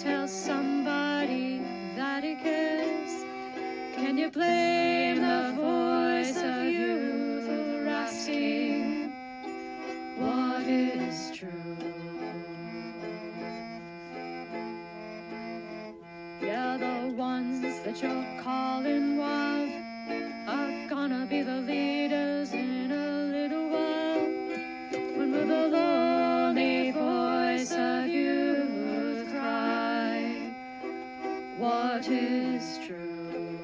tell somebody that he cares? Can you blame the voice of youth for asking what is true? Yeah, the ones that you're calling wild are gonna be the leaders in a little while. When will the lonely voice of youth cry, what is true?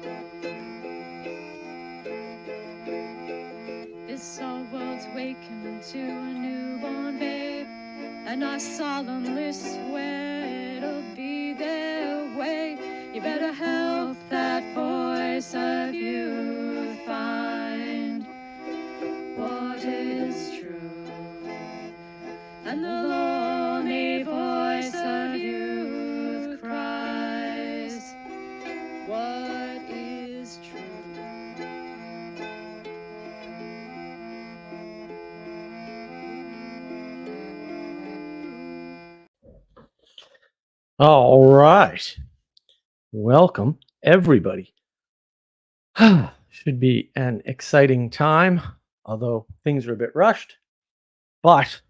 This our world's waking to a newborn babe, and I solemnly swear it'll be their way. You better help that voice of youth find what is true. And the lonely voice of youth cries, what is true? All right. Welcome, everybody. Should be an exciting time, although things are a bit rushed, but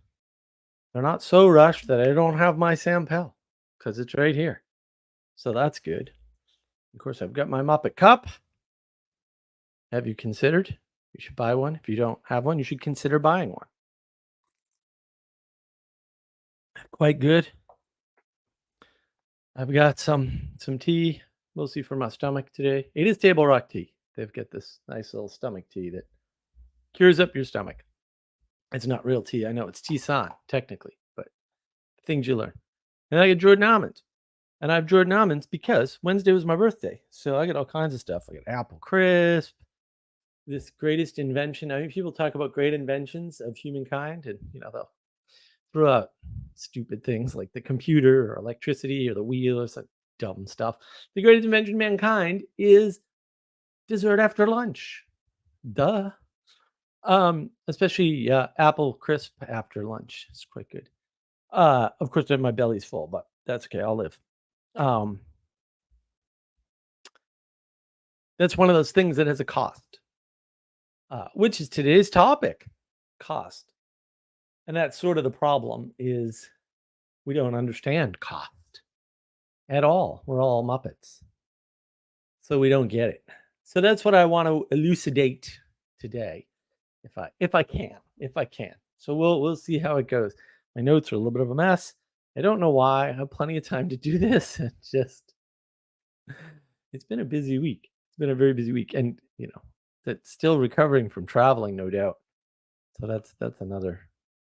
they're not so rushed that I don't have my Sam Pell because it's right here. So that's good. Of course, I've got my Muppet Cup. Have you considered? You should buy one. If you don't have one, you should consider buying one. Quite good. I've got some tea, mostly for my stomach today. It is Table Rock tea. They've got this nice little stomach tea that cures up your stomach. It's not real tea. I know it's Tea-san, technically, but things you learn. And I get Jordan almonds. And I have Jordan almonds because Wednesday was my birthday. So I get all kinds of stuff. I got apple crisp, this greatest invention. I mean, people talk about great inventions of humankind, and they'll throw out stupid things like the computer or electricity or the wheel or some dumb stuff. The greatest invention of mankind is dessert after lunch. Duh. Especially apple crisp after lunch. It's quite good. Of course, then my belly's full, but that's okay. I'll live. That's one of those things that has a cost, which is today's topic, cost. And that's sort of the problem is we don't understand cost at all. We're all Muppets. So we don't get it. So that's what I want to elucidate today. If I can. So we'll see how it goes. My notes are a little bit of a mess. I don't know why. I have plenty of time to do this. It's been a busy week. It's been a very busy week, and that's still recovering from traveling, no doubt. So that's another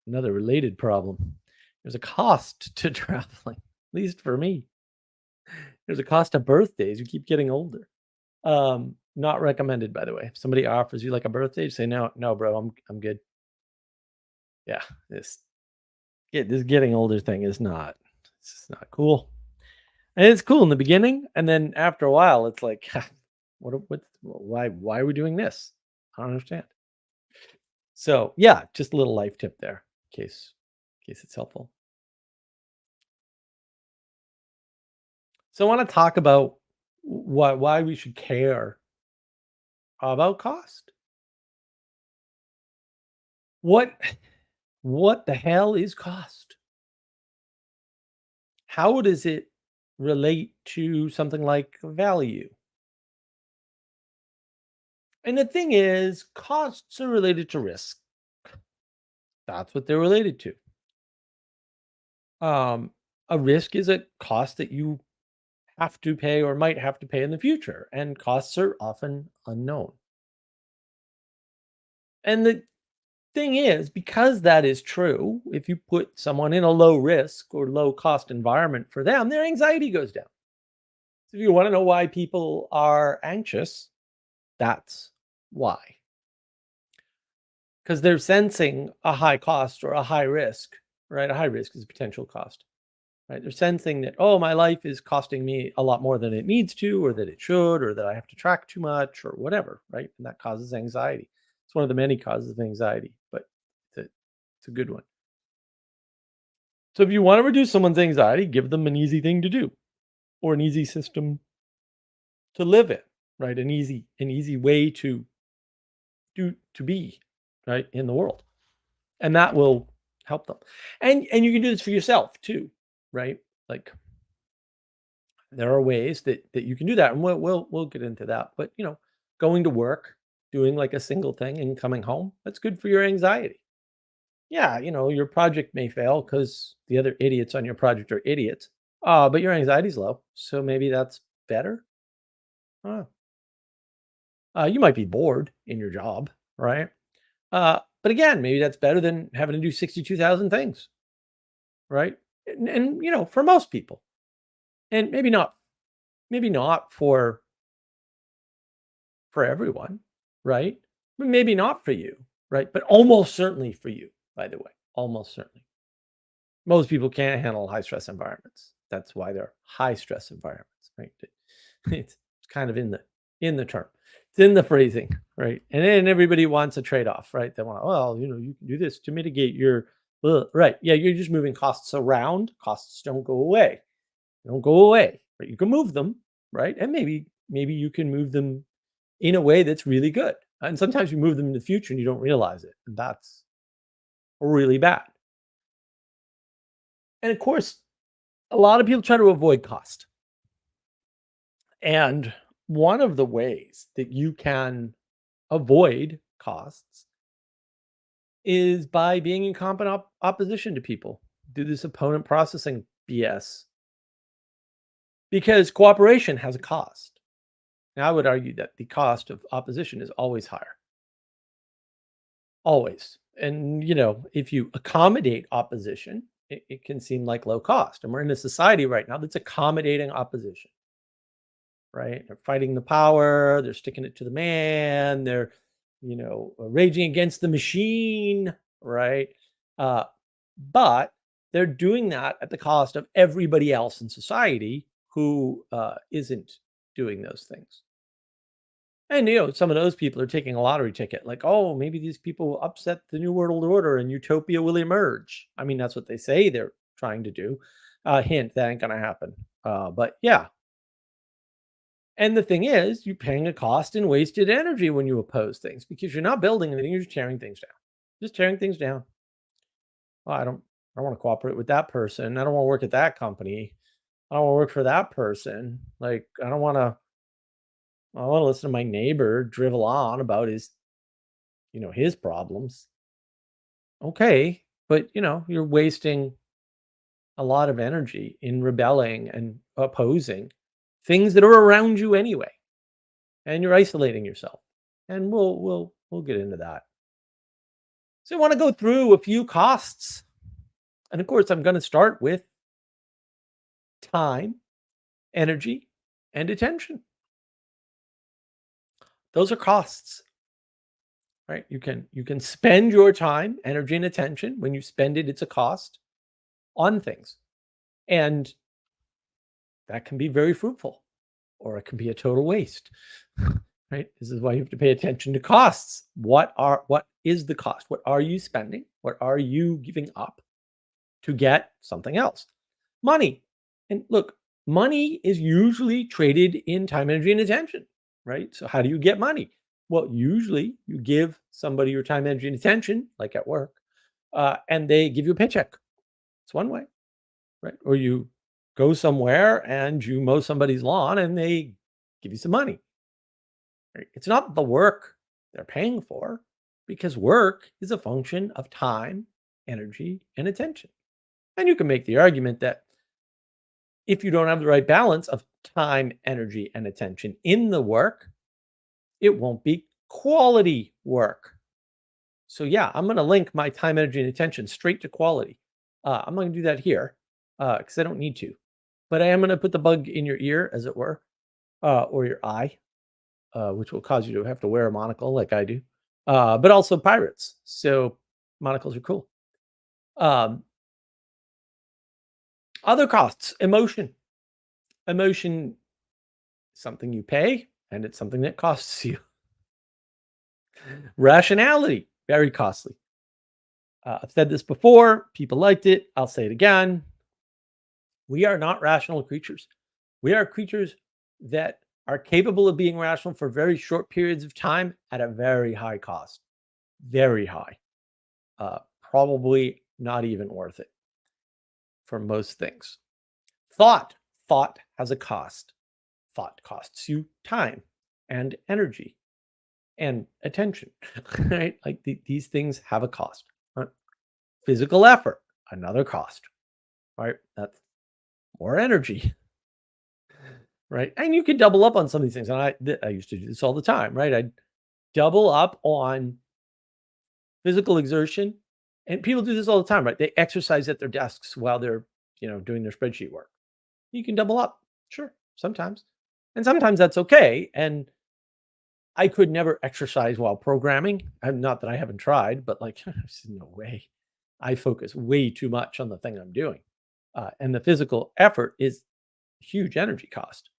related problem. There's a cost to traveling, at least for me. There's a cost to birthdays. You keep getting older. Not recommended, by the way. If somebody offers you like a birthday, say no, bro, I'm good. Yeah, this getting older thing is not. It's just not cool. And it's cool in the beginning, and then after a while, it's like, why are we doing this? I don't understand. So yeah, just a little life tip there, in case it's helpful. So I want to talk about why we should care about cost. What the hell is cost? How does it relate to something like value? And the thing is, costs are related to risk. That's what they're related to. A risk is a cost that you have to pay or might have to pay in the future, and costs are often unknown. And the thing is, because that is true, if you put someone in a low risk or low cost environment for them, their anxiety goes down. So if you want to know why people are anxious, that's why. Because they're sensing a high cost or a high risk, right? A high risk is a potential cost, right? They're sensing that, oh, my life is costing me a lot more than it needs to, or that it should, or that I have to track too much, or whatever, right? And that causes anxiety. It's one of the many causes of anxiety, but it's a good one. So if you want to reduce someone's anxiety, give them an easy thing to do. or an easy system to live in, right? An easy way to be, right, in the world. And that will help them. And you can do this for yourself too, right? Like there are ways that you can do that, and we'll get into that. But going to work, doing like a single thing, and coming home, that's good for your anxiety. Yeah, your project may fail because the other idiots on your project are idiots. But your anxiety's low, so maybe that's better. Uh, you might be bored in your job, right? But again, maybe that's better than having to do 62,000 things, right? And for most people, and maybe not for everyone, right? But maybe not for you, right? But almost certainly for you, by the way, almost certainly. Most people can't handle high stress environments. That's why they're high stress environments, right? It's kind of in the term. It's in the phrasing, right? And then everybody wants a trade-off, right? They want, well, you can do this to mitigate your right. Yeah, you're just moving costs around. Costs don't go away. They don't go away, right? You can move them, right? And maybe you can move them in a way that's really good. And sometimes you move them in the future and you don't realize it. And that's really bad. And of course, a lot of people try to avoid cost. And one of the ways that you can avoid costs is by being in competent opposition to people. Do this opponent processing BS because cooperation has a cost. Now, I would argue that the cost of opposition is always higher. Always. And, if you accommodate opposition, it can seem like low cost. And we're in a society right now that's accommodating opposition, right? They're fighting the power, they're sticking it to the man, they're, raging against the machine, right? Uh, but they're doing that at the cost of everybody else in society who isn't doing those things. And some of those people are taking a lottery ticket, like, oh, maybe these people will upset the new world order and utopia will emerge. I mean, that's what they say they're trying to do. Hint, that ain't gonna happen. But yeah. And the thing is, you're paying a cost in wasted energy when you oppose things because you're not building anything, you're just tearing things down. Just tearing things down. Oh, I don't want to cooperate with that person. I don't want to work at that company. I don't want to work for that person. Like, I want to listen to my neighbor drivel on about his problems. Okay, but you're wasting a lot of energy in rebelling and opposing things that are around you anyway, and you're isolating yourself. And we'll get into that. So I want to go through a few costs. And of course, I'm going to start with time, energy, and attention. Those are costs, right? You can spend your time, energy, and attention. When you spend it, it's a cost on things. And that can be very fruitful, or it can be a total waste. Right? This is why you have to pay attention to costs. What is the cost? What are you spending? What are you giving up to get something else? Money. And look, money is usually traded in time, energy, and attention, right? So how do you get money? Well, usually you give somebody your time, energy, and attention, like at work, and they give you a paycheck. It's one way, right? Or you go somewhere and you mow somebody's lawn and they give you some money. Right? It's not the work they're paying for because work is a function of time, energy, and attention. And you can make the argument that if you don't have the right balance of time, energy, and attention in the work, it won't be quality work. So, yeah, I'm going to link my time, energy, and attention straight to quality. I'm going to do that here because I don't need to. But I am going to put the bug in your ear, as it were, or your eye, which will cause you to have to wear a monocle like I do, but also pirates. So, monocles are cool. Other costs, emotion. Emotion, something you pay, and it's something that costs you. Rationality, very costly. I've said this before. People liked it. I'll say it again. We are not rational creatures. We are creatures that are capable of being rational for very short periods of time at a very high cost. Very high. Probably not even worth it for most things. Thought. Thought has a cost. Thought costs you time and energy and attention, right? Like these things have a cost. Right? Physical effort, another cost, right? That's more energy, right? And you can double up on some of these things. And I used to do this all the time, right? I'd double up on physical exertion. And people do this all the time, right? They exercise at their desks while they're, doing their spreadsheet work. You can double up. Sure, sometimes. And sometimes that's okay. And I could never exercise while programming. I'm not that I haven't tried, but like, there's no way. I focus way too much on the thing I'm doing. And the physical effort is huge energy cost,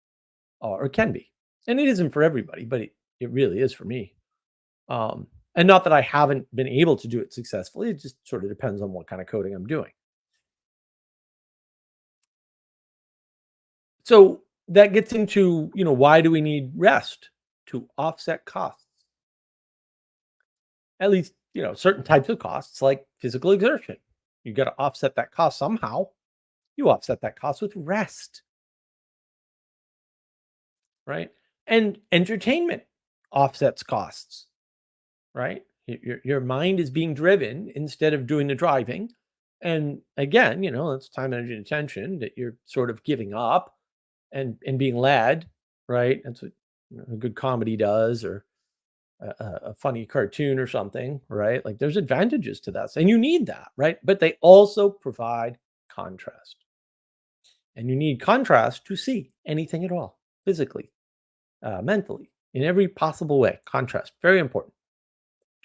or it can be. And it isn't for everybody, but it really is for me. And not that I haven't been able to do it successfully. It just sort of depends on what kind of coding I'm doing. So that gets into, why do we need rest? To offset costs. At least, certain types of costs like physical exertion. You got to offset that cost somehow. You offset that cost with rest, right? And entertainment offsets costs, right? Your mind is being driven instead of doing the driving. And again, it's time, energy, and attention that you're sort of giving up and being led, right? That's what a good comedy does, or a funny cartoon or something, right? Like there's advantages to that. And you need that, right? But they also provide contrast. And you need contrast to see anything at all, physically, mentally, in every possible way. Contrast, very important.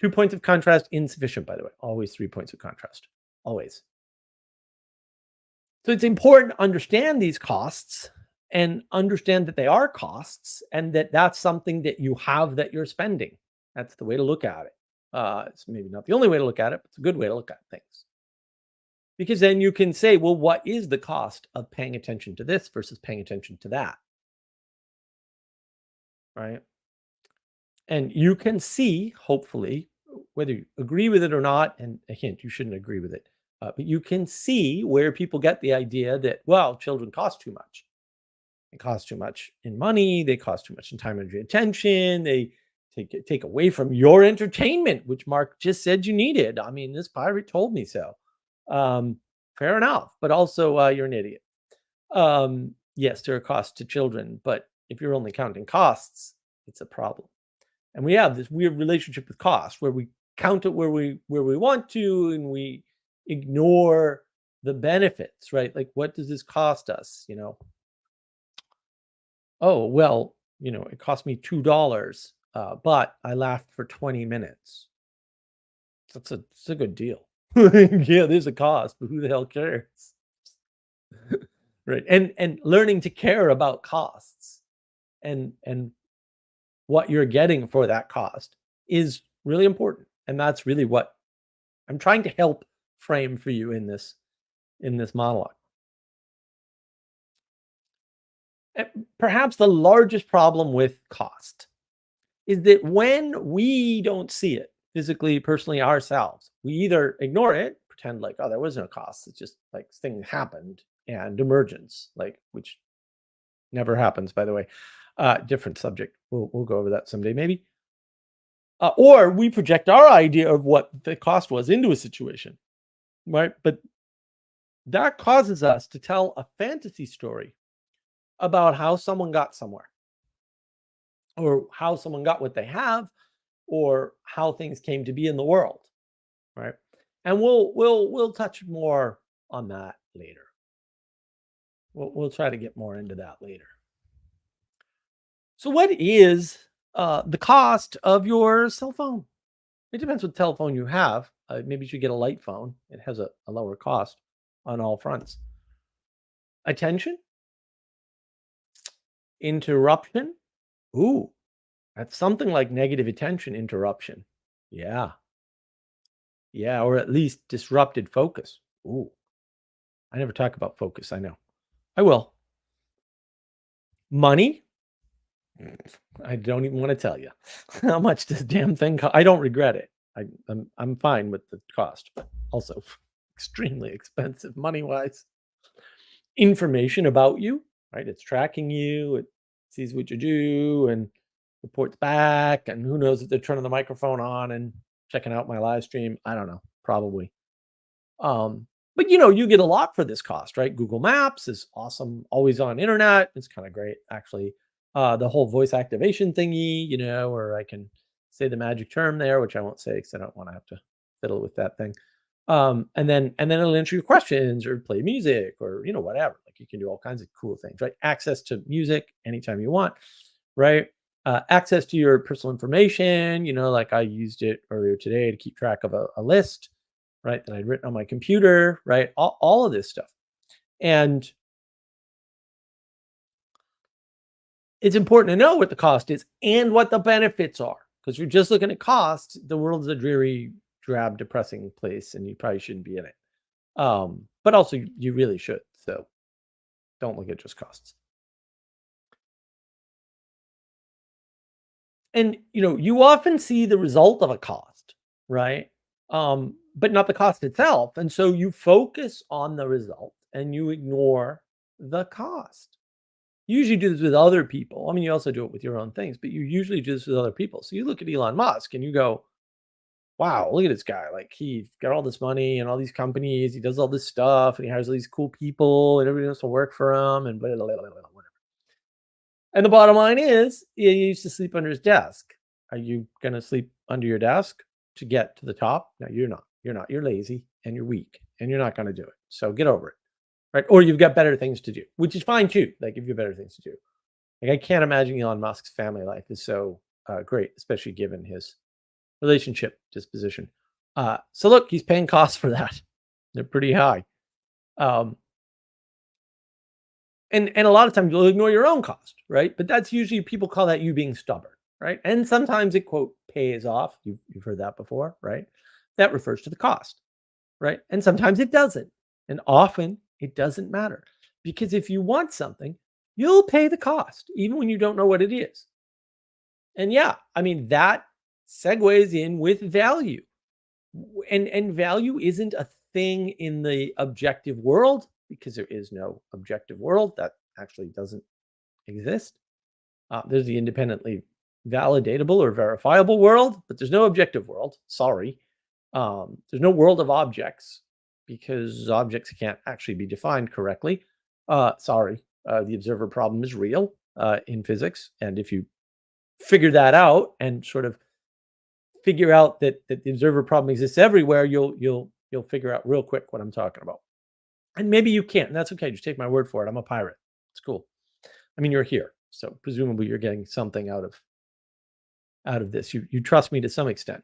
2 points of contrast, insufficient, by the way. Always 3 points of contrast. Always. So it's important to understand these costs and understand that they are costs and that that's something that you have that you're spending. That's the way to look at it. It's maybe not the only way to look at it, but it's a good way to look at things. Because then you can say, well, what is the cost of paying attention to this versus paying attention to that? Right. And you can see, hopefully, whether you agree with it or not. And a hint, you shouldn't agree with it. But you can see where people get the idea that, well, children cost too much. They cost too much in money. They cost too much in time, energy, attention. They take away from your entertainment, which Mark just said you needed. I mean, this pirate told me so. Fair enough, but also you're an idiot. Yes, there are costs to children, but if you're only counting costs, it's a problem. And we have this weird relationship with cost where we count it where we want to, and we ignore the benefits, right? Like, what does this cost us? Oh, well, it cost me $2, but I laughed for 20 minutes. It's a good deal. Yeah, there's a cost, but who the hell cares? Right. And learning to care about costs and what you're getting for that cost is really important. And that's really what I'm trying to help frame for you in this monologue. Perhaps the largest problem with cost is that when we don't see it physically, personally, ourselves, we either ignore it, pretend like, oh, there was no cost. It's just like thing happened and emergence, like which never happens, by the way. Different subject. We'll go over that someday, maybe. Or we project our idea of what the cost was into a situation, right? But that causes us to tell a fantasy story about how someone got somewhere, or how someone got what they have, or how things came to be in the world, right? And we'll touch more on that later. We'll try to get more into that later. So, what is the cost of your cell phone? It depends what telephone you have. Maybe you should get a light phone. It has a lower cost on all fronts. Attention, interruption. Ooh, that's something like negative attention interruption. Yeah, yeah, or at least disrupted focus. Ooh, I never talk about focus. I know. I will. Money, I don't even want to tell you how much this damn thing I don't regret it. I'm fine with the cost, but also extremely expensive money-wise. Information about you, right? It's tracking you, it sees what you do and reports back, and who knows if they're turning the microphone on and checking out my live stream. I don't know, probably. Um, but you get a lot for this cost, right? Google Maps is awesome, always on internet. It's kind of great, actually. The whole voice activation thingy, or I can say the magic term there, which I won't say because I don't want to have to fiddle with that thing. And then it'll answer your questions or play music or whatever. Like you can do all kinds of cool things, right? Access to music anytime you want, right? Access to your personal information, like I used it earlier today to keep track of a list, right, that I'd written on my computer, right? All of this stuff. And it's important to know what the cost is and what the benefits are. Because you're just looking at cost, the world is a dreary, drab, depressing place, and you probably shouldn't be in it. But also you really should. So don't look at just costs. And you often see the result of a cost, right? But not the cost itself. And so you focus on the result and you ignore the cost. You usually do this with other people. I mean, you also do it with your own things, but you usually do this with other people. So you look at Elon Musk and you go, wow, look at this guy. Like he's got all this money and all these companies. He does all this stuff and he hires all these cool people and everybody wants to work for him and blah, blah, blah, blah, blah, whatever. And the bottom line is he used to sleep under his desk. Are you going to sleep under your desk to get to the top? No, you're not. You're not. You're lazy and you're weak and you're not going to do it. So get over it. Right. Or you've got better things to do, which is fine too. Like if you have better things to do. Like I can't imagine Elon Musk's family life is so great, especially given his relationship disposition. So look, he's paying costs for that. They're pretty high. Um, and a lot of times you'll ignore your own cost, right? But that's usually people call that you being stubborn, right? And sometimes it quote pays off. You've heard that before, right? That refers to the cost, right? And sometimes it doesn't. And often it doesn't matter because if you want something, you'll pay the cost, even when you don't know what it is. And yeah, I mean, that segues in with value. And value isn't a thing in the objective world because there is no objective world that actually doesn't exist. There's the independently validatable or verifiable world, but there's no objective world. Sorry. There's no world of objects because objects can't actually be defined correctly. Sorry. The observer problem is real in physics. And if you figure that out and sort of figure out that the observer problem exists everywhere, you'll figure out real quick what I'm talking about. And maybe you can't, and that's okay. Just take my word for it. I'm a pirate. It's cool. I mean, you're here, so presumably you're getting something out of this. You trust me to some extent.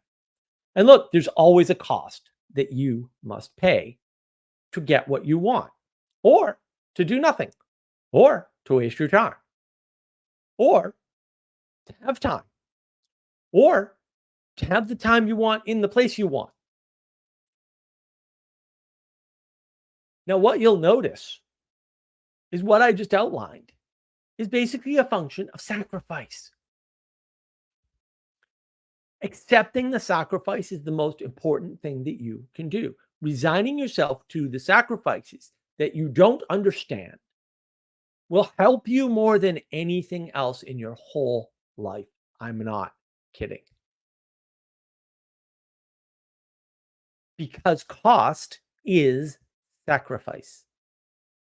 And look, there's always a cost that you must pay to get what you want, or to do nothing, or to waste your time, or to have time, or to have the time you want in the place you want. Now, what you'll notice is what I just outlined is basically a function of sacrifice. Accepting the sacrifice is the most important thing that you can do. Resigning yourself to the sacrifices that you don't understand will help you more than anything else in your whole life. I'm not kidding. Because cost is sacrifice.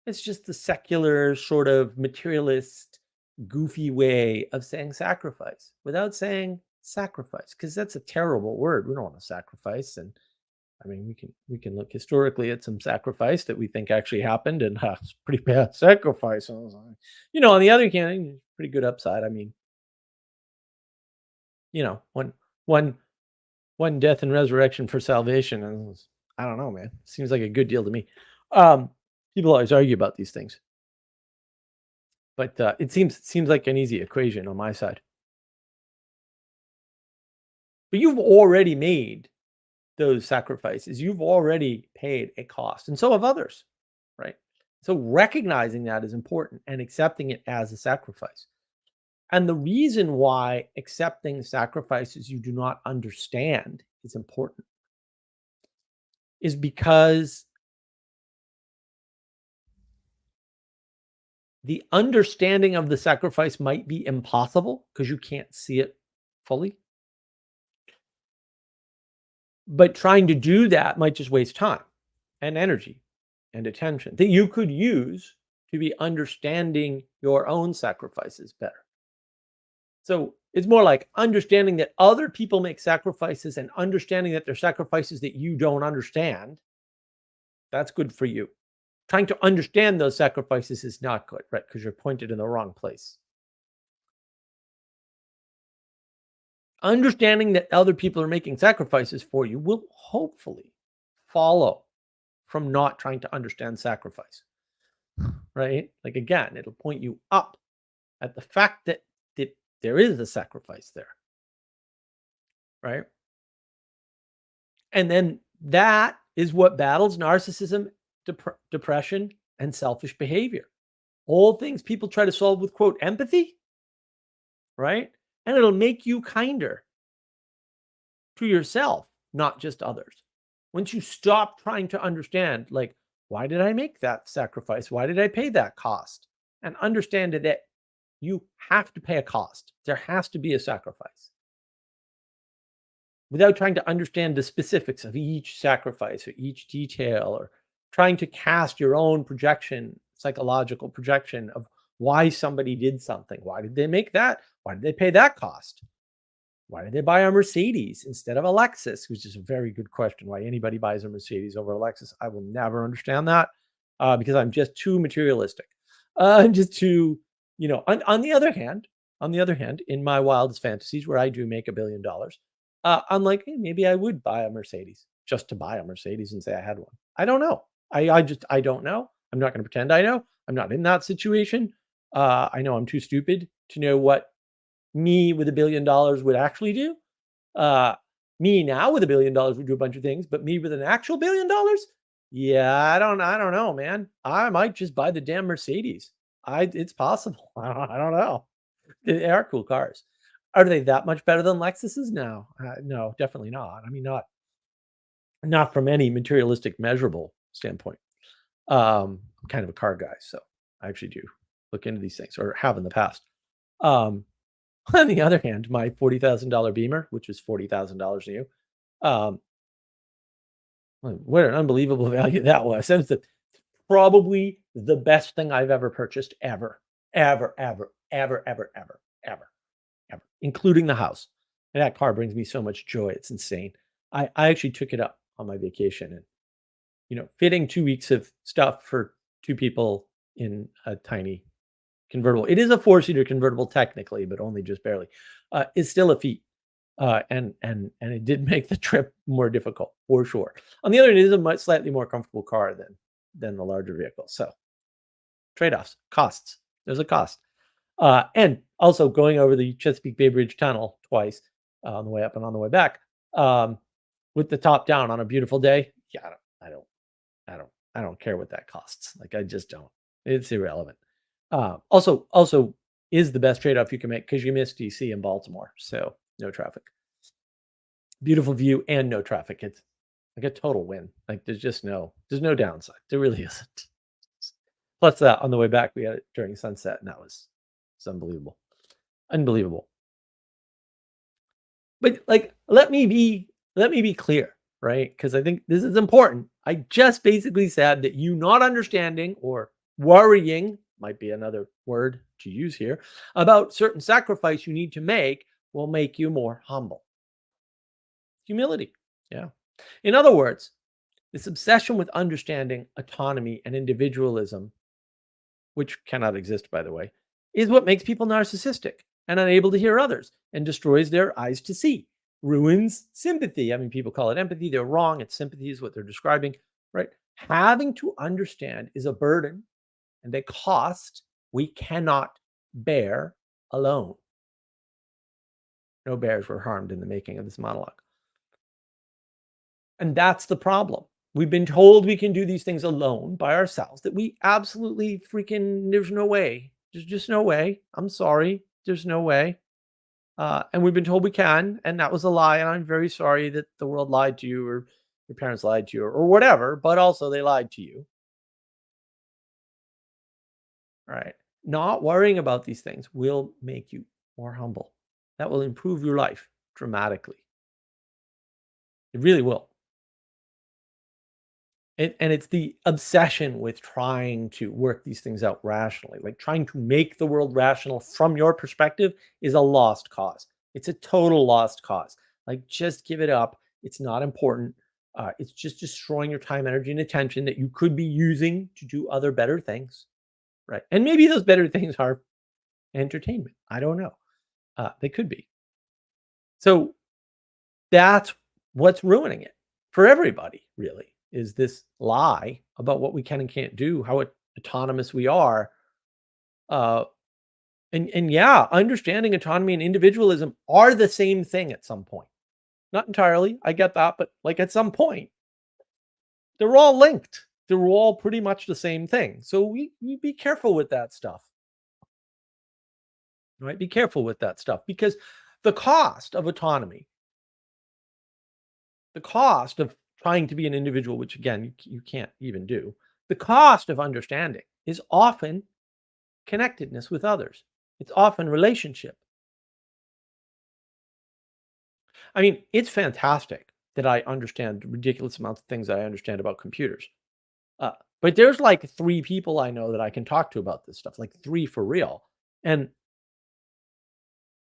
It's just the secular sort of materialist, goofy way of saying sacrifice without saying sacrifice, because that's a terrible word. We don't want to sacrifice. And I mean, we can look historically at some sacrifice that we think actually happened, and it's pretty bad sacrifice. On the other hand, pretty good upside. I mean, one one one death and resurrection for salvation. And I don't know, man. Seems like a good deal to me. Um, People always argue about these things, but it seems like an easy equation on my side. But you've already made those sacrifices. You've already paid a cost, and so have others, right? So recognizing that is important and accepting it as a sacrifice. And the reason why accepting sacrifices you do not understand is important is because the understanding of the sacrifice might be impossible because you can't see it fully. But trying to do that might just waste time and energy and attention that you could use to be understanding your own sacrifices better. So it's more like understanding that other people make sacrifices and understanding that they're sacrifices that you don't understand. That's good for you. Trying to understand those sacrifices is not good, right? Because you're pointed in the wrong place. Understanding that other people are making sacrifices for you will hopefully follow from not trying to understand sacrifice, right? Like again, it'll point you up at the fact that there is a sacrifice there, right? And then that is what battles narcissism, depression, and selfish behavior. All things people try to solve with quote empathy, right? And it'll make you kinder to yourself, not just others. Once you stop trying to understand, like, why did I make that sacrifice? Why did I pay that cost? And understand that you have to pay a cost. There has to be a sacrifice. Without trying to understand the specifics of each sacrifice or each detail, or trying to cast your own projection, psychological projection of why somebody did something. Why did they make that? Why did they pay that cost? Why did they buy a Mercedes instead of a Lexus? Which is a very good question. Why anybody buys a Mercedes over a Lexus, I will never understand that because I'm just too materialistic. I'm just too, on the other hand, in my wildest fantasies where I do make $1 billion, I'm like, hey, maybe I would buy a Mercedes just to buy a Mercedes and say I had one. I don't know. I don't know. I'm not going to pretend I know. I'm not in that situation. I know I'm too stupid to know what me with $1 billion would actually do. Me now with $1 billion would do a bunch of things, but me with an actual $1 billion, yeah, I don't know, man. I might just buy the damn Mercedes. It's possible. I don't know. They are cool cars. Are they that much better than Lexuses? No, no, definitely not. I mean, not from any materialistic measurable standpoint. I'm kind of a car guy, so I actually do look into these things, or have in the past. Um, on the other hand, my $40,000 Beamer, which was $40,000 new, um, what an unbelievable value that was. That's probably the best thing I've ever purchased ever, ever, ever, ever, ever, ever, ever, ever, including the house. And that car brings me so much joy. It's insane. I actually took it up on my vacation, and fitting 2 weeks of stuff for two people in a tiny convertible. It is a four-seater convertible technically, but only just barely. Is still a feat, and it did make the trip more difficult for sure. On the other hand, it is a much slightly more comfortable car than the larger vehicle. So trade-offs, costs. There's a cost, and also going over the Chesapeake Bay Bridge Tunnel twice on the way up and on the way back, with the top down on a beautiful day. Yeah, I don't care what that costs. Like I just don't. It's irrelevant. Also is the best trade-off you can make because you miss DC and Baltimore, so no traffic. Beautiful view and no traffic. It's like a total win. Like there's no downside. There really isn't. Plus, on the way back, we had it during sunset, and it's unbelievable. But like, let me be clear, right? Because I think this is important. I just basically said that you not understanding or worrying might be another word to use here about certain sacrifice you need to make will make you more humble. Humility. Yeah. In other words, this obsession with understanding autonomy and individualism, which cannot exist, by the way, is what makes people narcissistic and unable to hear others and destroys their eyes to see, ruins sympathy. I mean, people call it empathy. They're wrong. It's sympathy is what they're describing, right? Having to understand is a burden and a cost we cannot bear alone. No bears were harmed in the making of this monologue. And that's the problem. We've been told we can do these things alone by ourselves, that we absolutely freaking there's no way. There's just no way. I'm sorry. There's no way. And we've been told we can, and that was a lie. And I'm very sorry that the world lied to you, or your parents lied to you, or whatever. But also, they lied to you, right? Not worrying about these things will make you more humble. That will improve your life dramatically. It really will. And it's the obsession with trying to work these things out rationally, like trying to make the world rational from your perspective is a lost cause. It's a total lost cause. Like, just give it up. It's not important. It's just destroying your time, energy, and attention that you could be using to do other better things, right? And maybe those better things are entertainment. I don't know. They could be. So that's what's ruining it for everybody, really, is this lie about what we can and can't do, how autonomous we are. Uh, and yeah, understanding autonomy and individualism are the same thing at some point. Not entirely, I get that, but like at some point, they're all linked. They're all pretty much the same thing. So we be careful with that stuff, right? Be careful with that stuff because the cost of autonomy, the cost of trying to be an individual, which again, you can't even do, the cost of understanding is often connectedness with others. It's often relationship. I mean, it's fantastic that I understand ridiculous amounts of things I understand about computers. Uh, but there's like three people I know that I can talk to about this stuff, like three for real. And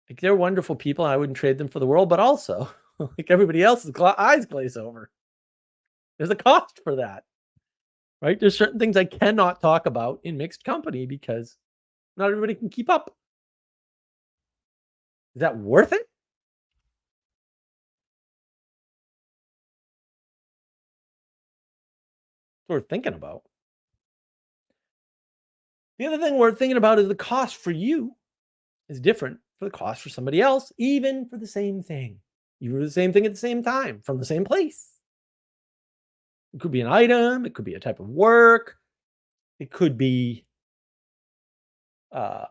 like they're wonderful people. And I wouldn't trade them for the world, but also like everybody else's eyes glaze over. There's a cost for that, right? There's certain things I cannot talk about in mixed company because not everybody can keep up. Is that worth it? It's worth thinking about. The other thing worth thinking about is the cost for you is different for the cost for somebody else, even for the same thing. You do the same thing at the same time from the same place. It could be an item, it could be a type of work, it could be uh,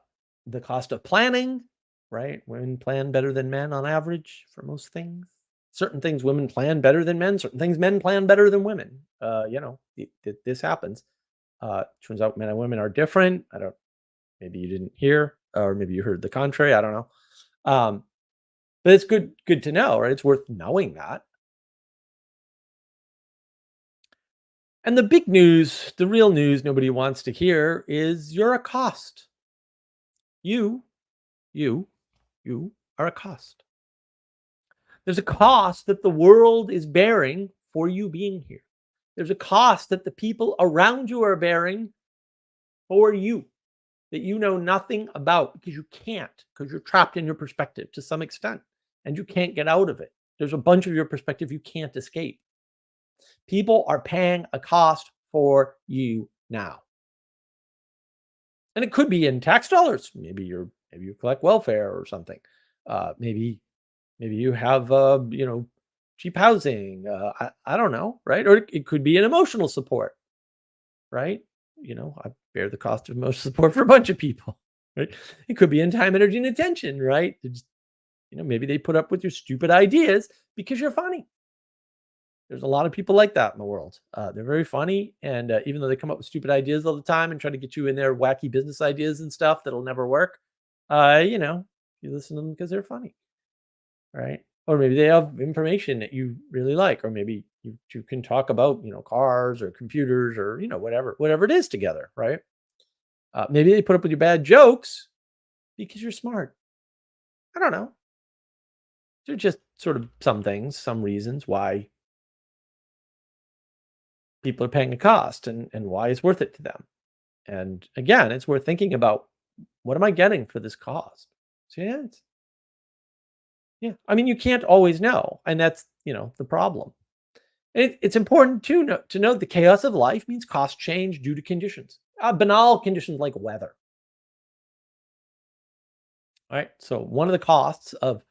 the cost of planning, right? Women plan better than men on average for most things. Certain things women plan better than men. Certain things men plan better than women. This happens. Turns out men and women are different. I don't. Maybe you didn't hear, or maybe you heard the contrary. I don't know. Um, but it's good to know, right? It's worth knowing that. And the big news, the real news nobody wants to hear is you're a cost. You, you, you are a cost. There's a cost that the world is bearing for you being here. There's a cost that the people around you are bearing for you that you know nothing about because you can't, because you're trapped in your perspective to some extent and you can't get out of it. There's a bunch of your perspective you can't escape. People are paying a cost for you now. And it could be in tax dollars. Maybe you collect welfare or something. Maybe you have cheap housing. I don't know, right? Or it could be an emotional support, right? I bear the cost of emotional support for a bunch of people, right? It could be in time, energy, and attention, right? Maybe they put up with your stupid ideas because you're funny. There's a lot of people like that in the world. They're very funny, and even though they come up with stupid ideas all the time and try to get you in their wacky business ideas and stuff that'll never work, you listen to them because they're funny, right? Or maybe they have information that you really like, or maybe you can talk about cars or computers or whatever it is together, right? Maybe they put up with your bad jokes because you're smart. I don't know. They're just sort of some things, some reasons why people are paying a cost and why it's worth it to them. And again, it's worth thinking about what am I getting for this cost? So yeah. I mean, you can't always know, and that's the problem. And it's important to note the chaos of life means costs change due to conditions, banal conditions like weather. Right. So one of the costs of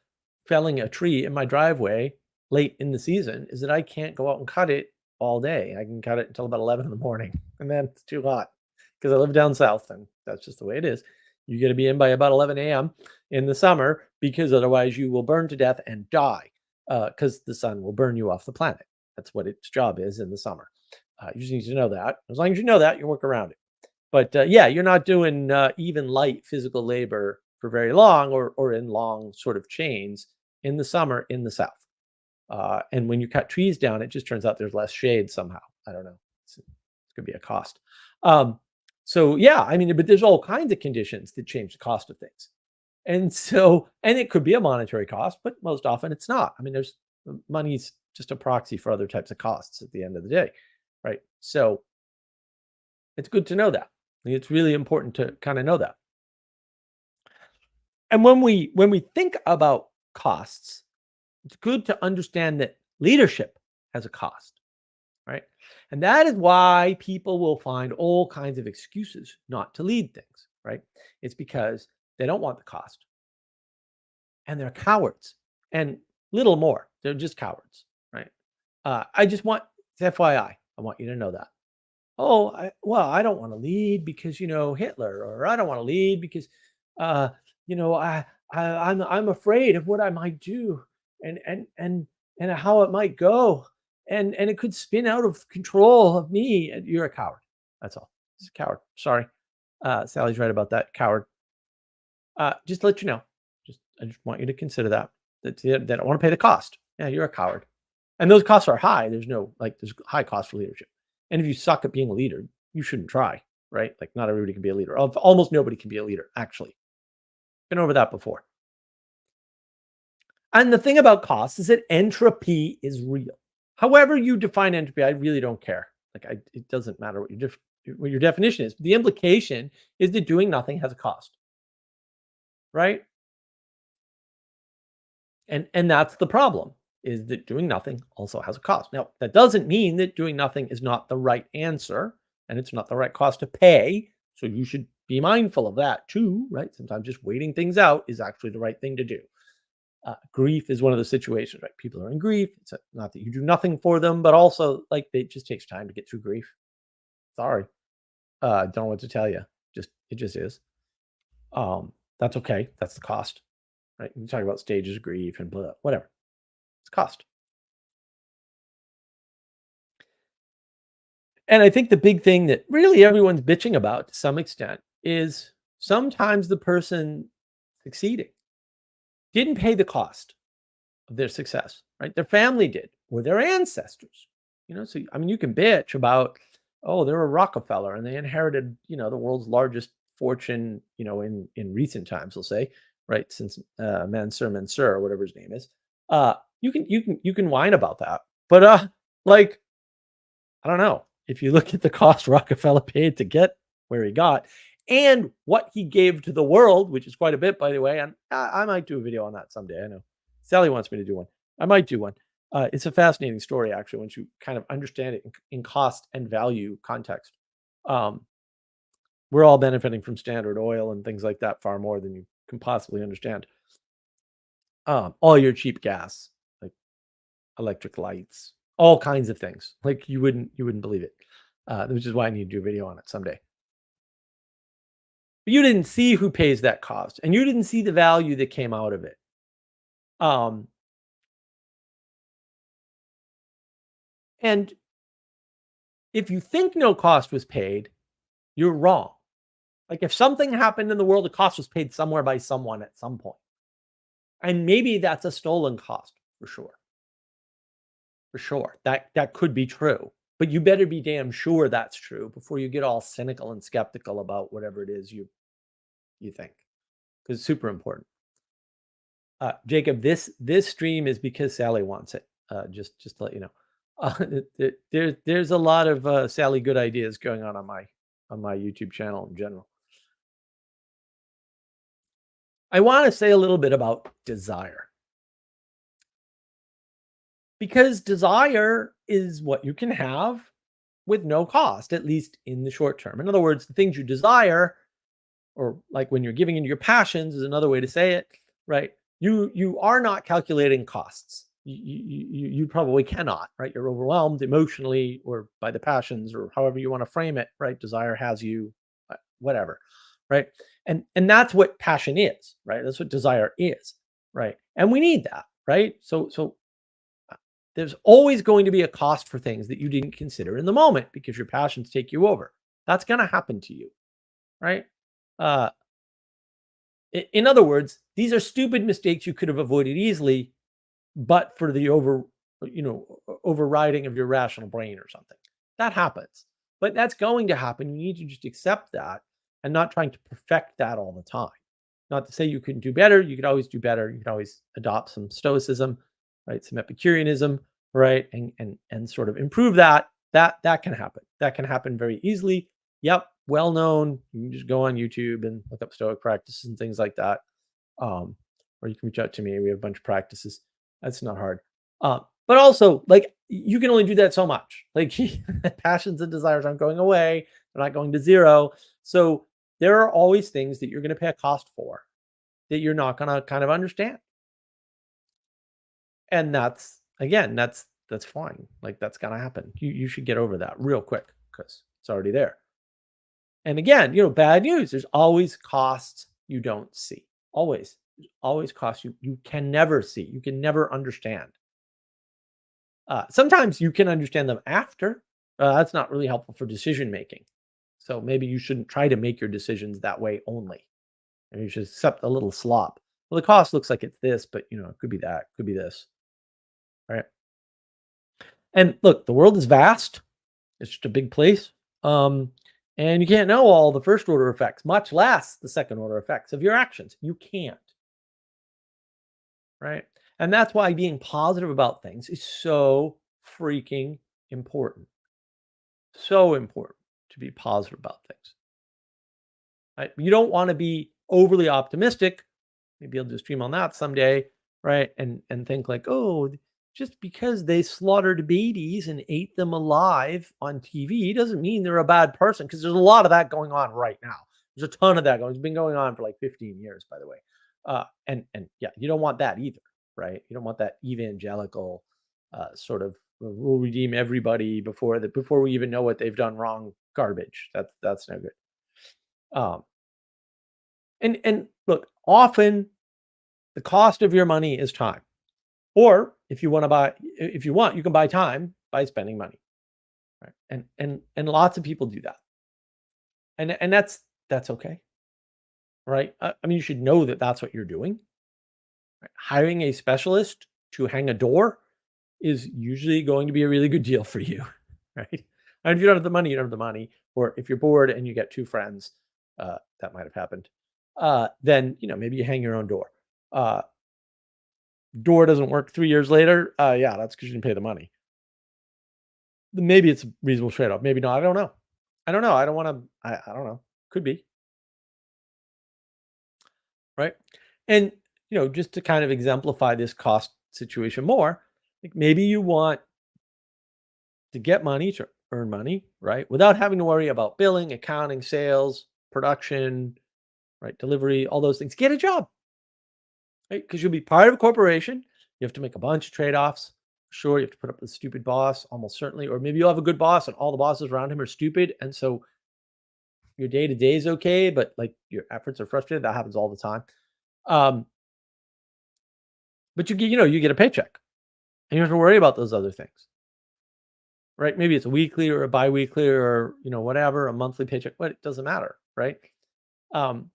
felling a tree in my driveway late in the season is that I can't go out and cut it all day. I can cut it until about 11 in the morning, and then it's too hot because I live down south, and that's just the way it is. You got to be in by about 11 a.m. in the summer because otherwise you will burn to death and die because the sun will burn you off the planet. That's what its job is in the summer. You just need to know that. As long as you know that, you work around it. But yeah, you're not doing even light physical labor for very long or in long sort of chains in the summer in the south. And when you cut trees down, it just turns out there's less shade somehow. I don't know. It's going to be a cost. So yeah, I mean, but there's all kinds of conditions that change the cost of things. And so, and it could be a monetary cost, but most often it's not. I mean, there's money's just a proxy for other types of costs at the end of the day, right? So it's good to know that. It's really important to kind of know that. And when we think about costs, it's good to understand that leadership has a cost, right? And that is why people will find all kinds of excuses not to lead things, right? It's because they don't want the cost and they're cowards and little more. They're just cowards, right? I just want, it's FYI, I want you to know that. Oh, I don't want to lead because, Hitler, or I don't want to lead because, uh, I'm afraid of what I might do and how it might go. And it could spin out of control of me. And you're a coward. That's all. It's a coward. Sorry. Sally's right about that. Coward. Just to let you know. I just want you to consider that. They don't want to pay the cost. Yeah, you're a coward. And those costs are high. There's high cost for leadership. And if you suck at being a leader, you shouldn't try, right? Like not everybody can be a leader. Almost nobody can be a leader, actually. Been over that before. And the thing about costs is that entropy is real. However you define entropy, I really don't care. It doesn't matter what your definition is. The implication is that doing nothing has a cost, right? And that's the problem, is that doing nothing also has a cost. Now, that doesn't mean that doing nothing is not the right answer and it's not the right cost to pay. So you should be mindful of that too, right? Sometimes just waiting things out is actually the right thing to do. Grief is one of those situations, right? People are in grief. It's not that you do nothing for them, but also like it just takes time to get through grief. Sorry. Don't know what to tell you. It just is. That's okay. That's the cost, right? You talk about stages of grief and blah, whatever. It's cost. And I think the big thing that really everyone's bitching about to some extent is sometimes the person succeeding didn't pay the cost of their success, right? Their family did, or their ancestors. So I mean, you can bitch about, oh, they're a Rockefeller and they inherited, the world's largest fortune, in recent times, we'll say, right? Since Mansur, or whatever his name is. You can whine about that. But I don't know. If you look at the cost Rockefeller paid to get where he got and what he gave to the world, which is quite a bit, by the way, and I might do a video on that someday. I know Sally wants me to do one. I might do one. It's a fascinating story, actually, once you kind of understand it in cost and value context. We're all benefiting from Standard Oil and things like that far more than you can possibly understand. All your cheap gas, like electric lights, all kinds of things. Like you wouldn't believe it. Which is why I need to do a video on it someday. But you didn't see who pays that cost, and you didn't see the value that came out of it. And if you think no cost was paid, you're wrong. Like if something happened in the world, the cost was paid somewhere by someone at some point. And maybe that's a stolen cost for sure. For sure. That could be true. But you better be damn sure that's true before you get all cynical and skeptical about whatever it is you think. Because it's super important. Jacob, this stream is because Sally wants it. Just to let you know. There's a lot of Sally good ideas going on my YouTube channel in general. I want to say a little bit about desire. Because desire is what you can have with no cost, at least in the short term. In other words, the things you desire, or like when you're giving into your passions is another way to say it, right? You are not calculating costs. you probably cannot, right? You're overwhelmed emotionally or by the passions or however you want to frame it, right? Desire has you, whatever, right? And that's what passion is, right? That's what desire is, right? And we need that, right? So there's always going to be a cost for things that you didn't consider in the moment because your passions take you over. That's going to happen to you, right? Uh, in other words, these are stupid mistakes you could have avoided easily, but for the overriding of your rational brain or something. That happens. But that's going to happen. You need to just accept that and not trying to perfect that all the time. Not to say you couldn't do better. You could always do better. You could always adopt some stoicism, right? Some Epicureanism, right? And sort of improve that. That can happen. That can happen very easily. Yep, well known. You can just go on YouTube and look up Stoic practices and things like that. Um, or you can reach out to me. We have a bunch of practices. That's not hard. But also, like, you can only do that so much. Like, passions and desires aren't going away. They're not going to zero. So there are always things that you're going to pay a cost for that you're not going to kind of understand. And that's, again, that's fine. Like, that's going to happen. You should get over that real quick because it's already there. And again, bad news. There's always costs you don't see. Always. There's always costs you can never see. You can never understand. Sometimes you can understand them after. That's not really helpful for decision making. So maybe you shouldn't try to make your decisions that way only. And you should accept a little slop. Well, the cost looks like it's this, but it could be that, could be this, right? And look, the world is vast. It's just a big place. And you can't know all the first order effects, much less the second order effects of your actions. You can't, right? And that's why being positive about things is so freaking important. So important to be positive about things. Right? You don't want to be overly optimistic. Maybe I'll do a stream on that someday, right? And think like, oh, just because they slaughtered babies and ate them alive on TV doesn't mean they're a bad person. Because there's a lot of that going on right now. There's a ton of that going. It's been going on for like 15 years, by the way. And yeah, you don't want that either, right? You don't want that evangelical sort of we'll redeem everybody before we even know what they've done wrong garbage. That's no good. Um, and look, often the cost of your money is time. Or if you want, you can buy time by spending money. Right. And lots of people do that. And that's okay. Right. I mean, you should know that that's what you're doing. Right? Hiring a specialist to hang a door is usually going to be a really good deal for you. Right. And if you don't have the money, you don't have the money. Or if you're bored and you get two friends, that might have happened. Then maybe you hang your own door. Door doesn't work 3 years later. Yeah, that's because you didn't pay the money. Maybe it's a reasonable trade-off. Maybe not. I don't know. I don't know. I don't want to. I don't know. Could be right. And just to kind of exemplify this cost situation more, like maybe you want to get money to earn money, right, without having to worry about billing, accounting, sales, production, right, delivery, all those things. Get a job, right? Because you'll be part of a corporation. You have to make a bunch of trade-offs. Sure, you have to put up with a stupid boss, almost certainly, or maybe you'll have a good boss and all the bosses around him are stupid, and so your day to day is okay, but like your efforts are frustrated. That happens all the time. Um, but you get a paycheck, and you don't have to worry about those other things, right? Maybe it's a weekly or a biweekly or whatever, a monthly paycheck, but it doesn't matter, right? Um,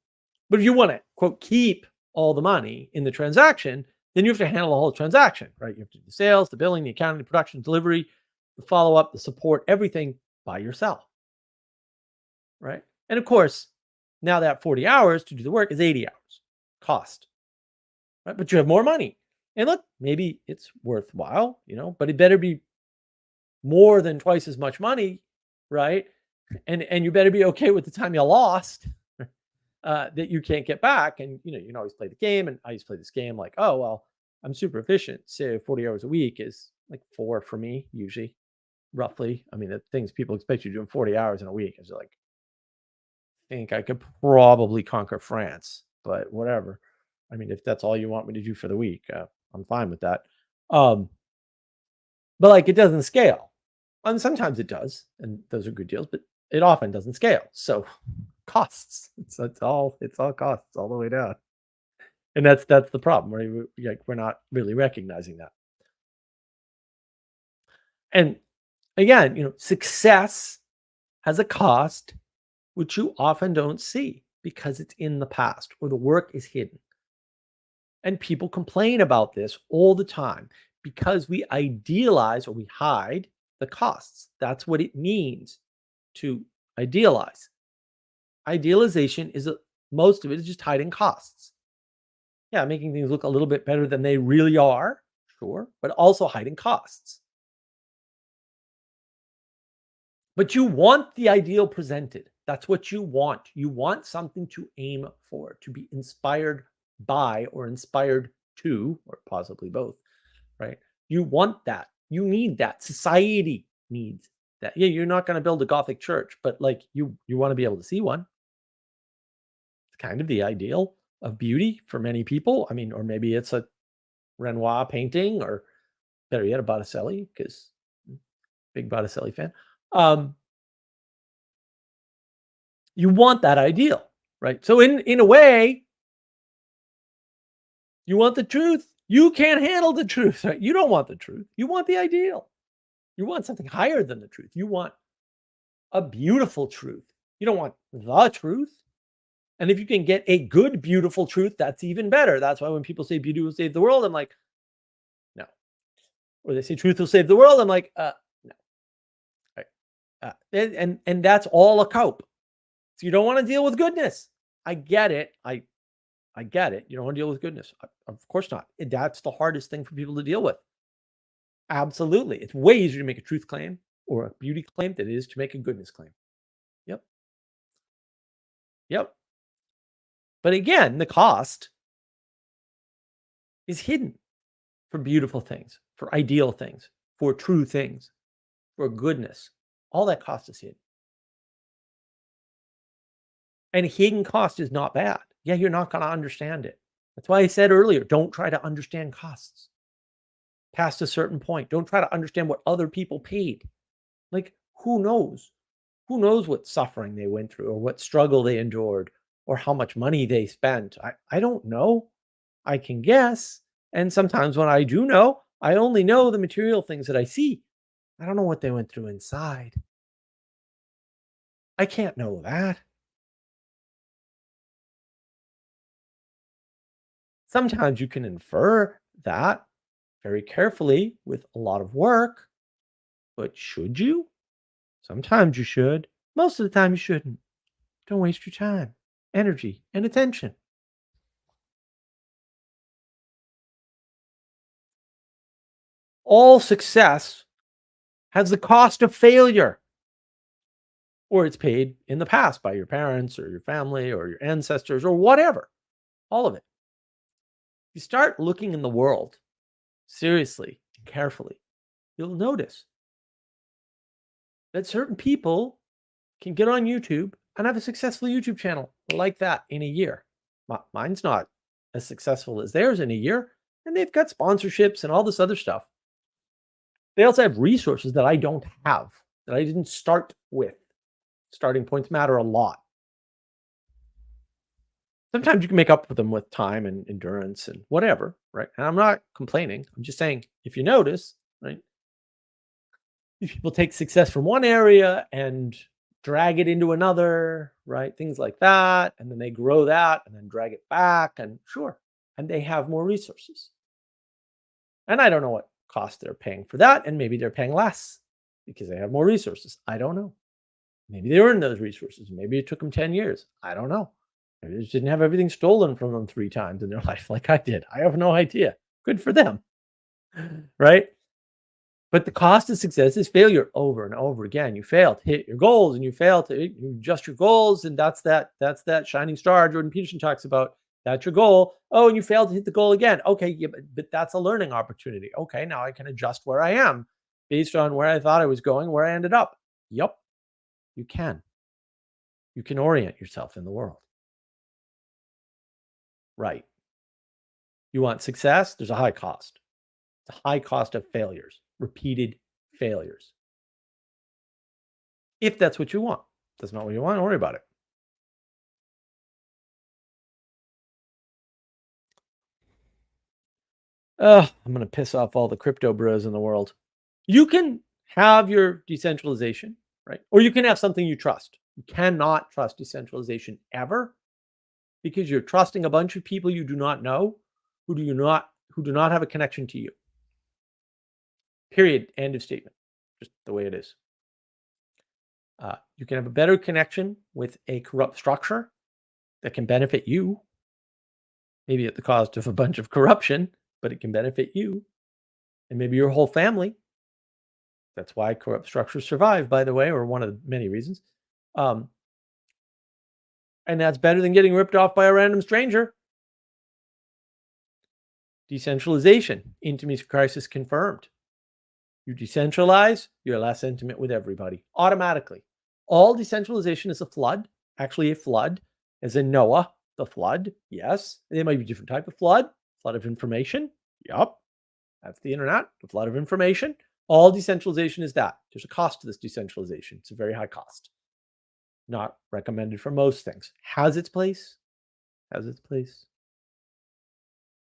but if you want to quote keep all the money in the transaction, then you have to handle the whole transaction, right? You have to do the sales, the billing, the accounting, the production, delivery, the follow up, the support, everything by yourself, right? And of course, now that 40 hours to do the work is 80 hours cost, right? But you have more money. And look, maybe it's worthwhile, but it better be more than twice as much money, right? And you better be okay with the time you lost that you can't get back. And you can always play the game. And I used to play this game like, oh well, I'm super efficient. Say 40 hours a week is like 4 for me, usually, roughly. I mean, the things people expect you to do in 40 hours in a week is like, I think I could probably conquer France, but whatever. I mean, if that's all you want me to do for the week, I'm fine with that. Um, but like it doesn't scale. And sometimes it does, and those are good deals, but it often doesn't scale. So costs. It's all costs all the way down. And that's the problem. We're not really recognizing that. And again, success has a cost which you often don't see because it's in the past or the work is hidden. And people complain about this all the time because we idealize or we hide the costs. That's what it means to idealize. Idealization most of it is just hiding costs. Yeah, making things look a little bit better than they really are, sure, but also hiding costs. But you want the ideal presented. That's what you want. You want something to aim for, to be inspired by or inspired to, or possibly both, right? You want that. You need that. Society needs that. Yeah, you're not going to build a Gothic church, but like you want to be able to see one. It's kind of the ideal of beauty for many people. I mean, or maybe it's a Renoir painting, or better yet, a Botticelli, because big Botticelli fan. You want that ideal, right? So in a way, you want the truth. You can't handle the truth, right? You don't want the truth. You want the ideal. You want something higher than the truth. You want a beautiful truth. You don't want the truth. And if you can get a good, beautiful truth, that's even better. That's why when people say beauty will save the world, I'm like, no. Or they say truth will save the world, I'm like, no. Right. And that's all a cope. So you don't want to deal with goodness. I get it. I get it. You don't want to deal with goodness. Of course not. That's the hardest thing for people to deal with. Absolutely. It's way easier to make a truth claim or a beauty claim than it is to make a goodness claim. Yep. Yep. But again, the cost is hidden for beautiful things, for ideal things, for true things, for goodness. All that cost is hidden. And hidden cost is not bad. Yeah, you're not going to understand it. That's why I said earlier, don't try to understand costs past a certain point. Don't try to understand what other people paid. Like, who knows? Who knows what suffering they went through or what struggle they endured or how much money they spent? I don't know. I can guess. And sometimes when I do know, I only know the material things that I see. I don't know what they went through inside. I can't know that. Sometimes you can infer that very carefully with a lot of work, but should you? Sometimes you should. Most of the time, you shouldn't. Don't waste your time, energy, and attention. All success has the cost of failure, or it's paid in the past by your parents or your family or your ancestors or whatever. All of it. You start looking in the world seriously and carefully, you'll notice that certain people can get on YouTube and have a successful YouTube channel like that in a year. Mine's not as successful as theirs in a year, and they've got sponsorships and all this other stuff. They also have resources that I don't have, that I didn't start with. Starting points matter a lot. Sometimes you can make up for them with time and endurance and whatever, right? And I'm not complaining. I'm just saying, if you notice, right, these people take success from one area and drag it into another, right? Things like that. And then they grow that and then drag it back. And sure. And they have more resources. And I don't know what cost they're paying for that. And maybe they're paying less because they have more resources. I don't know. Maybe they earned those resources. Maybe it took them 10 years. I don't know. Maybe they just didn't have everything stolen from them 3 times in their life like I did. I have no idea. Good for them. Right? But the cost of success is failure over and over again. You fail to hit your goals and you fail to adjust your goals. And that's that shining star Jordan Peterson talks about. That's your goal. Oh, and you failed to hit the goal again. Okay, yeah, but that's a learning opportunity. Okay, now I can adjust where I am based on where I thought I was going, where I ended up. Yep, you can. You can orient yourself in the world. Right. You want success? There's a high cost. It's a high cost of failures, repeated failures. If that's what you want. If that's not what you want, don't worry about it. I'm going to piss off all the crypto bros in the world. You can have your decentralization, right? Or you can have something you trust. You cannot trust decentralization ever because you're trusting a bunch of people you do not know who do not have a connection to you. Period. End of statement. Just the way it is. You can have a better connection with a corrupt structure that can benefit you, maybe at the cost of a bunch of corruption, but it can benefit you and maybe your whole family. That's why corrupt structures survive, by the way, or one of the many reasons. And that's better than getting ripped off by a random stranger. Decentralization, intimacy crisis confirmed. You decentralize, you're less intimate with everybody automatically. All decentralization is a flood, actually a flood, as in Noah, the flood. Yes, there might be a different type of flood of information. Yup, that's the internet, the flood of information. All decentralization is that. There's a cost to this decentralization. It's a very high cost. Not recommended for most things. Has its place. Has its place.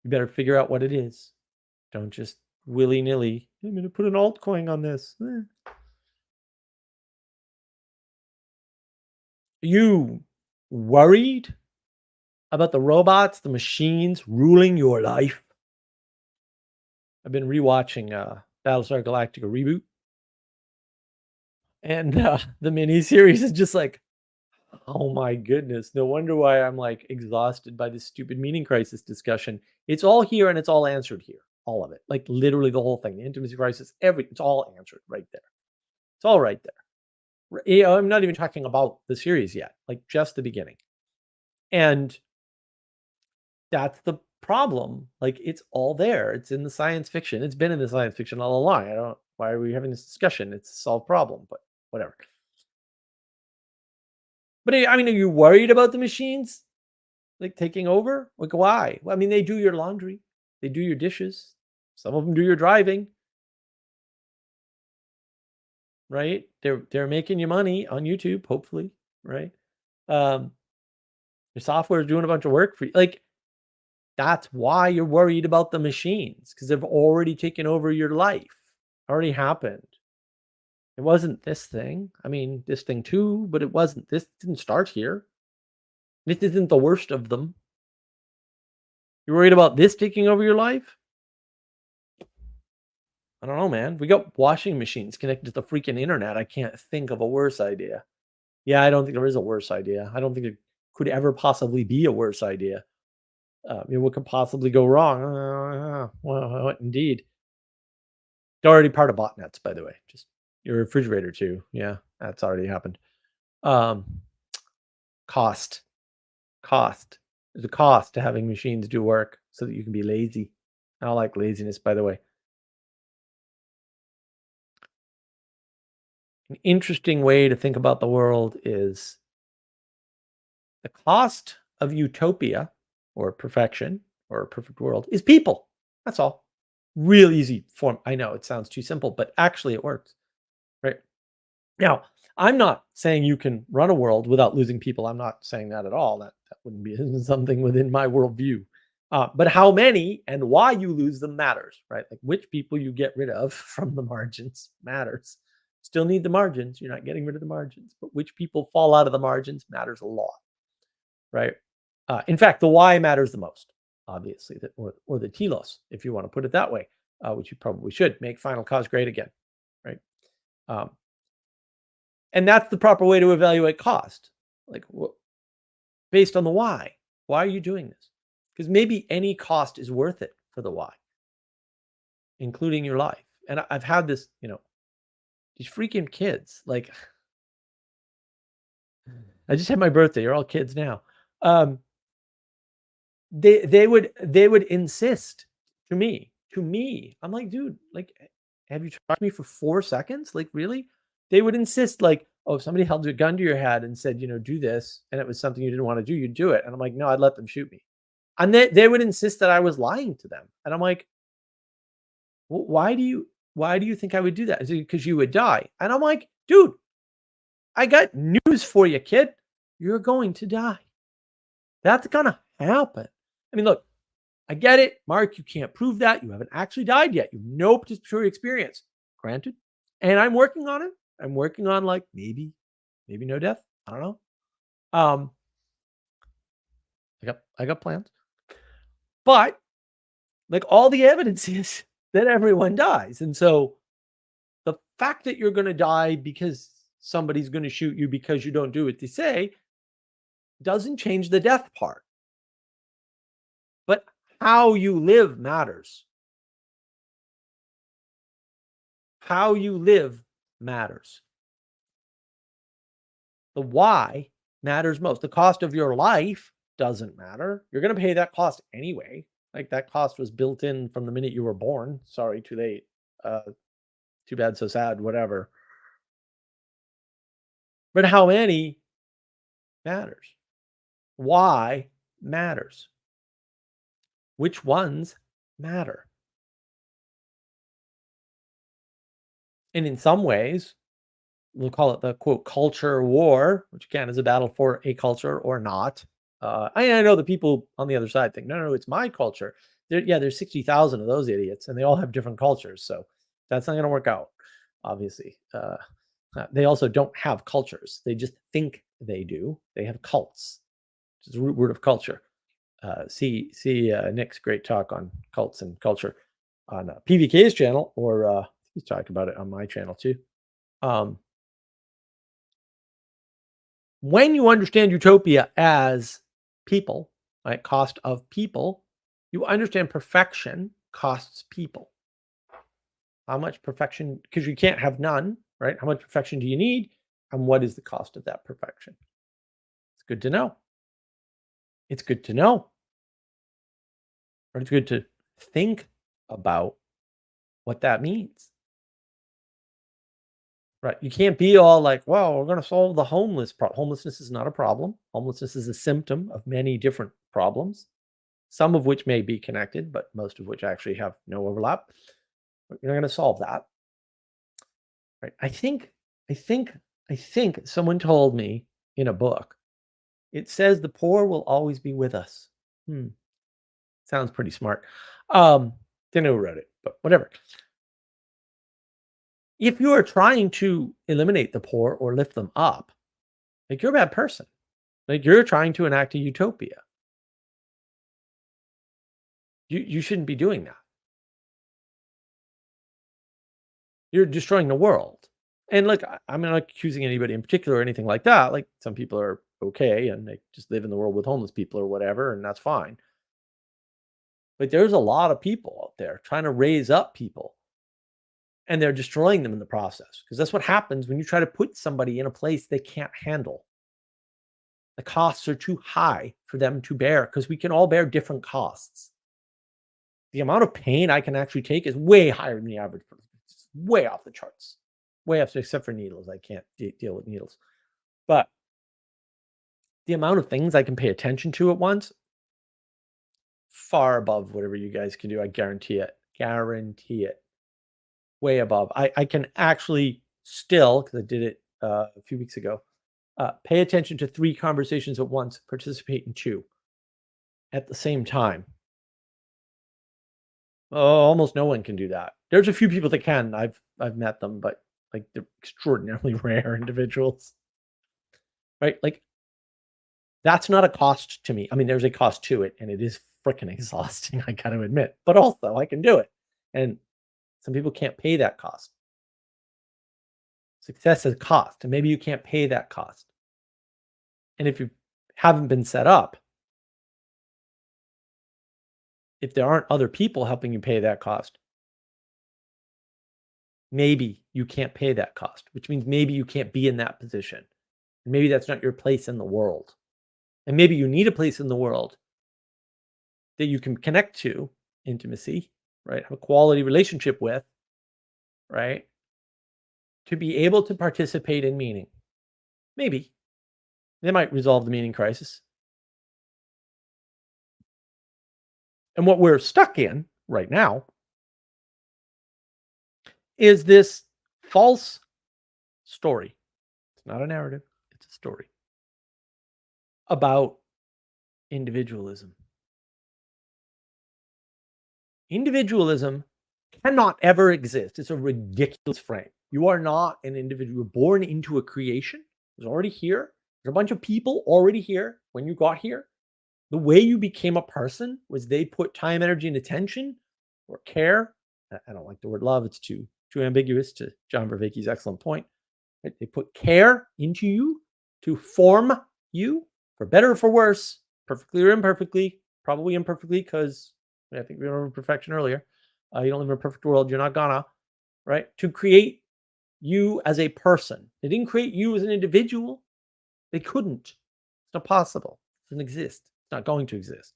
You better figure out what it is. Don't just willy-nilly, I'm going to put an altcoin on this. You worried about the robots, the machines ruling your life? I've been rewatching Battlestar Galactica reboot. And the miniseries is just like, oh my goodness. No wonder why I'm like exhausted by this stupid meaning crisis discussion. It's all here and it's all answered here. All of it. Like literally the whole thing. The intimacy crisis, it's all answered right there. It's all right there. I'm not even talking about the series yet, like just the beginning. And that's the problem. Like it's all there. It's in the science fiction. It's been in the science fiction all along. I don't why are we having this discussion? It's a solved problem, but whatever. But I mean, are you worried about the machines like taking over? Like why? Well, I mean, they do your laundry, they do your dishes, some of them do your driving. Right? They're making you money on YouTube, hopefully, right? Your software is doing a bunch of work for you. Like that's why you're worried about the machines because they've already taken over your life. Already happened. It wasn't this thing. I mean, this thing too, but it wasn't. This didn't start here. This isn't the worst of them. You're worried about this taking over your life? I don't know, man. We got washing machines connected to the freaking internet. I can't think of a worse idea. Yeah, I don't think there is a worse idea. I don't think it could ever possibly be a worse idea. What could possibly go wrong? Well, indeed. They're already part of botnets, by the way. Just your refrigerator too. Yeah, that's already happened. Um, cost. There's a cost to having machines do work so that you can be lazy. I don't like laziness, by the way. An interesting way to think about the world is the cost of utopia or perfection or a perfect world is people. That's all. Real easy form. I know it sounds too simple, but actually it works. Right. Now, I'm not saying you can run a world without losing people. I'm not saying that at all. That wouldn't be something within my worldview. But how many and why you lose them matters, right? Like which people you get rid of from the margins matters. Still need the margins. You're not getting rid of the margins, but which people fall out of the margins matters a lot, right? In fact, the why matters the most, obviously, or the telos, if you want to put it that way, which you probably should make final cause great again, right? And that's the proper way to evaluate cost, like based on the why. Why are you doing this? Because maybe any cost is worth it for the why, including your life. And I've had this, these freaking kids. Like, I just had my birthday. You're all kids now. They would insist to me. I'm like, dude, like, have you talked to me for 4 seconds? Like, really? They would insist, like, oh, if somebody held a gun to your head and said, do this, and it was something you didn't want to do, you'd do it. And I'm like, no, I'd let them shoot me. And they would insist that I was lying to them. And I'm like, why do you think I would do that?" Is it because you would die?" And I'm like, "Dude, I got news for you, kid. You're going to die. That's gonna happen." I mean, look, I get it, Mark. You can't prove that. You haven't actually died yet. You have no participatory experience. Granted, and I'm working on it. I'm working on like maybe no death. I don't know. Um, I got plans, but like all the evidence is that everyone dies, and so the fact that you're going to die because somebody's going to shoot you because you don't do what they say doesn't change the death part. But how you live matters. How you live matters. The why matters most. The cost of your life doesn't matter. You're going to pay that cost anyway. Like that cost was built in from the minute you were born. Sorry, too late. Uh, too bad, so sad, whatever. But how many matters. Why matters. Which ones matter. And in some ways, we'll call it the quote culture war, which again is a battle for a culture or not. I know the people on the other side think, no, no, it's my culture. There's 60,000 of those idiots, and they all have different cultures. So that's not going to work out, obviously. They also don't have cultures. They just think they do. They have cults, which is the root word of culture. See Nick's great talk on cults and culture on PVK's channel, or he's talking about it on my channel too. Um, when you understand utopia as people, right, cost of people, you understand perfection costs people. How much perfection? Because you can't have none, right? How much perfection do you need? And what is the cost of that perfection? It's good to know. It's good to know. Or it's good to think about what that means. Right. You can't be all like, well, we're going to solve the homeless problem. Homelessness is not a problem. Homelessness is a symptom of many different problems, some of which may be connected, but most of which actually have no overlap. But you're not going to solve that. Right. I think, I think someone told me in a book, it says the poor will always be with us. Hmm. Sounds pretty smart. Didn't know who wrote it, but whatever. If you are trying to eliminate the poor or lift them up, like you're a bad person. Like you're trying to enact a utopia. You shouldn't be doing that. You're destroying the world. And look, I'm not accusing anybody in particular or anything like that. Like some people are okay and they just live in the world with homeless people or whatever, and that's fine. But there's a lot of people out there trying to raise up people and they're destroying them in the process because that's what happens when you try to put somebody in a place they can't handle. The costs are too high for them to bear because we can all bear different costs. The amount of pain I can actually take is way higher than the average person. It's way off the charts. Way off, except for needles. I can't deal with needles. But the amount of things I can pay attention to at once, far above whatever you guys can do. I guarantee it. Guarantee it. Way above. I can actually still, because I did it a few weeks ago, pay attention to 3 conversations at once, participate in 2 at the same time. Oh, almost no one can do that. There's a few people that can. I've met them, but like they're extraordinarily rare individuals, right? Like that's not a cost to me. I mean, there's a cost to it, and it is freaking exhausting. I got to admit, but also I can do it, and some people can't pay that cost. Success is cost, and maybe you can't pay that cost. And if you haven't been set up, if there aren't other people helping you pay that cost, maybe you can't pay that cost, which means maybe you can't be in that position. Maybe that's not your place in the world. And maybe you need a place in the world that you can connect to intimacy, right? Have a quality relationship with, right? To be able to participate in meaning. Maybe. They might resolve the meaning crisis. And what we're stuck in right now is this false story. It's not a narrative, it's a story about individualism. Individualism cannot ever exist. It's a ridiculous frame. You are not an individual. You're born into a creation. It's already here. There's a bunch of people already here when you got here. The way you became a person was they put time, energy, and attention or care. I don't like the word love. It's too ambiguous to John Vervaeke's excellent point. Right? They put care into you to form you for better or for worse, perfectly or imperfectly, probably imperfectly because I think we remember perfection earlier. You don't live in a perfect world. You're not gonna, right? To create you as a person. They didn't create you as an individual. They couldn't. It's not possible. It doesn't exist. It's not going to exist.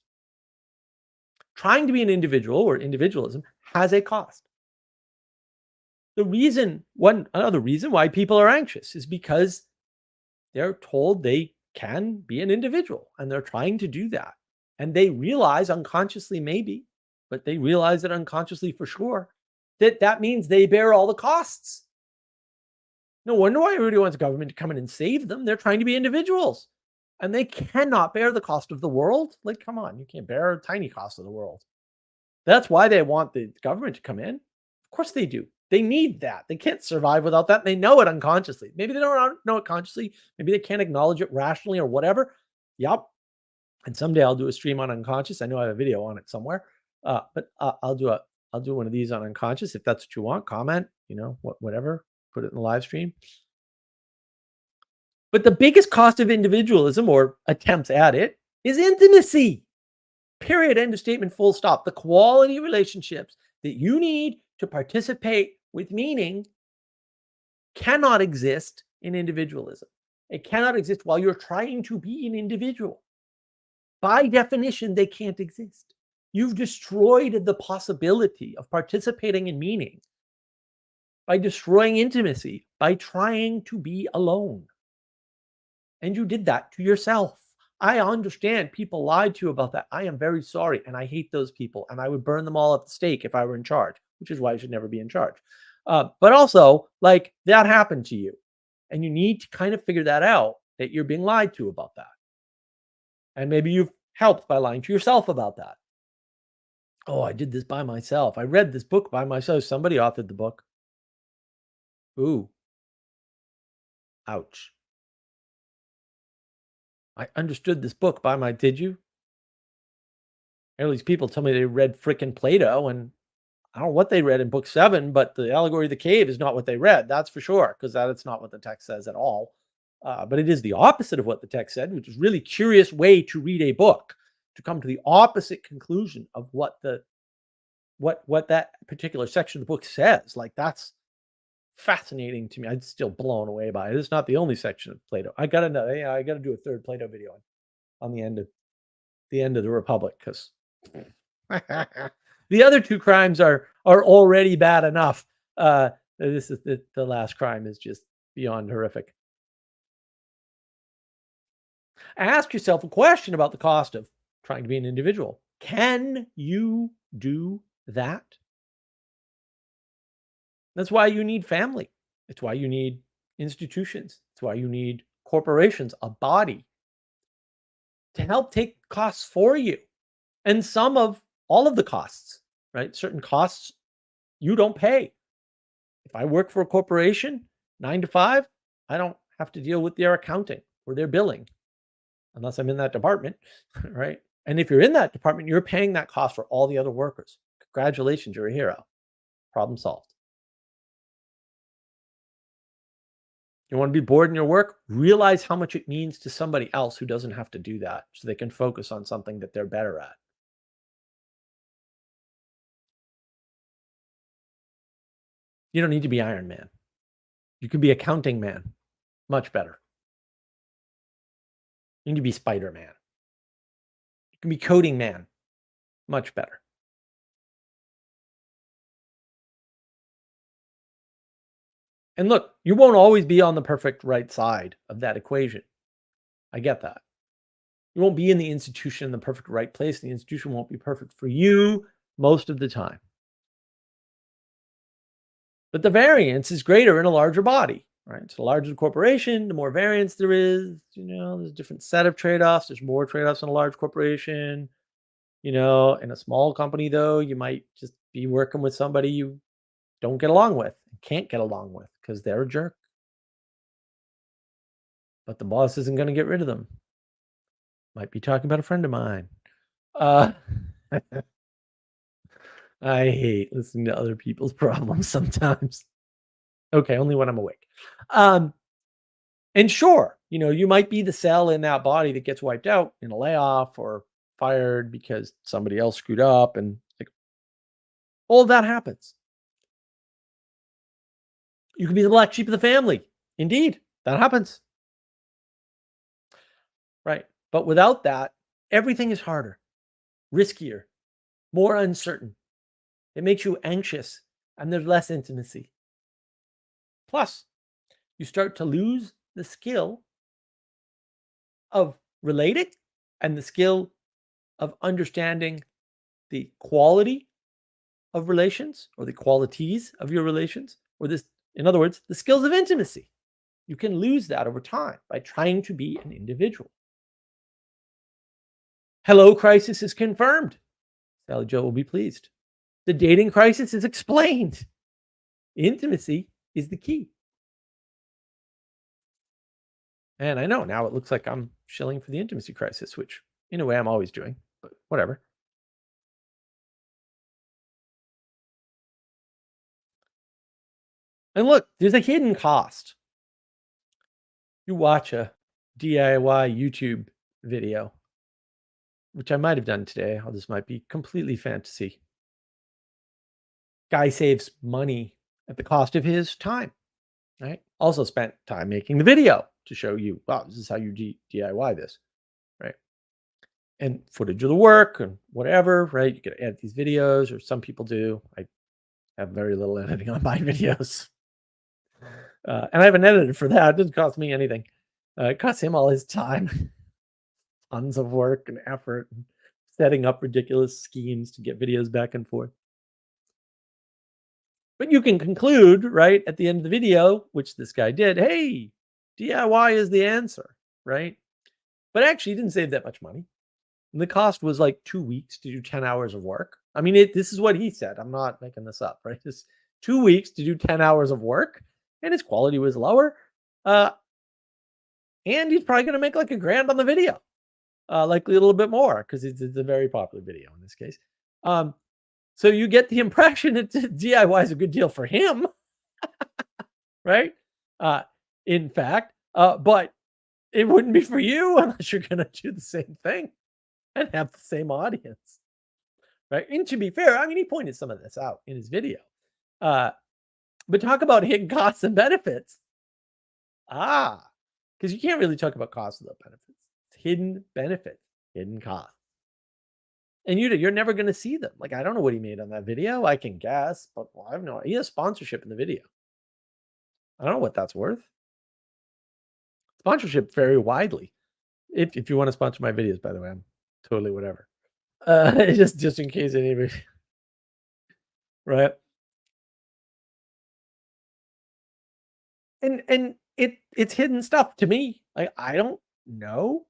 Trying to be an individual or individualism has a cost. Another reason why people are anxious is because they're told they can be an individual and they're trying to do that. And they realize unconsciously, maybe, but they realize it unconsciously for sure, that means they bear all the costs. No wonder why everybody wants government to come in and save them. They're trying to be individuals and they cannot bear the cost of the world. Like, come on, you can't bear a tiny cost of the world. That's why they want the government to come in. Of course they do. They need that. They can't survive without that. They know it unconsciously. Maybe they don't know it consciously. Maybe they can't acknowledge it rationally or whatever. Yep. And someday I'll do a stream on unconscious. I know I have a video on it somewhere. But I'll do one of these on unconscious if that's what you want. Comment, whatever. Put it in the live stream. But the biggest cost of individualism or attempts at it is intimacy. Period. End of statement. Full stop. The quality relationships that you need to participate with meaning cannot exist in individualism. It cannot exist while you're trying to be an individual. By definition, they can't exist. You've destroyed the possibility of participating in meaning by destroying intimacy, by trying to be alone. And you did that to yourself. I understand people lied to you about that. I am very sorry. And I hate those people. And I would burn them all at the stake if I were in charge, which is why I should never be in charge. But also, like, that happened to you. And you need to kind of figure that out, that you're being lied to about that. And maybe you've helped by lying to yourself about that. Oh, I did this by myself. I read this book by myself. Somebody authored the book. Ooh. Ouch. I understood this book did you? All these people tell me they read frickin' Plato, and I don't know what they read in book 7, but the allegory of the cave is not what they read. That's for sure, because that's not what the text says at all. But it is the opposite of what the text said, which is a really curious way to read a book, to come to the opposite conclusion of what that particular section of the book says. Like, that's fascinating to me. I'm still blown away by it. It's not the only section of Plato. I gotta do a third Plato video on the end of the Republic, because the other two crimes are already bad enough. This is the last crime is just beyond horrific. Ask yourself a question about the cost of trying to be an individual. Can you do that? That's why you need family. It's why you need institutions. It's why you need corporations, a body, to help take costs for you. And all of the costs, right? Certain costs you don't pay. If I work for a corporation, 9 to 5, I don't have to deal with their accounting or their billing unless I'm in that department, right? And if you're in that department, you're paying that cost for all the other workers. Congratulations, you're a hero. Problem solved. You want to be bored in your work? Realize how much it means to somebody else who doesn't have to do that, so they can focus on something that they're better at. You don't need to be Iron Man. You can be Accounting Man. Much better. You need to be Spider-Man. You can be Coding Man. Much better. And look, you won't always be on the perfect right side of that equation. I get that. You won't be in the institution in the perfect right place. The institution won't be perfect for you most of the time. But the variance is greater in a larger body, right? So the larger the corporation, the more variance there is. There's a different set of trade-offs. There's more trade-offs in a large corporation. In a small company, though, you might just be working with somebody you don't get along with, can't get along with because they're a jerk. But the boss isn't going to get rid of them. Might be talking about a friend of mine. Uh, I hate listening to other people's problems sometimes. Okay, only when I'm awake. And sure, you might be the cell in that body that gets wiped out in a layoff or fired because somebody else screwed up, and like all of that happens. You could be the black sheep of the family. Indeed, that happens. Right. But without that, everything is harder, riskier, more uncertain. It makes you anxious and there's less intimacy. Plus, you start to lose the skill of relating and the skill of understanding the quality of relations or the qualities of your relations, or this, in other words, the skills of intimacy. You can lose that over time by trying to be an individual. Hello crisis is confirmed. Sally Joe will be pleased. The dating crisis is explained. Intimacy is the key. And I know now it looks like I'm shilling for the intimacy crisis, which in a way I'm always doing, but whatever. And look, there's a hidden cost. You watch a DIY YouTube video, which I might have done today. This might be completely fantasy. Guy saves money at the cost of his time, right? Also spent time making the video to show you, wow, this is how you DIY this, right? And footage of the work and whatever, right? You could edit these videos, or some people do. I have very little editing on my videos. And I have an editor for that. It doesn't cost me anything. It costs him all his time. Tons of work and effort, and setting up ridiculous schemes to get videos back and forth. But you can conclude, right, at the end of the video, which this guy did, hey, DIY is the answer, right? But actually, he didn't save that much money. And the cost was like 2 weeks to do 10 hours of work. I mean, this is what he said. I'm not making this up, right? Just 2 weeks to do 10 hours of work, and his quality was lower. And he's probably going to make like $1,000 on the video, likely a little bit more because it's a very popular video in this case. So you get the impression that DIY is a good deal for him, right? In fact, but it wouldn't be for you unless you're going to do the same thing and have the same audience, right? And to be fair, I mean, he pointed some of this out in his video. But talk about hidden costs and benefits. Because you can't really talk about costs without benefits. It's hidden benefits, hidden costs. And you're never going to see them. Like, I don't know what he made on that video. I can guess, but I have no idea. He has sponsorship in the video. I don't know what that's worth. Sponsorship vary widely. If you want to sponsor my videos, by the way, I'm totally whatever. Just in case anybody, right? And it's hidden stuff to me. I don't know.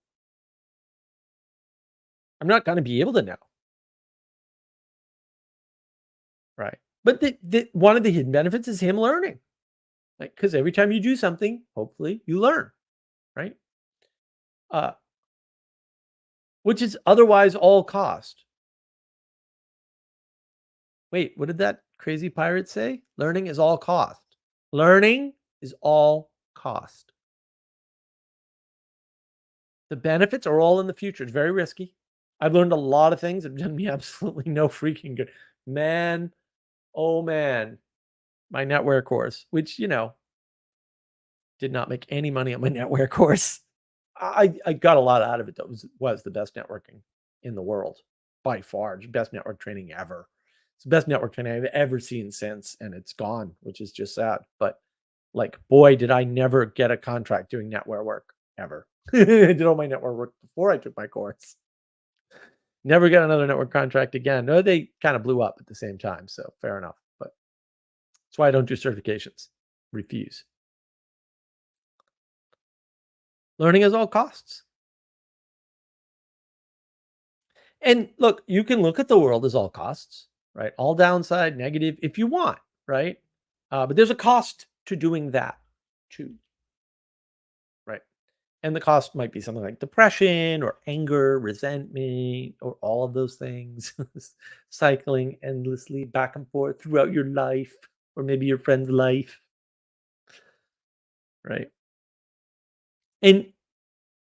I'm not going to be able to know. Right. But the one of the hidden benefits is him learning. Like, because every time you do something, hopefully you learn, right? Which is otherwise all cost. Wait, what did that crazy pirate say? Learning is all cost. Learning is all cost. The benefits are all in the future. It's very risky. I've learned a lot of things that have done me absolutely no freaking good. Man, oh man, my NetWare course, which, did not make any money on my NetWare course. I got a lot out of it. That was the best networking in the world by far. Best network training ever. It's the best network training I've ever seen since, and it's gone, which is just sad. But like, boy, did I never get a contract doing NetWare work ever. I did all my network work before I took my course. Never got another network contract again. No, they kind of blew up at the same time, so fair enough. But That's why I don't do certifications. Refuse. Learning at all costs. And look, you can look at the world as all costs, right? All downside, negative, if you want, right? But there's a cost to doing that too, right? And the cost might be something like depression or anger, resentment, or all of those things, cycling endlessly back and forth throughout your life, or maybe your friend's life, right? And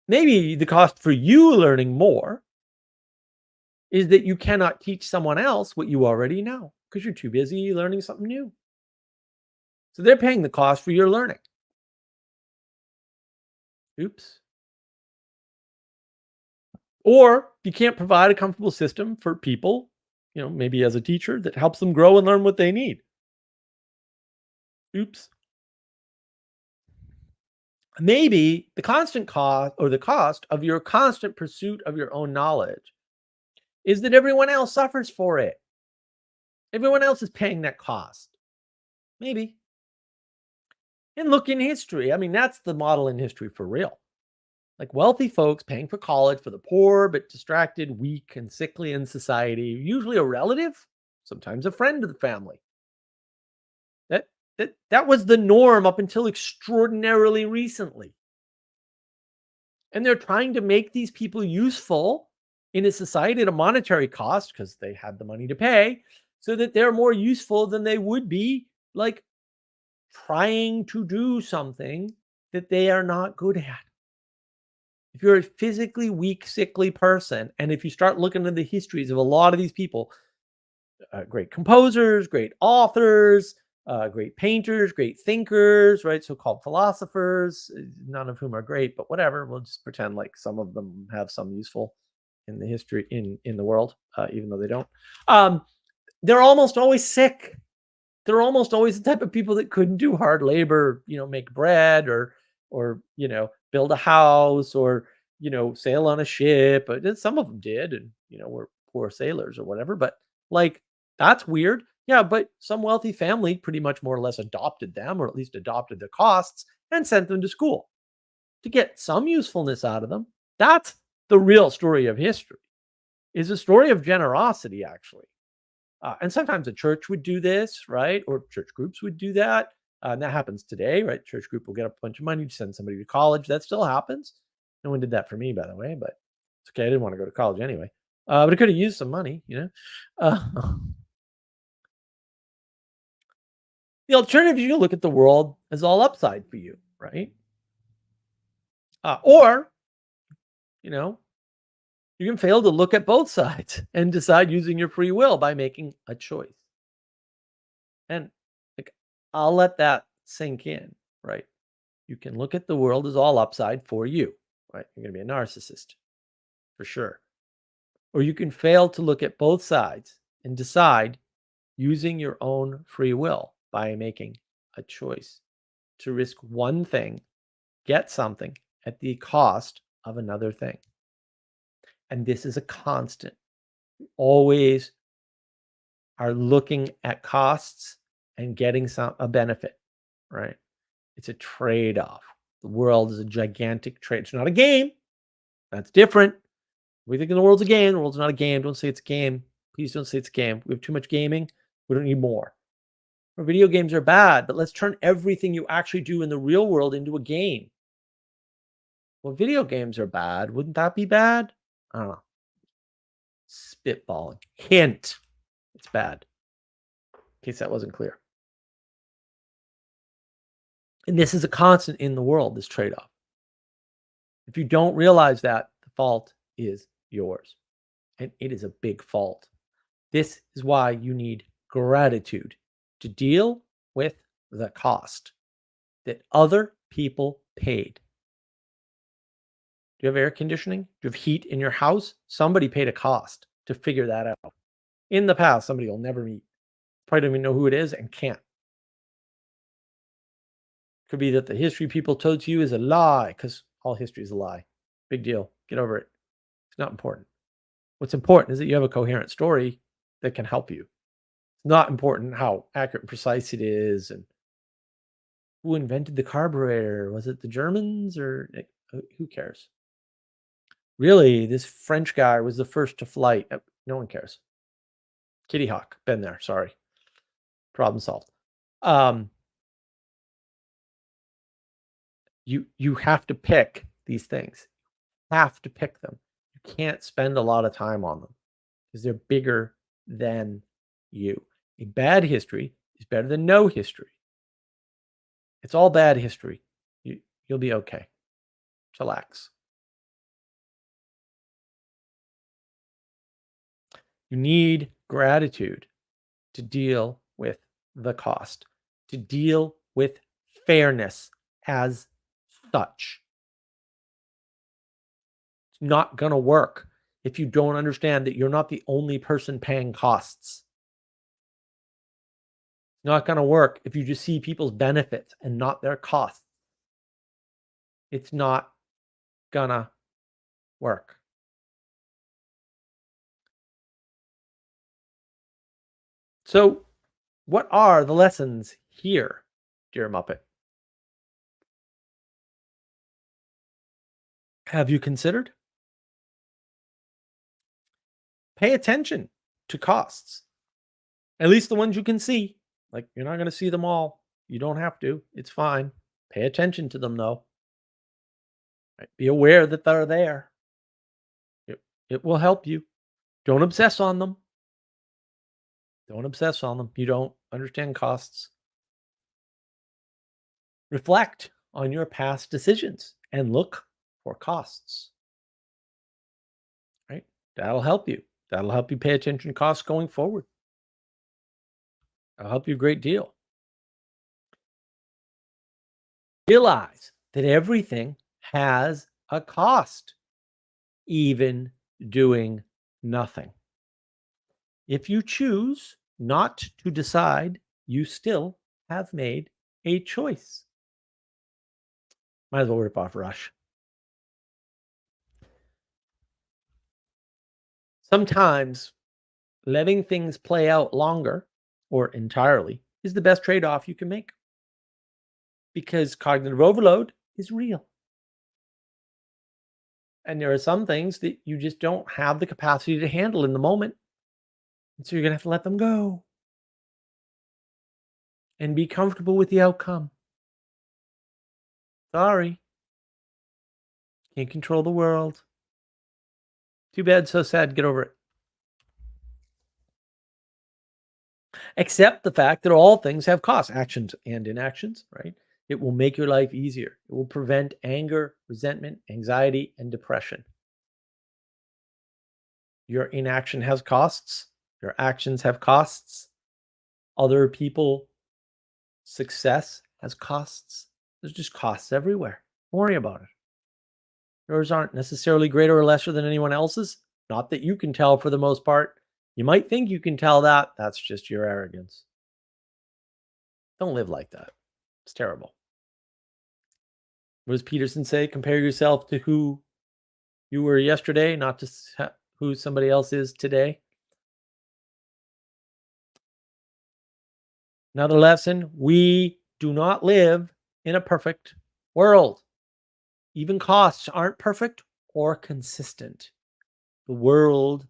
maybe the cost for you learning more is that you cannot teach someone else what you already know because you're too busy learning something new. So they're paying the cost for your learning. Oops. Or you can't provide a comfortable system for people, maybe as a teacher that helps them grow and learn what they need. Oops. Maybe the constant cost or the cost of your constant pursuit of your own knowledge is that everyone else suffers for it. Everyone else is paying that cost. Maybe. And look in history. I mean, that's the model in history for real. Like wealthy folks paying for college for the poor but distracted, weak, and sickly in society, usually a relative, sometimes a friend of the family. That was the norm up until extraordinarily recently. And they're trying to make these people useful in a society at a monetary cost because they had the money to pay, so that they're more useful than they would be like trying to do something that they are not good at. If you're a physically weak, sickly person, and if you start looking at the histories of a lot of these people, great composers, great authors, great painters, great thinkers, right? So-called philosophers, none of whom are great, but whatever. We'll just pretend like some of them have some useful in the history in the world, even though they don't. They're almost always sick. They're almost always the type of people that couldn't do hard labor, make bread or build a house or sail on a ship. But some of them did, and were poor sailors or whatever. But like that's weird. Yeah, but some wealthy family pretty much more or less adopted them, or at least adopted their costs and sent them to school to get some usefulness out of them. That's the real story of history. Is a story of generosity, actually. And sometimes a church would do this, right? Or church groups would do that. And that happens today, right? Church group will get a bunch of money to send somebody to college. That still happens. No one did that for me, by the way, but it's okay. I didn't want to go to college anyway. But I could have used some money. Uh, the alternative, you look at the world as all upside for you, right? Or, you know, you can fail to look at both sides and decide using your free will by making a choice. And like, I'll let that sink in, right? You can look at the world as all upside for you, right? You're going to be a narcissist for sure. Or you can fail to look at both sides and decide using your own free will by making a choice to risk one thing, get something at the cost of another thing. And this is a constant. Always are looking at costs and getting a benefit, right? It's a trade-off. The world is a gigantic trade. It's not a game. That's different. We think the world's a game. The world's not a game. Don't say it's a game. Please don't say it's a game. We have too much gaming. We don't need more. Or video games are bad, but let's turn everything you actually do in the real world into a game. Well, video games are bad. Wouldn't that be bad? I don't know. Spitballing. Hint. It's bad. In case that wasn't clear. And this is a constant in the world, this trade-off. If you don't realize that, the fault is yours. And it is a big fault. This is why you need gratitude to deal with the cost that other people paid. Do you have air conditioning? Do you have heat in your house? Somebody paid a cost to figure that out. In the past, somebody you'll never meet. Probably don't even know who it is and can't. Could be that the history people told you is a lie, because all history is a lie. Big deal. Get over it. It's not important. What's important is that you have a coherent story that can help you. It's not important how accurate and precise it is. And who invented the carburetor? Was it the Germans or who cares? Really, this French guy was the first to flight. No one cares. Kitty Hawk, been there. Sorry, problem solved. Um, you have to pick these things. Have to pick them. You can't spend a lot of time on them because they're bigger than you. A bad history is better than no history. It's all bad history. You'll be okay. Relax. You need gratitude to deal with the cost, to deal with fairness as such. It's not going to work if you don't understand that you're not the only person paying costs. It's not going to work if you just see people's benefits and not their costs. It's not going to work. So, what are the lessons here, dear Muppet? Have you considered? Pay attention to costs, at least the ones you can see. Like, you're not going to see them all. You don't have to. It's fine. Pay attention to them, though. Right? Be aware that they're there. It will help you. Don't obsess on them. Don't obsess on them. You don't understand costs. Reflect on your past decisions and look for costs. Right? That'll help you. That'll help you pay attention to costs going forward. That'll help you a great deal. Realize that everything has a cost, even doing nothing. If you choose not to decide, you still have made a choice. Might as well rip off Rush. Sometimes letting things play out longer or entirely is the best trade off you can make because cognitive overload is real. And there are some things that you just don't have the capacity to handle in the moment. And so you're going to have to let them go and be comfortable with the outcome. Sorry. Can't control the world. Too bad, so sad. Get over it. Accept the fact that all things have costs, actions and inactions, right? It will make your life easier. It will prevent anger, resentment, anxiety, and depression. Your inaction has costs. Your actions have costs. Other people, success has costs. There's just costs everywhere. Don't worry about it. Yours aren't necessarily greater or lesser than anyone else's. Not that you can tell for the most part. You might think you can tell that. That's just your arrogance. Don't live like that. It's terrible. What does Peterson say? Compare yourself to who you were yesterday, not to who somebody else is today. Another lesson, we do not live in a perfect world. Even costs aren't perfect or consistent. The world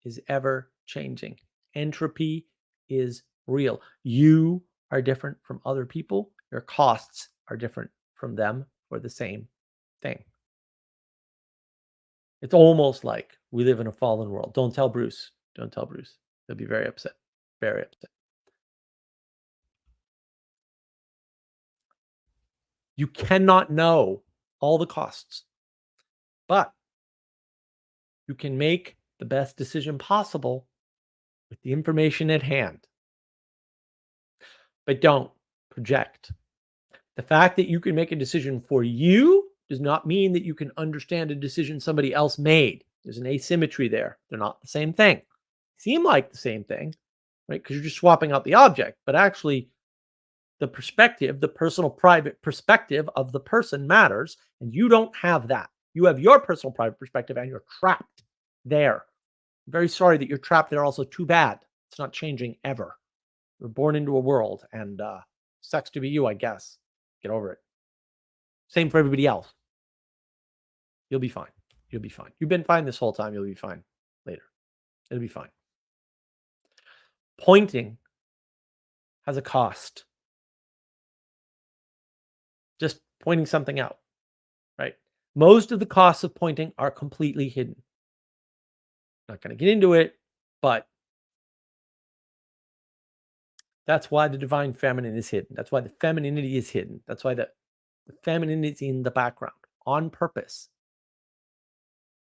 is ever changing. Entropy is real. You are different from other people. Your costs are different from them for the same thing. It's almost like we live in a fallen world. Don't tell Bruce. Don't tell Bruce. He'll be very upset. Very upset. You cannot know all the costs, but you can make the best decision possible with the information at hand. But don't project. The fact that you can make a decision for you does not mean that you can understand a decision somebody else made. There's an asymmetry there. They're not the same thing. Seem like the same thing, right? Because you're just swapping out the object, but actually the perspective, the personal private perspective of the person matters, and you don't have that. You have your personal private perspective and you're trapped there. I'm very sorry that you're trapped there also. Too bad. It's not changing ever. We're born into a world, and sucks to be you, I guess. Get over it. Same for everybody else. You'll be fine. You'll be fine. You've been fine this whole time. You'll be fine later. It'll be fine. Pointing has a cost. Just pointing something out, right? Most of the costs of pointing are completely hidden. Not going to get into it, but that's why the divine feminine is hidden. That's why the femininity is hidden. That's why the femininity is in the background on purpose.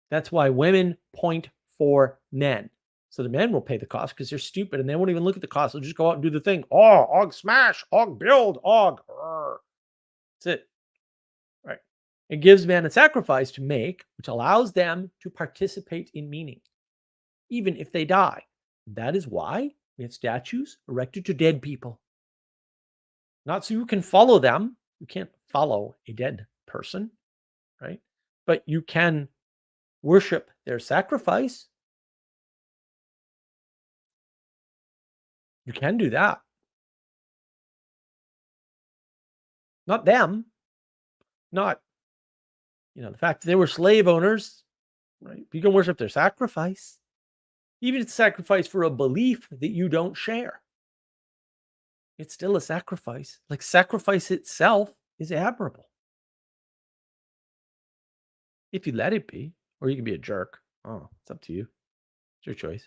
That's why women point for men. So the men will pay the cost because they're stupid and they won't even look at the cost. They'll just go out and do the thing. Oh, og smash, og build, og. That's it. Right. It gives men a sacrifice to make, which allows them to participate in meaning, even if they die. That is why we have statues erected to dead people. Not so you can follow them. You can't follow a dead person, right? But you can worship their sacrifice. You can do that. Not them. Not, the fact that they were slave owners, right? You can worship their sacrifice. Even if it's sacrifice for a belief that you don't share. It's still a sacrifice. Like sacrifice itself is admirable. If you let it be, or you can be a jerk. Oh, it's up to you. It's your choice.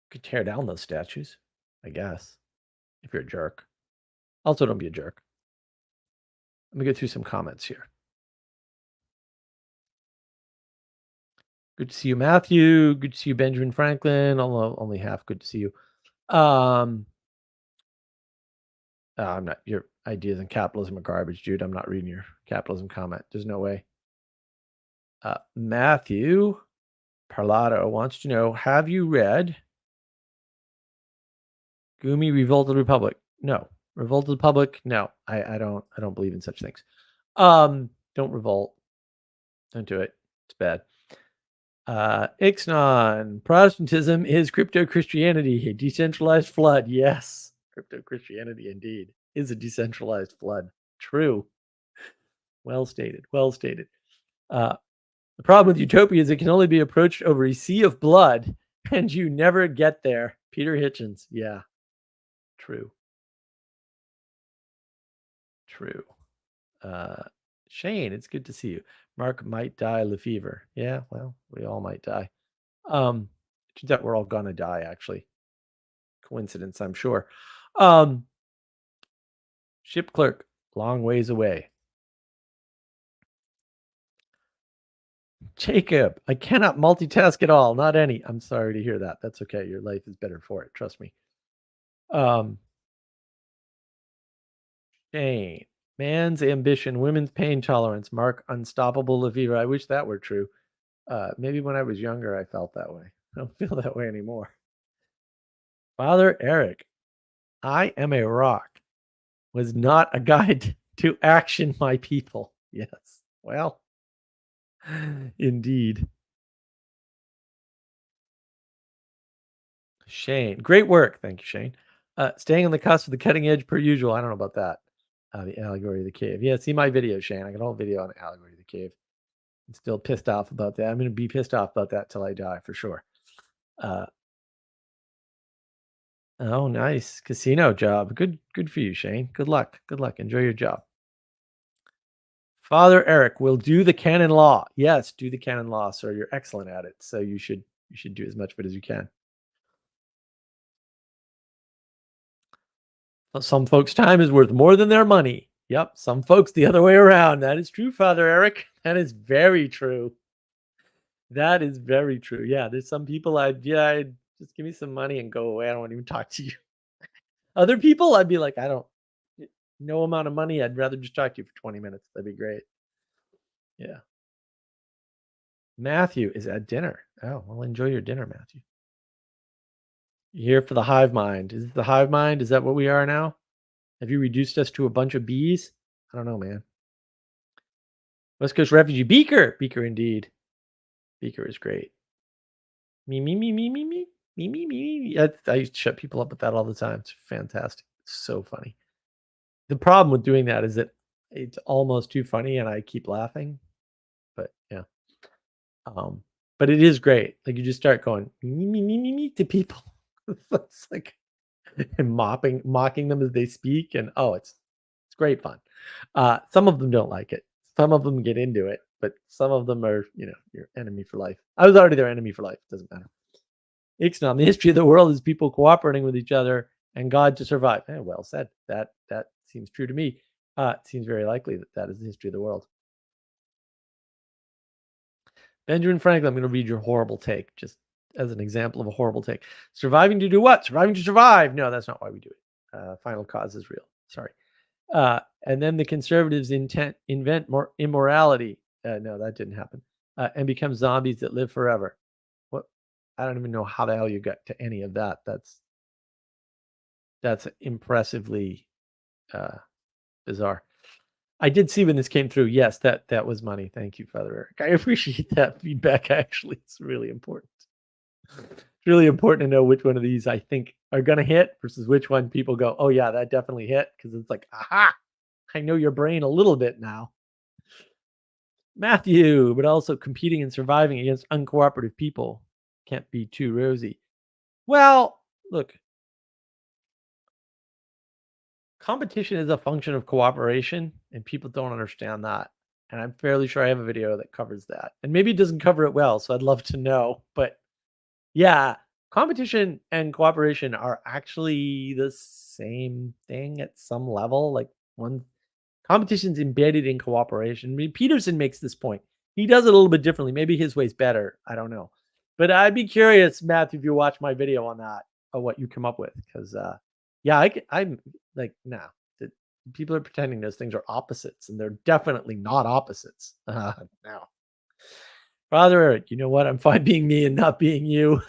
You could tear down those statues, I guess, if you're a jerk. Also, don't be a jerk. Let me go through some comments here. Good to see you, Matthew. Good to see you, Benjamin Franklin. Although only half good to see you. I'm not. Your ideas on capitalism are garbage, dude. I'm not reading your capitalism comment. There's no way. Matthew Parlato wants to know: have you read Gumi Revolt of the Republic? No. Revolt of the Public? No. I don't believe in such things. Don't revolt. Don't do it. It's bad. Ixnon, Protestantism is crypto Christianity, a decentralized flood. Yes, crypto Christianity indeed is a decentralized flood. True. Well stated. Well stated. The problem with utopia is it can only be approached over a sea of blood, and you never get there. Peter Hitchens. Yeah. True. True. Shane, it's good to see you. Mark might die Lefevre. Yeah, well, we all might die. Turns out we're all gonna die, actually. Coincidence, I'm sure. Ship clerk, long ways away. Jacob, I cannot multitask at all. Not any. I'm sorry to hear that. That's okay. Your life is better for it. Trust me. Shane, man's ambition, women's pain tolerance. Mark, unstoppable Lefevre. I wish that were true. Maybe when I was younger, I felt that way. I don't feel that way anymore. Father Eric, I am a rock, was not a guide to action, my people. Yes. Well, indeed. Shane, great work. Thank you, Shane. Staying on the cusp of the cutting edge per usual. I don't know about that. The allegory of the cave. Yeah, see my video, Shane. I got a whole video on the allegory of the cave. I'm still pissed off about that. I'm going to be pissed off about that till I die for sure. Oh, nice. Casino job. Good for you, Shane. Good luck. Good luck. Enjoy your job. Father Eric will do the canon law. Yes, do the canon law, sir. You're excellent at it. So you should do as much of it as you can. Some folks' time is worth more than their money. Yep. Some folks the other way around. That is true, Father Eric. That is very true. That is very true. Yeah, there's some people I'd just give me some money and go away. I don't want to even talk to you. Other people, I'd be like, I don't, no amount of money. I'd rather just talk to you for 20 minutes. That'd be great. Yeah. Matthew is at dinner. Oh, well, enjoy your dinner, Matthew. You're here for the hive mind. Is it the hive mind? Is that what we are now? Have you reduced us to a bunch of bees? I don't know, man. West Coast refugee. Beaker. Beaker, indeed. Beaker is great. Me. Me, me, me, me. I shut people up with that all the time. It's fantastic. So funny. The problem with doing that is that it's almost too funny and I keep laughing. But yeah. Um, but it is great. Like you just start going me, me, me, me, me to people. It's like and mocking them as they speak. And oh, it's great fun. Some of them don't like it. Some of them get into it, but some of them are, your enemy for life. I was already their enemy for life. Doesn't matter. Ixnam, the history of the world is people cooperating with each other and God to survive. Well said. That seems true to me. It seems very likely that that is the history of the world. Benjamin Franklin, I'm going to read your horrible take, just as an example of a horrible take. Surviving to do what? Surviving to survive. No, that's not why we do it. Final cause is real. Sorry. And then the conservatives invent more immorality. No, that didn't happen. And become zombies that live forever. What? I don't even know how the hell you got to any of that. That's impressively bizarre. I did see when this came through. Yes, that was money. Thank you, Father Eric. I appreciate that feedback. Actually, it's really important. It's really important to know which one of these I think are going to hit versus which one people go, oh yeah, that definitely hit, because it's like, aha, I know your brain a little bit now. Matthew, but also competing and surviving against uncooperative people can't be too rosy. Well, look, competition is a function of cooperation, and people don't understand that. And I'm fairly sure I have a video that covers that. And maybe it doesn't cover it well, so I'd love to know. But yeah, competition and cooperation are actually the same thing at some level. Like one competition's embedded in cooperation. I mean, Peterson makes this point. He does it a little bit differently. Maybe his way's better. I don't know. But I'd be curious, Matthew, if you watch my video on that, what you come up with. Because, yeah, I'm like, no. People are pretending those things are opposites, and they're definitely not opposites. Now, Father Eric, you know what? I'm fine being me and not being you.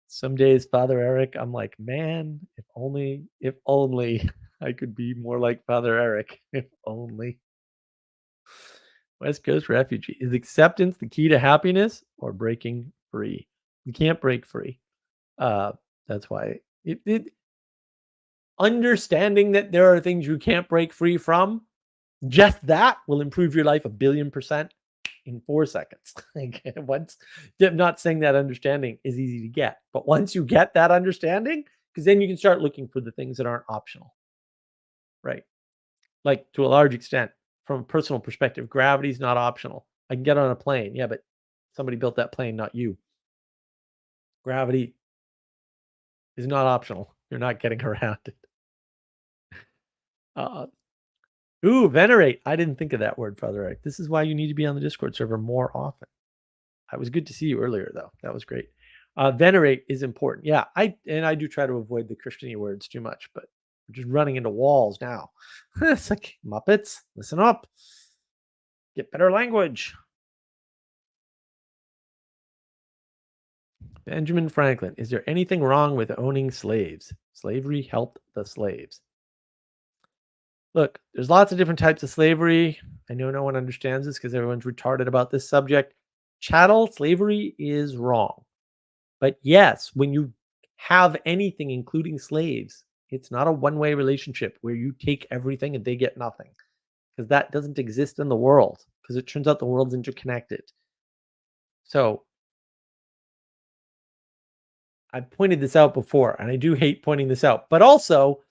Some days, Father Eric, I'm like, man, if only I could be more like Father Eric. If only. West Coast refugee. Is acceptance the key to happiness or breaking free? You can't break free. That's why understanding that there are things you can't break free from, just that will improve your life 1,000,000,000% in 4 seconds. Like once, I'm not saying that understanding is easy to get, but once you get that understanding, because then you can start looking for the things that aren't optional, right? Like to a large extent, from a personal perspective, gravity is not optional. I can get on a plane, yeah, but somebody built that plane, not you. Gravity is not optional. You're not getting around it. Uh, venerate. I didn't think of that word, Father Eric. This is why you need to be on the Discord server more often. It was good to see you earlier, though. That was great. Venerate is important. Yeah, I do try to avoid the Christian-y words too much, but we're just running into walls now. It's like, Muppets, listen up. Get better language. Benjamin Franklin, is there anything wrong with owning slaves? Slavery helped the slaves. Look, there's lots of different types of slavery. I know no one understands this because everyone's retarded about this subject. Chattel slavery is wrong. But yes, when you have anything, including slaves, it's not a one-way relationship where you take everything and they get nothing, because that doesn't exist in the world, because it turns out the world's interconnected. So I've pointed this out before, and I do hate pointing this out, but also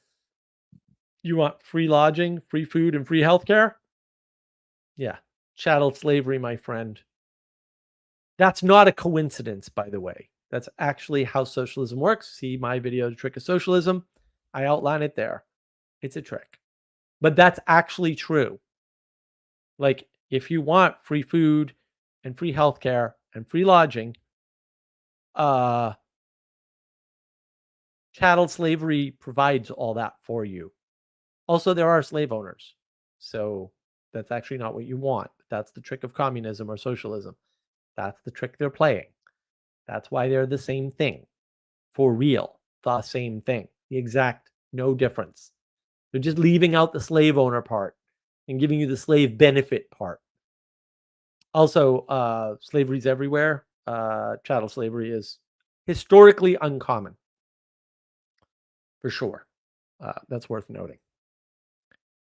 you want free lodging, free food, and free healthcare? Yeah, chattel slavery, my friend. That's not a coincidence, by the way. That's actually how socialism works. See my video, The Trick of Socialism. I outline it there. It's a trick. But that's actually true. Like, if you want free food and free healthcare and free lodging, chattel slavery provides all that for you. Also, there are slave owners. So that's actually not what you want. That's the trick of communism or socialism. That's the trick they're playing. That's why they're the same thing. For real, the same thing. The exact no difference. They're just leaving out the slave owner part and giving you the slave benefit part. Also, slavery's everywhere. chattel slavery is historically uncommon, for sure. That's worth noting.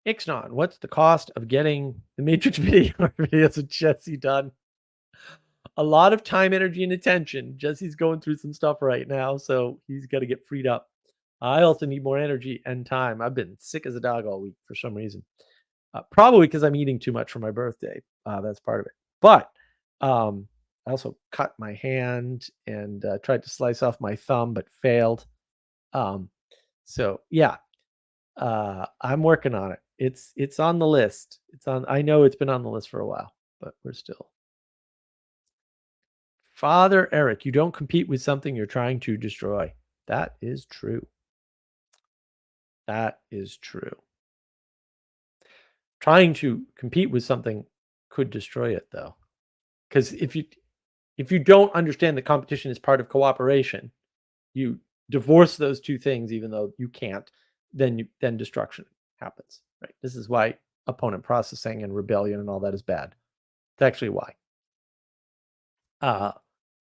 Ixnon, what's the cost of getting the Matrix videos with Jesse done? A lot of time, energy, and attention. Jesse's going through some stuff right now, so he's got to get freed up. I also need more energy and time. I've been sick as a dog all week for some reason. Probably because I'm eating too much for my birthday. That's part of it. But I also cut my hand and tried to slice off my thumb, but failed. So yeah, I'm working on it. It's on the list. It's on. I know it's been on the list for a while, but we're still. Father Eric, you don't compete with something you're trying to destroy. That is true. That is true. Trying to compete with something could destroy it, though, because if you don't understand that competition is part of cooperation, you divorce those two things, even though you can't, then destruction happens. Right. This is why opponent processing and rebellion and all that is bad. It's actually why.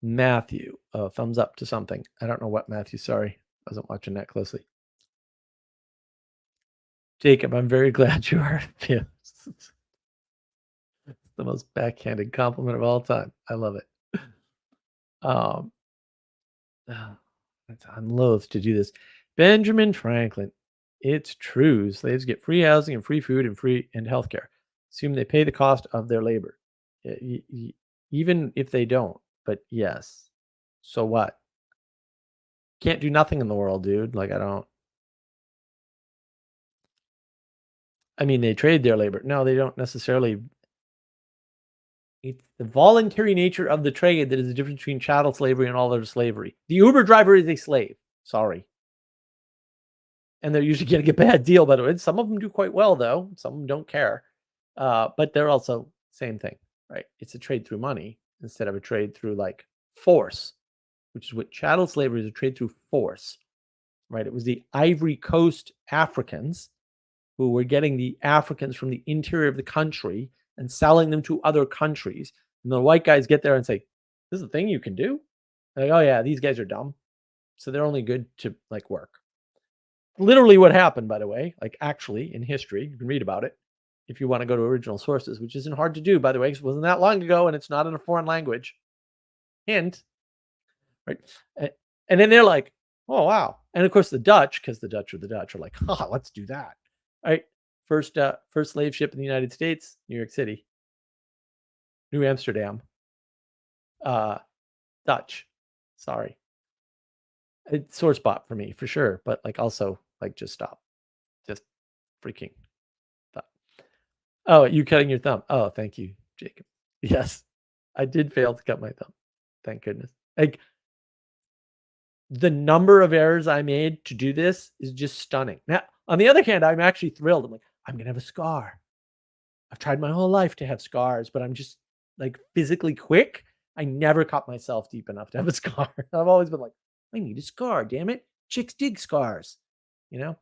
Matthew, thumbs up to something. I don't know what Matthew. Sorry, I wasn't watching that closely. Jacob, I'm very glad you are. Yeah. It's the most backhanded compliment of all time. I love it. I'm loath to do this. Benjamin Franklin. It's true. Slaves get free housing and free food and free and healthcare. Assume they pay the cost of their labor, even if they don't. But yes. So what? Can't do nothing in the world, dude. Like I mean, they trade their labor. No, they don't necessarily. It's the voluntary nature of the trade that is the difference between chattel slavery and all other slavery. The Uber driver is a slave. Sorry. And they're usually getting a bad deal, by the way. Some of them do quite well, though. Some of them don't care. But they're also same thing, right? It's a trade through money instead of a trade through like force, which is what chattel slavery is, a trade through force, right? It was the Ivory Coast Africans who were getting the Africans from the interior of the country and selling them to other countries. And the white guys get there and say, this is a thing you can do? They're like, oh yeah, these guys are dumb. So they're only good to like work. Literally what happened, by the way, like actually in history, you can read about it if you want to go to original sources, which isn't hard to do, by the way, because it wasn't that long ago and it's not in a foreign language. Hint, right? And then they're like, oh, wow. And of course, the Dutch, because the Dutch are like, let's do that. Right. First slave ship in the United States, New York City, New Amsterdam, Dutch. Sorry. It's sore spot for me for sure. But like also like just stop. Just freaking stop. Oh, you cutting your thumb. Oh, thank you, Jacob. Yes. I did fail to cut my thumb. Thank goodness. Like the number of errors I made to do this is just stunning. Now, on the other hand, I'm actually thrilled. I'm like, I'm going to have a scar. I've tried my whole life to have scars, but I'm just like physically quick. I never cut myself deep enough to have a scar. I've always been like, I need a scar, damn it. Chicks dig scars, you know?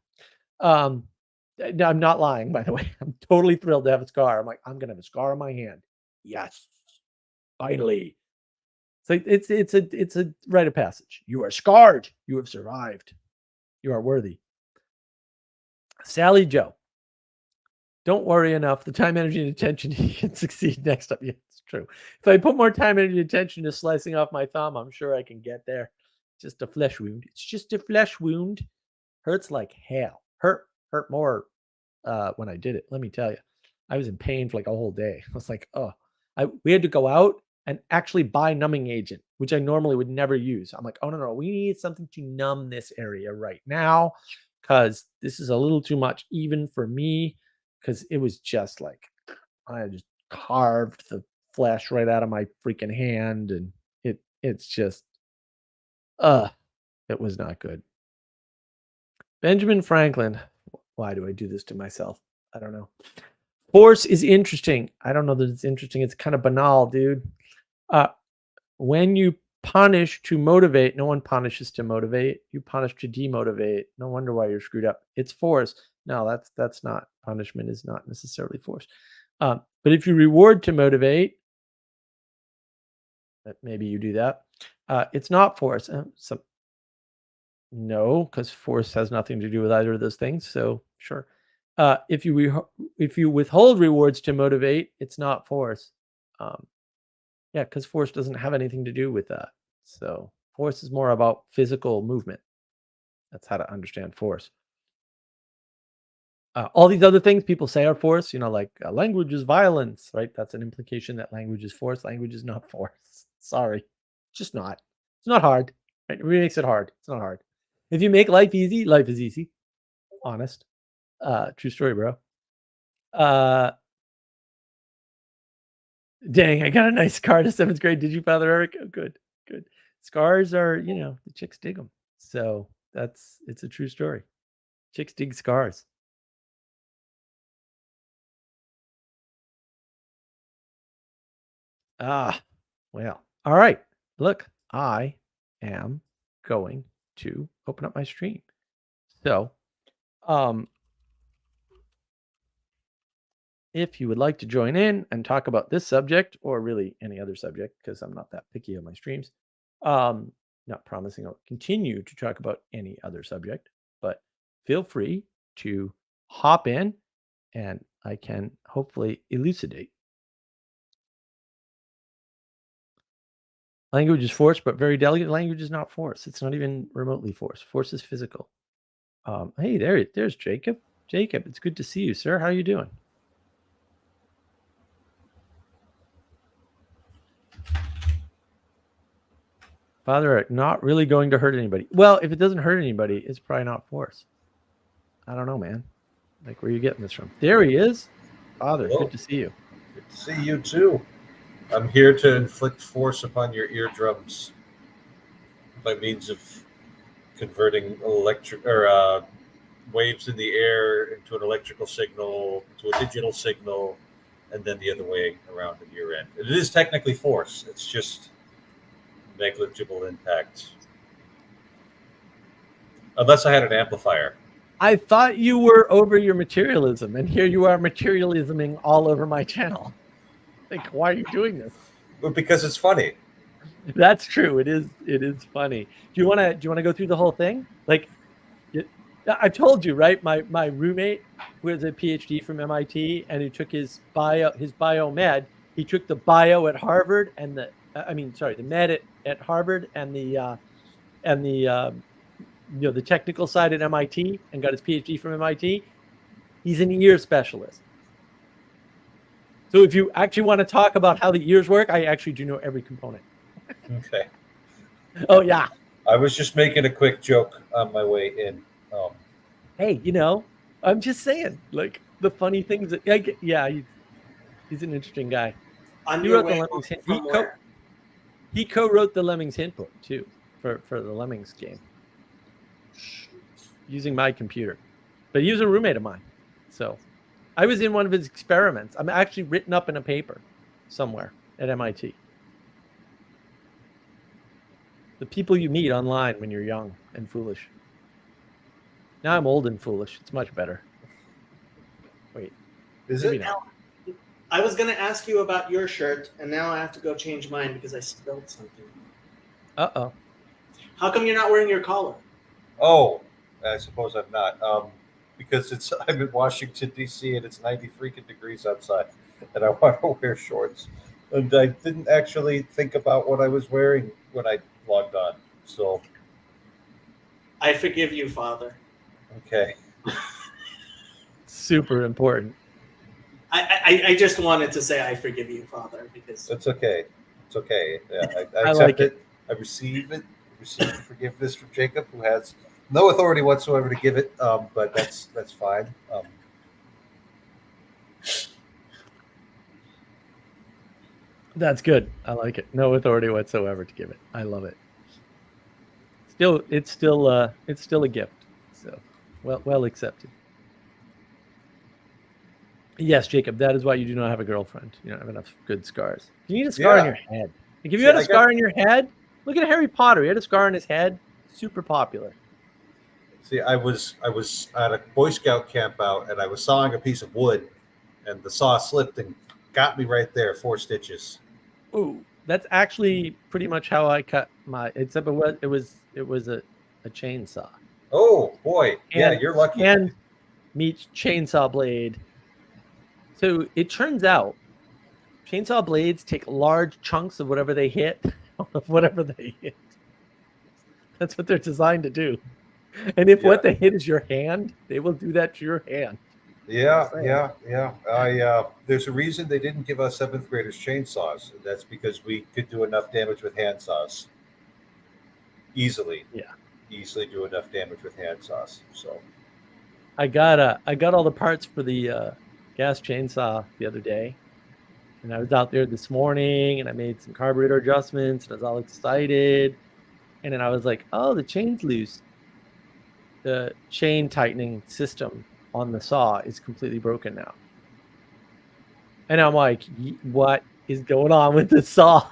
I'm not lying, by the way. I'm totally thrilled to have a scar. I'm like, I'm going to have a scar on my hand. Yes. Finally. So it's a rite of passage. You are scarred. You have survived. You are worthy. Sally Joe. Don't worry enough. The time, energy, and attention you can succeed next up. Yeah, it's true. If I put more time, energy, and attention to slicing off my thumb, I'm sure I can get there. Just a flesh wound. It's just a flesh wound. Hurts like hell. Hurt more when I did it. Let me tell you. I was in pain for like a whole day. I was like, we had to go out and actually buy numbing agent, which I normally would never use. I'm like, oh no, we need something to numb this area right now because this is a little too much even for me. Because it was just like I just carved the flesh right out of my freaking hand, and it's just it was not good. Benjamin Franklin. Why do I do this to myself? I don't know. Force is interesting. I don't know that it's interesting. It's kind of banal, dude. When you punish to motivate, no one punishes to motivate. You punish to demotivate. No wonder why you're screwed up. It's force. No, that's not punishment. Is not necessarily force. But if you reward to motivate, But maybe you do that. It's not force. No, because force has nothing to do with either of those things. So sure. If you withhold rewards to motivate, it's not force. Um, yeah, because force doesn't have anything to do with that. So force is more about physical movement. That's how to understand force. All these other things people say are force, like language is violence, right? That's an implication that language is force. Language is not force. Sorry, it's just not. It's not hard. Right? It makes it hard. It's not hard. If you make life easy, life is easy. Honest. True story, bro. Dang, I got a nice car to 7th grade. Did you, Father Eric? Oh, good, good. Scars are, the chicks dig them. So it's a true story. Chicks dig scars. Well, all right. Look, I am going to open up my stream. So, if you would like to join in and talk about this subject or really any other subject, because I'm not that picky on my streams, not promising I'll continue to talk about any other subject, but feel free to hop in and I can hopefully elucidate. Language is force, but very delicate. Language is not force. It's not even remotely force. Force is physical. Hey, there's Jacob. Jacob, it's good to see you, sir. How are you doing? Father Eric, not really going to hurt anybody. Well, if it doesn't hurt anybody, it's probably not force. I don't know, man. Like, where are you getting this from? There he is. Father, Hello. good to see you. Good to see you too. I'm here to inflict force upon your eardrums by means of converting electric or waves in the air into an electrical signal to a digital signal, and then the other way around at your end. It is technically force. It's just negligible impact, unless I had an amplifier. I thought you were over your materialism, and here you are materialisming all over my channel. Like, why are you doing this? But because it's funny. That's true. It is funny. Do you want to go through the whole thing? Like, I told you, right? My roommate, who has a PhD from MIT, and who took his biomed. He took the bio at Harvard and the med at Harvard and the technical side at MIT, and got his PhD from MIT. He's an ear specialist. So if you actually want to talk about how the ears work, I actually do know every component. Okay. Oh yeah. I was just making a quick joke on my way in. Hey, I'm just saying, like, the funny things that he's an interesting guy. On He your wrote way the Lemmings hint. from where? He co-wrote the Lemmings hint book too for the Lemmings game using my computer. But he was a roommate of mine, so I was in one of his experiments. I'm actually written up in a paper somewhere at MIT. The people you meet online when you're young and foolish. Now I'm old and foolish. It's much better. Wait. Is maybe it? not. I was going to ask you about your shirt, and now I have to go change mine because I spilled something. Uh-oh. How come you're not wearing your collar? Oh, I suppose I'm not. Because I'm in Washington, D.C., and it's 90 freaking degrees outside, and I want to wear shorts. And I didn't actually think about what I was wearing when I logged on. So, I forgive you, Father. okay. Super important. I just wanted to say I forgive you, Father, because It's okay. It's okay. Yeah, I I accept like it. I receive it. I receive the forgiveness from Jacob, who has no authority whatsoever to give it. But that's fine. That's good. I like it. No authority whatsoever to give it. I love it. It's still a gift. So, well accepted. Yes, Jacob, that is why you do not have a girlfriend. You don't have enough good scars. You need a scar on your head. Like, if you had a scar on your head, look at Harry Potter. He had a scar on his head. Super popular. See, I was at a Boy Scout camp out, and I was sawing a piece of wood, and the saw slipped and got me right there, 4 stitches. Ooh. That's actually pretty much how I cut my. Except it was a chainsaw. Oh boy, yeah, And you're lucky. and meets chainsaw blade. So it turns out chainsaw blades take large chunks of whatever they hit, of whatever they hit. That's what they're designed to do. And if Yeah. what they hit is your hand, they will do that to your hand. Yeah, Saying. yeah. There's a reason they didn't give us seventh graders chainsaws. And that's because we could do enough damage with handsaws. Easily. Yeah. Easily do enough damage with handsaws. So I got all the parts for the gas chainsaw the other day. And I was out there this morning and I made some carburetor adjustments and I was all excited. And then I was like, oh, the chain's loose. The chain tightening system on the saw is completely broken now. And I'm like, what is going on with this saw?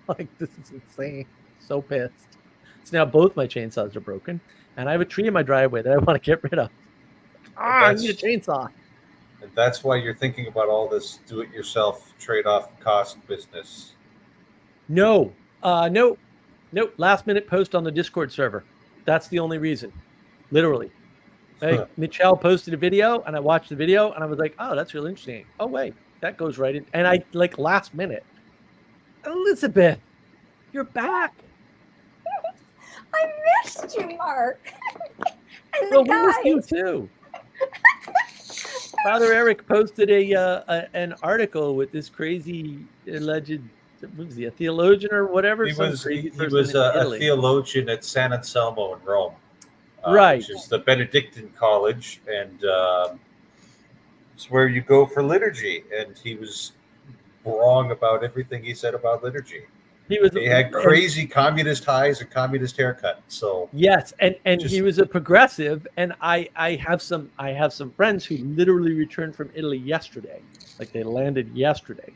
Like, this is insane. So pissed. So now both my chainsaws are broken. And I have a tree in my driveway that I want to get rid of. I need a chainsaw. And that's why you're thinking about all this do-it-yourself trade-off cost business. No. Nope. Last minute post on the Discord server. That's the only reason. Literally. Like, Michelle posted a video and I watched the video and I was like, oh, that's really interesting. Oh, wait, that goes right in. And I, like, last minute, Elizabeth, you're back. I missed you, Mark. And Well, the we missed you guys. too. Father Eric posted an article with this crazy alleged, what was he, a theologian or whatever? He was in a Italy. theologian at San Anselmo in Rome. Right. Which is the Benedictine college, and it's where you go for liturgy. And he was wrong about everything he said about liturgy. He had crazy communist highs and communist haircut. So yes, and he was a progressive, and I have some friends who literally returned from Italy yesterday, like they landed yesterday,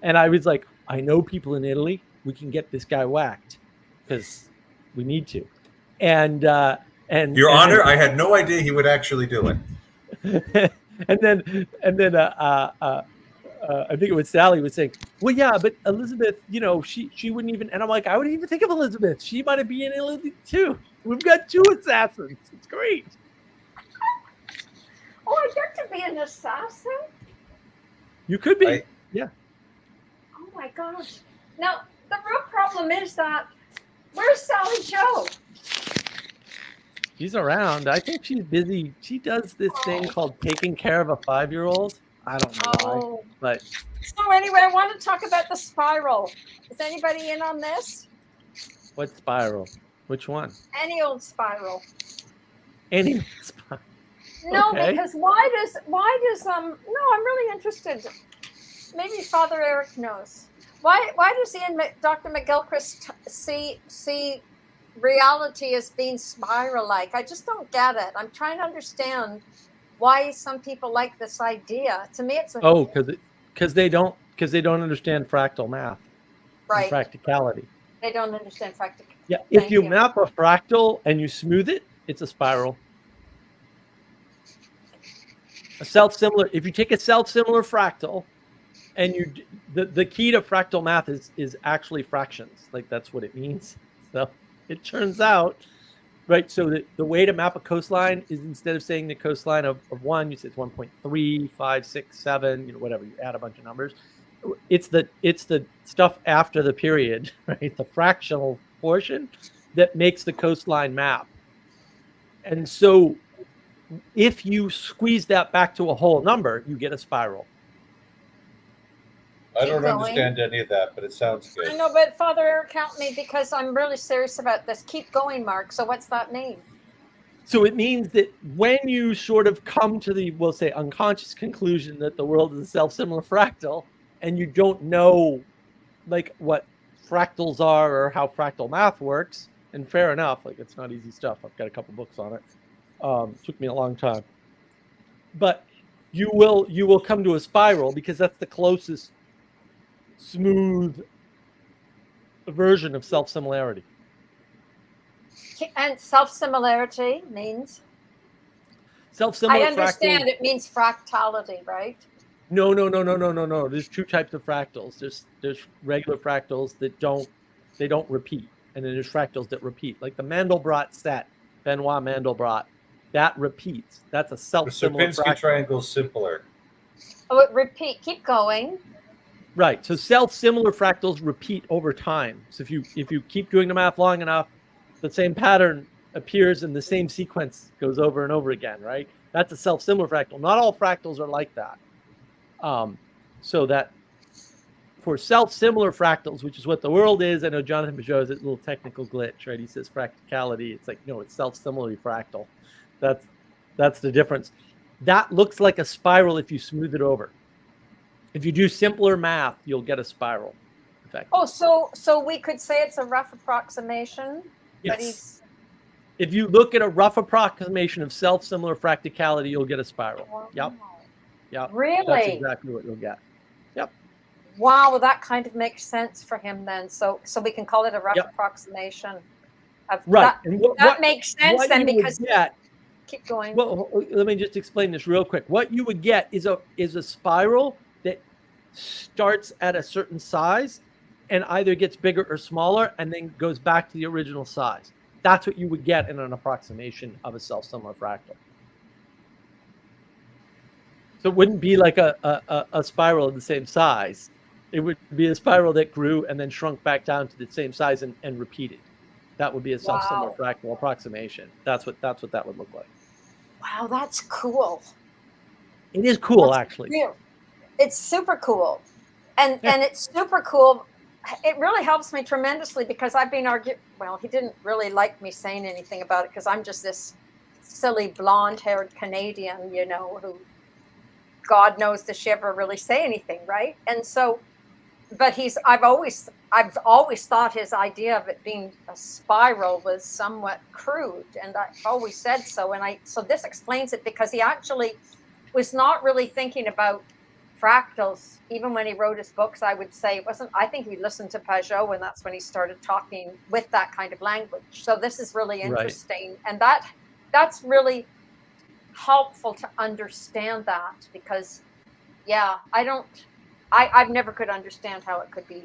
and I was like, I know people in Italy, we can get this guy whacked because we need to, and Your Honor, I had no idea he would actually do it. and then I think it was Sally was saying, well, yeah, but Elizabeth, you know, she wouldn't even, and I'm like, I wouldn't even think of Elizabeth. She might be in Italy too. We've got two assassins. It's great. Oh, I get to be an assassin? You could be. Yeah. Oh my gosh. Now, the real problem is that, where's Sally Joe? She's around. I think she's busy. She does this thing called taking care of a 5-year-old. I don't know why, but so anyway, I want to talk about the spiral. Is anybody in on this? What spiral? Which one? Any old spiral. Any spiral. No, Okay. because why does no, I'm really interested. Maybe Father Eric knows. Why does Dr. McGilchrist see reality as being spiral-like? I just don't get it. I'm trying to understand why some people like this idea. To me, it's because they don't understand fractal math, right, and practicality. They don't understand practicality. Yeah, if you map a fractal and you smooth it, it's a spiral. If you take a self-similar fractal, and the key to fractal math is actually fractions. Like, that's what it means. So it turns out. Right, so the way to map a coastline is, instead of saying the coastline of 1, you say it's 1.3, 5, 6, 7, you know, whatever. You add a bunch of numbers. It's the stuff after the period, right? The fractional portion that makes the coastline map. And so, if you squeeze that back to a whole number, you get a spiral. I don't understand any of that, but it sounds good. I know, but Father Eric, help me, because I'm really serious about this. Keep going, Mark. So what's that mean? So it means that when you sort of come to the, we'll say, unconscious conclusion that the world is a self-similar fractal, and you don't know, like, what fractals are or how fractal math works, and fair enough, like, it's not easy stuff. I've got a couple books on it. Took me a long time. But you will come to a spiral, because that's the closest smooth version of self-similarity. And self-similarity means? Self-similar. I understand it means fractality, right? No. There's two types of fractals. There's regular fractals that don't repeat, and then there's fractals that repeat, like the Mandelbrot set, Benoit Mandelbrot, that repeats. That's a The self-similar Sierpinski fractal. triangle is simpler. Oh, repeat. Keep going. Right. So self-similar fractals repeat over time. So if you keep doing the math long enough, the same pattern appears and the same sequence goes over and over again, right? That's a self-similar fractal. Not all fractals are like that. So that for self-similar fractals, which is what the world is, I know Jonathan Peugeot has a little technical glitch, right? He says fractality. It's like, no, it's self-similarly fractal. That's the difference. That looks like a spiral if you smooth it over. If you do simpler math, you'll get a spiral effect. Oh, so we could say it's a rough approximation. Yes. But he's... If you look at a rough approximation of self-similar fractality, you'll get a spiral. Yep. Yep. Really? That's exactly what you'll get. Yep. Wow, well, that kind of makes sense for him then. So we can call it a rough Yep. approximation. Of Right. That, And that makes sense then, because keep going. Well, let me just explain this real quick. What you would get is a spiral that starts at a certain size and either gets bigger or smaller and then goes back to the original size. That's what you would get in an approximation of a self-similar fractal. So it wouldn't be like a spiral of the same size. It would be a spiral that grew and then shrunk back down to the same size and repeated. That would be a self-similar fractal approximation. That's what that would look like. Wow, that's cool. It is cool, That's actually. real. It's super cool. And it's super cool. It really helps me tremendously because I've been arguing. Well, he didn't really like me saying anything about it because I'm just this silly blonde-haired Canadian, you know, who God knows does she ever really say anything, right? And so, but I've always thought his idea of it being a spiral was somewhat crude, and I've always said so. So this explains it because he actually was not really thinking about fractals. Even when he wrote his books, I would say it wasn't. I think he listened to Peugeot, and that's when he started talking with that kind of language. So this is really interesting, and that's really helpful to understand that because, yeah, I've never could understand how it could be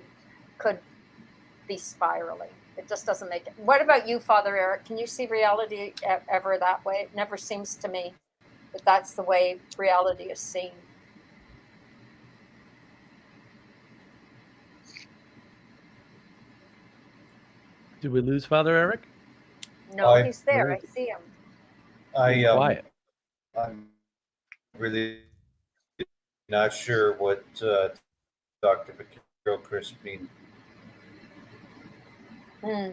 spiraling. It just doesn't make it. What about you, Father Eric? Can you see reality ever that way? It never seems to me that that's the way reality is seen. Did we lose Father Eric? No, he's there. I see him. Quiet. I'm really not sure what Dr. McGilchrist means. Well,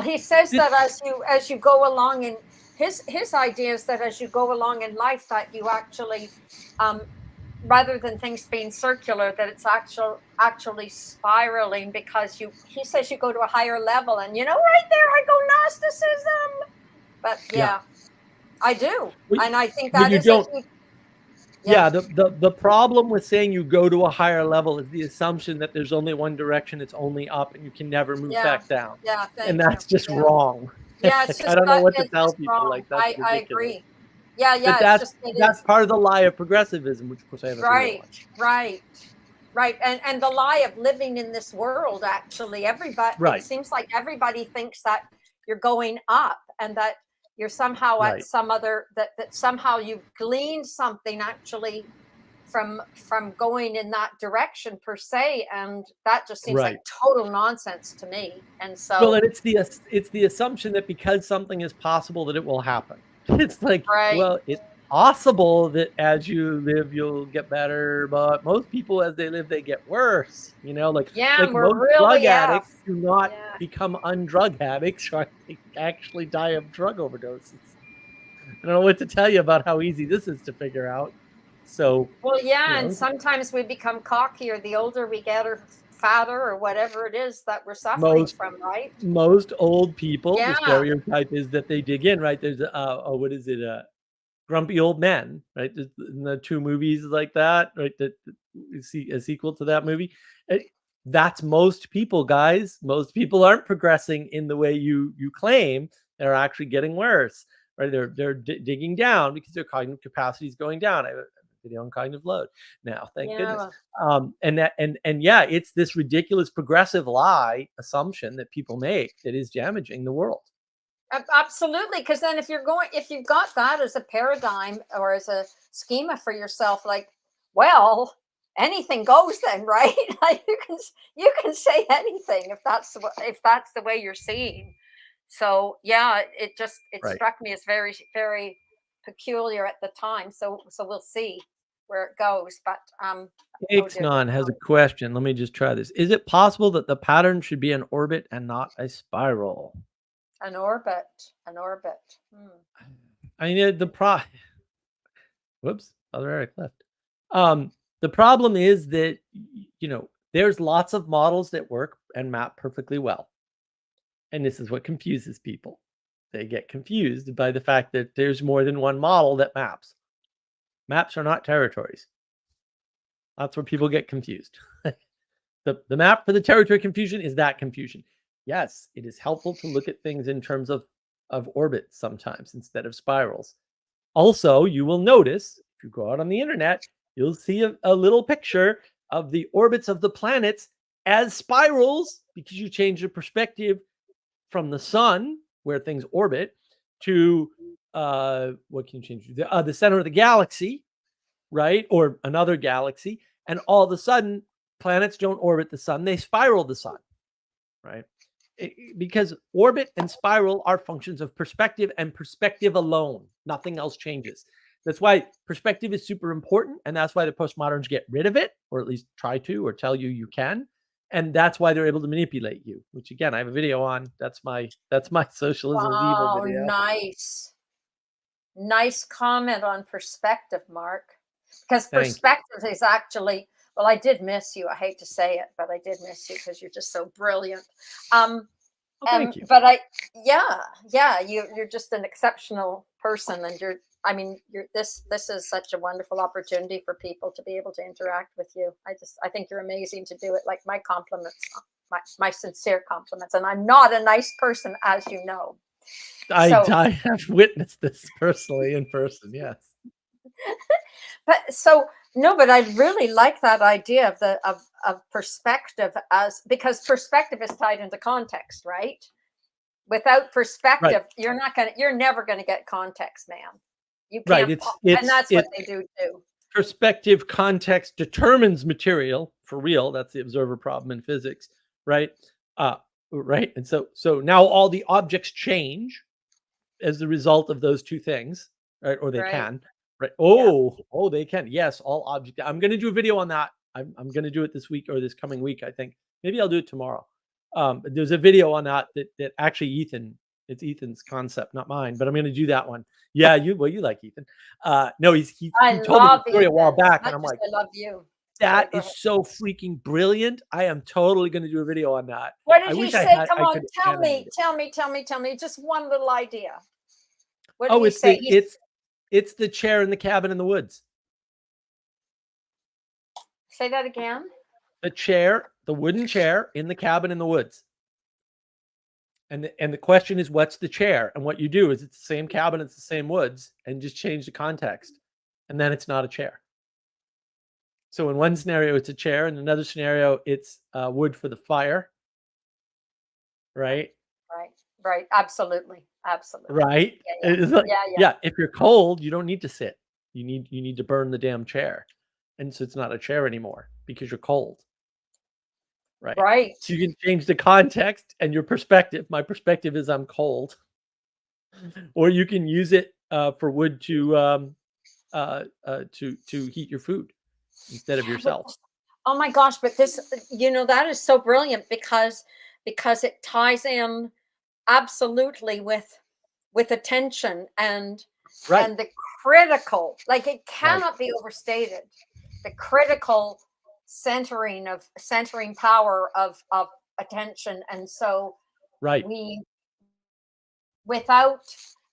he says that as you go along in his idea is that as you go along in life, that you actually, rather than things being circular, that it's actually spiraling because he says you go to a higher level, and right there I go Gnosticism. But yeah. I do, and I think that is the problem with saying you go to a higher level is the assumption that there's only one direction, it's only up, and you can never move back down. And that's just wrong. Yeah, it's just I don't know what to tell people. Wrong. Like that. I agree. Yeah. But that's part of the lie of progressivism, which of course I haven't Right. And the lie of living in this world. Actually, everybody. It seems like everybody thinks that you're going up, and that you're somehow at some other that somehow you've gleaned something actually from going in that direction per se, and that just seems like total nonsense to me. And so, and it's the assumption that because something is possible that it will happen. It's like, well, it's possible that as you live you'll get better, but most people as they live they get worse. Like most drug addicts do not become undrug addicts, or they actually die of drug overdoses. I don't know what to tell you about how easy this is to figure out. So and sometimes we become cockier the older we get, or fatter, or whatever it is that we're suffering from, right? Most old people, the stereotype is that they dig in, right? There's what is it? Grumpy Old Men, right? In the two movies like that, right? That you see a sequel to that movie. That's most people, guys. Most people aren't progressing in the way you claim. They're actually getting worse, right? They're digging down because their cognitive capacity is going down. I have a video on cognitive load now, thank goodness. Yeah. And yeah, it's this ridiculous progressive lie assumption that people make that is damaging the world. Absolutely, because then if you've got that as a paradigm or as a schema for yourself, like, well, anything goes then, right? Like you can say anything if that's the way you're seeing. So yeah, it Right. struck me as very, very peculiar at the time. So we'll see where it goes. But oh dear. Ixnon has a question. Let me just try this. Is it possible that the pattern should be an orbit and not a spiral? An orbit. I mean, whoops, Father Eric left. The problem is that, there's lots of models that work and map perfectly well. And this is what confuses people. They get confused by the fact that there's more than one model that maps. Maps are not territories. That's where people get confused. The map for the territory confusion is that confusion. Yes, it is helpful to look at things in terms of orbits sometimes instead of spirals. Also, you will notice, if you go out on the internet, you'll see a little picture of the orbits of the planets as spirals because you change the perspective from the sun, where things orbit, to what can you change? The center of the galaxy, right? Or another galaxy. And all of a sudden, planets don't orbit the sun, they spiral the sun, right? Because orbit and spiral are functions of perspective and perspective alone. Nothing else changes. That's why perspective is super important. And that's why the postmoderns get rid of it, or at least try to, or tell you can. And that's why they're able to manipulate you, which again, I have a video on. That's my socialism is evil video. Nice comment on perspective, Mark. Because perspective is actually, well, I did miss you. I hate to say it, but I did miss you because you're just so brilliant. Thank you. But you're just an exceptional person, and this is such a wonderful opportunity for people to be able to interact with you. I think you're amazing to do it. Like, my compliments, my sincere compliments. And I'm not a nice person, as you know. I have witnessed this personally in person. Yes. But I really like that idea of perspective, because perspective is tied into context, right? Without perspective, right, you're never gonna get context, man. You can't, right. And that's what they do too. Perspective, context determines material for real. That's the observer problem in physics, right? Right. And so now all the objects change as the result of those two things, right? Or they can. Right. Oh, they can. Yes, all objects. I'm going to do a video on that. I'm going to do it this week or this coming week, I think. Maybe I'll do it tomorrow. There's a video on that actually it's Ethan's concept, not mine, but I'm going to do that one. Yeah, you like Ethan. No, he told me the story a while back, and I'm like, I love you. That is so freaking brilliant. I am totally going to do a video on that. What did you say? Come on, tell me. Just one little idea. What did you say? It's the chair in the cabin in the woods. Say that again. The wooden chair in the cabin in the woods. And the question is, what's the chair? And what you do is, it's the same cabin, it's the same woods, and just change the context. And then it's not a chair. So in one scenario, it's a chair. In another scenario, it's wood for the fire. Right? Right. Absolutely. Right? Yeah. It's like, yeah. If you're cold, you don't need to sit. You need to burn the damn chair. And so it's not a chair anymore because you're cold. Right. So you can change the context and your perspective. My perspective is I'm cold. Or you can use it for wood to heat your food instead of yourself. Oh my gosh, but this, that is so brilliant because it ties in absolutely with attention and the critical, like, it cannot be overstated, the critical centering power of attention. And so we, without,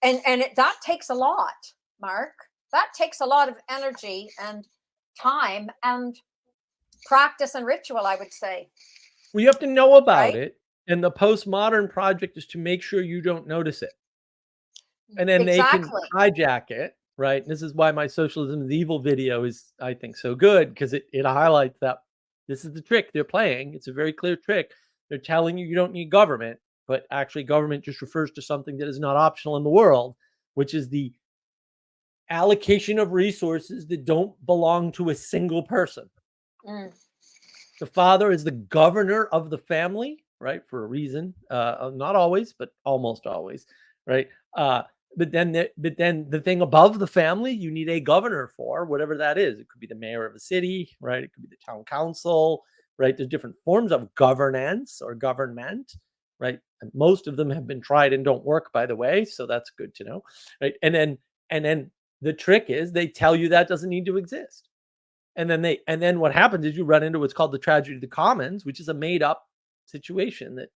that takes a lot, Mark. That takes a lot of energy and time and practice and ritual, I would say. Well, you have to know about it. And the postmodern project is to make sure you don't notice it. And then they can hijack it right? And this is why my socialism is evil video is, I think, so good, because it highlights that this is the trick they're playing. It's a very clear trick. They're telling you don't need government, but actually government just refers to something that is not optional in the world, which is the allocation of resources that don't belong to a single person. The father is the governor of the family, right? For a reason, not always, but almost always, right? But then the thing above the family, you need a governor for, whatever that is. It could be the mayor of a city, right? It could be the town council, right? There's different forms of governance or government, right? And most of them have been tried and don't work, by the way, so that's good to know, right? And then the trick is they tell you that doesn't need to exist. And then what happens is you run into what's called the tragedy of the commons, which is a made up situation that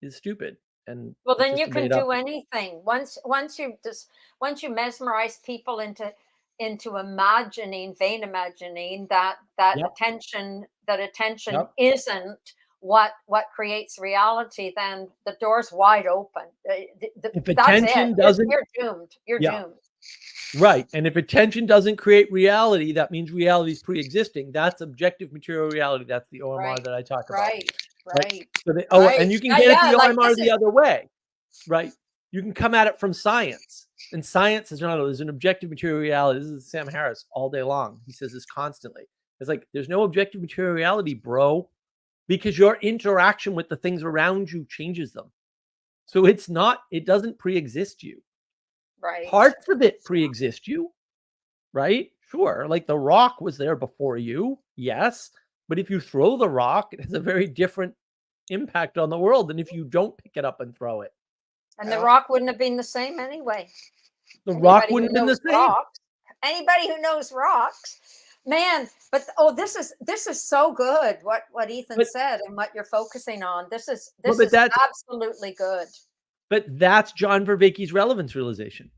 is stupid. And well, then you can do anything once you mesmerize people into vain imagining that attention isn't what creates reality. Then the door's wide open. If attention doesn't, you're doomed. You're doomed. Right. And if attention doesn't create reality, that means reality is pre-existing. That's objective material reality. That's the OMR that I talk about. Right. So and you can get at the OMR the other way, right? You can come at it from science. And science is there's an objective material reality. This is Sam Harris all day long. He says this constantly. It's like, there's no objective material reality, bro, because your interaction with the things around you changes them. So it doesn't pre-exist you. Right. Parts of it pre-exist you, right? Sure. Like the rock was there before you. Yes. But if you throw the rock, it has a very different impact on the world than if you don't pick it up and throw it. And the rock wouldn't have been the same anyway. Rock wouldn't have been the same. Anybody who knows rocks, man. But this is so good. What Ethan said and what you're focusing on. This is absolutely good. But that's John Vervaeke's relevance realization.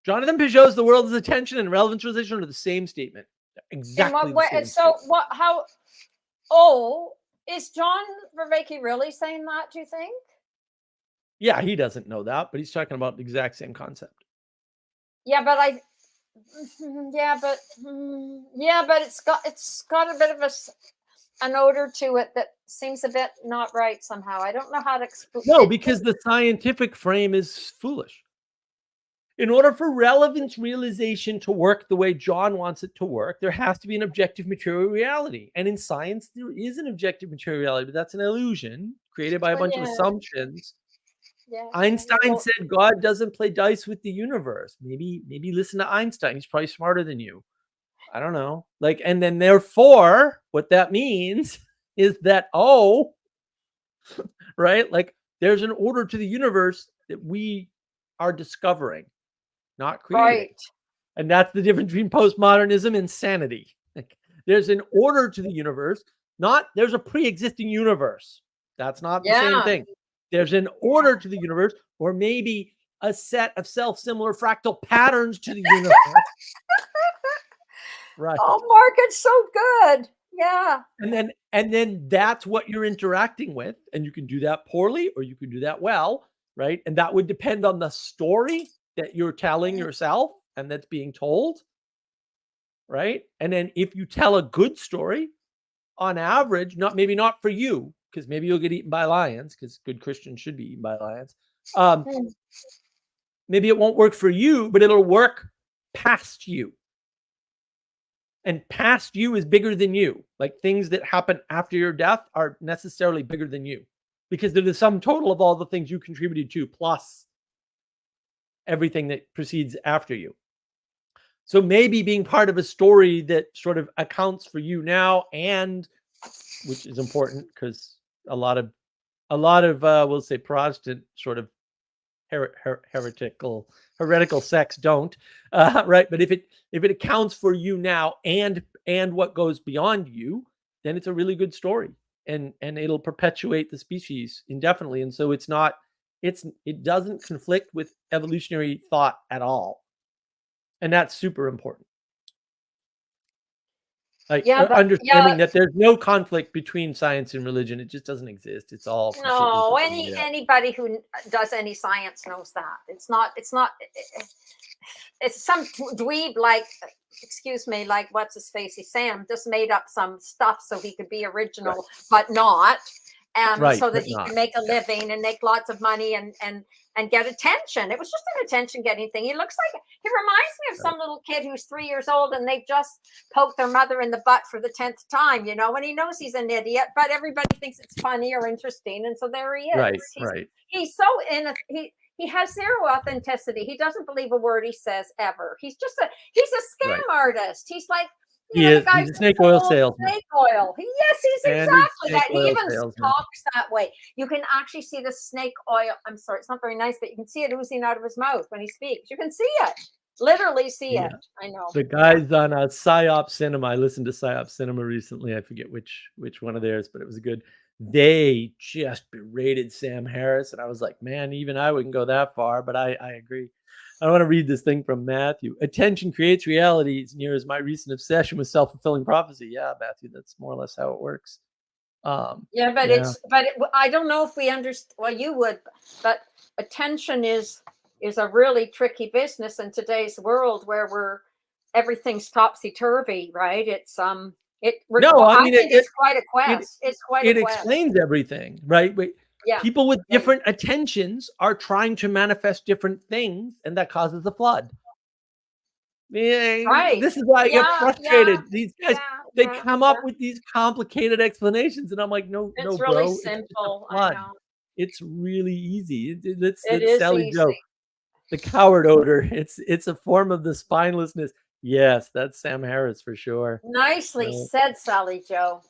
Jonathan Peugeot's the world is attention and relevance realization are the same statement. Exactly. Is John Vervaeke really saying that, do you think? Yeah, he doesn't know that, but he's talking about the exact same concept. Yeah, but it's got a bit of an odor to it that seems a bit not right somehow. I don't know how to explain. No, because the scientific frame is foolish. In order for relevance realization to work the way John wants it to work, there has to be an objective material reality. And in science, there is an objective material reality, but that's an illusion created by a bunch of assumptions. Yeah. Einstein said God doesn't play dice with the universe. Maybe listen to Einstein. He's probably smarter than you. I don't know. And then therefore, what that means is that, right? There's an order to the universe that we are discovering, not creating. Right. And that's the difference between postmodernism and sanity. There's an order to the universe, not there's a pre-existing universe. That's not the same thing. There's an order to the universe, or maybe a set of self-similar fractal patterns to the universe. Right. Oh, Mark, it's so good. Yeah. And then that's what you're interacting with. And you can do that poorly or you can do that well, right? And that would depend on the story that you're telling yourself and that's being told, right? And then if you tell a good story, on average, maybe not for you, because maybe you'll get eaten by lions, because good Christians should be eaten by lions. Maybe it won't work for you, but it'll work past you. And past you is bigger than you. Things that happen after your death are necessarily bigger than you because they're the sum total of all the things you contributed to plus everything that proceeds after you. So maybe being part of a story that sort of accounts for you now, and which is important because a lot of we'll say Protestant sort of heretical sects don't, right? But if it accounts for you now and what goes beyond you, then it's a really good story, and it'll perpetuate the species indefinitely. And so it doesn't conflict with evolutionary thought at all, and that's super important. Understanding that there's no conflict between science and religion. It just doesn't exist. It's all anybody who does any science knows that it's not it's some dweeb like, excuse me, like what's his facey Sam just made up some stuff so he could be original, but not. Right, So that but he not. can make a living and make lots of money and get attention. It was just an attention getting thing. He looks like, he reminds me of some little kid who's 3 years old and they've just poked their mother in the butt for the 10th time, you know, and he knows he's an idiot, but everybody thinks it's funny or interesting. And so there he is. Right, right. He's so he has zero authenticity. He doesn't believe a word he says ever. He's a scam artist. He's like, He's a snake oil salesman. Snake oil. Yes, he's Standard exactly that. He snake oil even salesman. talks that way. You can actually see the snake oil. I'm sorry, it's not very nice, but you can see it oozing out of his mouth when he speaks. You can see it. Literally see it. I know. The guys on PsyOp Cinema. I listened to PsyOp Cinema recently. I forget which one of theirs, but it was good. They just berated Sam Harris, and I was like, man, even I wouldn't go that far, but I agree. I want to read this thing from Matthew. Attention creates reality as near as my recent obsession with self-fulfilling prophecy. Yeah, Matthew, that's more or less how it works. I don't know if we understand. Well, you would, but attention is a really tricky business in today's world where everything's topsy-turvy, right? It's it's quite a quest. It explains everything, right? People with different attentions are trying to manifest different things, and that causes a flood. Right. This is why I get frustrated. These guys, they come up with these complicated explanations, and I'm like, no, it's bro. Really simple. I know. It's really easy. It's is Sally easy. Joe. The coward odor. It's a form of the spinelessness. Yes, that's Sam Harris for sure. Nicely said, Sally Joe.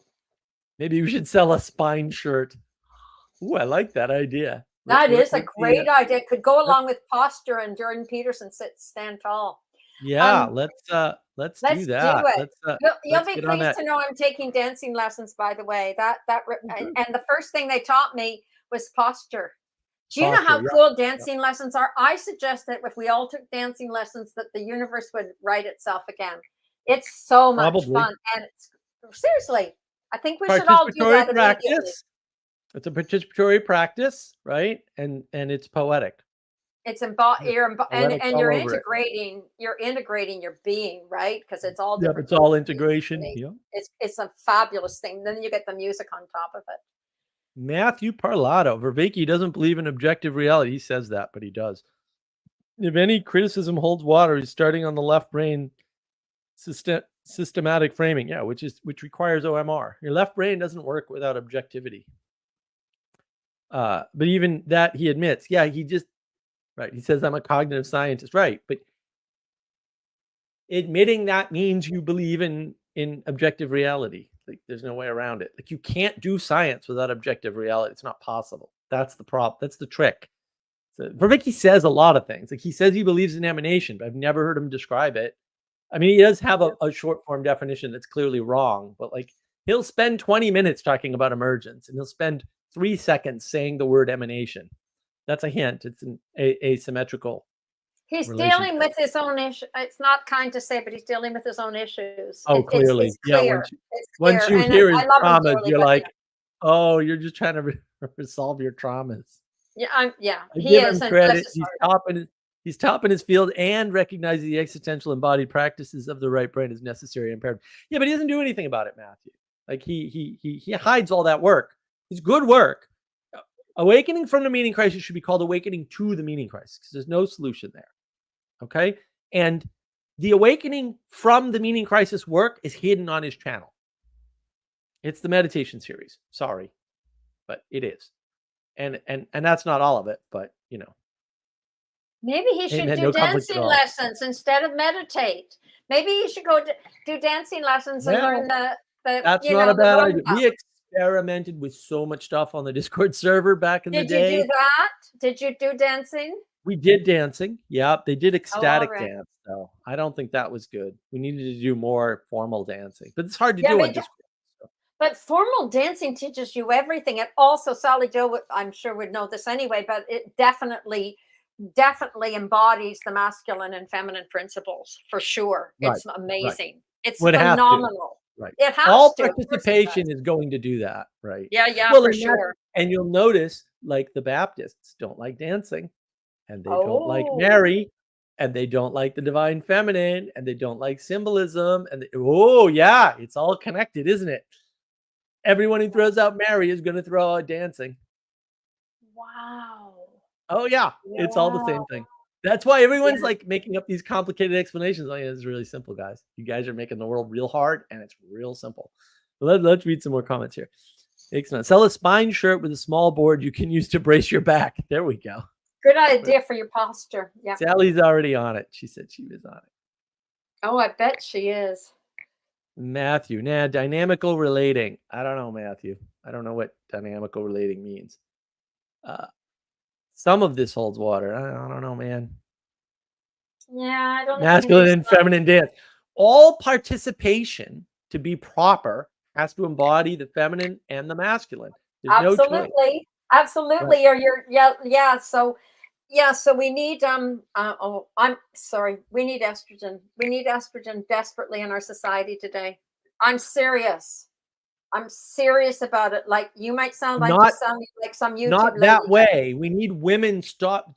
Maybe we should sell a spine shirt. Ooh, I like that idea. That is a great idea. It could go along with posture and Jordan Peterson stand tall. Yeah, let's do that. Do it. You'll be pleased to know I'm taking dancing lessons, by the way. And the first thing they taught me was posture. Do you know how cool dancing lessons are? I suggest that if we all took dancing lessons, that the universe would right itself again. It's so much fun. And seriously, I think we should all do that immediately. It's a participatory practice, right? And it's poetic. It's you're integrating your being, right? Because it's all different. It's all integration. It's a fabulous thing. Then you get the music on top of it. Matthew Parlato. Vervaeke doesn't believe in objective reality. He says that, but he does. If any criticism holds water, he's starting on the left brain systematic framing. Yeah, which requires OMR. Your left brain doesn't work without objectivity. But even that he admits, he says, I'm a cognitive scientist. Right. But admitting that means you believe in objective reality. Like there's no way around it. Like you can't do science without objective reality. It's not possible. That's the problem. That's the trick. So Vervaeke says a lot of things. Like he says he believes in emanation, but I've never heard him describe it. I mean, he does have a short form definition that's clearly wrong, but like he'll spend 20 minutes talking about emergence and he'll spend 3 seconds saying the word emanation. That's a hint. It's an asymmetrical. He's dealing with his own issue. It's not kind to say, but he's dealing with his own issues. Clearly. It's clear. Once you hear his traumas, you're like, oh, you're just trying to resolve your traumas. Yeah, he is. Credit. He's top in his field and recognizes the existential embodied practices of the right brain is necessary and imperative. Yeah, but he doesn't do anything about it, Matthew. Like he hides all that work. It's good work. Awakening from the meaning crisis should be called awakening to the meaning crisis because there's no solution there. Okay. And the awakening from the meaning crisis work is hidden on his channel. It's the meditation series. Sorry, but it is. And that's not all of it, but maybe he should do dancing lessons instead of meditate. Maybe he should go do dancing lessons and learn the that's not a bad idea. We experimented with so much stuff on the Discord server back in the day. Did you do that? Did you do dancing? We did dancing. Yeah, they did ecstatic dance, though. I don't think that was good. We needed to do more formal dancing, but it's hard to do on Discord. But formal dancing teaches you everything. And also, Sally Joe, I'm sure would know this anyway, but it definitely embodies the masculine and feminine principles for sure. Right, it's amazing. Right. It's phenomenal. Right. It has all participation is going to do that, right? Yeah, for sure. And you'll notice, like the Baptists don't like dancing, and they don't like Mary, and they don't like the divine feminine, and they don't like symbolism. And oh yeah, it's all connected, isn't it? Everyone who throws out Mary is going to throw out dancing. Wow. Oh yeah, it's all the same thing. That's why everyone's like making up these complicated explanations. Like, it's really simple, guys. You guys are making the world real hard, and it's real simple. Let's read some more comments here. Excellent. Sell a spine shirt with a small board you can use to brace your back. There we go. Good idea for your posture. Yeah. Sally's already on it. She said she was on it. Oh, I bet she is. Matthew. Nah, dynamical relating. I don't know, Matthew. I don't know what dynamical relating means. Some of this holds water. I don't know, man. Yeah, I don't know. Masculine and feminine dance. All participation to be proper has to embody the feminine and the masculine. There's Absolutely. no choice. Absolutely. Or you're yeah. So we need I'm sorry. We need estrogen. We need estrogen desperately in our society today. I'm serious. I'm serious about it. Like, you might sound like some YouTube not that way. We need women stop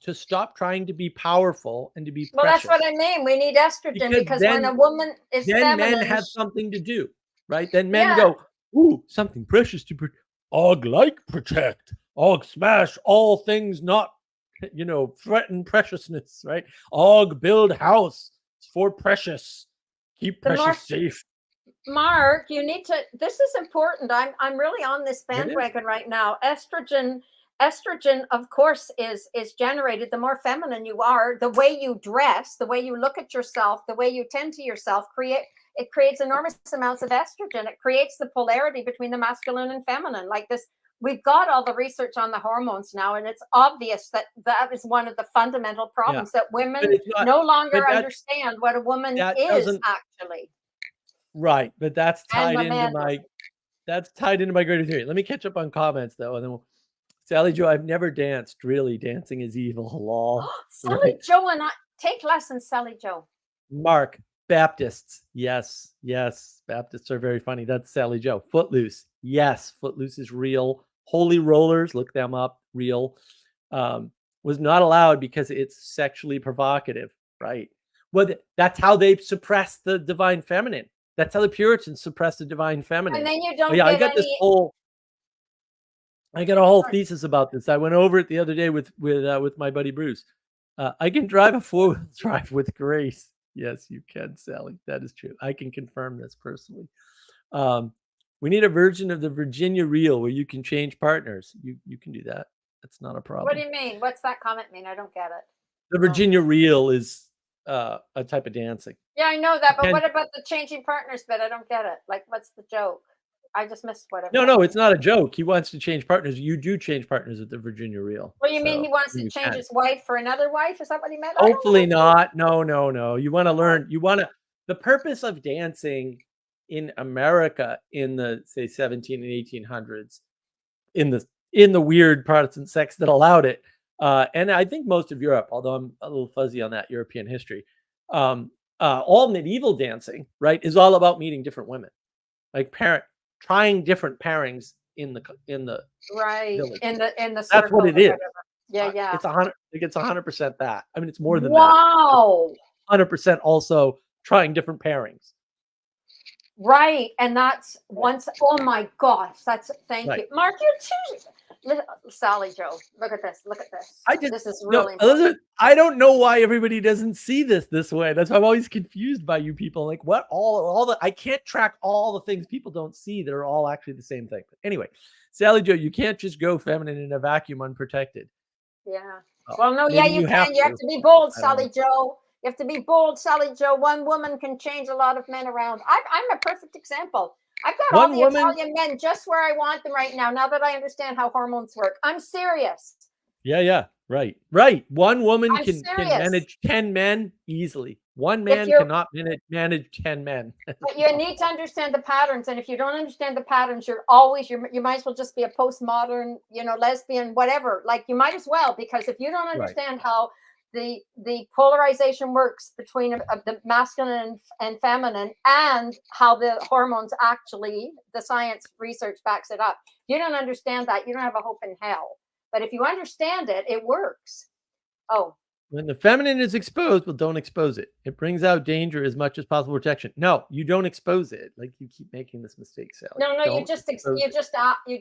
trying to be powerful and to be well, precious. that's what I mean. We need estrogen because when a woman is then feminine, men have something to do, right? Then men go, ooh, something precious to protect. Og smash all things not, threaten preciousness, right? Og build house for precious. Keep precious safe. Mark, you need to. This is important. I'm really on this bandwagon right now. Estrogen, of course, is generated. The more feminine you are, the way you dress, the way you look at yourself, the way you tend to yourself, creates enormous amounts of estrogen. It creates the polarity between the masculine and feminine. Like this, we've got all the research on the hormones now, and it's obvious that is one of the fundamental problems that women no longer understand what a woman is actually. Right, but that's tied into my greater theory. Let me catch up on comments though, and then Sally Joe, I've never danced. Really, dancing is evil. Lol. Sally Joe and I take lessons. Sally Joe. Mark, Baptists. Yes, Baptists are very funny. That's Sally Joe. Footloose. Yes, Footloose is real. Holy Rollers, look them up. Real. Was not allowed because it's sexually provocative. Right. Well, that's how they suppress the divine feminine. That's how the Puritans suppress the divine feminine. And then you don't I got a whole thesis about this. I went over it the other day with my buddy Bruce. I can drive a 4-wheel drive with grace. Yes, you can, Sally. That is true. I can confirm this personally. We need a version of the Virginia Reel where you can change partners. You can do that. That's not a problem. What do you mean? What's that comment mean? I don't get it. The Virginia Reel is a type of dancing. Yeah, I know that, but what about the changing partners bit? I don't get it. Like, what's the joke? I just missed whatever. No, it's not a joke. He wants to change partners. You do change partners at the Virginia Reel. Well, you mean he wants to change his wife for another wife? Is that what he meant? Hopefully not. No. You want to learn. The purpose of dancing in America in the, say, 17 and 1800s, in the weird Protestant sects that allowed it, and I think most of Europe, although I'm a little fuzzy on that European history, all medieval dancing, right, is all about meeting different women, like trying different pairings in the right village. in the circle. That's what it is. Yeah. It's 100. It's 100% that. I mean, it's more than that. 100% also trying different pairings. Right, and that's once. Oh my gosh, thank you, Mark. You're too. Sally Joe, look at this. This is really Elizabeth, I don't know why everybody doesn't see this way. That's why I'm always confused by you people. Like, what I can't track all the things people don't see that are all actually the same thing. But anyway, Sally Joe, you can't just go feminine in a vacuum unprotected. Yeah. Well, no, you can. You have to be bold, Sally Joe. You have to be bold, Sally Joe. One woman can change a lot of men around. I'm a perfect example. I've got all the Italian men just where I want them right now that I understand how hormones work. I'm serious. Yeah. Right. One woman can manage 10 men easily. One man cannot manage 10 men. But you need to understand the patterns. And if you don't understand the patterns, you might as well just be a postmodern, lesbian, whatever. Like, you might as well, because if you don't understand how the polarization works between the masculine and feminine, and how the hormones actually, the science research backs it up. If you don't understand that, you don't have a hope in hell. But if you understand it, it works. Oh, When the feminine is exposed, well, don't expose it. It brings out danger as much as possible protection. No, you don't expose it. Like you keep making this mistake, Sally. No, you Don't just expose you it. just are You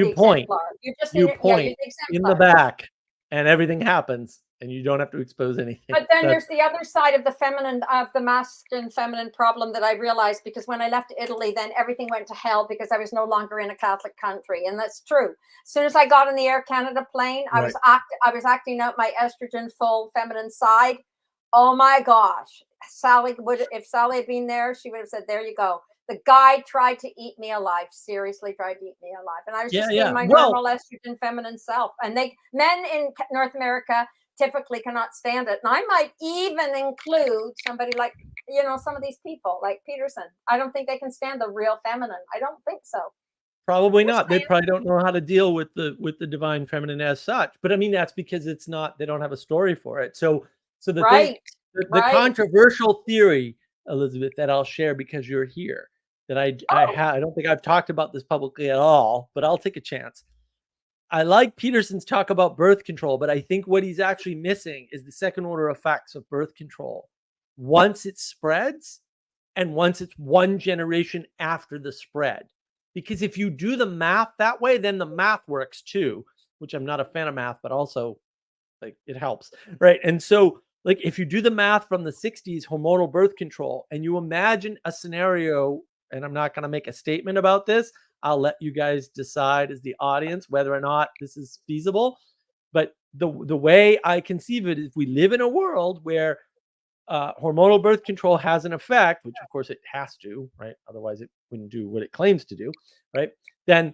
the point. exemplar. You're just You you're point the in the exemplar. back, and everything happens, and you don't have to expose anything. But then That's- there's the other side of the masculine feminine problem that I realized, because when I left Italy, then everything went to hell because I was no longer in a Catholic country, and that's true. As soon as I got on the Air Canada plane, I was acting out my estrogen full feminine side. Oh my gosh, if Sally had been there, she would have said, "There you go." The guy tried to eat me alive. Seriously, tried to eat me alive, and I was just being my normal estrogen feminine self. And men in North America typically cannot stand it. And I might even include somebody like, some of these people like Peterson. I don't think they can stand the real feminine. I don't think so. Probably not. They probably don't know how to deal with the divine feminine as such. But I mean, that's because they don't have a story for it. So the controversial theory, Elizabeth, that I'll share because you're here, that I don't think I've talked about this publicly at all, but I'll take a chance. I like Peterson's talk about birth control, but I think what he's actually missing is the second order effects of birth control once it spreads and once it's one generation after the spread. Because if you do the math that way, then the math works too, which I'm not a fan of math, but also like it helps, right? And so like if you do the math from the 60s, hormonal birth control, and you imagine a scenario, and I'm not going to make a statement about this, I'll let you guys decide as the audience whether or not this is feasible. But the way I conceive it is, we live in a world where hormonal birth control has an effect, which of course it has to, right? Otherwise it wouldn't do what it claims to do, right? Then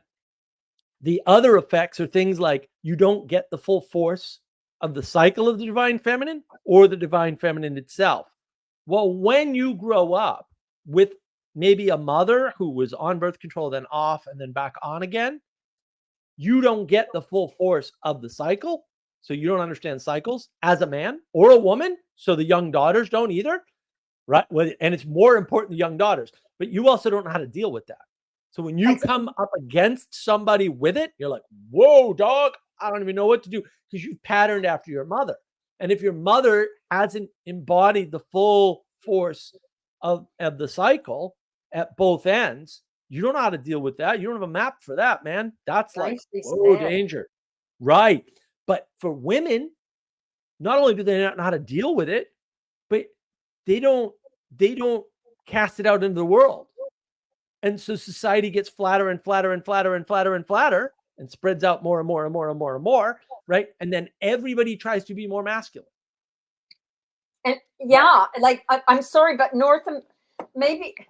the other effects are things like you don't get the full force of the cycle of the divine feminine or the divine feminine itself. Well, when you grow up with maybe a mother who was on birth control, then off, and then back on again, you don't get the full force of the cycle. So you don't understand cycles as a man or a woman. So the young daughters don't either, right? And it's more important, the young daughters, but you also don't know how to deal with that. So when you come up against somebody with it, you're like, whoa, dog, I don't even know what to do, because you've patterned after your mother. And if your mother hasn't embodied the full force of the cycle at both ends, you don't know how to deal with that. You don't have a map for that, man. That's like, whoa, danger. Right. But for women, not only do they not know how to deal with it, but they don't cast it out into the world. And so society gets flatter and flatter and flatter and flatter and flatter and spreads out more and more and more and more and more, right? And then everybody tries to be more masculine. And yeah, like I'm sorry, but North America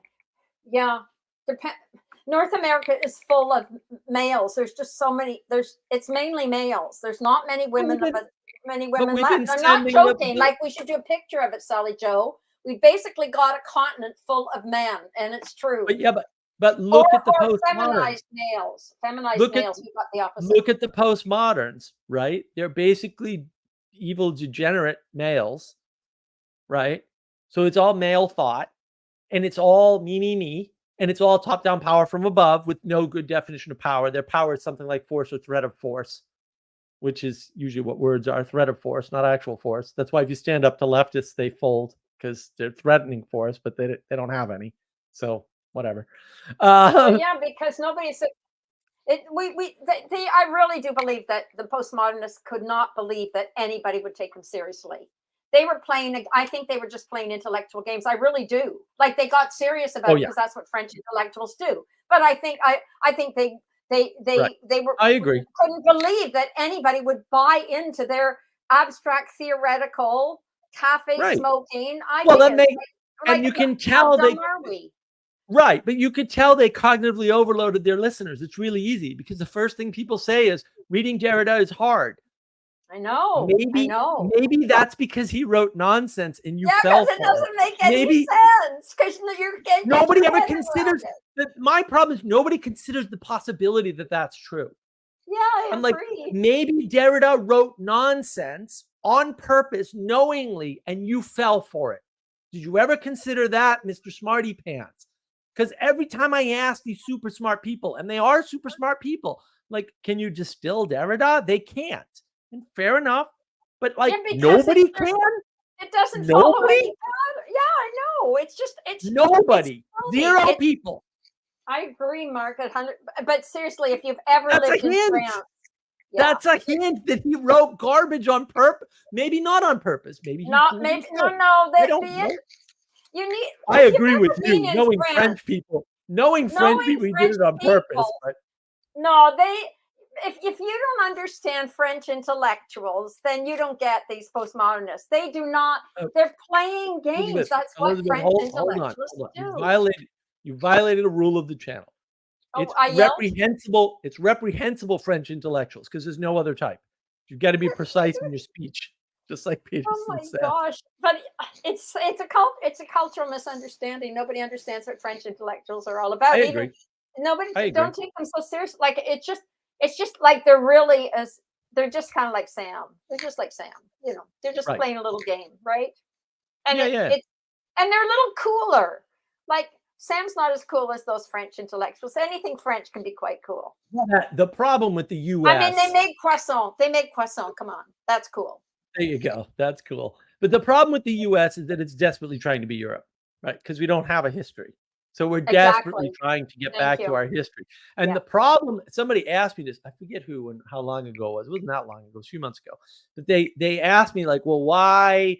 is full of males. There's just so many. It's mainly males. There's not many women. Many women left. I'm not joking. Like, we should do a picture of it, Sally Joe. We basically got a continent full of men, and it's true. But yeah, but look at the postmoderns. Feminized males. We've got the opposite. Look at the postmoderns, right? They're basically evil, degenerate males, right? So it's all male thought, and it's all me, and it's all top-down power from above with no good definition of power. Their power is something like force or threat of force, which is usually what words are: threat of force, not actual force. That's why if you stand up to leftists, they fold, because they're threatening force, but they don't have any. So whatever. Yeah, because nobody's. I really do believe that the postmodernists could not believe that anybody would take them seriously. They were playing. I think they were just playing intellectual games. I really do. Like, they got serious about it because that's what French intellectuals do. But I think they were. I agree. Couldn't believe that anybody would buy into their abstract theoretical cafe smoking ideas. Well, and you can tell they. Right, but you could tell they cognitively overloaded their listeners. It's really easy because the first thing people say is reading Derrida is hard. I know. Maybe that's because he wrote nonsense and you fell for it. It doesn't make any sense, because nobody ever considers that. My problem is nobody considers the possibility that that's true. Yeah, I'm like, maybe Derrida wrote nonsense on purpose, knowingly, and you fell for it. Did you ever consider that, Mr. Smarty Pants? Because every time I ask these super smart people, and they are super smart people, like, can you distill Derrida? They can't. And fair enough. But like Yeah, because nobody there's- can. It doesn't follow Nobody? any pattern. Yeah, I know. It's just it's Nobody. it's funny. Zero It- people. I agree, Mark. 100. But seriously, if you've ever That's a lived in hint. France, yeah. That's a hint that he wrote garbage on purpose. Maybe not on purpose. Maybe he Not fooled maybe himself. no. I That don't know. you need. I if you've agree ever with been you. in Knowing France- French people, he did it on purpose. But No, if you don't understand French intellectuals, then you don't get these postmodernists. They do not. They're playing games. Elizabeth, That's what French hold on. intellectuals Hold do. You violated a rule of the channel. Oh, It's I yelled? reprehensible. It's reprehensible French intellectuals because there's no other type. You've got to be precise in your speech, just like Peterson Oh my said. gosh! But it's a cultural misunderstanding. Nobody understands what French intellectuals are all about. I Even agree. nobody I don't agree. take them so seriously. Like it's just like they're really as they're just kind of like Sam. They're just like Sam. You know, they're just Right. playing a little game, right? And Yeah, it, yeah. it's and they're a little cooler. Like Sam's not as cool as those French intellectuals. Anything French can be quite cool. The problem with the U.S. I mean, they make croissant. They make croissant. Come on, that's cool. There you go. That's cool. But the problem with the U.S. is that it's desperately trying to be Europe, right? Because we don't have a history. So we're desperately Exactly. trying to get Thank back you. to our history. And Yeah. the problem, somebody asked me this, I forget who and how long ago it was. It wasn't that long ago, a few months ago. But they asked me like, well, why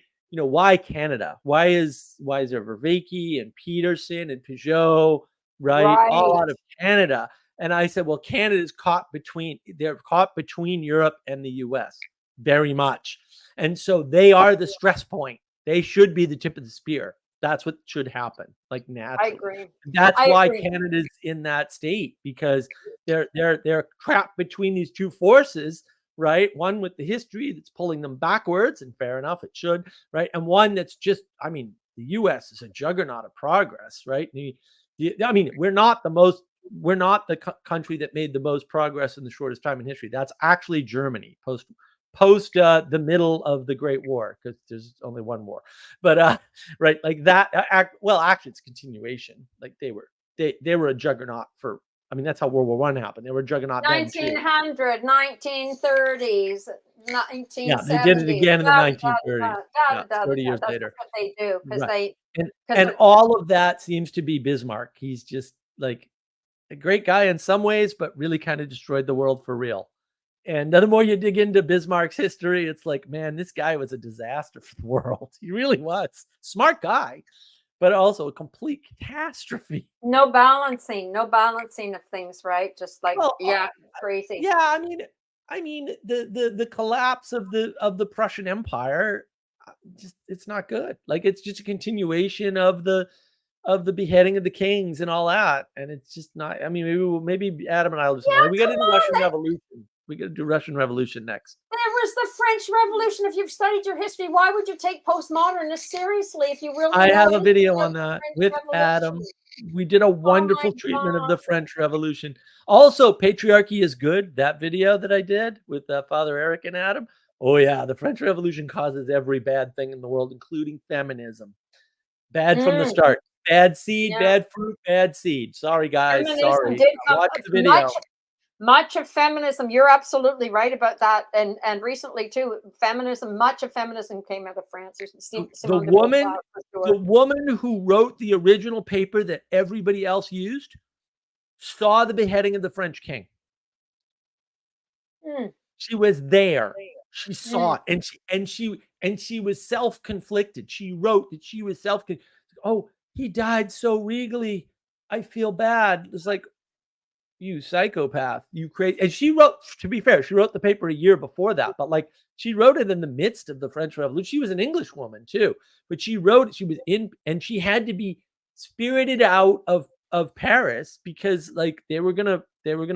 Canada? Why is there Vervaeke and Peterson and Peugeot, right? All Right. out of Canada. And I said, well, Canada's they're caught between Europe and the US very much. And so they are the stress point. They should be the tip of the spear. That's what should happen, like I naturally. agree. That's I why agree. Canada's in that state, because they're trapped between these two forces, right? One with the history that's pulling them backwards, and fair enough, it should, right? And one that's just, I mean, the US is a juggernaut of progress, right? I mean, we're not the country that made the most progress in the shortest time in history. That's actually Germany post the middle of the Great War, because there's only one war. But right, like that. Well, actually, it's continuation. Like they were a juggernaut for. I mean, that's how World War I happened. They were a juggernaut then too. 1900, 1930s, 1970s. Yeah, they did it again in the 1930s. Yeah, 30 years That's later. what they do because Right. they And all of that seems to be Bismarck. He's just like a great guy in some ways, but really kind of destroyed the world for real. And the more you dig into Bismarck's history, it's like, man, this guy was a disaster for the world. He really was. Smart guy, but also a complete catastrophe. no balancing of things, right? Just like Well, crazy. Yeah, I mean the collapse of the Prussian Empire, just it's not good. Like it's just a continuation of the beheading of the kings and all that, and it's just not. I mean, maybe Adam and I will just. Yeah, We got to come do on, Russian Revolution. We got to do Russian Revolution next. There was the French Revolution. If you've studied your history, why would you take postmodernists seriously if you really? I know have a anything video about on the that French with Revolution? Adam. We did a wonderful treatment of God. the French Revolution. Also, Patriarchy is Good, that video that I did with Father Eric and Adam. Oh, yeah, the French Revolution causes every bad thing in the world, including feminism. Bad from the start. Bad seed, bad fruit, bad seed. Sorry, guys. Feminism Sorry. did come Watch the video. Much of feminism, you're absolutely right about that. And recently too, much of feminism came out of France. The woman who wrote the original paper that everybody else used saw the beheading of the French king. She was there. She saw it, and she was self-conflicted. She wrote that she was oh, he died so regally. I feel bad. It's like, you psychopath, you crazy. And she wrote, to be fair, she wrote the paper a year before that, but like she wrote it in the midst of the French Revolution. She was an English woman too, but she wrote it. She was in, and she had to be spirited out of Paris because like they were gonna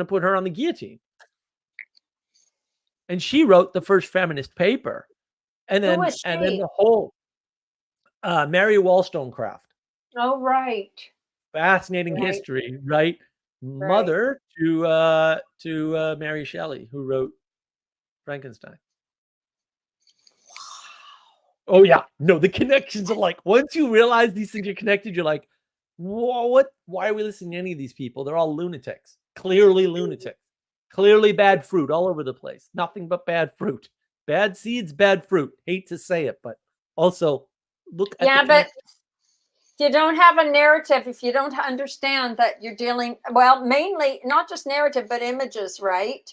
put her on the guillotine. And she wrote the first feminist paper, and then the whole Mary Wollstonecraft. Oh, right. Fascinating history, right? Mother to Mary Shelley, who wrote Frankenstein. Wow. Oh yeah, no, the connections are like, once you realize these things are connected, you're like, whoa, what? Why are we listening to any of these people? They're all lunatics, clearly lunatics, clearly bad fruit all over the place. Nothing but bad fruit. Bad seeds, bad fruit. Hate to say it, but also look at Yeah, the but you don't have a narrative if you don't understand that you're dealing, well, mainly not just narrative, but images, right?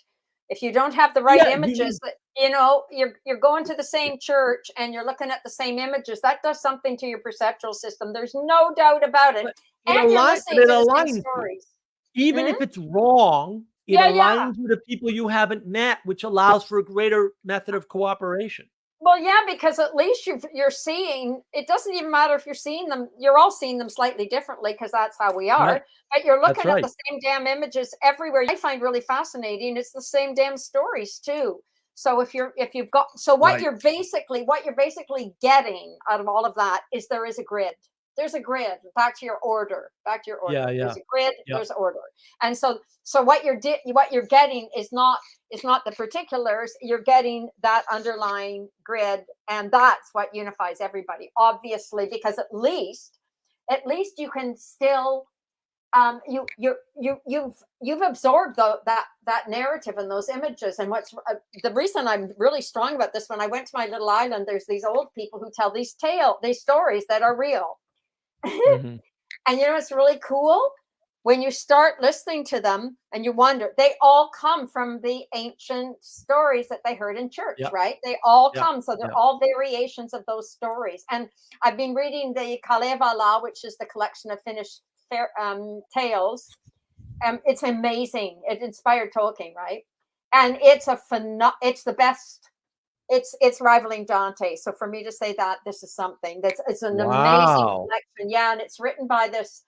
If you don't have the right yeah, images, you're going to the same church and you're looking at the same images. That does something to your perceptual system. There's no doubt about it. but And you're but listening it to the same aligns you. stories. Even if it's wrong, it Yeah, aligns you to people you haven't met, which allows for a greater method of cooperation. Well, yeah, because at least you're seeing, it doesn't even matter if you're seeing them, you're all seeing them slightly differently because that's how we are. Right. But you're That's looking at right. the same damn images everywhere. I find really fascinating. It's the same damn stories too. So if you've got, so what Right. you're basically getting out of all of that is there is a grid. There's a grid. Back to your order. Yeah, There's yeah. a grid. Yep. There's order. And so what you're getting is not the particulars. You're getting that underlying grid, and that's what unifies everybody, obviously, because at least you can still you've absorbed that narrative and those images. And what's the reason I'm really strong about this, when I went to my little island, there's these old people who tell these stories that are real. Mhm. And it's really cool when you start listening to them and you wonder, they all come from the ancient stories that they heard in church, Yep. right? They all Yep. come. So they're Yep. all variations of those stories. And I've been reading the Kalevala, which is the collection of Finnish tales. It's amazing. It inspired Tolkien, right? And it's the best. It's rivaling Dante. So for me to say that this is something it's an amazing Wow. collection. Yeah, and it's written by this,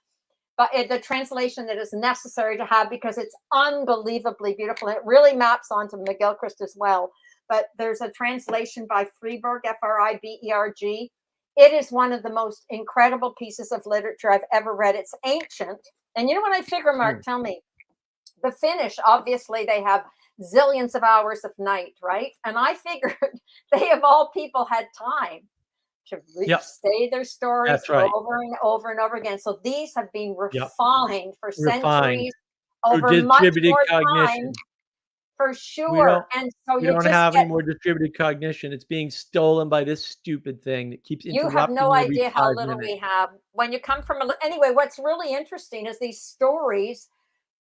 but the translation that is necessary to have, because it's unbelievably beautiful. It really maps onto McGilchrist as well. But there's a translation by Friberg, Friberg. It is one of the most incredible pieces of literature I've ever read. It's ancient. And when I figure, Mark, tell me, the Finnish, obviously, they have zillions of hours of night, right? And I figured they, of all people, had time to say their stories over and over and over again. So these have been refined for centuries, over much more time, for sure. And so we don't have any more distributed cognition. It's being stolen by this stupid thing that keeps interrupting. You have no every idea how 5 little minutes. we have. When you come from anyway, what's really interesting is these stories,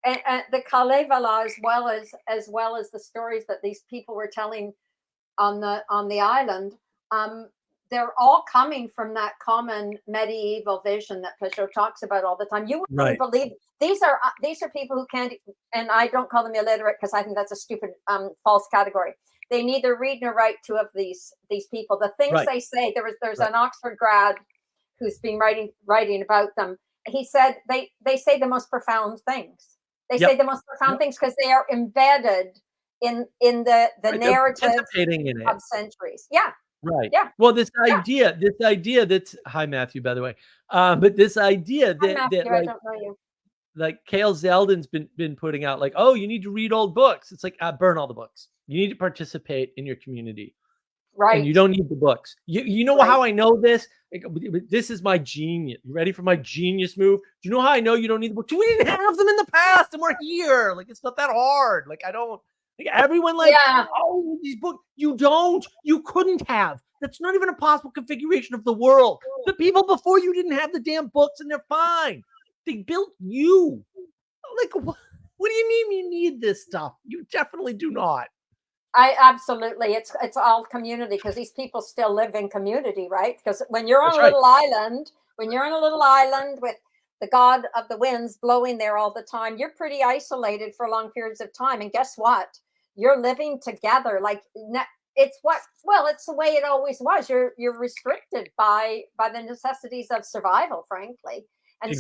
and the Kalevala, as well as the stories that these people were telling on the island. They're all coming from that common medieval vision that Peugeot talks about all the time. You wouldn't believe these are people who can't, and I don't call them illiterate because I think that's a stupid false category. They neither read nor write. Two of these people, the things they say. There's an Oxford grad who's been writing about them. He said they say the most profound things. They say the most profound things because they are embedded in the narrative of centuries. Yeah. Right. Yeah. Well, this idea that's, hi Matthew, by the way. But this idea that, Matthew, that I don't know you. like Cale Zeldin's been putting out, like, oh, you need to read old books. It's like, burn all the books. You need to participate in your community. Right. And you don't need the books. You know how I know this? This is my genius. You ready for my genius move? Do you know how I know you don't need the books? We didn't have them in the past, and we're here. Like, it's not that hard. Like, I don't. Like, everyone, like, oh, these books. You don't. You couldn't have. That's not even a possible configuration of the world. The people before you didn't have the damn books, and they're fine. They built you. Like, what do you mean you need this stuff? You definitely do not. I absolutely. It's all community, because these people still live in community, right? Because when you're on a little island, with the god of the winds blowing there all the time, you're pretty isolated for long periods of time. And guess what? You're living together. Like, it's the way it always was. You're restricted by the necessities of survival, frankly. And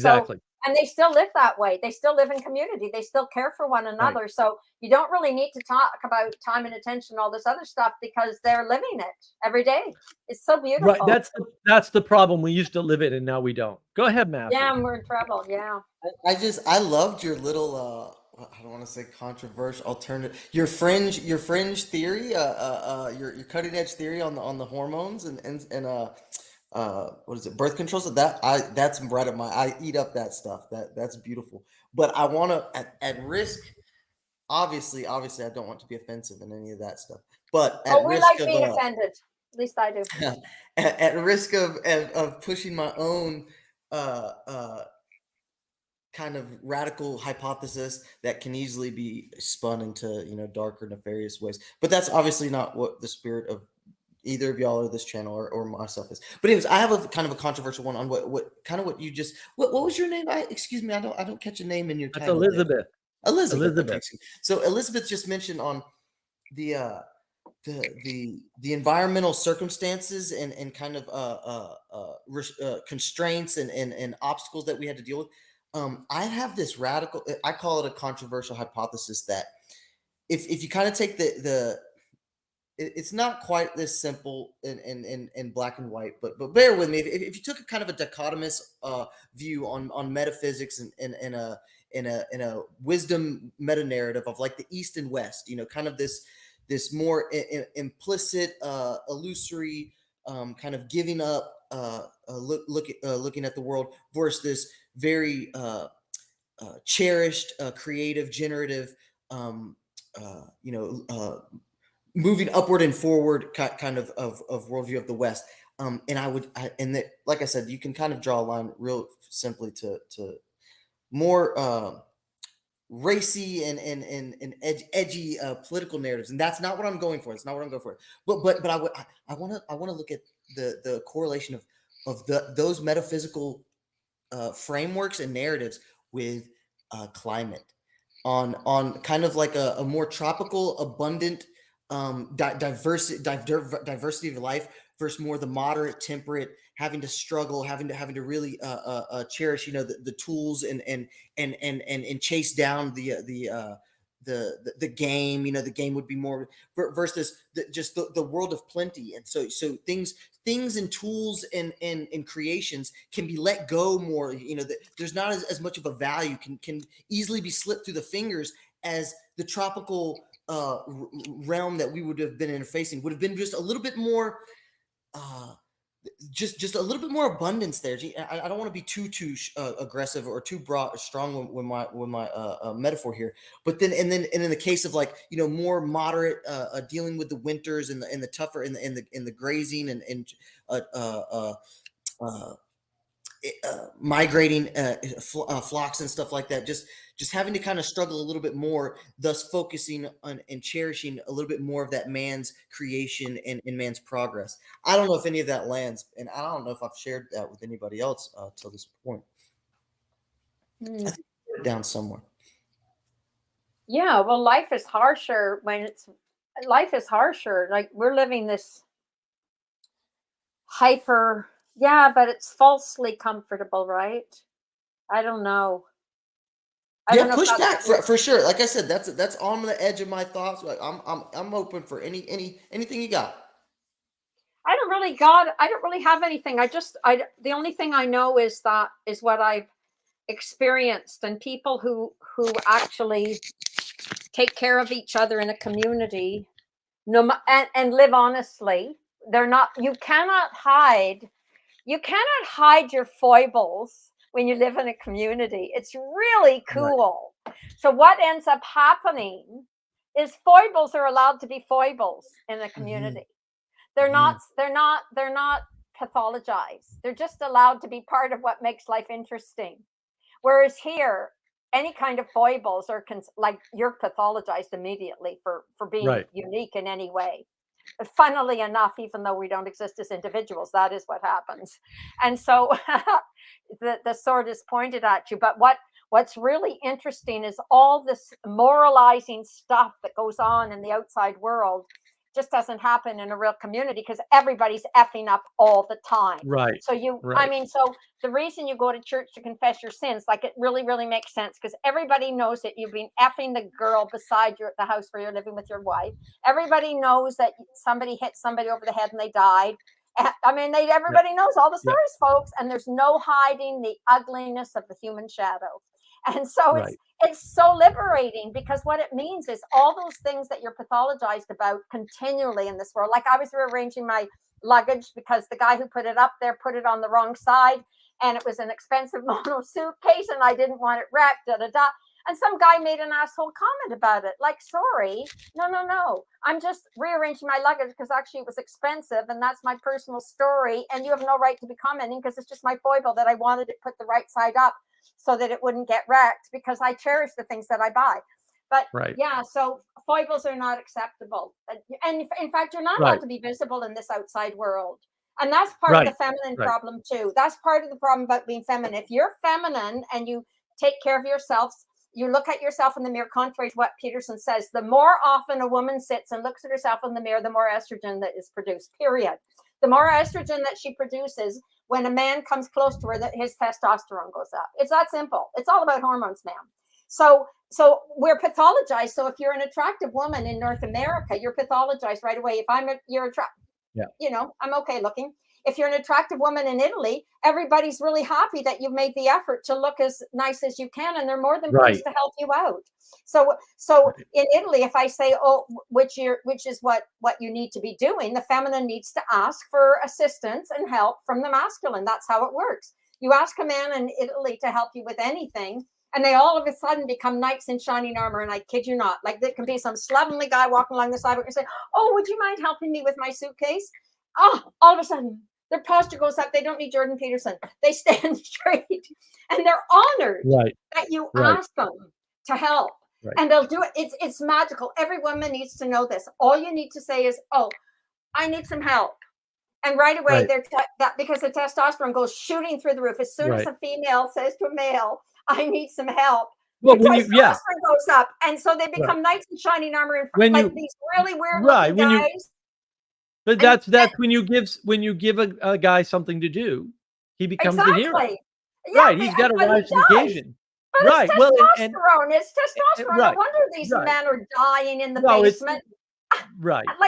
and they still live that way. They still live in community. They still care for one another. Right. So you don't really need to talk about time and attention, all this other stuff, because they're living it every day. It's so beautiful. Right. That's the problem. We used to live it, and now we don't. Go ahead, Matthew. Yeah, we're in trouble. Yeah. I loved your little I don't want to say controversial alternative. Your fringe theory, your cutting edge theory on the hormones and what is it, birth control? So that's right up I eat up that stuff. That's beautiful. But I want to, at risk obviously, I don't want to be offensive in any of that stuff, but Oh, at we risk like of being offended. At least I do. at risk of pushing my own uh, uh, kind of radical hypothesis that can easily be spun into, you know, darker, nefarious ways. But that's obviously not what the spirit of either of y'all or this channel or myself is. But anyways, I have a kind of a controversial one on what kind of what you just what was your name? Excuse me, I don't catch a name in your That's title there. Elizabeth. Elizabeth. Okay. Elizabeth. So Elizabeth just mentioned on the the environmental circumstances and kind of constraints and obstacles that we had to deal with. I have this radical, I call it a controversial hypothesis that if you kind of take it's not quite this simple in black and white, but bear with me. If you took a kind of a dichotomous view on metaphysics and in a wisdom meta narrative of like the East and West, you know, kind of this more implicit, illusory, kind of giving up, looking at the world versus this very cherished, creative, generative, you know, moving upward and forward kind of worldview of the West. And and that, like I said, you can kind of draw a line real simply to more racy and edgy political narratives, and that's not what I'm going for. It's not what I'm going for. But I want to look at the correlation of those metaphysical frameworks and narratives with climate on kind of like a more tropical, abundant, diversity of life versus more the moderate, temperate, having to struggle, having to really cherish, you know, the tools and chase down the game. You know, the game would be more versus just the world of plenty. And so things and tools and creations can be let go more. You know, there's not as much of a value, can easily be slipped through the fingers as the tropical realm that we would have been interfacing would have been just a little bit more just a little bit more abundance there. I don't want to be too aggressive or too broad strong with my metaphor here, but then in the case of, like, you know, more moderate, dealing with the winters and the tougher in the grazing and migrating flocks and stuff like that, just having to kind of struggle a little bit more, thus focusing on and cherishing a little bit more of that man's creation and man's progress. I don't know if any of that lands, and I don't know if I've shared that with anybody else till this point. I think I wrote it down somewhere. Yeah, well, life is harsher life is harsher. Like, we're living this hyper, yeah, but it's falsely comfortable, right? I don't know. I don't Yeah, know if push that's back for sure. Like I said, that's on the edge of my thoughts. Like I'm open for anything you got. I don't really have anything. The only thing I know is what I've experienced, and people who actually take care of each other in a community, and live honestly. They're not, you cannot hide your foibles when you live in a community. It's really Right. cool. So what ends up happening is foibles are allowed to be foibles in the community. They're not pathologized. They're just allowed to be part of what makes life interesting. Whereas here, any kind of foibles are like, you're pathologized immediately for being Right. unique in any way. But funnily enough, even though we don't exist as individuals, that is what happens. And so the sword is pointed at you. But what's really interesting is all this moralizing stuff that goes on in the outside world just doesn't happen in a real community, because everybody's effing up all the time. Right. So Right. so the reason you go to church to confess your sins, like, it really, really makes sense, because everybody knows that you've been effing the girl beside you at the house where you're living with your wife. Everybody knows that somebody hit somebody over the head and they died. I mean, everybody knows all the Yep. stories, folks, and there's no hiding the ugliness of the human shadow. And so Right. it's so liberating, because what it means is all those things that you're pathologized about continually in this world. Like, I was rearranging my luggage because the guy who put it up there put it on the wrong side, and it was an expensive mono suitcase, and I didn't want it wrecked. Da da da. And some guy made an asshole comment about it. Like, sorry, no. I'm just rearranging my luggage because actually it was expensive and that's my personal story. And you have no right to be commenting because it's just my foible that I wanted it put the right side up so that it wouldn't get wrecked because I cherish the things that I buy. But yeah, so foibles are not acceptable. And in fact, you're not allowed to be visible in this outside world. And that's part of the feminine problem too. That's part of the problem about being feminine. If you're feminine and you take care of yourself, you look at yourself in the mirror, contrary to what Peterson says, the more often a woman sits and looks at herself in the mirror, the more estrogen that is produced, period. The more estrogen that she produces, when a man comes close to her, that his testosterone goes up. It's that simple. It's all about hormones, ma'am. So we're pathologized. So if you're an attractive woman in North America, you're pathologized right away. If you're attractive, you know, I'm okay looking. If you're an attractive woman in Italy, everybody's really happy that you've made the effort to look as nice as you can, and they're more than pleased to help you out. So in Italy, if I say, oh, which is what you need to be doing, the feminine needs to ask for assistance and help from the masculine. That's how it works. You ask a man in Italy to help you with anything, and they all of a sudden become knights in shining armor. And I kid you not, like there can be some slovenly guy walking along the sidewalk and say, oh, would you mind helping me with my suitcase? Oh, all of a sudden, their posture goes up. They don't need Jordan Peterson. They stand straight and they're honored that you ask them to help. And they'll do it. It's magical. Every woman needs to know this. All you need to say is, oh, I need some help. And right away, that because the testosterone goes shooting through the roof. As soon as a female says to a male, I need some help, the testosterone goes up. And so they become knights in shining armor in front of these really weird looking guys. But that's when you give a guy something to do, he becomes the hero. Yeah, he's got to rise to the occasion. But it's testosterone. It's testosterone. No wonder these men are dying in the basement. Right. No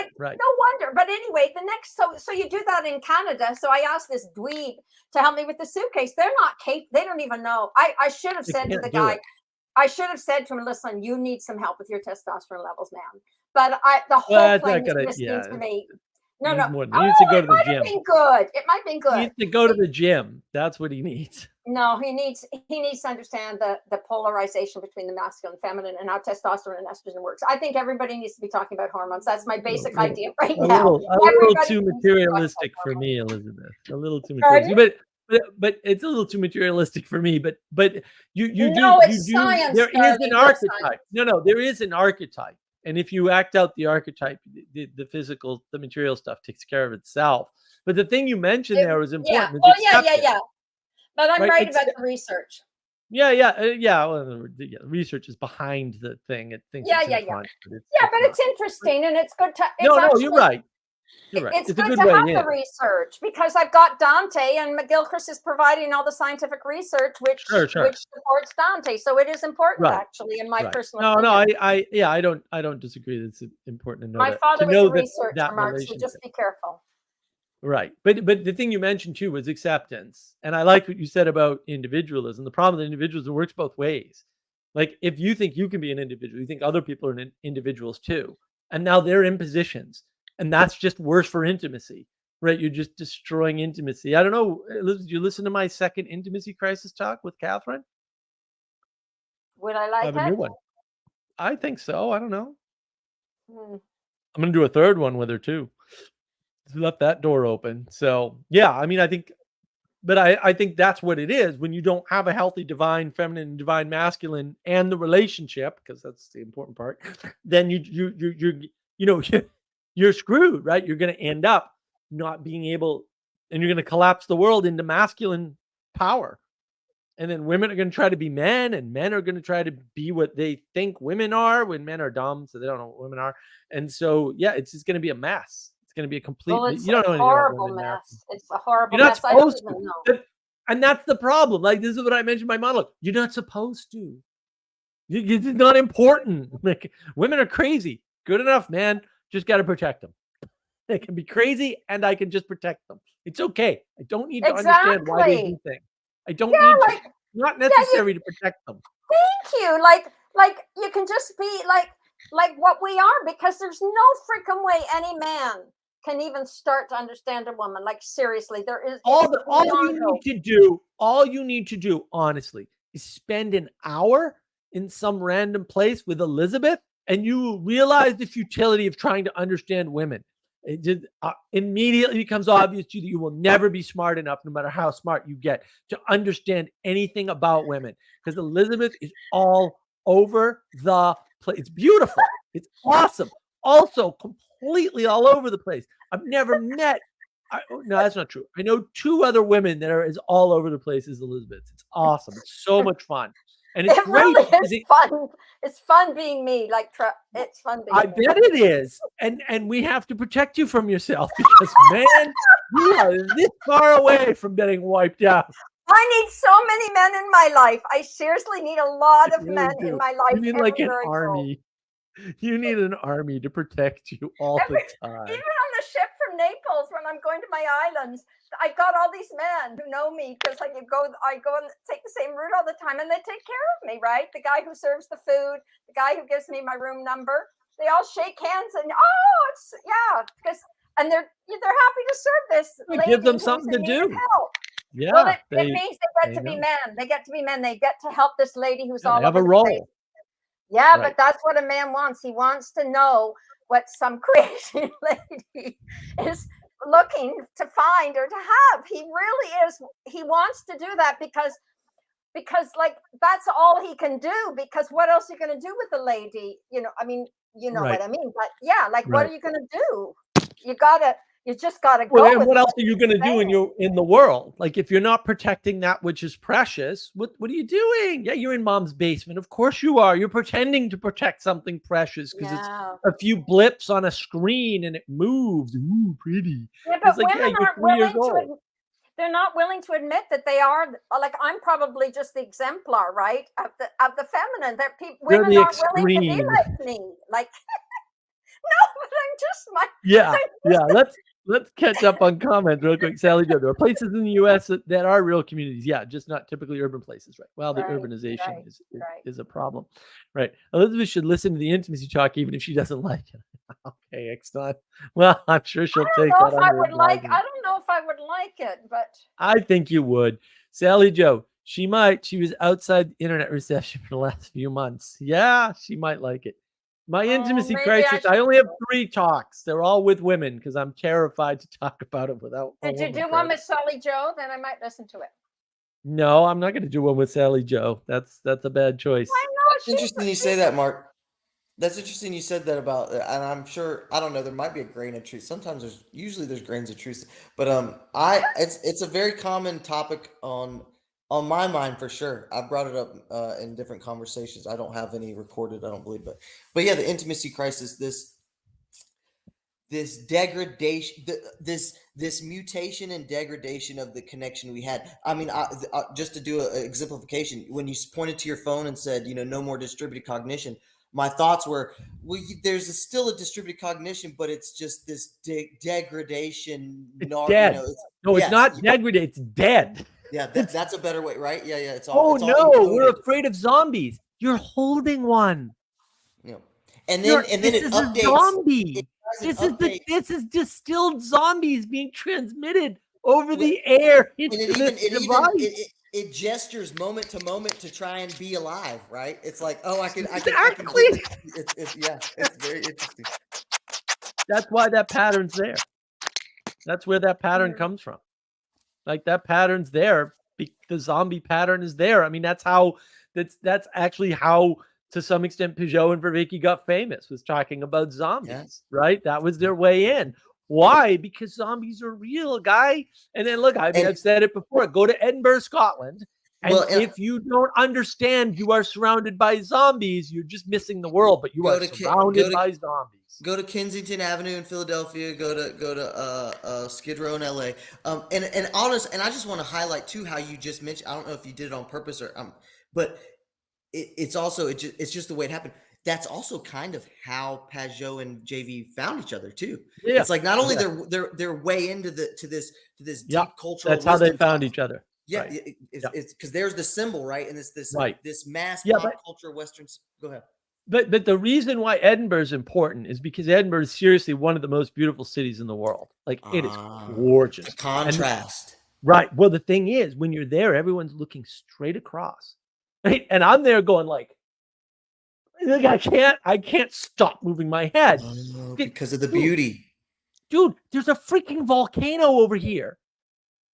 wonder. But anyway, so you do that in Canada. So I asked this dweeb to help me with the suitcase. They're not capable. They don't even know. I should have said to the guy, I should have said to him, listen, you need some help with your testosterone levels, man. But the whole thing is listening to me. No. He needs to go to the gym. It might have been good. He needs to go to the gym. That's what he needs. No, he needs to understand the polarization between the masculine and feminine and how testosterone and estrogen works. I think everybody needs to be talking about hormones. That's my basic idea right now. A little too materialistic for me, Elizabeth. A little too materialistic. But it's a little too materialistic for me. But you do. Science, there is an archetype. No, there is an archetype. And if you act out the archetype, the physical, the material stuff takes care of itself. But the thing you mentioned there was important. Yeah. But I'm right about the research. Yeah. Well, the research is behind the thing. It thinks but it's interesting and it's good to. You're right. You're right. It's good to have the research because I've got Dante and McGilchrist is providing all the scientific research which supports Dante. So it is important actually in my personal opinion. I don't disagree. It's important to know. My father was a researcher, Mark, so just be careful. Right. But the thing you mentioned too was acceptance. And I like what you said about individualism. The problem with individualism works both ways. Like if you think you can be an individual, you think other people are individuals too. And now they're in positions. And that's just worse for intimacy, right? You're just destroying intimacy. I don't know. Did you listen to my second intimacy crisis talk with Catherine? Would I like I have a new one. I think so. I don't know. Hmm. I'm going to do a third one with her too. Left that door open. So yeah, I mean, I think that's what it is when you don't have a healthy divine feminine and divine masculine and the relationship, because that's the important part. Then you're screwed, right? You're going to end up not being able, and you're going to collapse the world into masculine power. And then women are going to try to be men, and men are going to try to be what they think women are when men are dumb, so they don't know what women are. And so, yeah, it's just going to be a mess. It's going to be a complete. You don't know anything horrible about mess. It's a horrible You're not mess. supposed I don't even to. know. And that's the problem. Like this is what I mentioned in my monologue. You're not supposed to. It's not important. Like, women are crazy. Good enough, man. Just got to protect them. They can be crazy, and I can just protect them. It's okay. I don't need to understand why they do things. I don't need to. Not necessary to protect them. Thank you. Like you can just be like what we are, because there's no freaking way any man can even start to understand a woman. Like seriously, there is all you need to do, honestly, is spend an hour in some random place with Elizabeth, and you realize the futility of trying to understand women. It just immediately becomes obvious to you that you will never be smart enough, no matter how smart you get, to understand anything about women, because Elizabeth is all over the place. It's beautiful. It's awesome. Also, completely all over the place. I've never met. No, that's not true. I know 2 other women that are as all over the place as Elizabeth. It's awesome. It's so much fun. And it's It great really because is fun. It's fun being me. Like it's fun being I me. bet it is. And we have to protect you from yourself because, man, you are this far away from getting wiped out. I need so many men in my life. I seriously need a lot of You really men in do. my life. You need like an everywhere I go. army. You need an army to protect you all the time. Even on the ship from Naples, when I'm going to my islands, I got all these men who know me because I go and take the same route all the time, and they take care of me, right? The guy who serves the food, the guy who gives me my room number, they all shake hands and and they're happy to serve this lady Give them who's something in to need of do. help. Yeah. Well, it means they get to be know. men. They get to be men. They get to help this lady who's all They have over a the place. role. Yeah, Right. but that's what a man wants. He wants to know what some crazy lady is looking to find or to have. He really is. He wants to do that because like that's all he can do, because what else are you going to do with a lady? I mean, you know Right. what I mean? But yeah, like what Right. are you going to do? You just gotta go. Well, and with what else are you going to do saying. in the world? Like, if you're not protecting that which is precious, what are you doing? Yeah, you're in mom's basement. Of course you are. You're pretending to protect something precious because it's a few blips on a screen and it moves. Ooh, pretty. Yeah, but It's like, women you're aren't 3 years willing old. to. They're not willing to admit that they are. Like, I'm probably just the exemplar, right, of the feminine. That women the aren't willing to be extreme. like me. Like, no, but I'm just Yeah. Let's catch up on comments real quick. Sally Jo, there are places in the U.S. that are real communities. Yeah, just not typically urban places, right? Well, the urbanization is a problem, right? Elizabeth should listen to the intimacy talk even if she doesn't like it. Okay, excellent. Well, I'm sure she'll take that. I don't know if I would like it, but I think you would. Sally Jo, she might. She was outside the internet reception for the last few months. Yeah, she might like it. My intimacy crisis, I only have 3 talks. They're all with women because I'm terrified to talk about it without a Did you woman do one with Sally Jo? Then I might listen to it. No, I'm not going to do one with Sally Jo. That's a bad choice. Why It's interesting you say that, Mark. That's interesting you said that about, and I'm sure, I don't know, there might be a grain of truth. Sometimes usually there's grains of truth, but it's a very common topic on my mind for sure. I brought it up in different conversations. I don't have any recorded, I don't believe, but yeah, the intimacy crisis, this degradation, this mutation and degradation of the connection we had. I mean, just to do an exemplification, when you pointed to your phone and said, no more distributed cognition, my thoughts were, well, there's still a distributed cognition, but it's just this degradation. It's dead. It's not degraded. It's dead. Yeah, that's a better way, right? Yeah. It's all. We're afraid of zombies. You're holding one. Yeah, and then it updates. Zombie. This is distilled zombies being transmitted over the air. It gestures moment to moment to try and be alive, right? It's like, oh, I can exactly. It's very interesting. That's why that pattern's there. That's where that pattern comes from. Like, that pattern's there. The zombie pattern is there. I mean, that's actually how, to some extent, Peugeot and Vervaeke got famous, was talking about zombies, right? That was their way in. Why? Because zombies are real, guy. And then look, I've said it before. Go to Edinburgh, Scotland, and if you don't understand you are surrounded by zombies, you're just missing the world. But you are surrounded by zombies. Go to Kensington Avenue in Philadelphia. Go to Skid Row in LA. And I just want to highlight too how you just mentioned. I don't know if you did it on purpose or but it's just the way it happened. That's also kind of how Peugeot and JV found each other too. Yeah. It's like not only their way into this deep cultural. That's how they found each other. Yeah, right. It's because there's the symbol, right? And this mass pop culture Westerns. Go ahead. But the reason why Edinburgh is important is because Edinburgh is seriously one of the most beautiful cities in the world. Like, it is gorgeous. The contrast. Right. Well, the thing is, when you're there, everyone's looking straight across. Right? And I'm there going like, Like I can't stop moving my head. Oh, Dude, because of the beauty. Dude, there's a freaking volcano over here.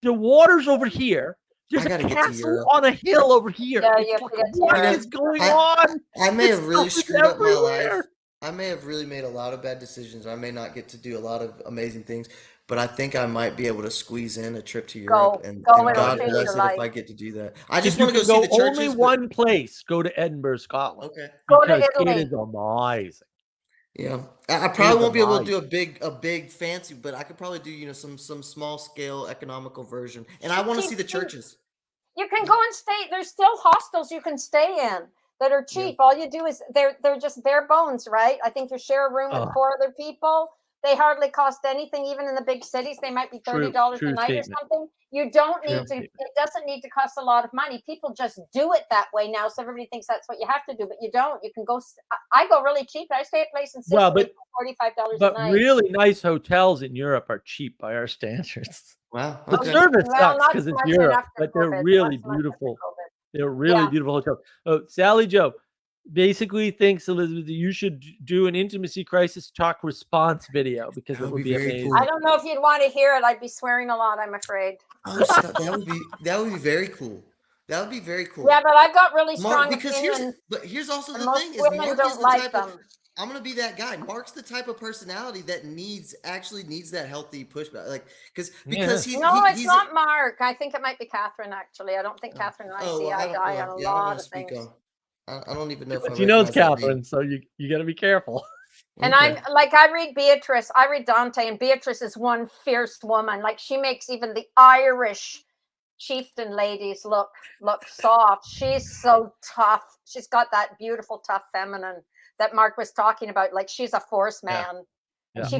The water's over here. There's I a gotta get to castle Europe. on a hill over here. Yeah, It's you have to like, get to what Europe. is going I- on? I may This have really stuff is screwed up my life. everywhere. I may have really made a lot of bad decisions. I may not get to do a lot of amazing things, but I think I might be able to squeeze in a trip to Europe, Go, and go, it'll God change bless your it if life. I get to do that. I If just you want to can go see go the churches, only but one place, go to Edinburgh, Scotland, okay. Go to because it Italy. is amazing. Yeah, I It probably is won't be able to amazing. do a big fancy, but I could probably do, some small scale economical version. And I want to see the Cheap. churches. You can go and stay. There's still hostels you can stay in that are Yeah. cheap. All you do is they're just bare bones, right? I think you share a room with Oh. 4 other people. They hardly cost anything, even in the big cities. They might be $30 True a night statement. or something. You don't True need to. It doesn't need to cost a lot of money. People just do it that way now, so everybody thinks that's what you have to do, but you don't. You can go. I go really cheap. I stay at a place in Sicily Well, for $45 a but night. really nice hotels in Europe are cheap by our standards. Wow. The Okay. service Well, sucks not because so it's much Europe, after but they're COVID. really Not so much after beautiful. COVID. They're really Yeah. beautiful hotels. Oh, Sally Joe basically thinks, Elizabeth, that you should do an intimacy crisis talk response video because That it would would be be very amazing. cool. I don't know if you'd want to hear it. I'd be swearing a lot, I'm afraid. Oh, stop. That would be very cool. That would be very cool. Yeah, but I've got really Mark, strong because opinions, here's also and the most thing is women Mark is don't the like type them. of I'm gonna be that guy. Mark's the type of personality that actually needs that healthy pushback. Like because No, it's he's not Mark. I think it might be Catherine, actually. I don't think Catherine and I see well, eye I to don't eye well, on a yeah, I don't lot want of to speak things. on. I don't even know if I But she knows recognize that Catherine, name. so you got to be careful. And Okay. I'm like, I read Beatrice, I read Dante, and Beatrice is one fierce woman. Like she makes even the Irish chieftain ladies look soft. She's so tough. She's got that beautiful, tough feminine that Mark was talking about. Like she's a force man. Yeah. And she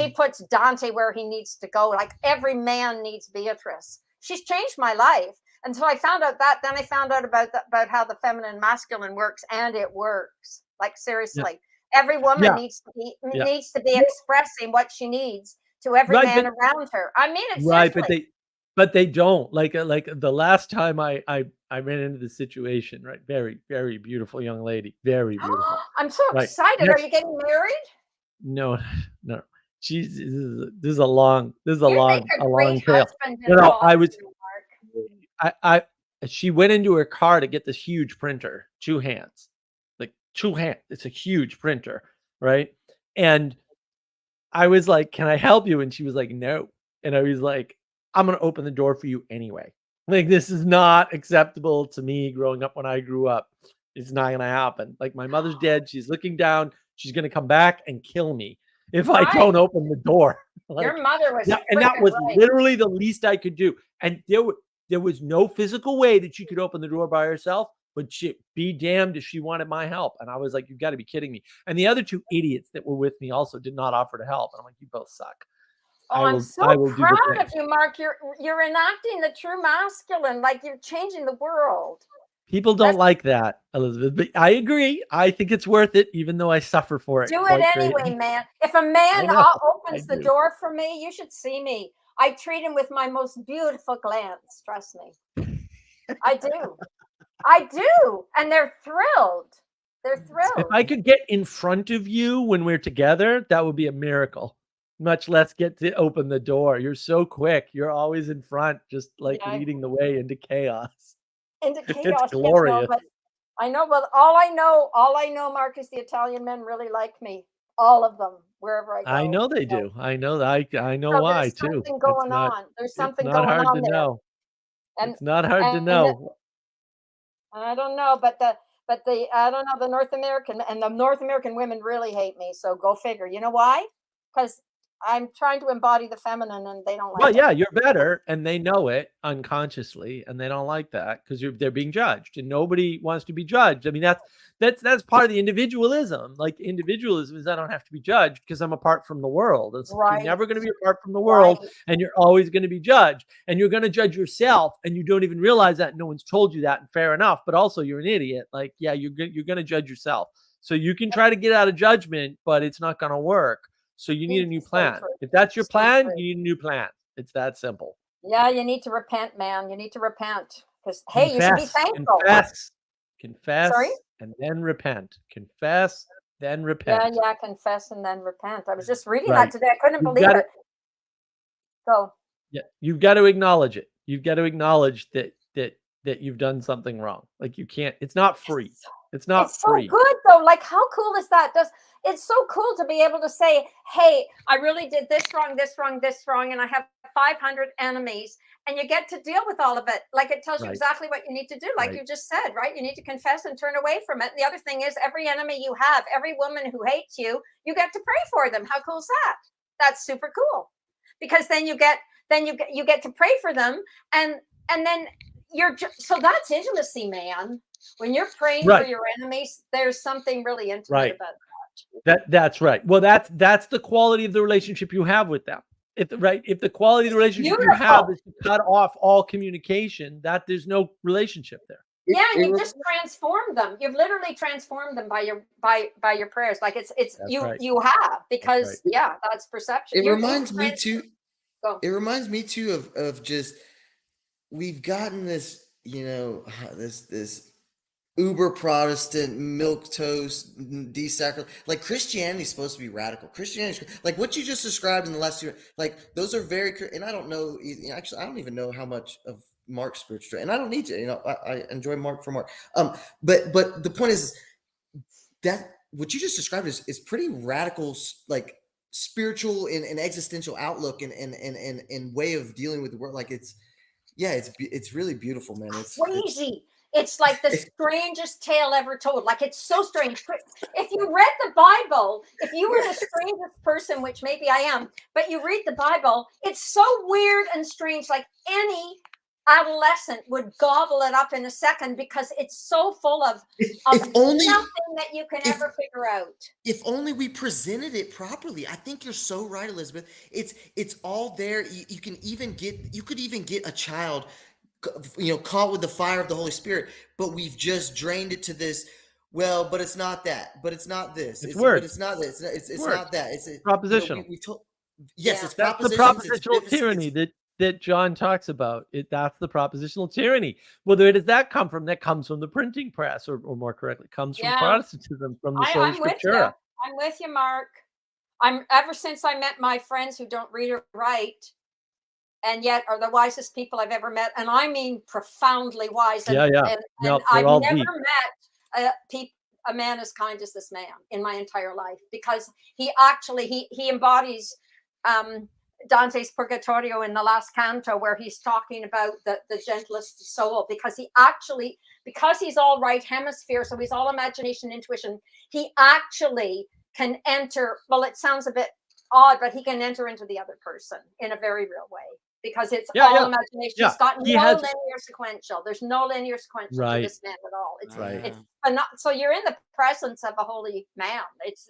Mhm. puts Dante where he needs to go. Like every man needs Beatrice. She's changed my life. Until I found out that, then I found out about how the feminine masculine works, and it works. Like seriously, every woman Yeah. needs to be Yeah. expressing what she needs to every Right, man but- around her. I mean it Right, seriously. but they don't. Like the last time I ran into this situation, right? Very, very beautiful young lady. Very beautiful. I'm so Right. excited. Yes. Are you getting married? No. This is a long You'd make a great trail. husband. No, I was Mark. she went into her car to get this huge printer, 2 hands. Like 2 hands. It's a huge printer, right? And I was like, "Can I help you?" And she was like, "No." And I was like, "I'm going to open the door for you anyway." Like this is not acceptable to me growing up when I grew up. It's not going to happen. Like my mother's dead, she's looking down, she's going to come back and kill me if I don't Right. open the door. Like, Your mother was and that freaking was right. literally the least I could do. And there was no physical way that she could open the door by herself, but she be damned if she wanted my help. And I was like, "You've got to be kidding me." And the other 2 idiots that were with me also did not offer to help. And I'm like, "You both suck." Oh, I'm so I will do the proud thing. of you, Mark. You're enacting the true masculine. Like you're changing the world. People don't That's- like that, Elizabeth, but I agree. I think it's worth it, even though I suffer for it. Do quite it anyway, greatly. man. If a man know, opens I the do. door for me, you should see me. I treat him with my most beautiful glance. Trust me. I do. I do. And they're thrilled. They're thrilled. If I could get in front of you when we're together, that would be a miracle. Much less get to open the door. You're so quick. You're always in front, just like Yeah. leading the way into chaos. Into chaos. It's glorious. But I know, but all I know, Mark, is the Italian men really like me. All of them, wherever I go. I know they do. I know I know So why there's too. something going on. There's something It's not going hard on to there. know. And It's not hard to and know. I don't know, but the I don't know, the North American women really hate me. So go figure. You know why? Because I'm trying to embody the feminine, and they don't like Well, it. yeah, you're better, and they know it unconsciously, and they don't like that because they're being judged, and nobody wants to be judged. I mean, that's part of the individualism. Like individualism is I don't have to be judged because I'm apart from the world. It's like Right. you're never going to be apart from the world, Right. and you're always going to be judged, and you're going to judge yourself, and you don't even realize that. No one's told you that, and fair enough. But also, you're an idiot. Like, yeah, you're going to judge yourself. So you can try to get out of judgment, but it's not going to work. So you need a new So plan. true. If that's your So plan, true. you need a new plan. It's that simple. Yeah, you need to repent, man. You need to repent because hey, you should be Confess, thankful. confess, Sorry? and then repent. Confess, then Yeah, repent. yeah, confess and then repent. I was just reading Right. that today. I couldn't You've believe got to, it. Go. yeah, you've got to acknowledge it. You've got to acknowledge that you've done something wrong. Like you can't. It's not free. It's not It's so free. good though. Like, how cool is that? It's so cool to be able to say, "Hey, I really did this wrong, this wrong, this wrong, and I have 500 enemies," and you get to deal with all of it. Like, it tells you Right. exactly what you need to do. Like Right. you just said, right? You need to confess and turn away from it. And the other thing is, every enemy you have, every woman who hates you, you get to pray for them. How cool is that? That's super cool, because then you get to pray for them, and then so that's intimacy, man. When you're praying Right. for your enemies, there's something really intimate Right. about that. That's right. Well, that's the quality of the relationship you have with them. If the quality of the relationship you have is to cut off all communication, that there's no relationship there. Yeah, and you just transform them. You've literally transformed them by your prayers. Like it's right. you have, because right. yeah, that's perception. It reminds me too. Go. It reminds me too of just, we've gotten this, this uber Protestant milquetoast desacral. Like, Christianity is supposed to be radical. Christianity, like what you just described in the last year, like those are very. And I don't know. Actually, I don't even know how much of Mark's spiritual, and I don't need to. I enjoy Mark for Mark. But the point is that what you just described is pretty radical, like spiritual and existential outlook and way of dealing with the world. Like it's really beautiful, man. It's crazy. It's like the strangest tale ever told. Like, it's so strange. If you read the Bible, if you were the strangest person, which maybe I am, but you read the Bible, it's so weird and strange. Like, any adolescent would gobble it up in a second, because it's so full of nothing that you can ever figure out. If only we presented it properly. I think you're so right, Elizabeth. It's all there. You could even get a child, caught with the fire of the Holy Spirit, but we've just drained it to this. Well, but it's not that. But it's not this. But it's not this. It's not that. It's propositional. It's that's propositions. The propositional tyranny that John talks about. That's the propositional tyranny. Well, where does that come from? That comes from the printing press, or more correctly, comes from Protestantism, from the Sola Scriptura. I'm with you, Mark. Ever since I met my friends who don't read or write, and yet are the wisest people I've ever met, and I mean profoundly wise. And, and I've never met a man as kind as this man in my entire life, because he actually he embodies Dante's Purgatorio in the last canto, where he's talking about the gentlest soul, because he's all right hemisphere, so he's all imagination, intuition. He actually can enter. Well, it sounds a bit odd, but he can enter into the other person in a very real way, because it's all imagination. It's got linear sequential. There's no linear sequential to this man at all. It's so you're in the presence of a holy man.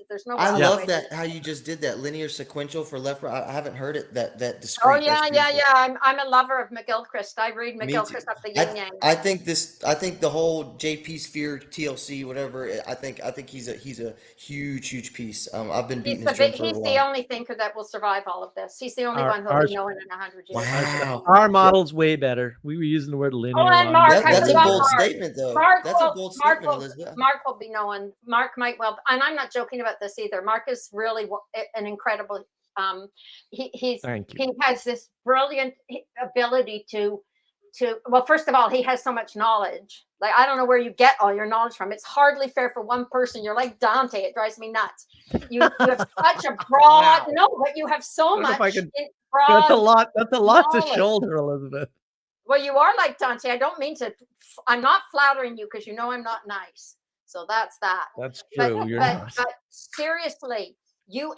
There's no. I love that how you just did that linear sequential for left. I haven't heard it that discreet. Oh yeah. I'm a lover of McGilchrist. I read McGilchrist up the yin yang. I think the whole JP Sphere TLC whatever. I think he's a huge piece. I've been beating his drum for a while. He's the only thinker that will survive all of this. He's the only one who'll be known in 100 years. Wow. Our model's way better. We were using the word linear. Oh, and Mark, that's a bold statement, though. That's a bold statement, Elizabeth. Mark will be known. Mark might well, and I'm not joking about this either. Mark is really an incredible. He has this brilliant ability to. Well, first of all, he has so much knowledge. Like, I don't know where you get all your knowledge from. It's hardly fair for one person. You're like Dante. It drives me nuts. You have such a broad. No, but you have so much. That's a lot to shoulder, Elizabeth. Well, you are like Dante. I don't mean to. I'm not flattering you, because you know I'm not nice. So that's that. That's true. But seriously, you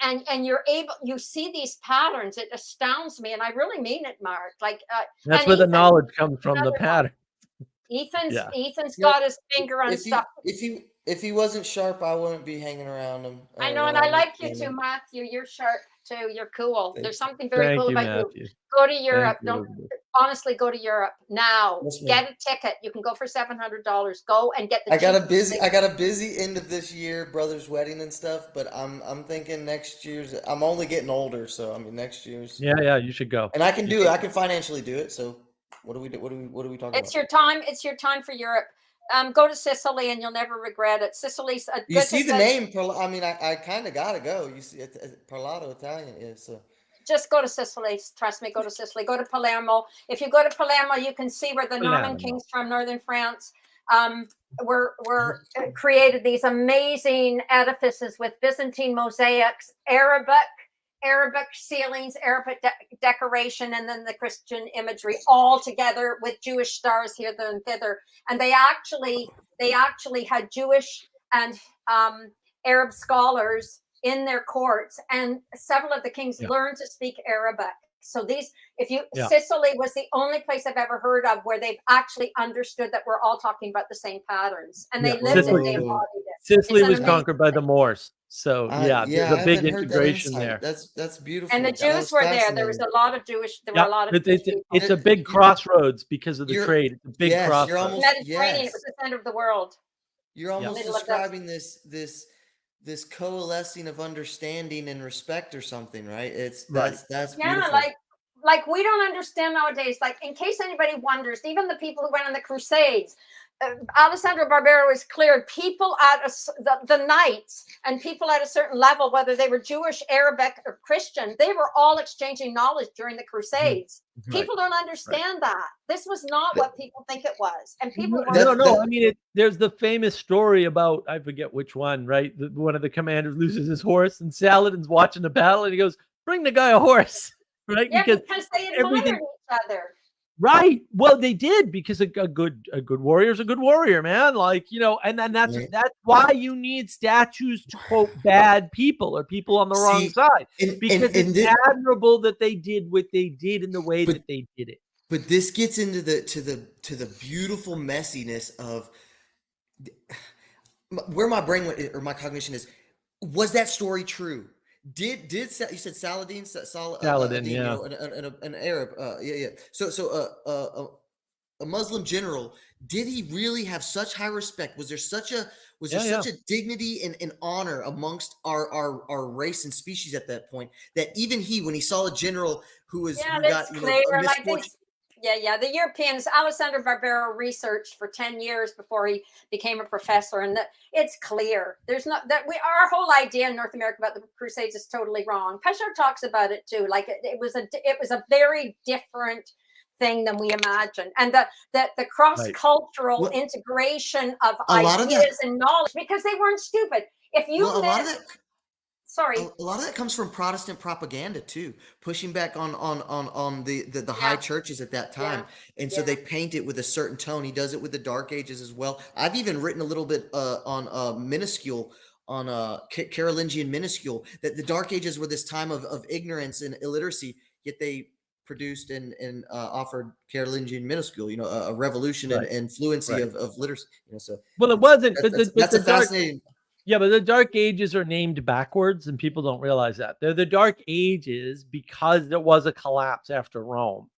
see these patterns. It astounds me, and I really mean it, Mark. Like that's where the knowledge comes from. The pattern. Ethan's got his finger on stuff. If he wasn't sharp, I wouldn't be hanging around him. I know, and I like you too, Matthew. You're sharp too. You're cool. There's something very cool about you. Go to Europe. Honestly, go to Europe now. Get a ticket. You can go for $700. Go and get the. I got a busy end of this year, brother's wedding and stuff. But I'm thinking next year's. I'm only getting older, so I mean next year's. Yeah, you should go. And I can do it. I can financially do it. So what are we talking about? It's your time. It's your time for Europe. Go to Sicily and you'll never regret it. Sicily's a You good see thing. the name, I mean, I kind of gotta go. You see, Parlato Italian is so. Just go to Sicily. Trust me, go to Sicily. Go to Palermo. If you go to Palermo, you can see where the Norman kings from northern France were created these amazing edifices with Byzantine mosaics, Arabic ceilings, Arabic decoration, and then the Christian imagery all together with Jewish stars here, there, and thither. And they actually had Jewish and Arab scholars in their courts, and several of the kings learned to speak Arabic. So Sicily was the only place I've ever heard of where they've actually understood that we're all talking about the same patterns, and they lived it, they embodied it. Sicily was conquered by the Moors, so there's a big haven't heard that integration insight. there. That's beautiful. And the Jews were there. There was a lot of Jewish. There were a lot of. It's a big crossroads because of the trade. It's a big crossroads. You're almost, Mediterranean. It was the center of the world. You're almost describing this coalescing of understanding and respect or something, right? That's beautiful. like we don't understand nowadays. Like, in case anybody wonders, even the people who went on the Crusades, Alessandro Barbero is clear. People at the knights and people at a certain level, whether they were Jewish, Arabic, or Christian, they were all exchanging knowledge during the Crusades. People don't understand that. This was not what people think it was, and people. No. I mean, there's the famous story about, I forget which one. Right, one of the commanders loses his horse, and Saladin's watching the battle, and he goes, "Bring the guy a horse." Right, because they admired each other. Right. Well, they did, because a good warrior is a good warrior, man. Like, and then that's why you need statues to quote bad people or people on the wrong side, because it's admirable that they did what they did in the way that they did it. But this gets into the beautiful messiness of where my brain went, or my cognition is. Was that story true? Did you said Saladin? Saladin, yeah, an Arab, So a Muslim general. Did he really have such high respect? Was there such a dignity and honor amongst our race and species at that point that even he, when he saw a general who got a misfortune. The Europeans, Alessandro Barbero researched for 10 years before he became a professor, and it's clear. There's not that our whole idea in North America about the Crusades is totally wrong. Peshar talks about it too. Like it was a very different thing than we imagined, and the cross-cultural integration of ideas and knowledge, because they weren't stupid. If you a lot of that comes from Protestant propaganda too, pushing back on the high churches at that time, and so they paint it with a certain tone. He does it with the Dark Ages as well. I've even written a little bit on minuscule, on Carolingian minuscule, that the Dark Ages were this time of ignorance and illiteracy, yet they produced and offered Carolingian minuscule, a revolution and fluency of literacy. So it wasn't. That's a fascinating. Yeah, but the Dark Ages are named backwards, and people don't realize that. They're the Dark Ages because there was a collapse after Rome.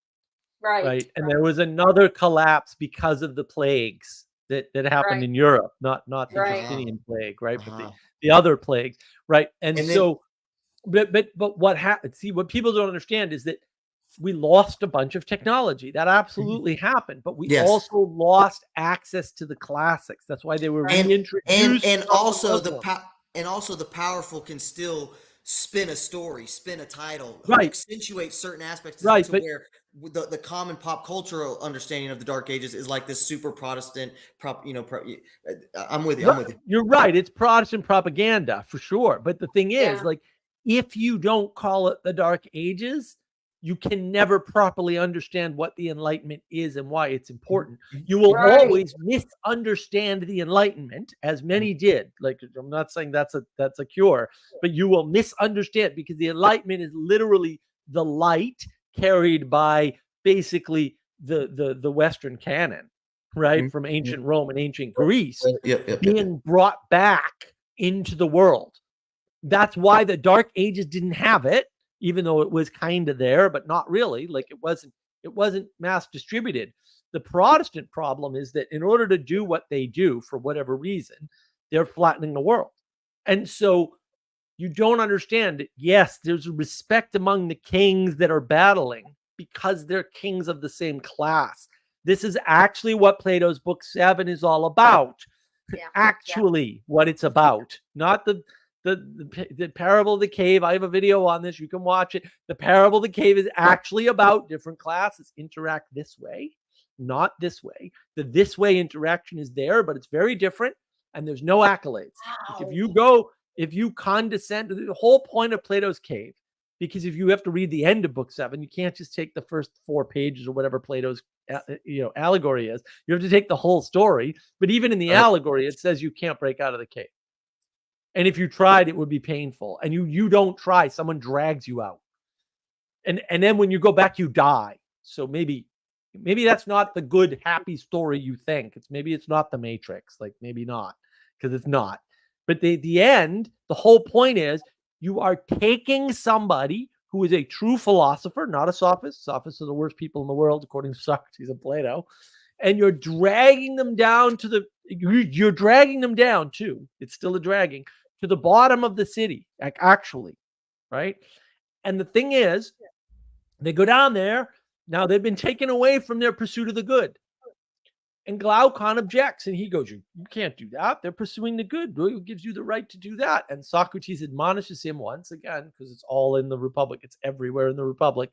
Right. And there was another collapse because of the plagues that happened in Europe, not the Justinian plague, right? But the other plagues, right? And so, but what happened? See, what people don't understand is that we lost a bunch of technology. That absolutely happened, but we also lost access to the classics. That's why they were reintroduced. And also the powerful can still spin a story, spin a title, accentuate certain aspects, where the common pop cultural understanding of the Dark Ages is like this super Protestant I'm with you. You're right. It's Protestant propaganda for sure. But the thing is, like, if you don't call it the Dark Ages, you can never properly understand what the Enlightenment is and why it's important. You will always misunderstand the Enlightenment, as many did. Like, I'm not saying that's a cure, but you will misunderstand, because the Enlightenment is literally the light carried by basically the Western canon, right, from ancient Rome and ancient Greece, being brought back into the world. That's why the Dark Ages didn't have it. Even though it was kind of there, but not really. Like, it wasn't mass distributed. The Protestant problem is that in order to do what they do, for whatever reason, they're flattening the world. And so you don't understand it. Yes, there's a respect among the kings that are battling because they're kings of the same class. This is actually what Plato's book 7 is all about. Yeah. Actually, what it's about, not the parable of the cave. I have a video on this. You can watch it. The parable of the cave is actually about different classes interact this way, not this way. The this way interaction is there, but it's very different, and there's no accolades. Wow. If you condescend to the whole point of Plato's cave, because if you have to read the end of book 7, you can't just take the first 4 pages or whatever Plato's allegory is. You have to take the whole story. But even in the allegory, it says you can't break out of the cave. And if you tried, it would be painful. And you don't try, someone drags you out. And then when you go back, you die. So maybe that's not the good, happy story you think. Maybe it's not the Matrix. Like maybe not, because it's not. But the end, the whole point is you are taking somebody who is a true philosopher, not a sophist. Sophists are the worst people in the world, according to Socrates and Plato. And you're dragging them down you're dragging them down too. It's still a dragging to the bottom of the city, actually, right? And the thing is, they go down there. Now they've been taken away from their pursuit of the good. And Glaucon objects, and he goes, you can't do that. They're pursuing the good. Who gives you the right to do that? And Socrates admonishes him once again, because it's all in the Republic. It's everywhere in the Republic.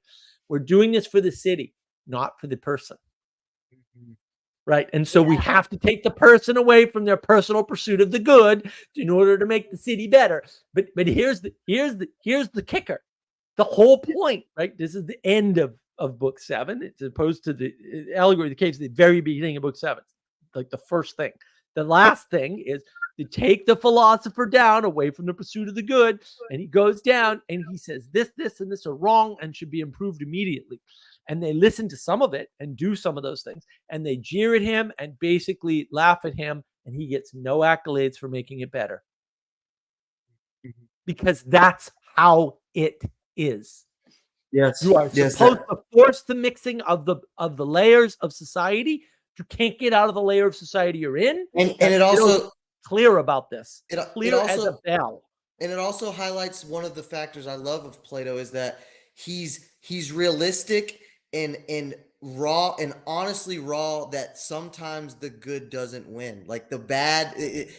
We're doing this for the city, not for the person. Right. And so we have to take the person away from their personal pursuit of the good in order to make the city better. But here's the kicker. The whole point, right? This is the end of book 7. It's opposed to the allegory of the caves at the very beginning of book 7. Like the first thing. The last thing is to take the philosopher down away from the pursuit of the good. And he goes down and he says, this, and this are wrong and should be improved immediately. And they listen to some of it and do some of those things. And they jeer at him and basically laugh at him. And he gets no accolades for making it better. Because that's how it is. Yes. You are supposed to force the mixing of the layers of society. You can't get out of the layer of society you're in. And it also clear about this. It Clear also, as a bell. And it also highlights one of the factors I love of Plato is that he's realistic and raw and honestly raw, that sometimes the good doesn't win. Like the bad,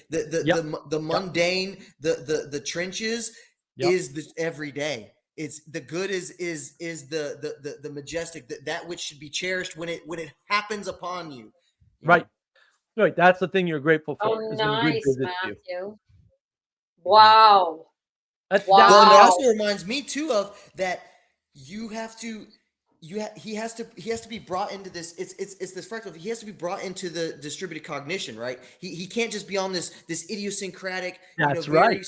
the mundane, the trenches is the everyday. It's the good is the majestic, that which should be cherished when it happens upon you. Right. Right. That's the thing you're grateful for. Oh, nice, Matthew. You. Wow. That's Well, and it also reminds me too of that he has to be brought into this. It's this fractal. He has to be brought into the distributed cognition, right? He can't just be on this idiosyncratic. That's right.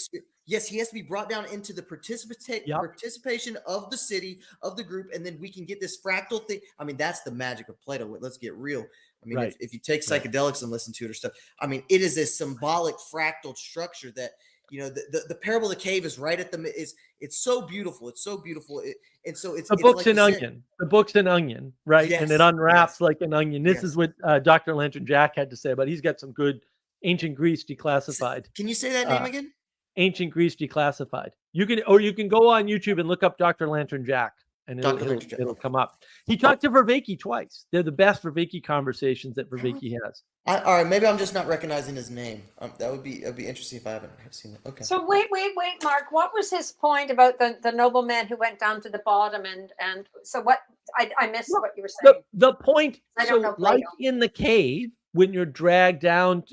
Yes, he has to be brought down into the participation of the city, of the group, and then we can get this fractal thing. I mean, that's the magic of Plato. Let's get real. I mean, if you take psychedelics and listen to it or stuff, I mean, it is a symbolic fractal structure that, the parable of the cave is right at it's so beautiful. It's so beautiful. The book's like an onion. The book's an onion, right? Yes, and it unwraps like an onion. This is what Dr. Lantern Jack had to say about it. He's got some good ancient Greece declassified. Can you say that name again? Ancient Greece declassified. You can go on YouTube and look up Dr. Lantern Jack, and it'll come up. He talked to Vervaeke twice. They're the best Vervaeke conversations that Vervaeke has. All right, maybe I'm just not recognizing his name. That'd be interesting if I haven't seen it. Okay. So wait, Mark. What was his point about the nobleman who went down to the bottom and so what? I missed what you were saying. The point. Like in the cave, when you're dragged down,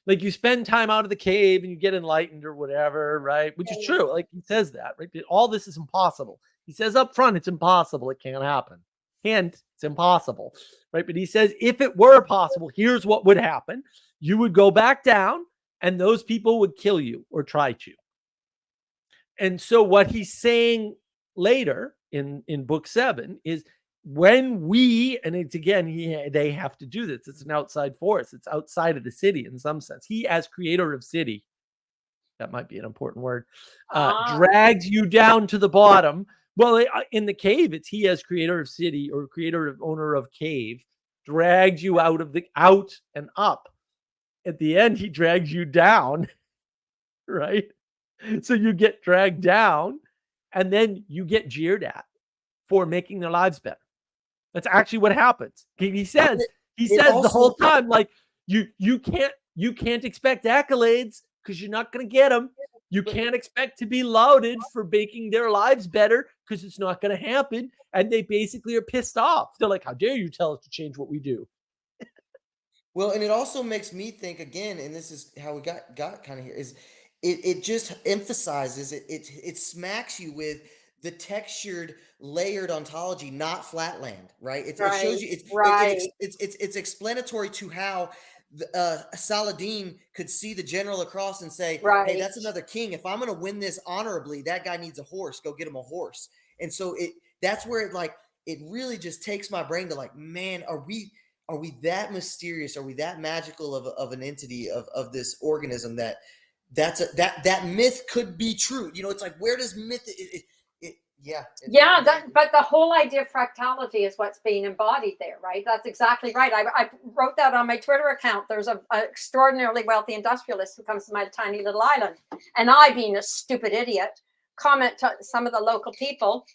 like you spend time out of the cave and you get enlightened or whatever, right? Which is true. Like he says that, right? All this is impossible. He says up front, it's impossible. It can't happen. Hint, it's impossible, right? But he says, if it were possible, here's what would happen. You would go back down and those people would kill you or try to. And so what he's saying later in book 7 is, when and it's again, they have to do this. It's an outside force. It's outside of the city in some sense. He, as creator of city, that might be an important word, drags you down to the bottom. Well, in the cave, it's he, as creator of city or owner of cave, drags you out and up. At the end, he drags you down, right? So you get dragged down, and then you get jeered at for making their lives better. That's actually what happens. He says it the whole also- time, like you can't expect accolades because you're not going to get them. You can't expect to be lauded for making their lives better because it's not going to happen. And they basically are pissed off. They're like, how dare you tell us to change what we do? Well, and it also makes me think again, and this is how we got kind of here, is it just emphasizes it smacks you with the textured, layered ontology, not flatland, right? It shows you it's explanatory to how Saladin could see the general across and say, "Hey, that's another king. If I'm going to win this honorably, that guy needs a horse. Go get him a horse." And so that's where it really just takes my brain to like, man, are we that mysterious? Are we that magical of an entity of this organism that myth could be true? You know, it's like, where does myth? But the whole idea of fractality is what's being embodied there, right? That's exactly right. I wrote that on my Twitter account. There's an extraordinarily wealthy industrialist who comes to my tiny little island, and I, being a stupid idiot, comment to some of the local people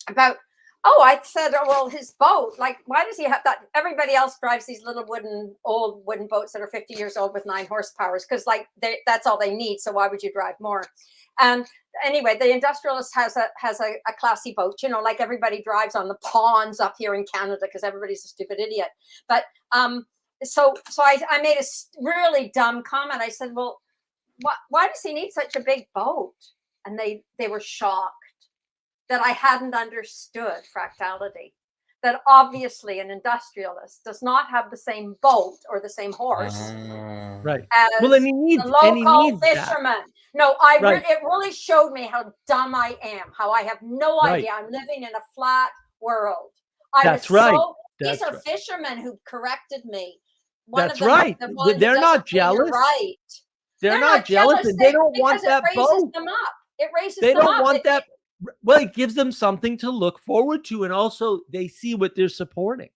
about, I said, well, his boat, like, why does he have that? Everybody else drives these little old wooden boats that are 50 years old with 9 horsepowers because, like, that's all they need. So why would you drive more? And anyway, the industrialist has a classy boat, you know, like everybody drives on the ponds up here in Canada because everybody's a stupid idiot. But so I made a really dumb comment. I said, well, why does he need such a big boat? And they were shocked that I hadn't understood fractality, that obviously an industrialist does not have the same boat or the same horse Right. as Well, and he needs the local that. fisherman. No, it really showed me how dumb I am, how I have no idea. I'm living in a flat world. These are fishermen who corrected me. That's right. They're not jealous. Right. They're not jealous, and they don't want that boat. It raises them up. They don't want that. Well, it gives them something to look forward to, and also they see what they're supporting.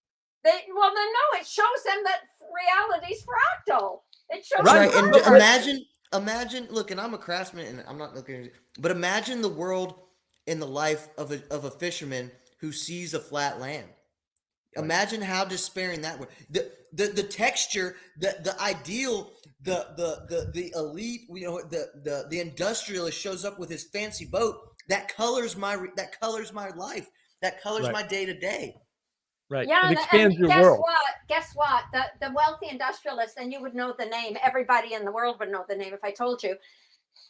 It shows them that reality's fractal. It shows right. And imagine. Look, and I'm a craftsman, and I'm not looking. But imagine the world in the life of a fisherman who sees a flat land. Imagine how despairing that would. The texture, the ideal, the elite. You know, the industrialist shows up with his fancy boat. That colors my life. That colors my day to day. Right. Yeah, it expands your world. Guess what? The wealthy industrialist, and you would know the name. Everybody in the world would know the name if I told you.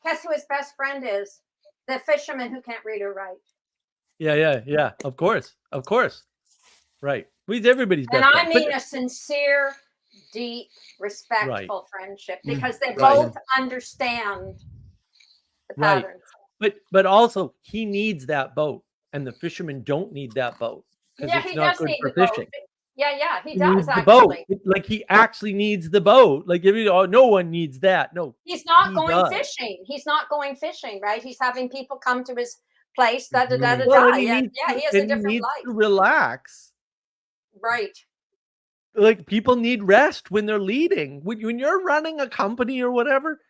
Guess who his best friend is? The fisherman who can't read or write. Yeah. Of course. Right. He's everybody's best friend. And I mean a sincere, deep, respectful friendship because they both understand the patterns. But also he needs that boat, and the fishermen don't need that boat because it's not good for fishing. Yeah, he does actually. The boat. Like he actually needs the boat. Like no one needs that. No, he's not going fishing. He's not going fishing, right? He's having people come to his place. He has a different life. To relax. Right. Like people need rest when they're leading. When you're running a company or whatever,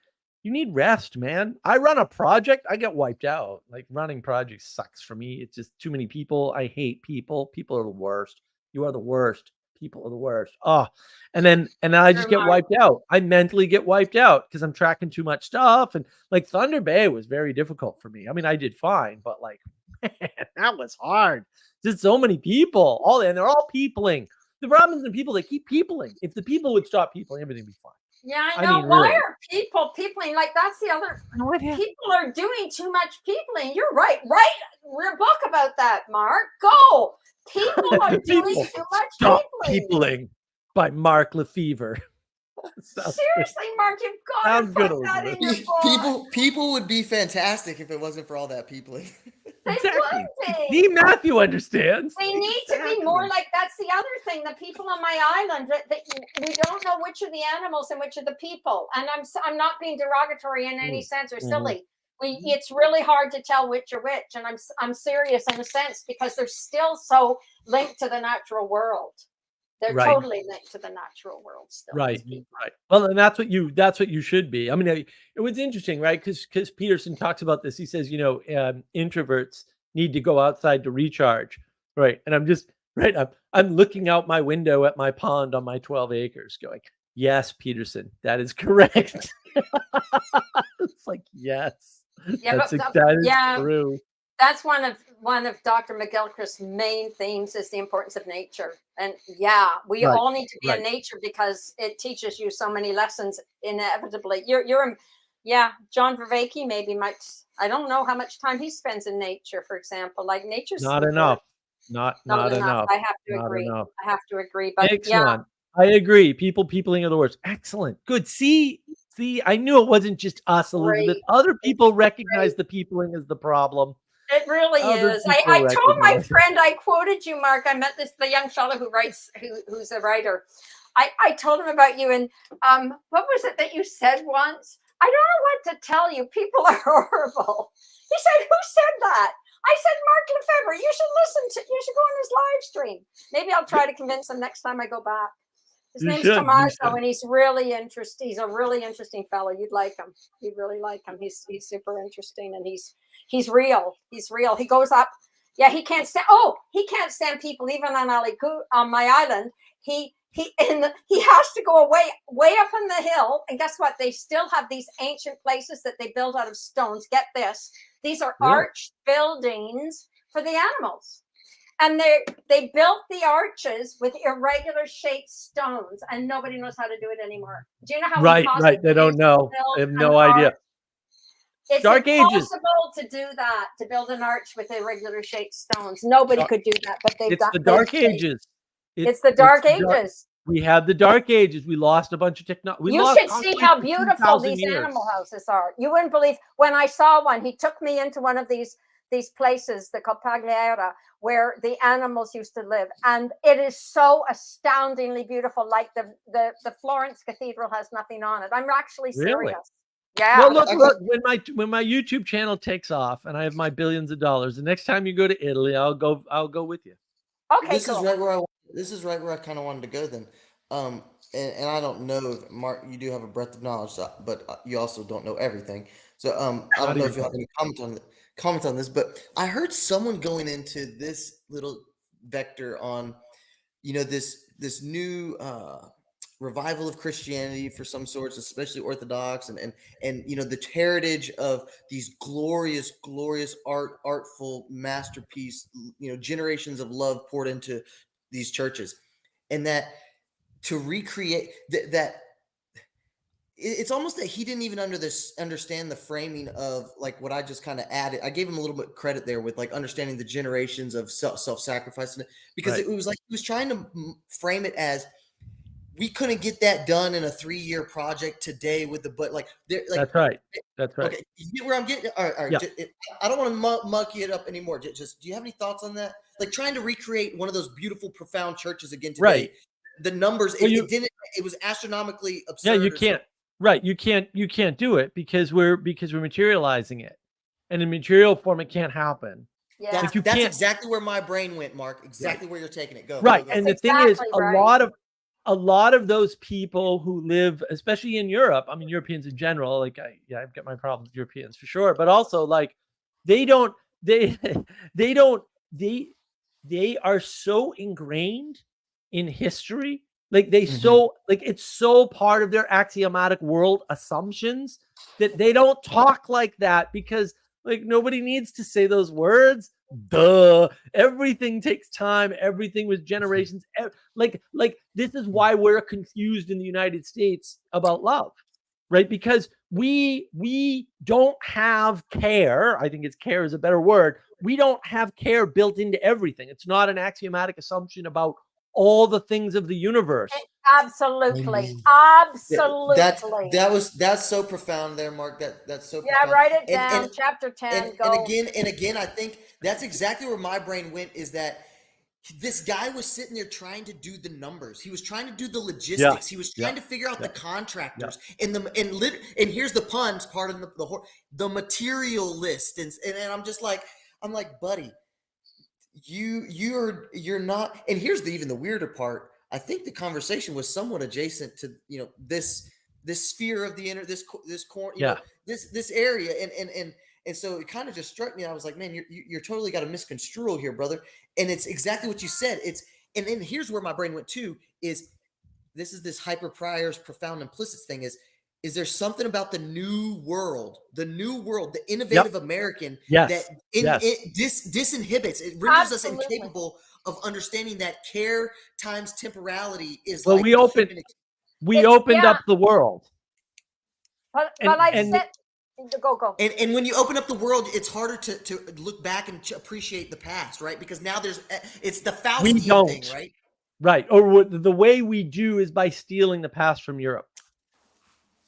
you need rest, man. I run a project, I get wiped out. Like running projects sucks for me. It's just too many people. I hate people. People are the worst. You are the worst. People are the worst. Oh, and then I just get wiped out. I mentally get wiped out because I'm tracking too much stuff. And like Thunder Bay was very difficult for me. I mean, I did fine, but like, man, that was hard. Just so many people. And they're all peopling. The problem is the people that keep peopling. If the people would stop peopling, everything would be fine. Yeah, I know. Why are people peopling? Like that's the other. People are doing too much peopling. You're right. Write your book about that, Mark. Go. People are doing too much Stop peopling by Mark Lefevre. Seriously, Mark, you've got to put that in your book. People would be fantastic if it wasn't for all that peopling. Exactly. See, Matthew understands. They need to be more like, that's the other thing, the people on my island, that we don't know which are the animals and which are the people. And I'm not being derogatory in any sense or silly. It's really hard to tell which are which. And I'm serious in a sense because they're still so linked to the natural world. They're totally linked to the natural world still. Right. Well, and that's what you should be. I mean, it was interesting, right? Because Peterson talks about this. He says, introverts need to go outside to recharge, right? And I'm just Right. I'm looking out my window at my pond on my 12 acres going, yes, Peterson, that is correct. It's like, yes, Yeah, but that is yeah, true. that's one of Dr. McGilchrist's main themes is the importance of nature. And yeah, we Right, all need to be in right. nature because it teaches you so many lessons inevitably. Yeah, John Vervaeke maybe might, I don't know how much time he spends in nature, for example. Like nature's Not important. enough. Not Enough. enough. I have to Not agree. enough. I have to agree. But yeah, Excellent. I agree. Peopling are the worst. Excellent. Good. See, I knew it wasn't just us, Elizabeth. great. Other people It's recognize great. the peopling as the problem. It really Other is. people I told my recognize it. friend, I quoted you, Mark. I met the young fellow who's a writer. I told him about you, and what was it that you said once? I don't know what to tell you. People are horrible. He said, "Who said that?" I said, "Mark Lefebvre. You should go on his live stream. Maybe I'll try to convince him next time I go back." His You name's should. You Tommaso, should. and he's really interesting. He's a really interesting fellow. You'd like him. You'd really like him. He's super interesting, and he's real. He's real. He goes up. Yeah, he can't stand. Oh, he can't stand people even on my island. He has to go way up on the hill. And guess what? They still have these ancient places that they build out of stones. Get this. These are Really? arched buildings for the animals. And they built the arches with irregular shaped stones, and nobody knows how to do it anymore. Do you know how Right. impossible They it don't is know. to build They have an no idea. arch? It's Dark Ages. impossible to do that, to build an arch with irregular shaped stones. Nobody could do that, but they've It's done. the Dark Ages. It's the Dark the Ages. We have the Dark Ages. We lost a bunch of technology. You should see how beautiful these animal houses are. You wouldn't believe when I saw one. He took me into one of these places, the Copagliera, where the animals used to live, and it is so astoundingly beautiful. Like the Florence Cathedral has nothing on it. I'm actually serious. Really? Yeah. Well, look. When my YouTube channel takes off and I have my billions of dollars, the next time you go to Italy, I'll go with you. Okay. This cool. is right where I kind of wanted to go then. And I don't know if Mark, you do have a breadth of knowledge, but you also don't know everything. So I don't know if you have any comment on this, but I heard someone going into this little vector on, this new revival of Christianity for some sorts, especially Orthodox, and the heritage of these glorious artful masterpiece, generations of love poured into these churches, and that to recreate that it's almost that he didn't even understand the framing of like what I just kind of added. I gave him a little bit of credit there with like understanding the generations of self-sacrifice, because Right. it was like he was trying to frame it as we couldn't get that done in a 3-year project today with That's right. That's right. Okay, you get where I'm getting. All right. Yeah. I don't want to muck it up anymore. Just do you have any thoughts on that? Like trying to recreate one of those beautiful, profound churches again today. Right. The numbers, Well, it didn't. It was astronomically absurd. Yeah, you can't. Right. You can't do it because we're materializing it, and in material form, it can't happen. Yeah. Like you That's can't. exactly where my brain went, Mark. Exactly where you're taking it. Go. Right. Go. And That's the thing is, exactly right. a lot of those people who live, especially in Europe, I mean, Europeans in general, like I've got my problems with Europeans for sure, but also like they are so ingrained in history. Like it's so part of their axiomatic world assumptions that they don't talk like that because like nobody needs to say those words. Duh. Everything takes time. Everything was generations. Like this is why we're confused in the United States about love, right? Because we don't have care. I think care is a better word. We don't have care built into everything. It's not an axiomatic assumption about all the things of the universe. Absolutely. That's so profound there, Mark. That's so Yeah, profound. write it down. And, Chapter 10. and again, I think that's exactly where my brain went, is that this guy was sitting there trying to do the numbers. He was trying to do the logistics. He was trying to figure out the contractors and here's the puns part of the material list. And I'm just like, buddy, you're not. And here's even the weirder part. I think the conversation was somewhat adjacent to this sphere of the this area, And so it kind of just struck me. I was like, man, you're totally got a misconstrual here, brother. And it's exactly what you said. And then here's where my brain went to is this hyper prior's profound implicit thing is there something about the new world, the innovative American Yes. that Yes. it disinhibits, it renders us Absolutely. incapable of understanding that care times temporality is Well, like we the opened human we It's- opened yeah. up the world. But And- I've and- said, go. and when you open up the world, it's harder to look back and appreciate the past, right? Because now it's the Faustian thing, right? Right. Or the way we do is by stealing the past from Europe.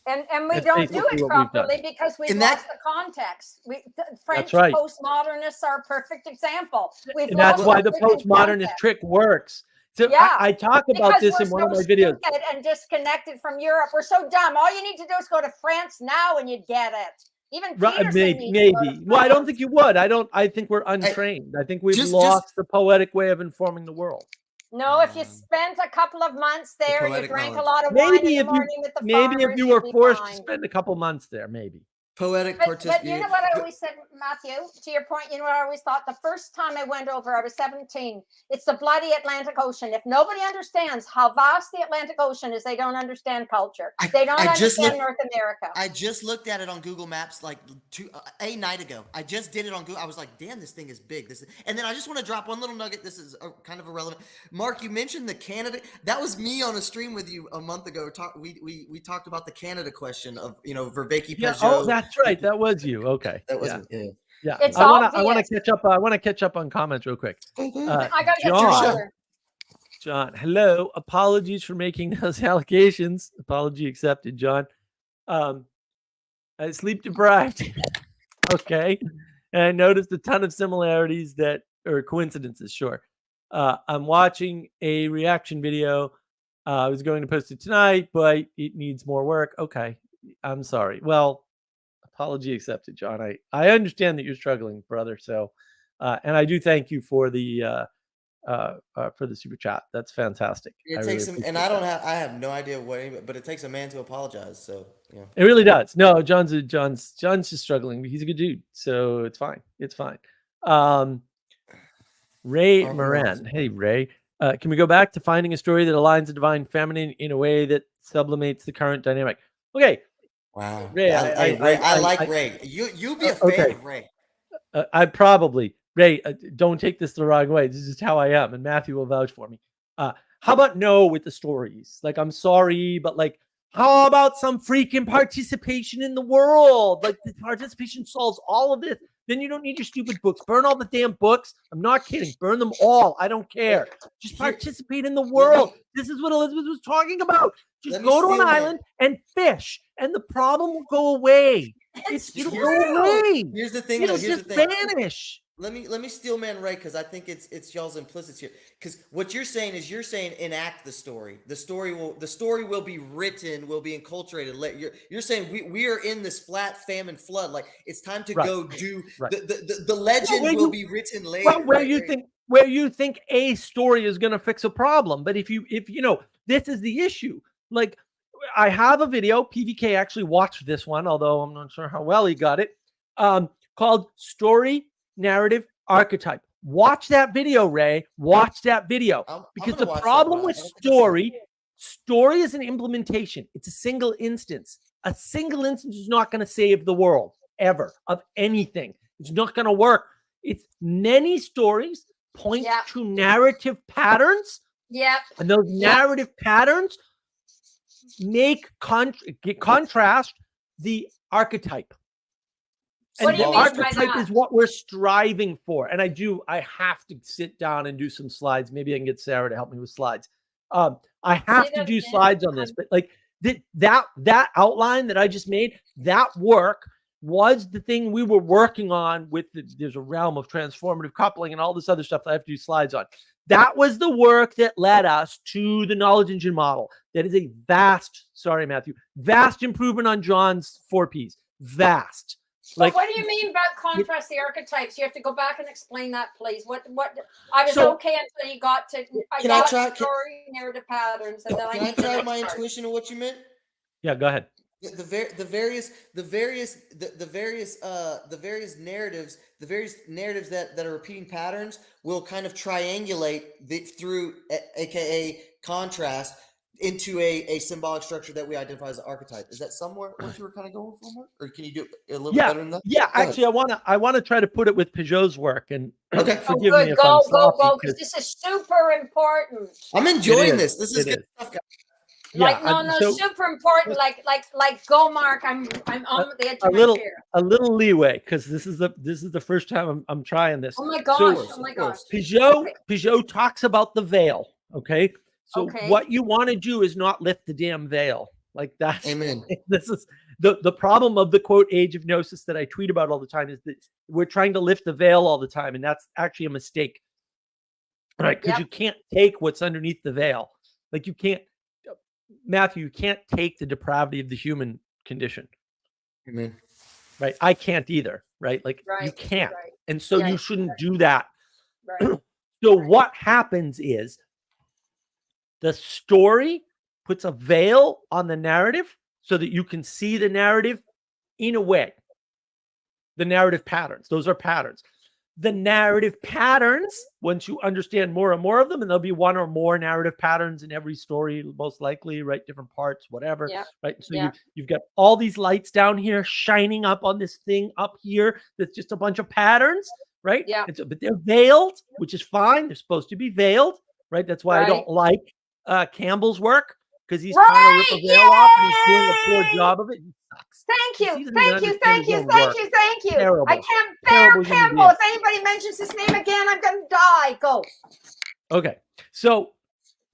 And we That's don't do basically it what we've properly done. because we've And that- lost the context. The French right. postmodernists are a perfect example. We've And that's lost why the freaking postmodernist context. trick works. So Yeah, I talk about Because this we're in one so of my videos. stupid and disconnected from Europe. We're so dumb. All you need to do is go to France now and you get it. Even Peterson Maybe. needs to go to Well, I don't France. think you would. I think we're untrained. I think we've just- lost the poetic way of informing the world. No, if you spent a couple of months there, you poetic drank knowledge. a lot of wine in Maybe the if you morning with the maybe if farmers, you you'd were be forced to fine. spend a couple months there, maybe. Poetic But participation. you know what I always said, Matthew, to your point, you know what I always thought? The first time I went over, I was 17. It's the bloody Atlantic Ocean. If nobody understands how vast the Atlantic Ocean is, they don't understand culture. They don't understand North America. I just looked at it on Google Maps like a night ago. I just did it on Google. I was like, damn, this thing is big. And then I just want to drop one little nugget. This is kind of irrelevant. Mark, you mentioned the Canada. That was me on a stream with you a month ago. We talked about the Canada question of, Vervaeke Peugeot. Oh, that's right. That was you. Okay. That wasn't. Yeah. It's I want to obvious. catch up. I want to catch up on comments real quick. I gotta get your your show. shoulder. John, hello. Apologies for making those allegations. Apology accepted, John. I sleep deprived. Okay. And I noticed a ton of similarities or coincidences, sure. I'm watching a reaction video. I was going to post it tonight, but it needs more work. Okay. I'm sorry. Well, apology accepted, John. I understand that you're struggling, brother. So, and I do thank you for the super chat. That's fantastic. It takes some, and I have no idea but it takes a man to apologize. So yeah, it really does. No, John's just struggling. He's a good dude, so it's fine. It's fine. Ray Moran. Hey, Ray. Can we go back to finding a story that aligns the divine feminine in a way that sublimates the current dynamic? Okay. Wow. Ray, I like Ray. You be a fan of Ray. I probably, Ray, don't take this the wrong way. This is just how I am, and Matthew will vouch for me. How about no with the stories? Like, I'm sorry, but like, how about some freaking participation in the world? Like, the participation solves all of this. Then you don't need your stupid books. Burn all the damn books. I'm not kidding. Burn them all. I don't care. Just participate in the world. This is what Elizabeth was talking about. Just go to an island and fish, and the problem will go away. It'll go away. Here's the thing, It'll just vanish. Let me steel man Ray, because I think it's y'all's implicit here. Because what you're saying is enact the story. The story will be written, will be enculturated. You're saying we are in this flat famine flood. Like, it's time to go do the legend will be written later. Well, where you think a story is going to fix a problem, but if this is the issue. Like, I have a video. PVK actually watched this one, although I'm not sure how well he got it. Called Story Narrative Archetype. Watch that video, Ray. Watch that video. Because the problem with story is an implementation. It's a single instance. A single instance is not going to save the world ever of anything. It's not going to work. It's many stories point to narrative patterns. Yeah. And those narrative patterns contrast the archetype. And the archetype is what we're striving for. And I have to sit down and do some slides. Maybe I can get Sarah to help me with slides. I have to do slides on this, but like that outline that I just made, that work was the thing we were working on with there's a realm of transformative coupling and all this other stuff that I have to do slides on. That was the work that led us to the knowledge engine model. That is a vast improvement on John's 4 Ps. Vast. Like, what do you mean about contrast the archetypes? You have to go back and explain that, please. What I was okay until you got to story narrative patterns, and then can I try my intuition of what you meant? Yeah, go ahead. The various narratives that are repeating patterns will kind of triangulate through aka contrast into a symbolic structure that we identify as an archetype. Is that somewhere what you were kind of going for, Mark? Or can you do it a little bit Yeah, better than that? yeah. Go ahead. Actually, I want to try to put it with Peugeot's work, and Okay. Oh, forgive me good. if I'm Go, sloppy, because because this is super important. I'm it enjoying is. this. This is It good is. stuff, guys. Yeah. Like, no, So super important. Like, go, Mark. I'm on the edge a of my little chair. leeway, because this is the first time I'm trying this. Oh my So gosh. Oh my gosh. Peugeot talks about the veil. Okay. So Okay. what you want to do is not lift the damn veil. Like, that's Amen. this is the problem of the quote age of gnosis that I tweet about all the time, is that we're trying to lift the veil all the time, and that's actually a mistake. Right? Because Yep. you can't take what's underneath the veil. Like, you can't, Matthew, you can't take the depravity of the human condition. Amen. Right? I can't either. Right? Like, you Right. can't. Right. And so Yeah, you shouldn't do that. Right. So what happens is the story puts a veil on the narrative so that you can see the narrative in a way. The narrative patterns, those are patterns. The narrative patterns, once you understand more and more of them, and there'll be one or more narrative patterns in every story, most likely, right? Different parts, whatever, Yeah. right? So Yeah. you've got all these lights down here shining up on this thing up here that's just a bunch of patterns, right? Yeah. But they're veiled, which is fine. They're supposed to be veiled, right? That's why I don't like Campbell's work, because he's trying to rip a veil off and he's doing a poor job of it. He sucks. Thank He you. doesn't even Thank you. understand Thank his you. own Thank work. you. Thank you. Terrible. I can't bear Terrible human Campbell. being. If anybody mentions his name again, I'm going to die. Go. Okay. So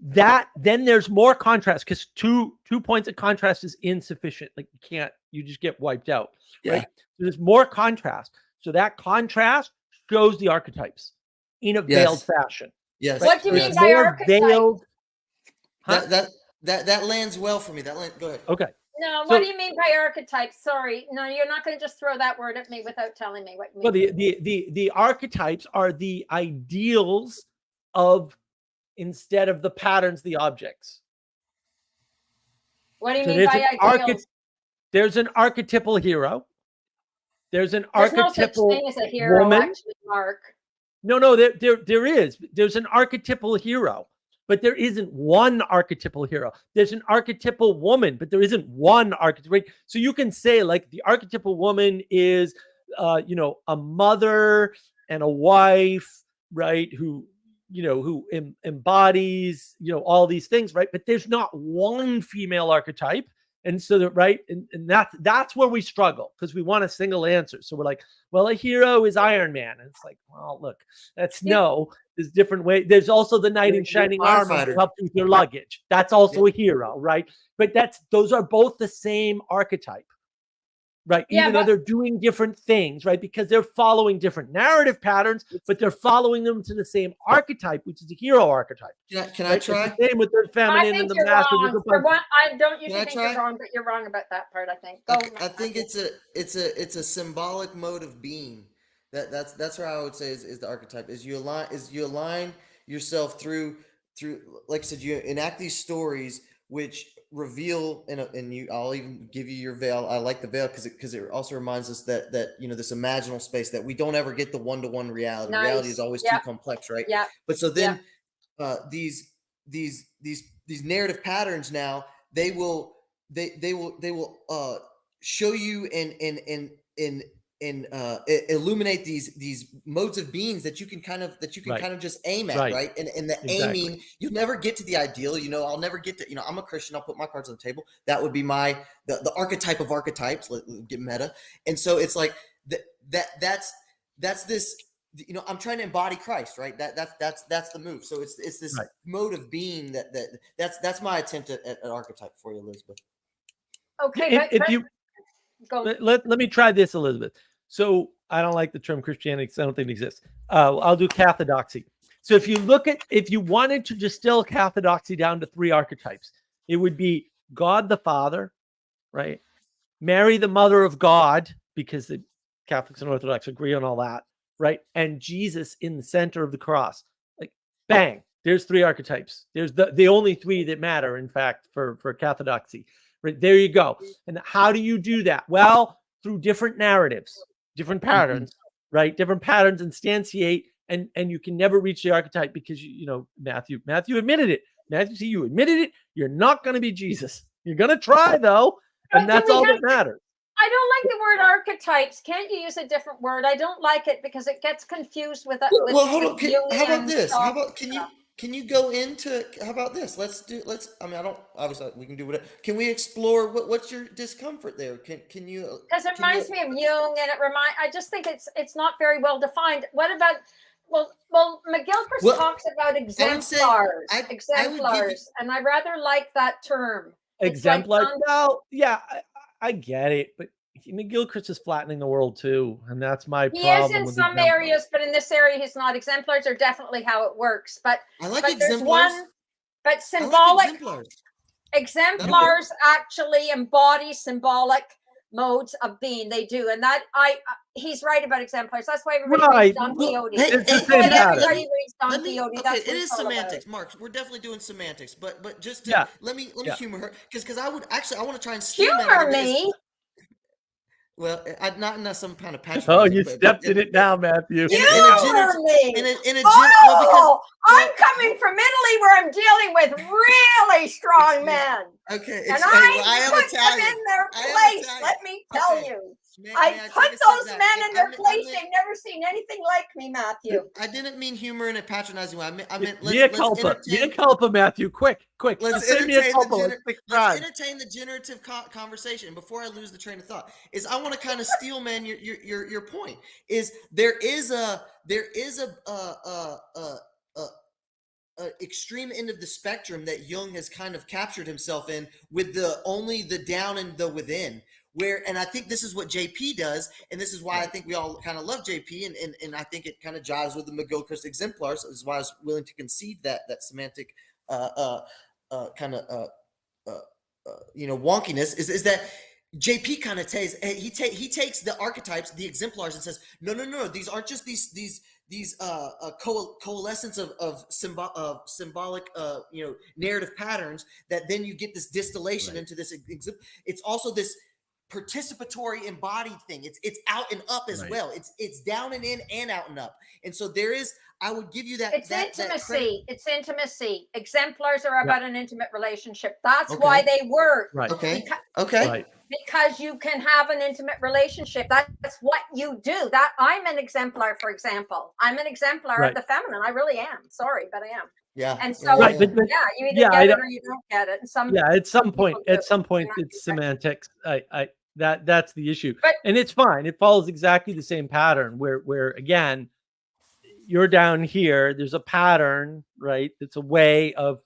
then there's more contrast, because two points of contrast is insufficient. Like, you just get wiped out. Yeah. Right. So there's more contrast. So that contrast shows the archetypes in a veiled fashion. Yes. Right? What do you There's mean by more archetype? veiled. Huh? That lands well for me. Go ahead. Okay. No, So- what do you mean by archetype? Sorry. No, you're not going to just throw that word at me without telling me what you mean. Well, the archetypes are the ideals of, instead of the patterns, the objects. What do you So mean by ideals? there's an archetypal hero. There's an There's no such archetypal thing as a hero, woman. actually, Mark. No, there is. There's an archetypal hero, but there isn't one archetypal hero. There's an archetypal woman, but there isn't one archetypal. Right? So you can say, like, the archetypal woman is, a mother and a wife, right? Who embodies, all these things, right? But there's not one female archetype. And so that, right, and that's where we struggle, because we want a single answer. So we're like, well, a hero is Iron Man, and it's like, well, look, there's different ways. There's also the knight in shining armor who helps you with your luggage. That's also a hero, right? But those are both the same archetype, right? Yeah, Even though they're doing different things, right? Because they're following different narrative patterns, but they're following them to the same archetype, which is the hero archetype. Can I try? It's the same with the feminine and the masculine. I don't usually think try? you're wrong, but you're wrong about that part, I think. Go. I think it's a symbolic mode of being. That's what I would say is the archetype. Is you align yourself through like I said, you enact these stories which reveal I'll even give you your veil. I like the veil because it also reminds us that this imaginal space, that we don't ever get the one-to-one reality. Nice. Reality is always too complex, right? Yeah. But so then these narrative patterns now, they will show you and illuminate these modes of beings that you can kind of just aim at, right? And the aiming, you'll never get to the ideal. I'll never get to, I'm a Christian, I'll put my cards on the table. That would be the archetype of archetypes. Let's get meta. And so it's like that's this, I'm trying to embody Christ, right? That's the move. So it's this mode of being that's my attempt at archetype for you, Elizabeth. Okay, if you go. Let me try this, Elizabeth. So I don't like the term Christianity because I don't think it exists. I'll do cathodoxy. So if you wanted to distill cathodoxy down to 3 archetypes, it would be God the Father, right? Mary the Mother of God, because the Catholics and Orthodox agree on all that, right? And Jesus in the center of the cross. Like, bang, there's 3 archetypes. There's the only 3 that matter, in fact, for cathodoxy, Right, there you go. And how do you do that? Well, through different narratives, different patterns, right? Different patterns instantiate, and you can never reach the archetype because you know Matthew admitted it. Matthew, see, you admitted it. You're not going to be Jesus. You're going to try though, and that's all that matters. I don't like the word archetypes. Can't you use a different word? I don't like it because it gets confused with. Well, hold on. How about Jungian this? stuff. How about can you go into? How about this? I mean, I don't. Obviously, we can do whatever. Can we explore what's your discomfort there? Can you? Because it reminds me of Jung, and I just think it's not very well defined. What about? Well, McGilchrist talks about exemplars, and I rather like that term. Exemplar. Well, yeah, I get it, but McGilchrist is flattening the world too, and that's my problem. He is in some areas, but in this area, he's not. Exemplars are definitely how it works. But I like but exemplars. There's one, but symbolic Like exemplars actually embody symbolic modes of being. They do, and that he's right about exemplars. That's why everybody reads Don Quixote. Everybody reads Don Quixote. Okay, it is semantics, Mark. We're definitely doing semantics, but just to, let me humor her because I want to try and humor me. Well, not in some kind of passion. Oh, you stepped in it now, Matthew. Humor me. I'm coming from Italy where I'm dealing with really strong men. Okay, and I put them in their place. Let me tell you. I put those men in their place. They've never seen anything like me, Matthew. I didn't mean humor in a patronizing way. I meant Mea culpa, Matthew. Quick. Let's entertain the generative conversation. Before I lose the train of thought, is I want to kind of steel man your point. Is there is a extreme end of the spectrum that Jung has kind of captured himself in with only the down and the within. And I think this is what JP does, and this is why I think we all kind of love JP, and I think it kind of jives with the McGilchrist exemplar. So this is why I was willing to concede that semantic kind of wonkiness is that JP kind of he takes the archetypes, the exemplars, and says no, these aren't just these coalescence of symbolic narrative patterns that then you get this distillation into this. It's also this participatory embodied thing. It's out and up as well. It's down and in and out and up. And so there is, I would give you that. It's intimacy. It's intimacy. Exemplars are about an intimate relationship. That's why they work. Right. Because you can have an intimate relationship. That's what you do. I'm an exemplar, for example. I'm an exemplar of the feminine. I really am. Sorry, but I am. Yeah. And so you either get it or you don't get it. And at some point it's semantics. That's the issue. And it's fine. It follows exactly the same pattern where again, you're down here, there's a pattern, right? It's a way of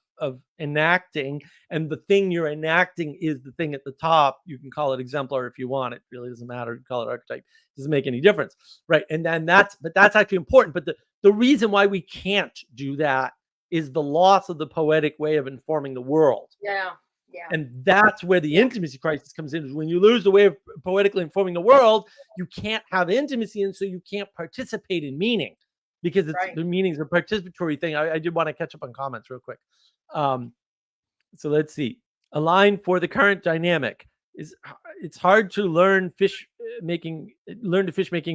enacting, and the thing you're enacting is the thing at the top. You can call it exemplar if you want. It really doesn't matter. You call it archetype. It doesn't make any difference, right? And then that's actually important. But the reason why we can't do that is the loss of the poetic way of informing the world. Yeah. And that's where the intimacy crisis comes in, is when you lose the way of poetically informing the world, you can't have intimacy, and so you can't participate in meaning, because the meaning's a participatory thing. I did want to catch up on comments real quick. So let's see. A line for the current dynamic is, it's hard to learn to fish making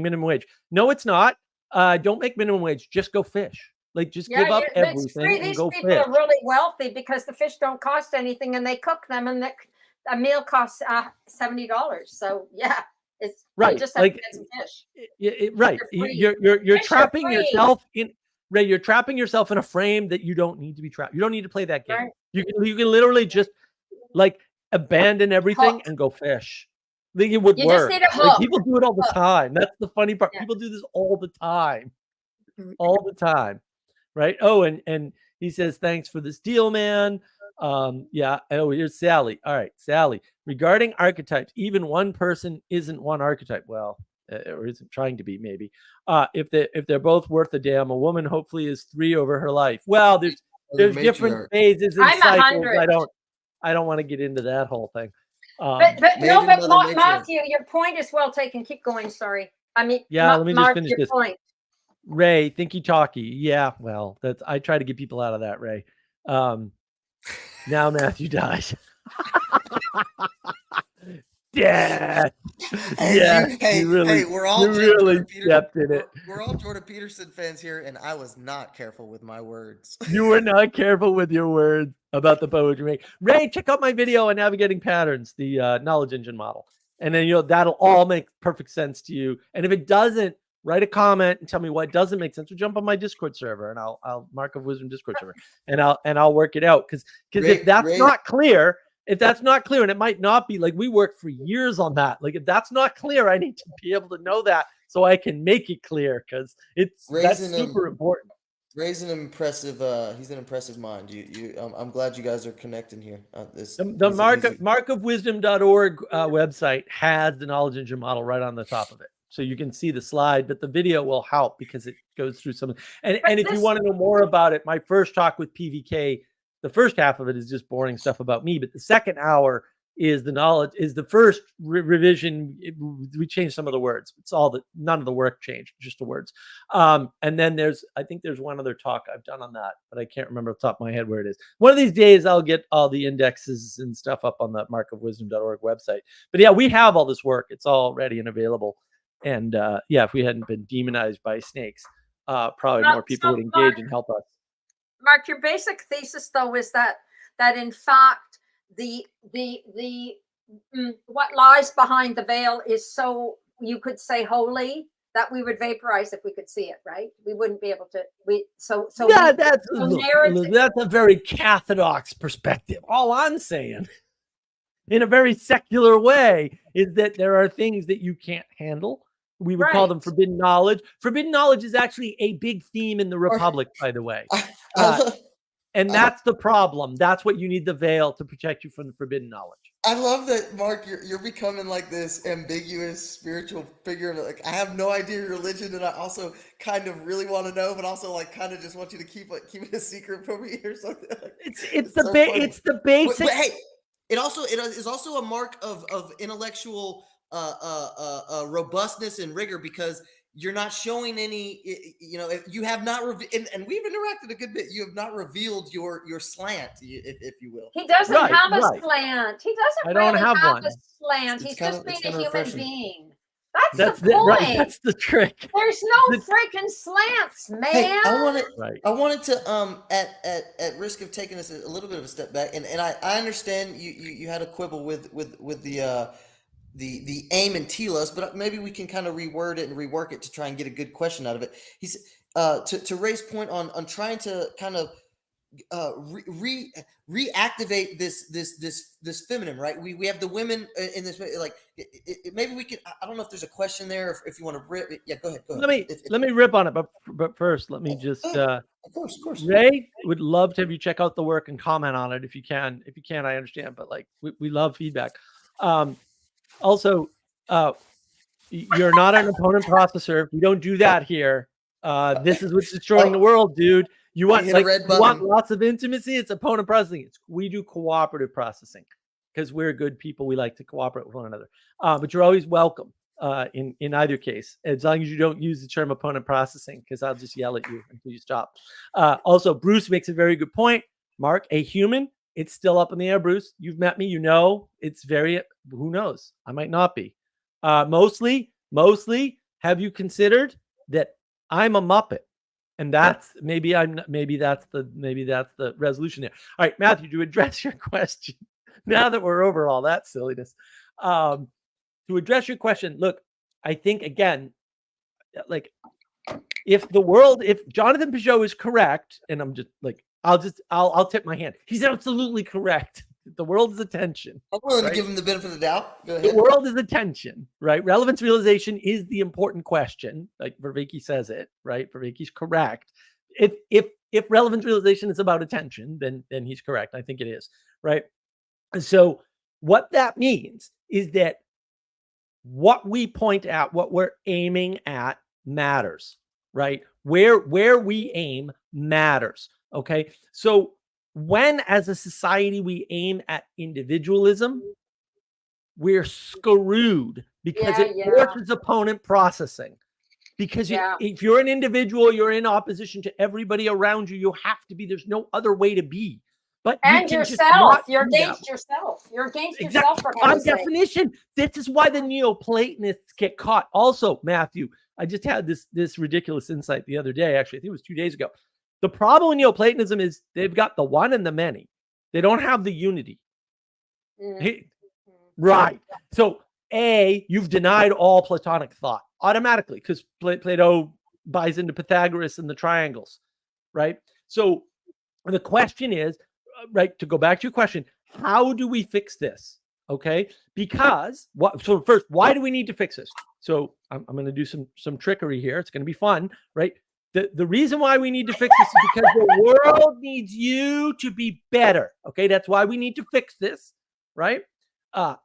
minimum wage. No, it's not. Don't make minimum wage. Just go fish. Like, just give up everything and go fish. These people are really wealthy because the fish don't cost anything, and they cook them, and a meal costs $70. So yeah, it's right. Just have to get some fish. Right. You're trapping yourself in. Ray, you're trapping yourself in a frame that you don't need to be trapped. You don't need to play that game. Right. You can literally just abandon everything and go fish. It would work. Just need a hook. People do it all the time. That's the funny part. Yeah. People do this all the time. All the time. Right. Oh, and he says, thanks for this deal, man. Yeah. Oh, here's Sally. All right, Sally. Regarding archetypes, even one person isn't one archetype. Well, or isn't trying to be, maybe. If they're both worth a damn, a woman hopefully is 3 over her life. Well, there's different phases and cycles. I don't want to get into that whole thing. But Matthew, your point is well taken. Keep going. Sorry. I mean, let me just finish this point. Ray, thinky talky. Yeah, well, I try to get people out of that, Ray. Now Matthew dies. Yeah. Hey, Yeah. hey, You really, we're all you really Jordan Peterson. stepped in it. We're all Jordan Peterson fans here, and I was not careful with my words. You were not careful with your words about the poetry make. Ray, check out my video on navigating patterns, the knowledge engine model. And then that'll all make perfect sense to you. And if it doesn't, write a comment and tell me what doesn't make sense. Or jump on my Discord server and I'll Mark of Wisdom Discord server and I'll work it out. Because if that's not clear, and it might not be, like, we worked for years on that. Like, if that's not clear, I need to be able to know that so I can make it clear, because that's super important. Ray's an impressive. He's an impressive mind. I'm glad you guys are connecting here. The markofwisdom.org website has the knowledge engine model right on the top of it, so you can see the slide. But the video will help because it goes through some. And if you want to know more about it, my first talk with PVK, the first half of it is just boring stuff about me, but the second hour is the first revision. We changed some of the words. It's all none of the work changed, just the words. And then I think there's one other talk I've done on that, but I can't remember off the top of my head where it is. One of these days I'll get all the indexes and stuff up on the markofwisdom.org website. But yeah, we have all this work. It's all ready and available. And if we hadn't been demonized by snakes, probably more people would engage and help us. Mark, your basic thesis though is that in fact the what lies behind the veil is, so you could say, holy, that we would vaporize if we could see it, right? We wouldn't be able to. That's a very Cathodox perspective. All I'm saying, in a very secular way, is that there are things that you can't handle. We would call them forbidden knowledge. Forbidden knowledge is actually a big theme in the Republic, by the way. And that's the problem. That's what you need the veil to protect you from the forbidden knowledge. I love that, Mark. You're becoming like this ambiguous spiritual figure. Like, I have no idea your religion, and I also kind of really want to know, but also like kind of just want you to keep it a secret from me or something. It's the basic. But hey, it is also a mark of intellectual robustness and rigor, because you're not showing any, if you have not and we've interacted a good bit. You have not revealed your slant, if you will. He doesn't have a slant. He doesn't really have one. a slant. He's just being a human refreshing. Being. That's the point. Right. That's the trick. There's no freaking slants, man. Hey, I wanted to at risk of taking us a little bit of a step back, and I understand you had a quibble with the aim and telos, but maybe we can kind of reword it and rework it to try and get a good question out of it. He's to Ray's point on trying to kind of reactivate this feminine, right? We have the women in this, like maybe we can. I don't know if there's a question there. If you want to rip, yeah, go ahead. Let me rip on it, but first let me just. Of course. Ray would love to have you check out the work and comment on it if you can. If you can, I understand, but like we love feedback. Also, you're not an opponent processor. We don't do that here. This is what's destroying the world, dude. You want lots of intimacy? It's opponent processing. We do cooperative processing because we're good people. We like to cooperate with one another. But you're always welcome in either case, as long as you don't use the term opponent processing, because I'll just yell at you until you stop. Also, Bruce makes a very good point. Mark, a human. It's still up in the air, Bruce. You've met me, it's who knows? I might not be. Mostly, have you considered that I'm a Muppet? And that's maybe that's the resolution there. All right, Matthew, to address your question, now that we're over all that silliness, to address your question, look, I think again, like if Jonathan Peugeot is correct, and I'm just like, I'll tip my hand. He's absolutely correct. The world is attention. I'm willing to give him the benefit of the doubt. Go ahead. The world is attention, right? Relevance realization is the important question. Like Vervaeke says it, right? Vervaeke's correct. If relevance realization is about attention, then he's correct. I think it is, right? So what that means is that what we point at, what we're aiming at matters, right? Where we aim matters. Okay. So when as a society we aim at individualism, we're screwed because it forces opponent processing. Because if you're an individual, you're in opposition to everybody around you. You have to be. There's no other way to be. But And you can just yourself. not You're do that. against yourself. You're against Exactly. yourself, for By heaven's sake. definition, this is why the Neoplatonists get caught. Also, Matthew, I just had this ridiculous insight the other day. Actually, I think it was 2 days ago. The problem with Neoplatonism is they've got the one and the many. They don't have the unity. Mm. Right. So, you've denied all Platonic thought automatically because Plato buys into Pythagoras and the triangles, right? So the question is, right, to go back to your question, how do we fix this? Okay, because so first, why do we need to fix this? So I'm going to do some trickery here. It's going to be fun, right? The reason why we need to fix this is because the world needs you to be better. Okay, that's why we need to fix this, right?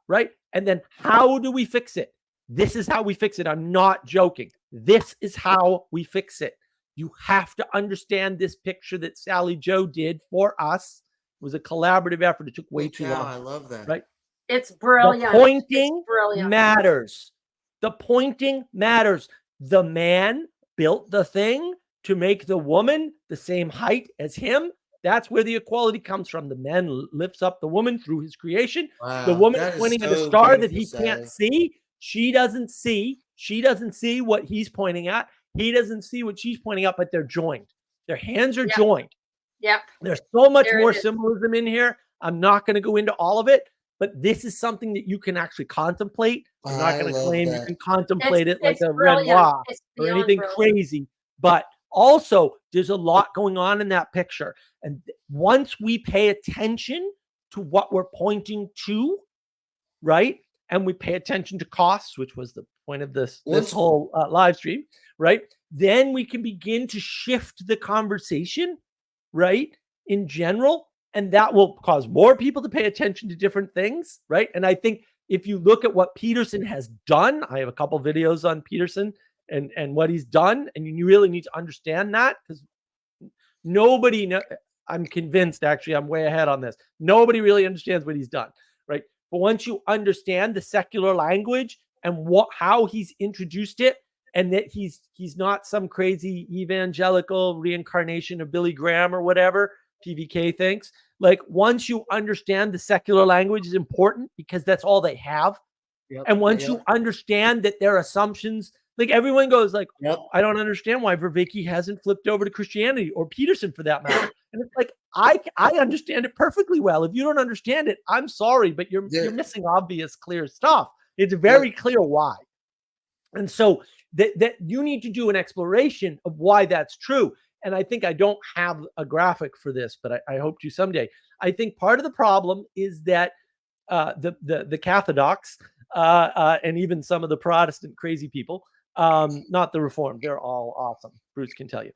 Right. And then how do we fix it? This is how we fix it. I'm not joking. This is how we fix it. You have to understand this picture that Sally Joe did for us. It was a collaborative effort. It took way too long. I love that. Right. It's brilliant. The pointing It's brilliant. matters. The pointing matters. The man built the thing to make the woman the same height as him. That's where the equality comes from. The man lifts up the woman through his creation. Wow, The woman that is is pointing at a so star that beautiful, he can't Sally. see. She doesn't see. She doesn't see what he's pointing at. He doesn't see what she's pointing at, but they're joined. Their hands are Yep. joined. Yep. There's so much There it more is. symbolism in here. I'm not going to go into all of it, but this is something that you can actually contemplate. I'm not I going to love claim you that. can contemplate it like It's a brilliant. Renoir It's or beyond anything brilliant. crazy, but also there's a lot going on in that picture. And once we pay attention to what we're pointing to, right? And we pay attention to costs, which was the point of this whole live stream, right? Then we can begin to shift the conversation, right? In general, and that will cause more people to pay attention to different things, right? And I think if you look at what Peterson has done, I have a couple videos on Peterson and what he's done, and you really need to understand that because nobody knows. I'm convinced, actually, I'm way ahead on this. Nobody really understands what he's done, right? But once you understand the secular language and how he's introduced it, and that he's not some crazy evangelical reincarnation of Billy Graham or whatever PVK thinks. Like once you understand the secular language is important because that's all they have. Yep. And once you understand that their assumptions, like everyone goes like, Yep. I don't understand why Vervaeke hasn't flipped over to Christianity or Peterson for that matter. And it's like, I understand it perfectly well. If you don't understand it, I'm sorry, but you're missing obvious, clear stuff. It's very clear why. And so that you need to do an exploration of why that's true. And I think I don't have a graphic for this, but I hope to someday. I think part of the problem is that the Catholics and even some of the Protestant crazy people, not the Reformed, they're all awesome. Bruce can tell you.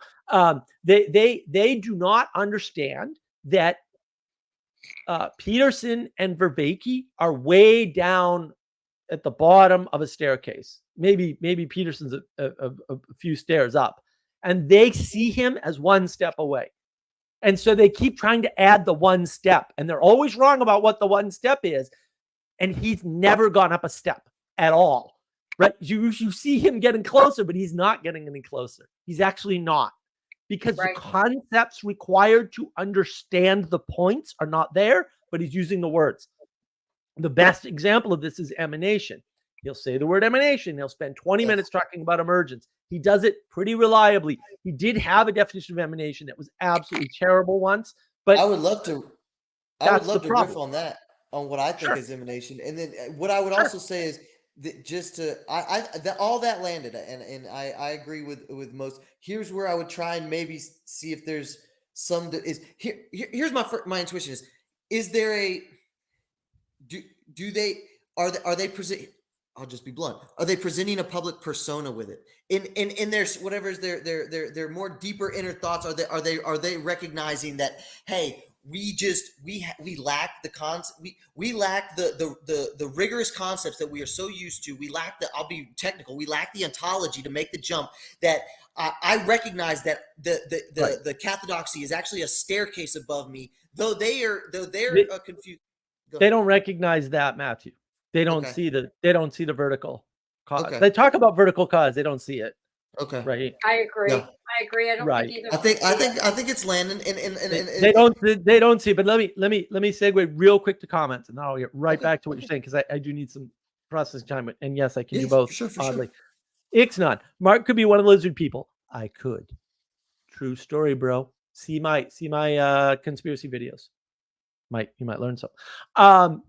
They do not understand that Peterson and Vervaeke are way down at the bottom of a staircase. Maybe Peterson's a few stairs up, and they see him as one step away. And so they keep trying to add the one step, and they're always wrong about what the one step is. And he's never gone up a step at all, right? You see him getting closer, but he's not getting any closer. He's actually not, because the concepts required to understand the points are not there, but he's using the words. The best example of this is emanation. He'll say the word emanation. He'll spend 20 minutes talking about emergence. He does it pretty reliably. He did have a definition of emanation that was absolutely terrible once, but I would love to riff on that, on what I think is emanation. And then what I would also say is that just to all that landed, and I agree with most. Here's where I would try and maybe see if there's some here's my intuition is there a are they present? I'll just be blunt. Are they presenting a public persona with it? In their whatever's their more deeper inner thoughts? Are they recognizing that, hey, we lack the concept, we lack the rigorous concepts that we are so used to. We lack I'll be technical. We lack the ontology to make the jump. That I recognize that the cathodoxy is actually a staircase above me, though they're confused. They don't recognize that, Matthew. They don't see the vertical cause. They talk about vertical cause. They don't see it. Okay. Right. I agree. Yeah. I I agree. I don't Right. think either. I of them see it. think it's Landon, and They don't see. But let me segue real quick to comments, and then I'll get right Okay, back to what you're saying, because I do need some processing time. And yes, I can do Yes, both. for sure, for Oddly, sure. Ixnod. Mark could be one of the lizard people. I could. True story, bro. See my conspiracy videos. You might learn some.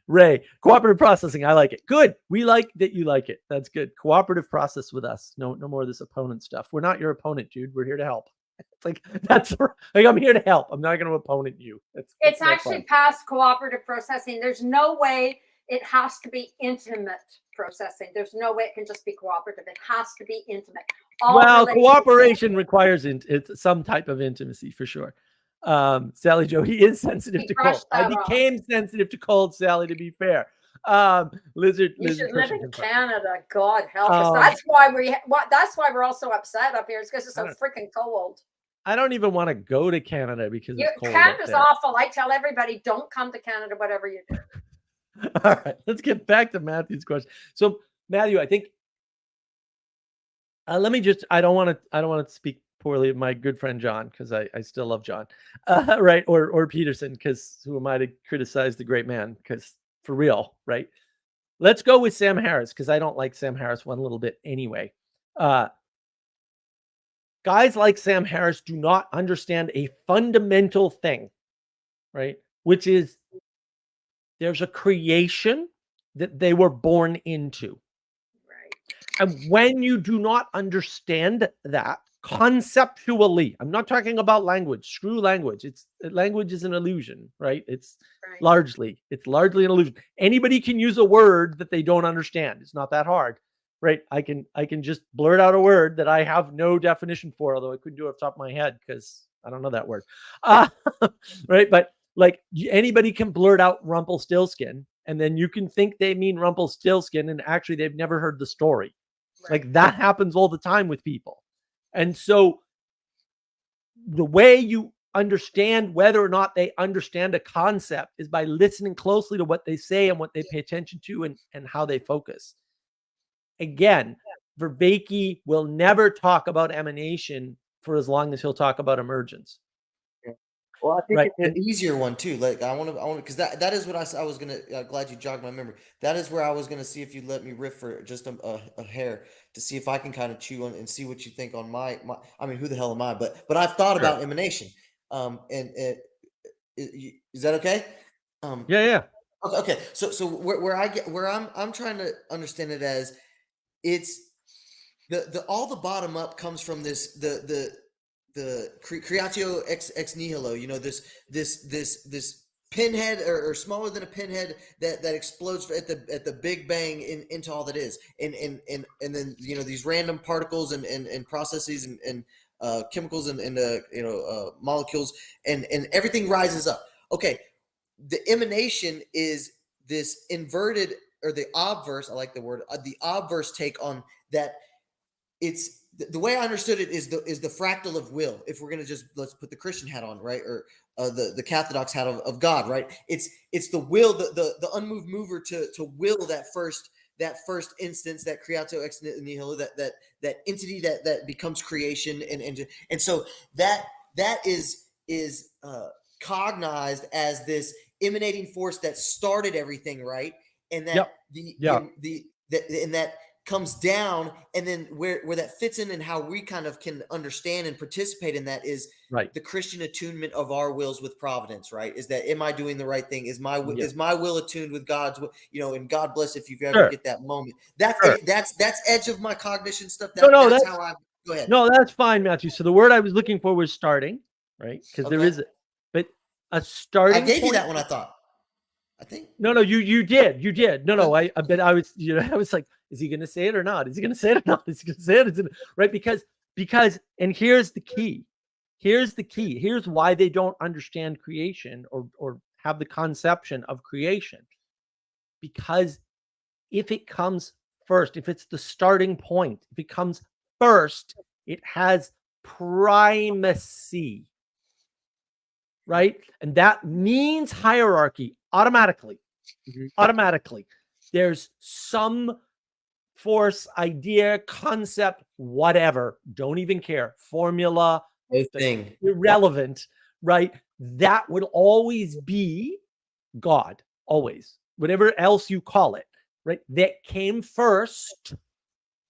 Ray, cooperative processing. I like it. Good. We like that you like it. That's good. Cooperative process with us. No more of this opponent stuff. We're not your opponent, dude. We're here to help. It's like I'm here to help. I'm not going to opponent you. It's actually past cooperative processing. There's no way it has to be intimate processing. There's no way it can just be cooperative. It has to be intimate. Well, cooperation requires it's some type of intimacy for sure. Sally Joe, he is sensitive to cold. I became sensitive to cold, Sally, to be fair. Lizard should live in confirmed. Canada. God help us. That's why we're all so upset up here. It's because it's so freaking cold. I don't even want to go to Canada because it's cold. Canada's awful. I tell everybody, don't come to Canada, whatever you do. All right, let's get back to Matthew's question. So, Matthew, I think let me just I don't want to speak poorly of my good friend John, because I still love John, right? Or Peterson, because who am I to criticize the great man? Because for real, right? Let's go with Sam Harris, because I don't like Sam Harris one little bit anyway. Guys like Sam Harris do not understand a fundamental thing, right? Which is there's a creation that they were born into. Right. And when you do not understand that conceptually, I'm not talking about language, screw language. Language is an illusion, right? It's largely an illusion. Anybody can use a word that they don't understand. It's not that hard. Right. I can just blurt out a word that I have no definition for, although I couldn't do it off the top of my head because I don't know that word. Right. But like anybody can blurt out Rumpelstiltskin, and then you can think they mean Rumpelstiltskin, and actually they've never heard the story. Right. Like that happens all the time with people. And so the way you understand whether or not they understand a concept is by listening closely to what they say and what they pay attention to and how they focus. Again, Vervaeke will never talk about emanation for as long as he'll talk about emergence. Yeah. Well, I think it's an easier one too. Like I want to, because that is what I was gonna. Glad you jogged my memory. That is where I was gonna see if you'd let me riff for just a hair to see if I can kind of chew on and see what you think on my. I mean, who the hell am I? But I've thought about emanation. Is that okay? Yeah. Okay. So where I'm trying to understand it as. It's the all the bottom up comes from this the creatio ex nihilo, this pinhead or smaller than a pinhead that explodes at the Big Bang into all that is, and then these random particles and processes and chemicals and molecules and everything rises up. Okay, the emanation is this inverted, or the obverse, I like the word, the obverse take on that. It's the way I understood it is the fractal of will. If we're going to let's put the Christian hat on, right? Or the Cathodox hat of God, right? It's the will, the unmoved mover to will that first instance, that creatio ex nihilo, that entity that becomes creation. And so that is cognized as this emanating force that started everything, right? And that and that comes down, and then where that fits in and how we kind of can understand and participate in that is the Christian attunement of our wills with providence, right? Is that, am I doing the right thing? Is my will attuned with God's will? And God bless if you ever get that moment. That's edge of my cognition stuff. That's how I go ahead. No, that's fine, Matthew. So the word I was looking for was starting, right? Because there is but a starting. I gave you that one, I thought. I think. No, you did. No, I bet I was, I was like, is he going to say it or not? Is he going to say it or not? Is he going to say it? Right? Because, and here's the key. Here's why they don't understand creation or have the conception of creation. Because if it comes first, if it's the starting point, if it comes first, it has primacy. Right? And that means hierarchy automatically. Automatically. There's some force, idea, concept, whatever. Don't even care. Formula, thing. irrelevant, right? That would always be God, always. Whatever else you call it, right? That came first,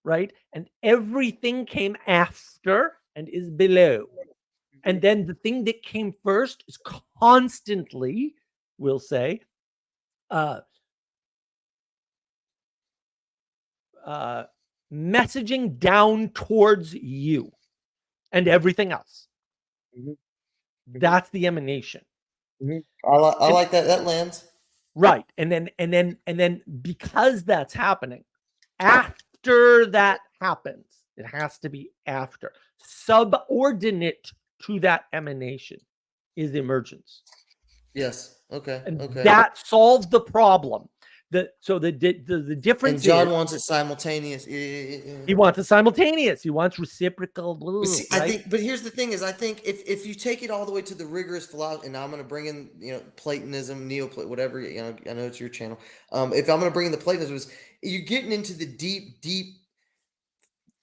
right? And everything came after and is below. And then the thing that came first is constantly, we'll say, messaging down towards you and everything else. Mhm. That's the emanation. I like that. That lands. Right. And then because that's happening, after that happens, it has to be after. Subordinate to that emanation is emergence. Yes. Okay. And Okay. that solves the problem. The difference And John is wants it simultaneous. he wants it simultaneous. He wants reciprocal. But see, right? I think, but here's the thing: is I think if you take it all the way to the rigorous philosophy, and I'm going to bring in Platonism, whatever I know it's your channel. If I'm going to bring in the Platonism, you're getting into the deep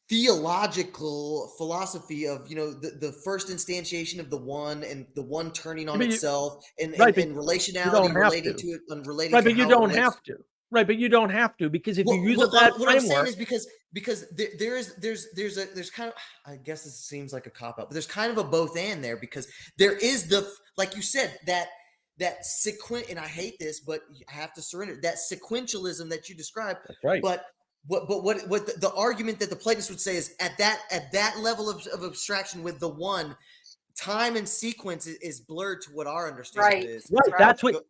theological philosophy of the first instantiation of the one and the one turning on itself and relationality relating to it and relating right, to but you how don't it relates. have to. Right, but you don't have to, because if you use a bad what I'm saying framework, is because there's kind of, I guess this seems like a cop out, but there's kind of a both and there, because there is like you said, that sequent, and I hate this, but I have to surrender, that sequentialism that you described. that's right. But what the argument that the Platonists would say is at that level of abstraction with the one, time and sequence is blurred to what our understanding Right. is. Right,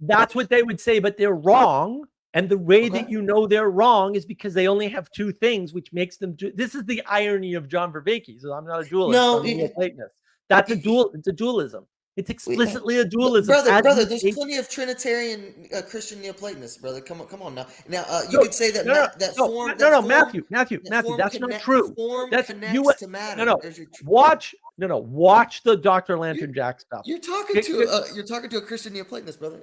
that's what they would say, but they're wrong. And the way that you know they're wrong is because they only have two things, which makes them this is the irony of John Vervaeke. So I'm not a dualist. No, I'm a Neoplatonist. That's a dual. It's a dualism. It's explicitly a dualism. Brother, there's plenty of Trinitarian Christian Neoplatonists, brother. Come on now. Now you could say that Matthew, that's not true. Form That's connects to matter. Watch the Dr. Lantern Jack stuff. You're talking to a Christian Neoplatonist, brother.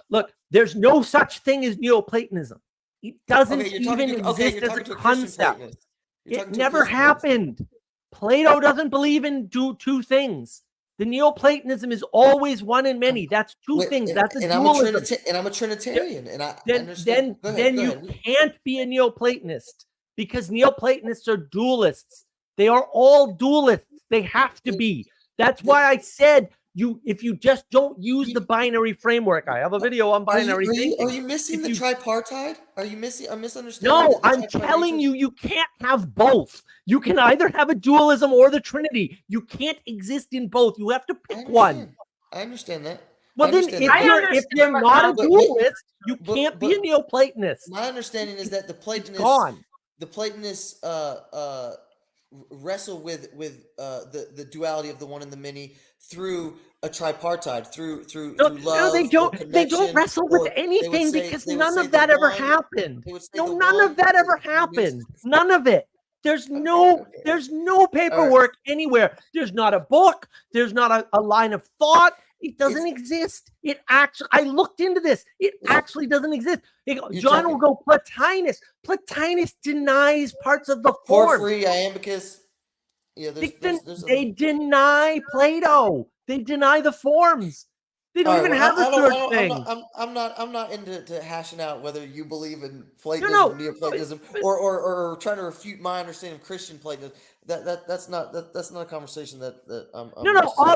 Look. There's no such thing as Neoplatonism. It doesn't even exist as a concept. It never happened. Plato doesn't believe in two things. The Neoplatonism is always one and many. That's two things. That's a dualism. I'm a Trinitarian, and I understand. Then you can't be a Neoplatonist, because Neoplatonists are dualists. They are all dualists. They have to be. That's why I said if you just don't use the binary framework. I have a video on binary thinking. Are you missing the tripartite? I'm misunderstanding. No, I'm telling you, you can't have both. You can either have a dualism or the Trinity. You can't exist in both. You have to pick one. I understand that. Well, then if you're not a dualist, you can't be a Neoplatonist. My understanding is that the Platonists wrestle with the duality of the one and the many through a tripartite, through love. No, they don't. They don't wrestle with anything, because none of that ever happened. No, none of that ever happened. None of it. There's no paperwork anywhere. There's not a book. There's not a line of thought. It doesn't exist. It actually, I looked into this. It actually doesn't exist. John will go Plotinus. Plotinus denies parts of the form. Porphyry, Iamicus. Yeah, they deny Plato. They deny the forms. They don't even have a third thing. I'm not into hashing out whether you believe in Platonism, Neoplatonism, or trying to refute my understanding of Christian Platonism. That's not a conversation that I'm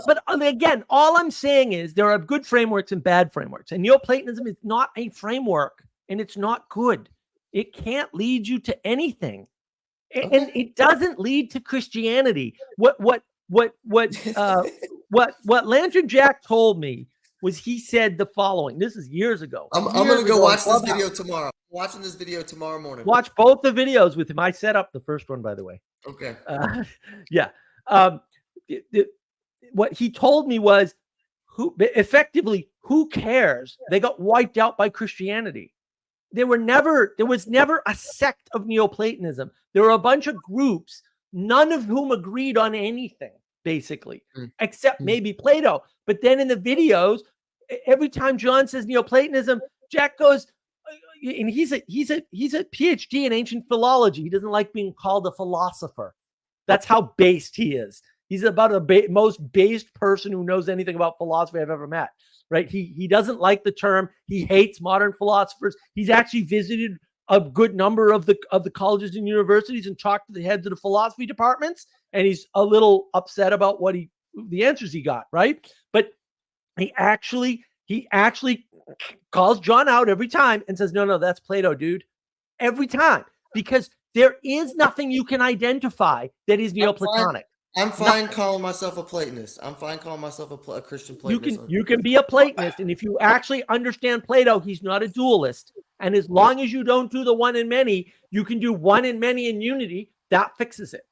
but again, all I'm saying is there are good frameworks and bad frameworks, and Neoplatonism is not a framework, and it's not good. It can't lead you to anything, and it doesn't lead to Christianity. What Lantern Jack told me was, he said the following. This is years ago. I'm going to go watch this video tomorrow. I'm watching this video tomorrow morning. Watch both the videos with him. I set up the first one, by the way. Okay. What he told me was, who cares? They got wiped out by Christianity. There was never a sect of Neoplatonism. There were a bunch of groups, none of whom agreed on anything, basically, except maybe Plato. But then in the videos, every time John says Neoplatonism, Jack goes, and he's a PhD in ancient philology. He doesn't like being called a philosopher. That's how based he is. He's about the most based person who knows anything about philosophy I've ever met. Right? He doesn't like the term. He hates modern philosophers. He's actually visited a good number of the colleges and universities and talked to the heads of the philosophy departments, and he's a little upset about the answers he got. Right? But he actually calls John out every time and says, no, that's Plato, dude. Every time. Because there is nothing you can identify that is Neoplatonic. I'm fine calling myself a Platonist. I'm fine calling myself a Christian Platonist. You can be a Platonist, and if you actually understand Plato, he's not a dualist. And as long as you don't do the one in many, you can do one in many in unity. That fixes it.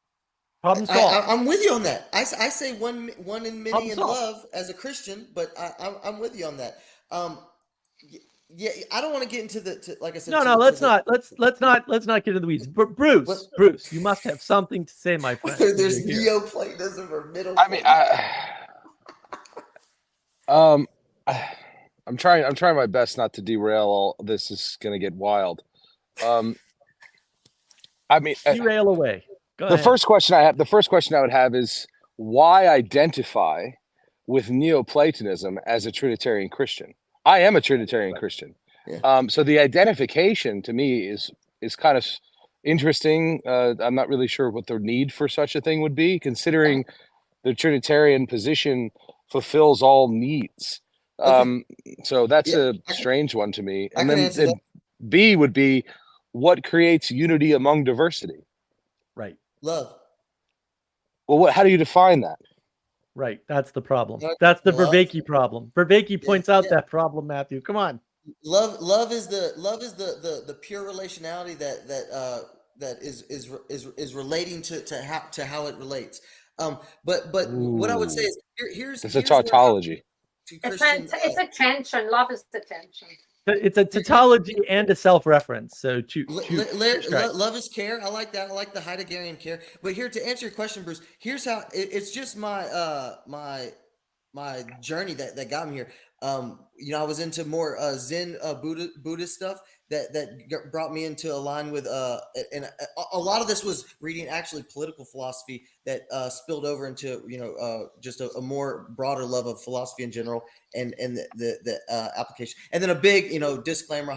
Problem solved. I'm with you on that. I say one in many Problem in solved. love as a Christian, but I'm with you on that. Yeah, I don't want to get into like I said. No, let's not get into the weeds. Bruce, you must have something to say, my friend. Whether there's Neoplatonism or Middle. I mean, I'm trying my best not to derail. All this is going to get wild. I mean, derail away. Go ahead. The first question I would have is, why identify with Neoplatonism as a Trinitarian Christian? I am a Trinitarian Christian. Yeah. So the identification to me is kind of interesting. I'm not really sure what the need for such a thing would be, considering the Trinitarian position fulfills all needs. So that's a strange one to me. And then B would be, what creates unity among diversity? Right. Love. Well, how do you define that? Right. That's the problem. That's the Vervaeke problem. Vervaeke points out that problem, Matthew. Come on. Love is the pure relationality that is relating to how it relates. But what I would say is here's a tautology. It's a tension. Love is the tension. It's a tautology and a self-reference. So love is care. I like that. I like the Heideggerian care. But here, to answer your question, Bruce, here's how it's just my my journey that got me here. I was into more Zen Buddhist stuff that brought me into a line with and a lot of this was reading actually political philosophy that spilled over into just a more broader love of philosophy in general and the application. And then a big disclaimer,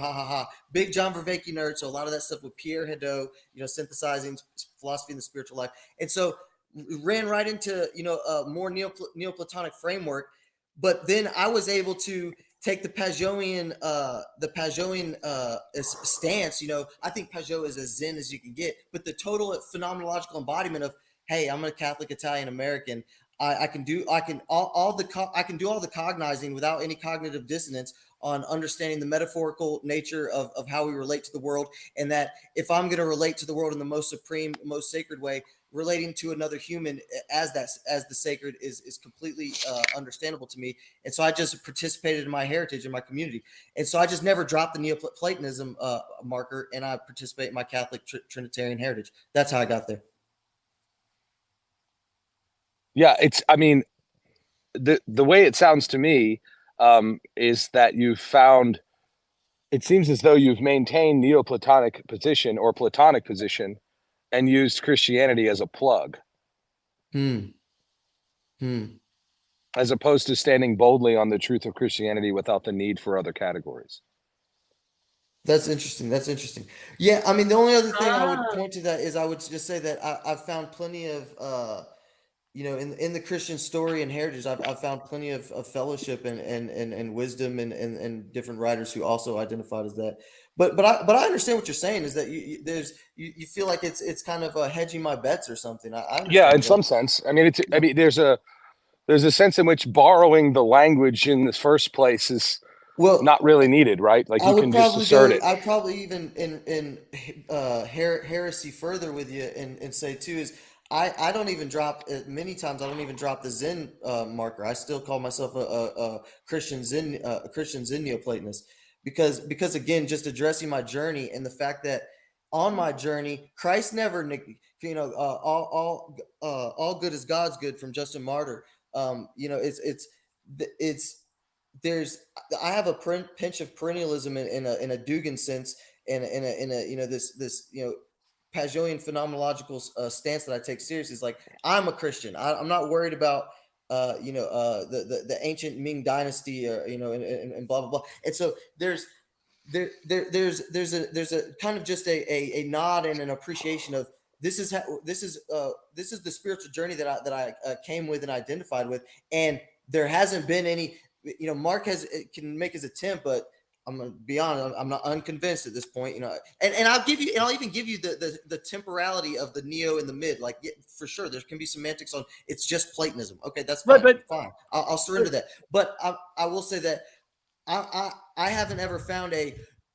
big John Vervaeke nerd. So a lot of that stuff with Pierre Hadot, synthesizing philosophy in the spiritual life, and so ran right into a more Neoplatonic framework. But then I was able to take the Pageauian stance. I think Pageau is as Zen as you can get, but the total phenomenological embodiment of, hey, I'm a Catholic Italian American. I can do all the cognizing without any cognitive dissonance on understanding the metaphorical nature of how we relate to the world, and that if I'm going to relate to the world in the most supreme, most sacred way, relating to another human as the sacred is completely understandable to me. And so I just participated in my heritage in my community. And so I just never dropped the Neoplatonism marker, and I participate in my Catholic Trinitarian heritage. That's how I got there. Yeah, the way it sounds to me is that you've found, it seems as though you've maintained Neoplatonic position or Platonic position and used Christianity as a plug. As opposed to standing boldly on the truth of Christianity without the need for other categories. That's interesting. Yeah, I mean, the only other thing I would point to that is I would just say that I've found plenty of in the Christian story and heritage, I've found plenty of fellowship and wisdom and different writers who also identified as that. But I understand what you're saying is that you feel like it's kind of hedging my bets or something. Yeah, in some sense. I mean, there's a sense in which borrowing the language in the first place is not really needed, right? Like you can just assert it. I'd probably even in heresy further with you and say too is I don't even drop many times. I don't even drop the Zen marker. I still call myself a Christian Zen Neoplatonist because again, just addressing my journey and the fact that on my journey, Christ never, all good is God's good from Justin Martyr. It's I have a pinch of perennialism in a Dugan sense, and in a this Pageauian phenomenological stance that I take seriously. Is like, I'm a Christian. I'm not worried about the ancient Ming dynasty, and blah blah blah. And so there's a kind of just a nod and an appreciation of this is the spiritual journey that I came with and identified with, and there hasn't been any. Mark can make his attempt, but I'm gonna be honest, I'm not unconvinced at this point. And I'll even give you the temporality of the neo and the mid. Like, yeah, for sure, there can be semantics on it's just Platonism. Okay, that's fine. But fine. I'll surrender that. But I will say that I haven't ever found a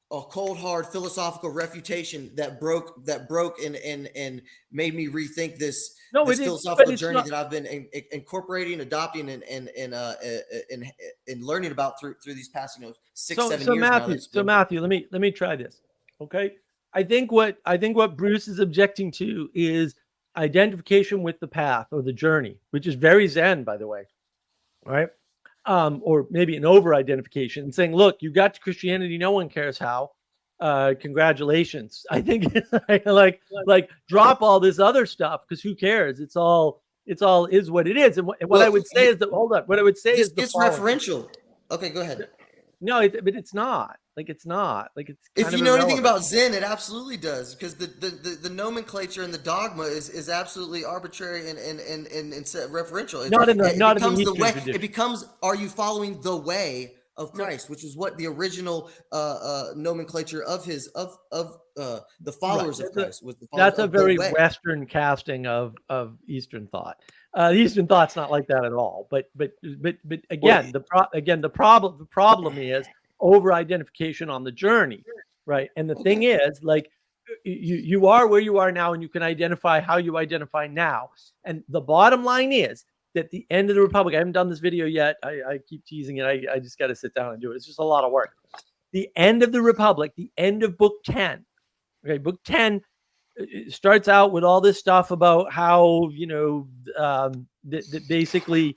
cold hard philosophical refutation that broke and made me rethink this philosophical journey that I've been incorporating, adopting, and learning about through these past 6-7 years. Matthew, let me try this. Okay, I think what Bruce is objecting to is identification with the path or the journey, which is very Zen, by the way, right? Or maybe an over-identification and saying, look, you got to Christianity, no one cares how. Congratulations. I think like drop all this other stuff because who cares? It's all is what it is. And what I would say is that what I would say is it's referential. Okay, go ahead. No, but it's not. Like it's not. Like it's kind if you know anything about Zen, it absolutely does, because the nomenclature and the dogma is absolutely arbitrary and referential. It becomes, are you following the way of Christ, which is what the original nomenclature of the followers of Christ was. That's a very Western casting of Eastern thought. Eastern thought's not like that at all. But again, the problem is over-identification on the journey, right? And the thing is, like, you are where you are now, and you can identify how you identify now. And the bottom line is that the end of the Republic, I haven't done this video yet. I keep teasing it. I just got to sit down and do it. It's just a lot of work. The end of the Republic, the end of book 10. Okay, book 10 starts out with all this stuff about how, that basically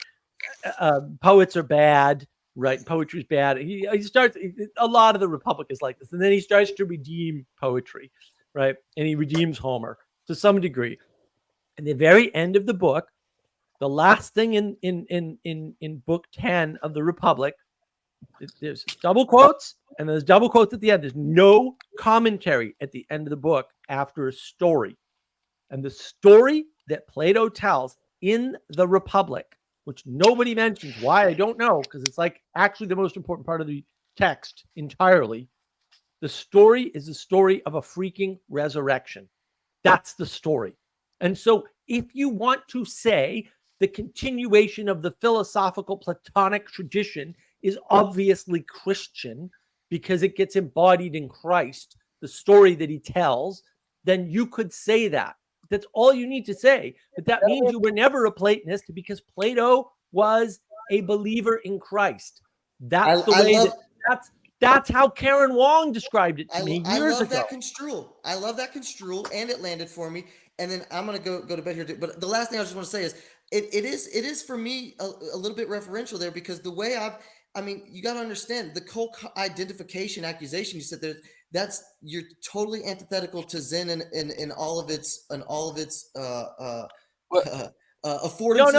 poets are bad. Right, poetry's bad. He starts. A lot of the Republic is like this, and then he starts to redeem poetry, right? And he redeems Homer to some degree. And the very end of the book, the last thing in book 10 of the Republic, there's double quotes, and there's double quotes at the end. There's no commentary at the end of the book after a story, and the story that Plato tells in the Republic, which nobody mentions. Why? I don't know, because it's like actually the most important part of the text entirely. The story is the story of a freaking resurrection. That's the story. And so if you want to say the continuation of the philosophical Platonic tradition is obviously Christian because it gets embodied in Christ, the story that he tells, then you could say that. That's all you need to say. But that means you were never a Platonist because Plato was a believer in Christ. That's the way that's how Karen Wong described it to me years ago. I love that construal, and it landed for me. And then I'm gonna go to bed here too. But the last thing I just want to say is it is for me a little bit referential there, because the way you got to understand the whole identification accusation you said there. You're totally antithetical to Zen in all of its affordances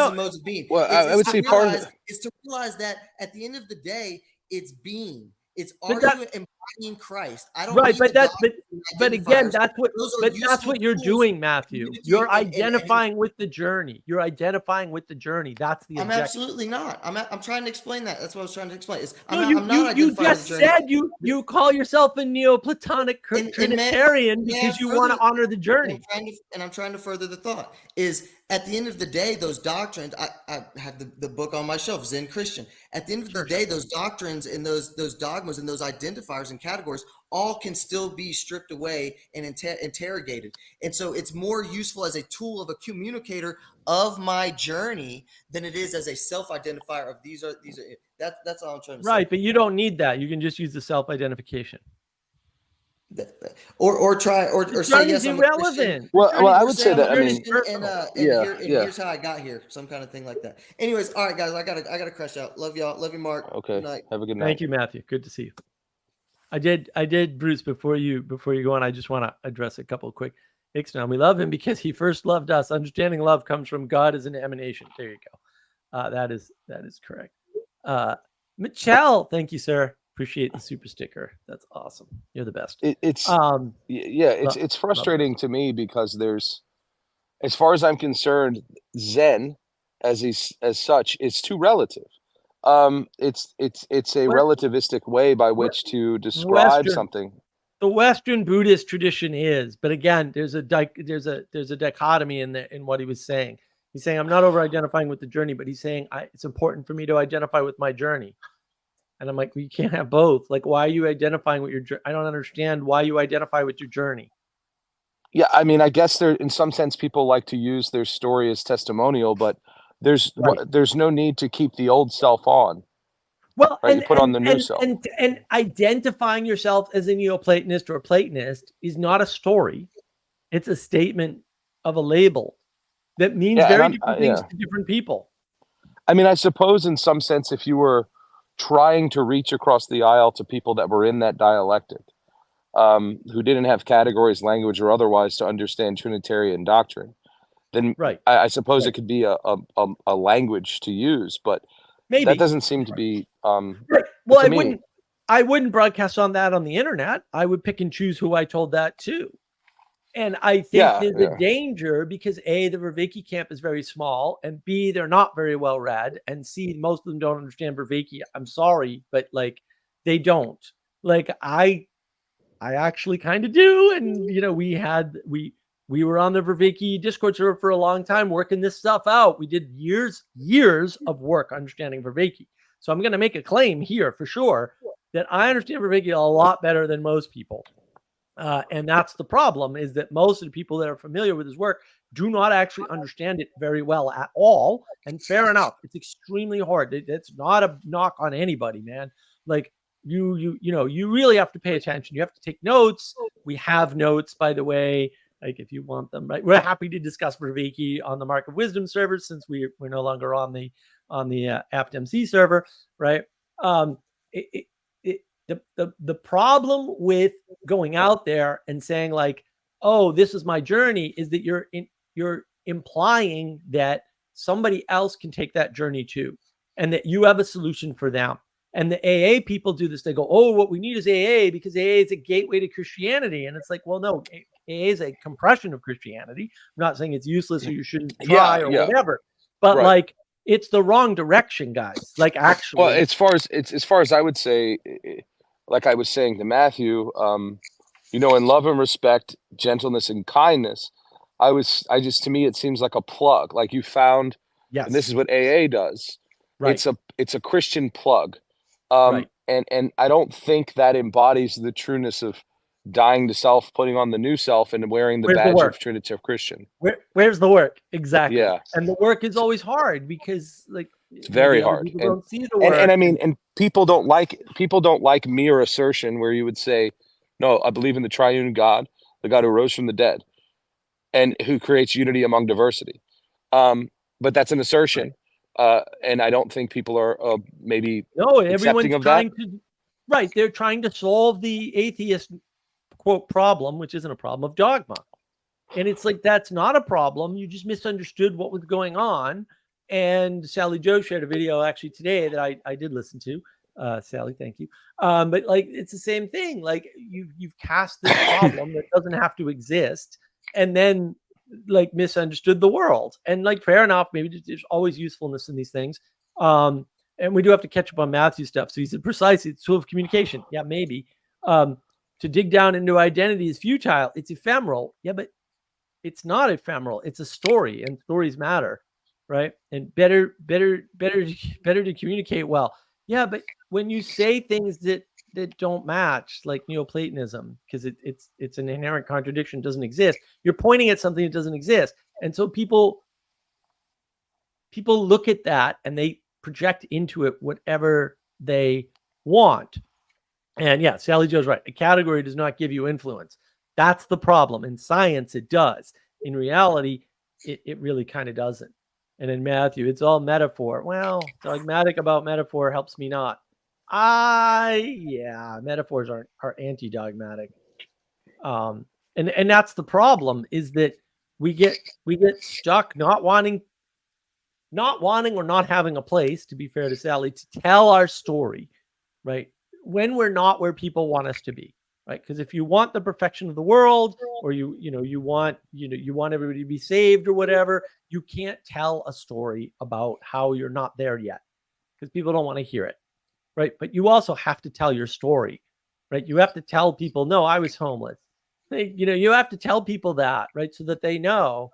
and modes of being. Well, I would say part of it is to realize that at the end of the day, it's being. It's embodying Christ. I don't right, but again, that's what you're doing, Matthew. You're identifying with the journey. You're identifying with the journey. That's the objection. I'm absolutely not. I'm trying to explain that. That's what I was trying to explain. You just said you call yourself a Neoplatonic Trinitarian because you want to honor the journey. And I'm trying to further the thought is, at the end of the day, those doctrines, I have the book on my shelf, Zen Christian. At the end of the day, those doctrines and those dogmas and those identifiers and categories all can still be stripped away and interrogated. And so it's more useful as a tool of a communicator of my journey than it is as a self-identifier of these are that's all I'm trying to say. Right, but you don't need that. You can just use the self-identification. Or try or The say journey's yes, I'm a Christian. irrelevant. Well, I Or would say say I'm a that. I mean, Christian yeah, and yeah. here's how I got here, some kind of thing like that. Anyways, all right, guys, I gotta crash out. Love y'all. Love you, Mark. Okay. Good night. Have a good night. Thank you, Matthew. Good to see you. I did, Bruce. Before you go on, I just want to address a couple of quick things. Now, we love him because he first loved us. Understanding love comes from God as an emanation. There you go. That is correct. Michelle, thank you, sir. Appreciate the super sticker. That's awesome. You're the best. It's Um, it's frustrating to me because there's, as far as I'm concerned, Zen as such is too relative. It's a What- relativistic way by which to describe Western something. the Western Buddhist tradition is, but again, there's a dichotomy in what he was saying. He's saying I'm not over identifying with the journey, but he's saying it's important for me to identify with my journey. And I'm like, well, you can't have both. Like, why are you identifying with your journey? I don't understand why you identify with your journey. Yeah, I mean, I guess there, in some sense, people like to use their story as testimonial, but there's Right. there's no need to keep the old self on. Well, Right, you put on the new self. and identifying yourself as a Neoplatonist or a Platonist is not a story. It's a statement of a label that means Yeah, and very I'm different things yeah. to different people. I mean, I suppose in some sense, if you were trying to reach across the aisle to people that were in that dialectic, who didn't have categories, language, or otherwise to understand Trinitarian doctrine, then Right. I suppose Right. it could be a language to use, but Maybe that doesn't seem to be. right. Well, to me, I wouldn't broadcast on that on the internet. I would pick and choose who I told that to. And I think Yeah, there's yeah. a danger because A, the Vervaeke camp is very small, and B, they're not very well read, and C, most of them don't understand Vervaeke. I'm sorry, but like they don't. Like I actually kind of do. And you know, we were on the Vervaeke Discord server for a long time working this stuff out. We did years of work understanding Vervaeke. So I'm going to make a claim here for sure that I understand Vervaeke a lot better than most people. And that's the problem, is that most of the people that are familiar with his work do not actually understand it very well at all. And fair enough, it's extremely hard. It's not a knock on anybody, man. Like you really have to pay attention. You have to take notes. We have notes, by the way, like if you want them, right? We're happy to discuss Vervaeke on the Mark of Wisdom server since we're no longer on the AptMC server, right? The problem with going out there and saying like, oh, this is my journey, is that you're implying that somebody else can take that journey too, and that you have a solution for them. And the AA people do this. They go, oh, what we need is AA because AA is a gateway to Christianity. And it's like, well, no, AA is a compression of Christianity. I'm not saying it's useless or you shouldn't try or whatever, but Right. like it's the wrong direction, guys. Like actually, Well, as far as I would say, like I was saying to Matthew, in love and respect, gentleness and kindness, to me, it seems like a plug. Like you found, yes, and this is what AA does. right. It's a Christian plug. Right. And I don't think that embodies the trueness of dying to self, putting on the new self, and wearing the Where's the badge work? of Trinitarian Christian. Where's the work? Exactly. Yeah. And the work is always hard because like It's very maybe other hard. people And don't see the work. and I mean, and people don't like mere assertion where you would say, no, I believe in the triune God, the God who rose from the dead, and who creates unity among diversity. But that's an assertion. And I don't think people are maybe no, accepting everyone's of that. Right. They're trying to solve the atheist quote problem, which isn't a problem, of dogma. And it's like, that's not a problem. You just misunderstood what was going on. And Sally Joe shared a video actually today that I did listen to. Sally, thank you. But like, it's the same thing. Like you've cast this problem that doesn't have to exist, and then like misunderstood the world. And like, fair enough. Maybe there's always usefulness in these things. And we do have to catch up on Matthew's stuff. So he said, precisely, it's tool of communication. Yeah, maybe. To dig down into identity is futile. It's ephemeral. Yeah, but it's not ephemeral. It's a story, and stories matter, right? And better to communicate well. Yeah, but when you say things that don't match, like Neoplatonism, because it's an inherent contradiction, doesn't exist. You're pointing at something that doesn't exist, and so people look at that and they project into it whatever they want. And yeah, Sally Joe's right. A category does not give you influence. That's the problem. In science, it does. In reality, it really kind of doesn't. And in Matthew, it's all metaphor. Well, dogmatic about metaphor helps me not. Yeah, metaphors are anti-dogmatic. And that's the problem, is that we get stuck not wanting or not having a place, to be fair to Sally, to tell our story, right? When we're not where people want us to be, right? Because if you want the perfection of the world, or you want everybody to be saved or whatever, you can't tell a story about how you're not there yet, because people don't want to hear it, right? But you also have to tell your story, right? You have to tell people, no, I was homeless. You have to tell people that, right? So that they know,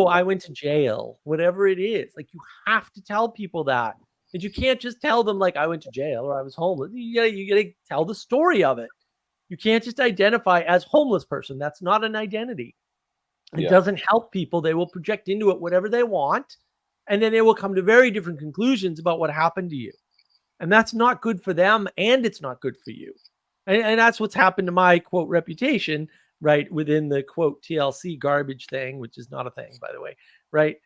I went to jail, whatever it is. Like, you have to tell people that. And you can't just tell them, like, I went to jail or I was homeless. You gotta tell the story of it. You can't just identify as homeless person. That's not an identity. It doesn't help people. They will project into it whatever they want, and then they will come to very different conclusions about what happened to you. And that's not good for them, and it's not good for you. And that's what's happened to my, quote, reputation, right, within the, quote, TLC garbage thing, which is not a thing, by the way, right?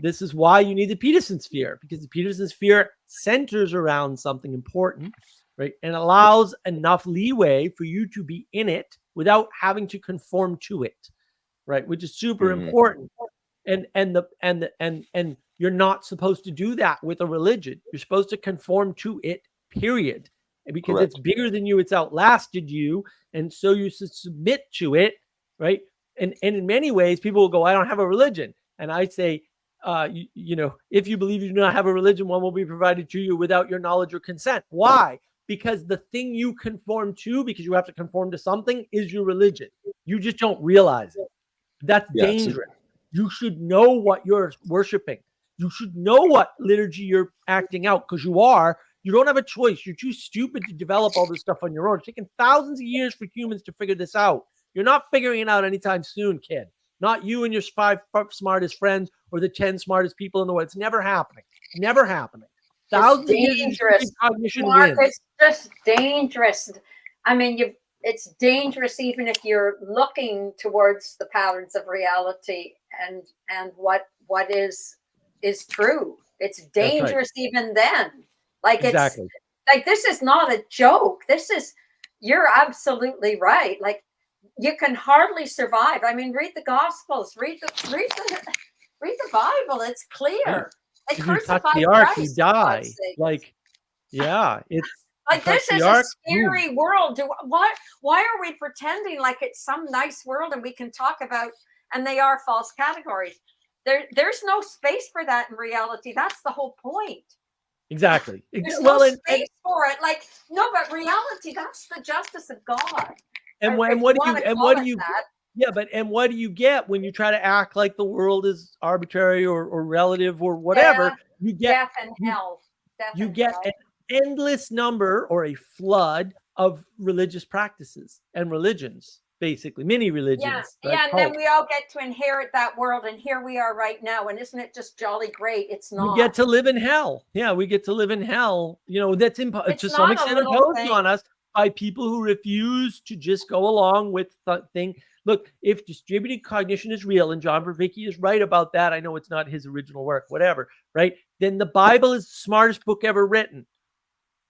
This is why you need the Peterson sphere, because the Peterson sphere centers around something important, right, and allows enough leeway for you to be in it without having to conform to it, right, which is super important. And you're not supposed to do that with a religion. You're supposed to conform to it, period. Because it's bigger than you, it's outlasted you, and so you submit to it, right? And in many ways, people will go, I don't have a religion. And I say, if you believe you do not have a religion, one will be provided to you without your knowledge or consent. Why? Because the thing you conform to, because you have to conform to something, is your religion. You just don't realize it. That's dangerous. You should know what you're worshiping. You should know what liturgy you're acting out, because you are. You don't have a choice. You're too stupid to develop all this stuff on your own. It's taken thousands of years for humans to figure this out. You're not figuring it out anytime soon, kid. Not you and your 5 smartest friends or the 10 smartest people in the world. It's never happening. Never happening. Thousands of years of cognition wins. It's just dangerous. I mean, it's dangerous even if you're looking towards the patterns of reality and what is true. It's dangerous even then. Like, exactly. It's like, this is not a joke. You're absolutely right. Like, you can hardly survive. I mean, read the Gospels, read the Bible. It's clear. They if you touch the ark, you die. Like, it's like, this is a scary world. Why are we pretending like it's some nice world and we can talk about, and they are false categories? There's no space for that in reality. That's the whole point. Exactly. There's no space for it. Like, no, but reality, that's the justice of God. And what do you get when you try to act like the world is arbitrary or relative or whatever? You get death and hell. You get an endless number or a flood of religious practices and religions, basically mini religions. And then we all get to inherit that world, and here we are right now. And isn't it just jolly great? It's not. We get to live in hell. Yeah, we get to live in hell. That's to some extent imposed on us by people who refuse to just go along with the thing. Look, if distributed cognition is real, and John Vervaeke is right about that, I know it's not his original work, whatever, right? Then the Bible is the smartest book ever written.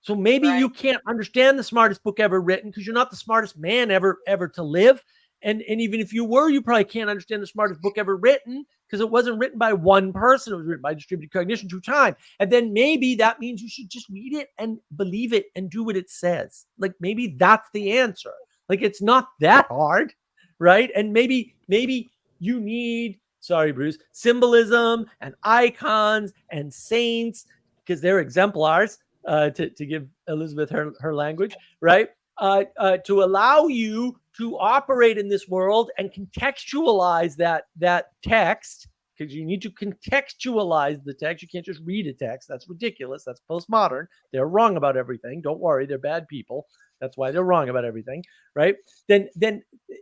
So maybe you can't understand the smartest book ever written because you're not the smartest man ever to live. And even if you were, you probably can't understand the smartest book ever written because it wasn't written by one person. It was written by distributed cognition through time. And then maybe that means you should just read it and believe it and do what it says. Like, maybe that's the answer. Like, it's not that hard, right? And maybe you need, sorry, Bruce, symbolism and icons and saints because they're exemplars. To give Elizabeth her language, right? To allow you to operate in this world and contextualize that text, because you need to contextualize the text. You can't just read a text. That's ridiculous. That's postmodern. They're wrong about everything. Don't worry, they're bad people. That's why they're wrong about everything, right? Then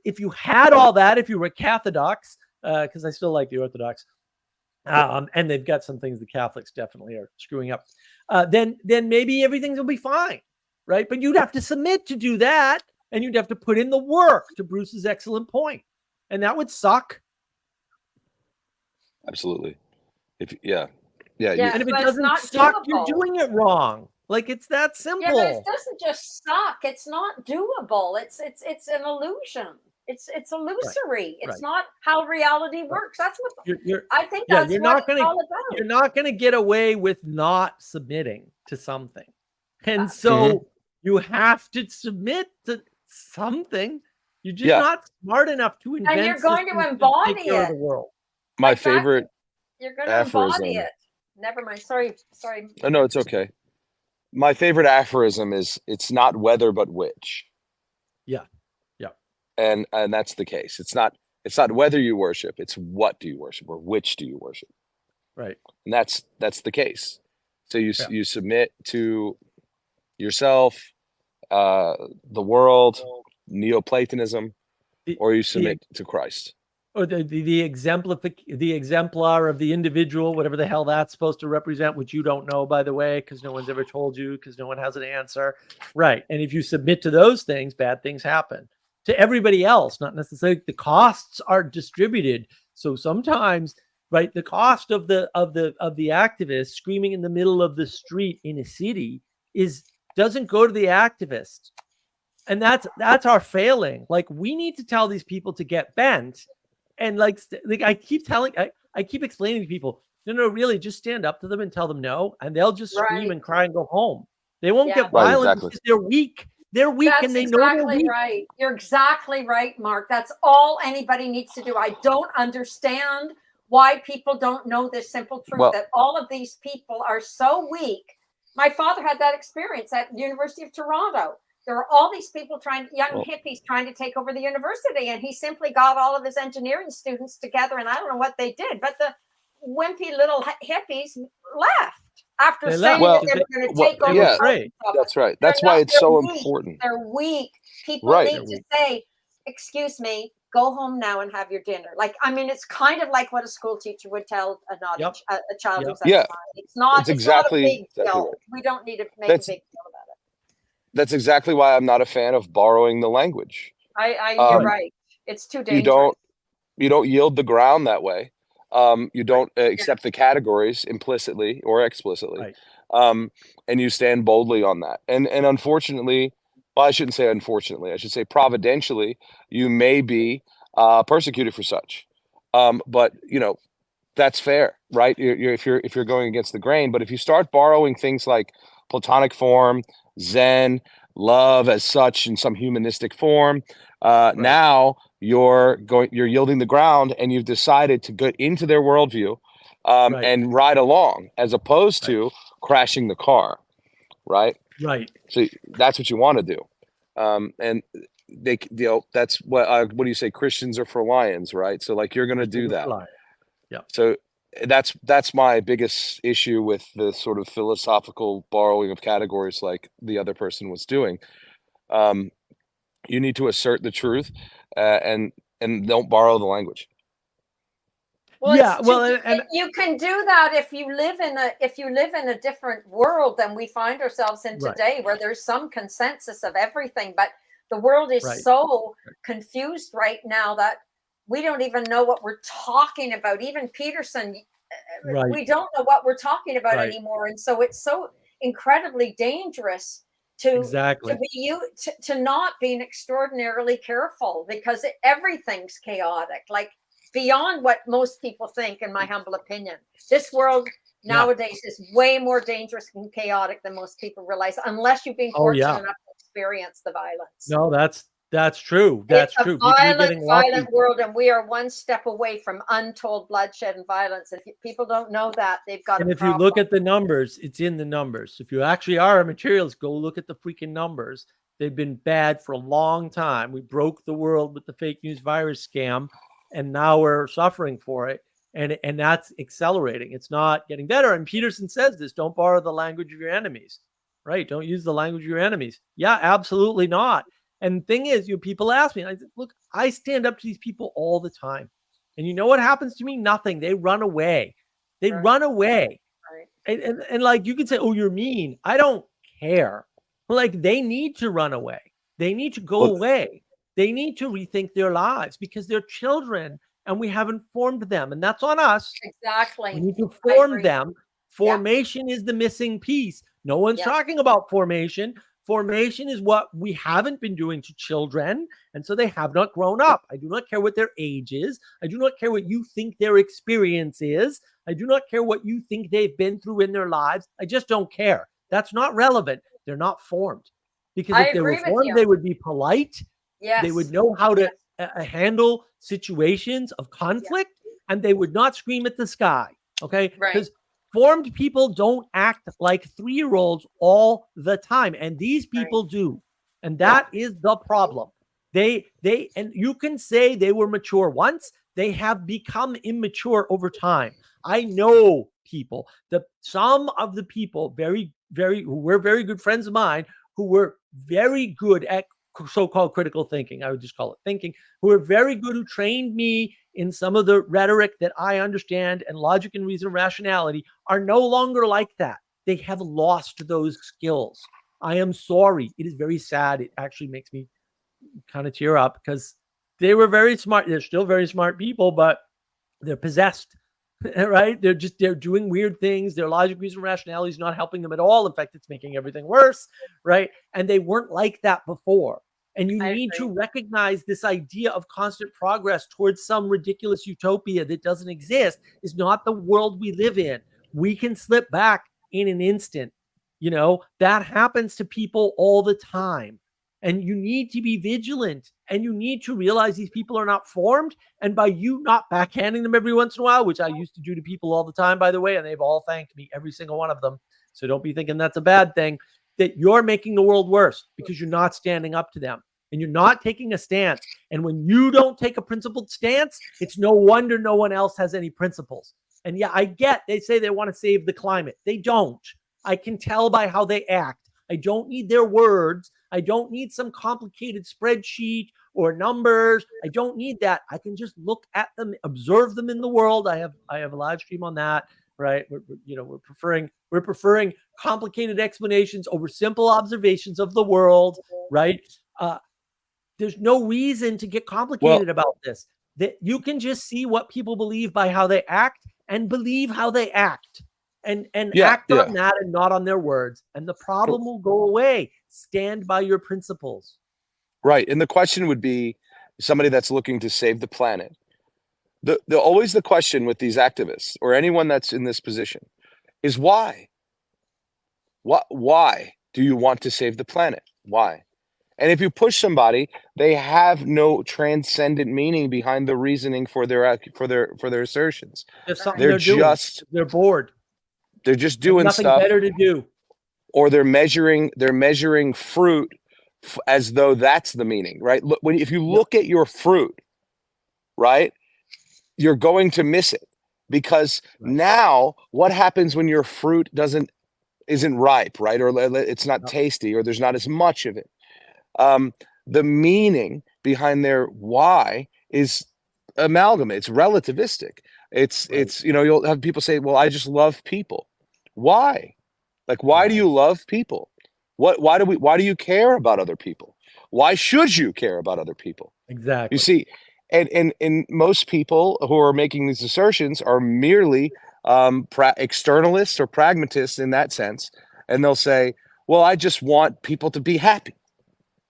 if you had all that, if you were Catholics, because I still like the Orthodox, and they've got some things the Catholics definitely are screwing up. Then maybe everything will be fine. right? But you'd have to submit to do that, and you'd have to put in the work, to Bruce's excellent point. And that would suck. Absolutely. Yeah, And if it but it's doesn't not suck, you're doable. doing it wrong. Like, it's that simple. Yeah, but it doesn't just suck. It's not doable. It's an illusion. It's illusory. It's right. not how reality works. That's what I think. Yeah, That's you're what not it's gonna all about. you're not gonna get away with not submitting to something. And Mhm. so you have to submit to something. You're just Yeah. not smart enough to invent And you're going to systems take embody care of the it. world. My Like that, favorite you're going to embody aphorism. it. Never mind. Sorry. Oh, no, it's okay. My favorite aphorism is, it's not whether but which. Yeah. And that's the case. It's not whether you worship, it's what do you worship, or which do you worship. Right. And that's the case. So you Yeah. you submit to yourself, the world, Neoplatonism, or you submit to Christ. Or the exemplar of the individual, whatever the hell that's supposed to represent, which you don't know, by the way, because no one's ever told you, because no one has an answer. Right. And if you submit to those things, bad things happen to everybody else, not necessarily. The costs are distributed. So sometimes, right, the cost of the activist screaming in the middle of the street in a city doesn't go to the activist. And that's our failing. Like, we need to tell these people to get bent. And like I keep explaining to people, no, really, just stand up to them and tell them no, and they'll just scream and cry and go home. They won't get violent because they're weak. They're weak, and they know they're weak. Right. You're exactly right, Mark. That's all anybody needs to do. I don't understand why people don't know this simple truth, that all of these people are so weak. My father had that experience at the University of Toronto. There were all these people young hippies trying to take over the university, and he simply got all of his engineering students together, and I don't know what they did, but the wimpy little hippies left after saying that they were going to take over. Yeah, that's right. That's why it's so important. They're weak. People need to say, excuse me, go home now and have your dinner. Like, I mean, it's kind of like what a school teacher would tell a child who's it's not a big deal. We don't need to make a big deal about it. That's exactly why I'm not a fan of borrowing the language. You're right. It's too dangerous. You don't yield the ground that way. You don't accept the categories implicitly or explicitly. And you stand boldly on that. And unfortunately, well, I shouldn't say unfortunately, I should say providentially, you may be persecuted for such. But that's fair, right? If you're going against the grain. But if you start borrowing things like Platonic form, Zen, love as such in some humanistic form, now you're yielding the ground, and you've decided to get into their worldview and ride along, as opposed to crashing the car, right? So that's what you want to do, and that's what do you say? Christians are for lions, right? So like, you're going to do that. So that's my biggest issue with the sort of philosophical borrowing of categories like the other person was doing. You need to assert the truth, and don't borrow the language. Well, and you can do that if you live in a different world than we find ourselves in today, where there's some consensus of everything, but the world is so confused right now that we don't even know what we're talking about. Even Peterson, we don't know what we're talking about anymore. And so it's so incredibly dangerous to not being extraordinarily careful, because everything's chaotic, like beyond what most people think, in my humble opinion. This world nowadays is way more dangerous and chaotic than most people realize, unless you've been fortunate enough to experience the violence. No, that's true. That's true. Violent world, and we are one step away from untold bloodshed and violence. If people don't know that, they've got. And if you look at the numbers, it's in the numbers. If you actually are a materialist, go look at the freaking numbers. They've been bad for a long time. We broke the world with the fake news virus scam, and now we're suffering for it. And that's accelerating. It's not getting better. And Peterson says this: don't borrow the language of your enemies. Right? Don't use the language of your enemies. Yeah, absolutely not. And the thing is, people ask me, I said, look, I stand up to these people all the time. And you know what happens to me? Nothing. They run away. Run away. And like, you can say, oh, you're mean. I don't care. Like, they need to run away. They need to go Well- away. They need to rethink their lives because they're children and we haven't formed them. And that's on us. Exactly. We need to I form agree. them. Formation is the missing piece. No one's Yeah. talking about formation. Formation is what we haven't been doing to children. And so they have not grown up. I do not care what their age is. I do not care what you think their experience is. I do not care what you think they've been through in their lives. I just don't care. That's not relevant. They're not formed. Because I if they were agree with formed, you. they would be polite. Yes. They would know how to Yes. handle situations of conflict, and they would not scream at the sky. Okay. Right. Because formed people don't act like 3-year-olds all the time. And these people do. And that is the problem. And you can say they were mature once, they have become immature over time. I know people, some of the people who were very good friends of mine, who were very good at so-called critical thinking. I would just call it thinking, who were very good, who trained me in some of the rhetoric that I understand, and logic and reason and rationality, are no longer like that. They have lost those skills. I am sorry. It is very sad. It actually makes me kind of tear up because they were very smart. They're still very smart people, but they're possessed, right? They're doing weird things. Their logic, reason, rationality is not helping them at all. In fact, it's making everything worse, right? And they weren't like that before. And you need to recognize this idea of constant progress towards some ridiculous utopia that doesn't exist is not the world we live in. We can slip back in an instant. That happens to people all the time. And you need to be vigilant, and you need to realize these people are not formed. And by you not backhanding them every once in a while, which I used to do to people all the time, by the way, and they've all thanked me, every single one of them. So don't be thinking that's a bad thing, that you're making the world worse because you're not standing up to them and you're not taking a stance. And when you don't take a principled stance, it's no wonder no one else has any principles. And yeah, I get, they say they want to save the climate. They don't. I can tell by how they act. I don't need their words. I don't need some complicated spreadsheet or numbers. I don't need that. I can just look at them, observe them in the world. I have a live stream on that, right? We're preferring complicated explanations over simple observations of the world, right? There's no reason to get complicated about this. That you can just see what people believe by how they act, and believe how they act. And act on that and not on their words. And the problem will go away. Stand by your principles. Right. And the question would be, somebody that's looking to save the planet. Always the question with these activists or anyone that's in this position is why? Why do you want to save the planet? Why? And if you push somebody, they have no transcendent meaning behind the reasoning for their assertions. There's something They're bored. They're just doing nothing stuff better to do. Or they're measuring fruit as though that's the meaning, right? Look, if you look at your fruit, right, you're going to miss it because now what happens when your fruit isn't ripe, right? Or it's not tasty, or there's not as much of it. The meaning behind their why is amalgamate. It's relativistic. It's you'll have people say, well, I just love people. Why? Like, why do you love people? Why do you care about other people? Why should you care about other people? Exactly. You see, and most people who are making these assertions are merely externalists or pragmatists in that sense, and they'll say, well, I just want people to be happy.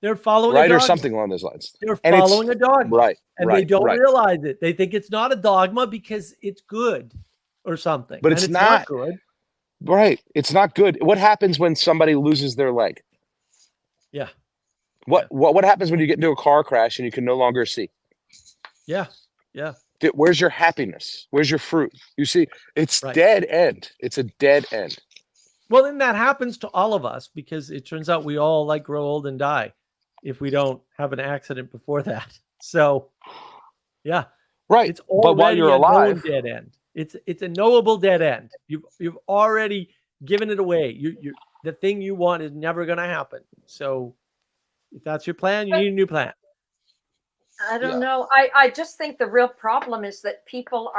They're following right a or dogma. something along those lines. They're following a dogma, right? And they don't realize it. They think it's not a dogma because it's good or something, but it's not good. Right? It's not good. What happens when somebody loses their leg? Yeah. What happens when you get into a car crash and you can no longer see? Yeah. Where's your happiness? Where's your fruit? You see, it's dead end. It's a dead end. Well, then that happens to all of us because it turns out we all grow old and die if we don't have an accident before that. So, yeah, right. It's already but while you're alive, dead end. It's a knowable dead end. You've already given it away. You the thing you want is never going to happen. So, if that's your plan, you need a new plan. I don't know. I just think the real problem is that people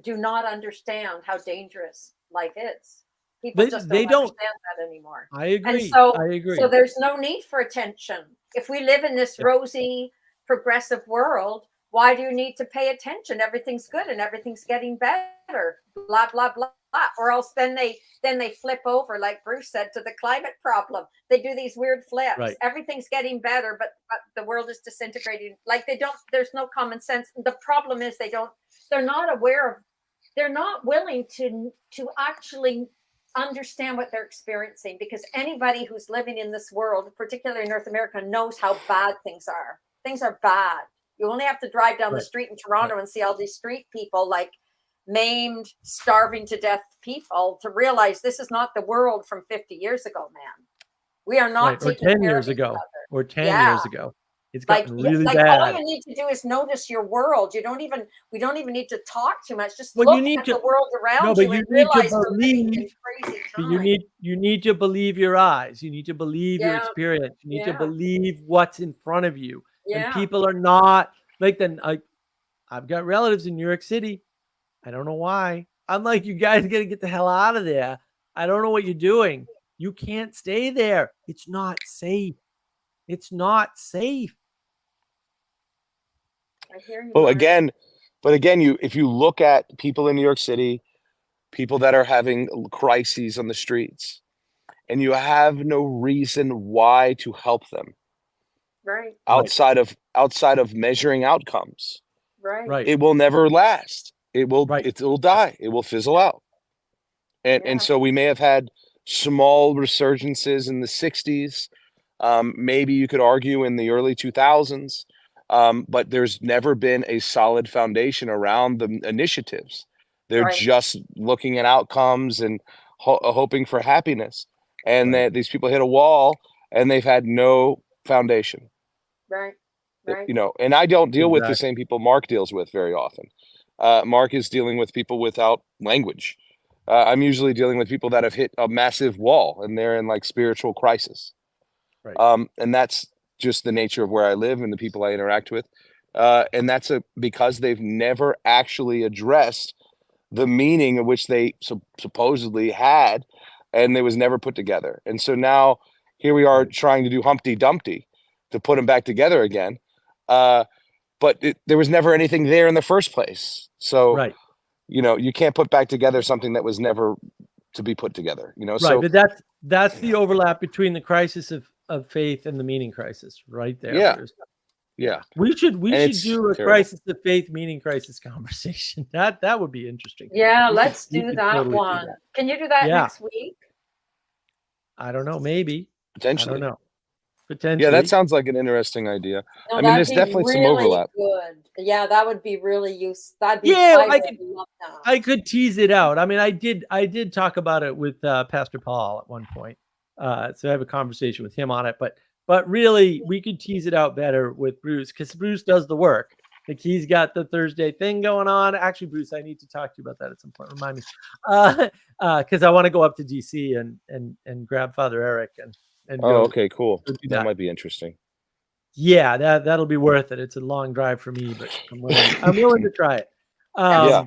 do not understand how dangerous life is. People They- just they don't don't- understand that anymore. I agree. so, I agree. So there's no need for attention. If we live in this rosy, progressive world, why do you need to pay attention? Everything's good and everything's getting better. Blah blah blah. Or else then they flip over, like Bruce said, to the climate problem. They do these weird flips. Right. Everything's getting better, but the world is disintegrating. Like there's no common sense. The problem is they're not aware of, they're not willing to actually understand what they're experiencing, because anybody who's living in this world, particularly in North America, knows how bad things are. Things are bad. You only have to drive down the street in Toronto and see all these street people, like maimed, starving to death people, to realize this is not the world from 50 years ago, man. We are not or taking 10 care years of each ago, other. or 10 Yeah. years ago. It's gotten really like bad. all you need to do is notice your world. We don't even need to talk too much. Just Well, look you need at to- the world around No, but you you and need to realize we're living in believe- crazy But times. you need to believe your eyes. You need to believe your Yeah. experience. You need to Yeah. believe what's in front of you. Yeah. And people are not like, then I've got relatives in New York City. I don't know why. I'm like, you guys got to get the hell out of there. I don't know what you're doing. You can't stay there. It's not safe. It's not safe. I hear you, Well, Mark. again, if you look at people in New York City, people that are having crises on the streets, and you have no reason why to help them Right. outside of measuring outcomes, Right. Right. it will never last. It will Right. it will die. It will fizzle out. Yeah. And so we may have had small resurgences in the 60s. Maybe you could argue in the early 2000s. But there's never been a solid foundation around the initiatives. They're Right. just looking at outcomes and hoping for happiness. And Right. these people hit a wall and they've had no foundation. Right. Right. You know, and I don't deal with the Exactly. same people Mark deals with very often. Mark is dealing with people without language. I'm usually dealing with people that have hit a massive wall and they're in like spiritual crisis. Right. And that's just the nature of where I live and the people I interact with. And that's because they've never actually addressed the meaning of which they supposedly had, and it was never put together. And so now here we are trying to do Humpty Dumpty to put them back together again. But there was never anything there in the first place. So, Right. you know, you can't put back together something that was never to be put together, you know? Right. So, But that's the overlap between the crisis of faith and the meaning crisis right there. Yeah. Bruce. yeah. We should And do it's a terrible. crisis of faith, meaning crisis conversation. That would be interesting. Yeah, We let's could do that totally do one. that. Can you do that Yeah. next week? I don't know. Maybe. I Potentially. don't know. Potentially. Yeah, that sounds like an interesting idea. No, I mean, that'd there's be definitely some really overlap. Good. Yeah, that would be really useful. That'd be. Yeah, I I would could- love that. I could tease it out. I mean, I did talk about it with Pastor Paul at one point. So I have a conversation with him on it. But really, we could tease it out better with Bruce, because Bruce does the work. Like, he's got the Thursday thing going on. Actually, Bruce, I need to talk to you about that at some point. Remind me, because I want to go up to DC and grab Father Eric and Oh, go. okay, cool. go do That that. might be interesting. Yeah, that'll be worth it. It's a long drive for me, but I'm willing to try it. Yeah.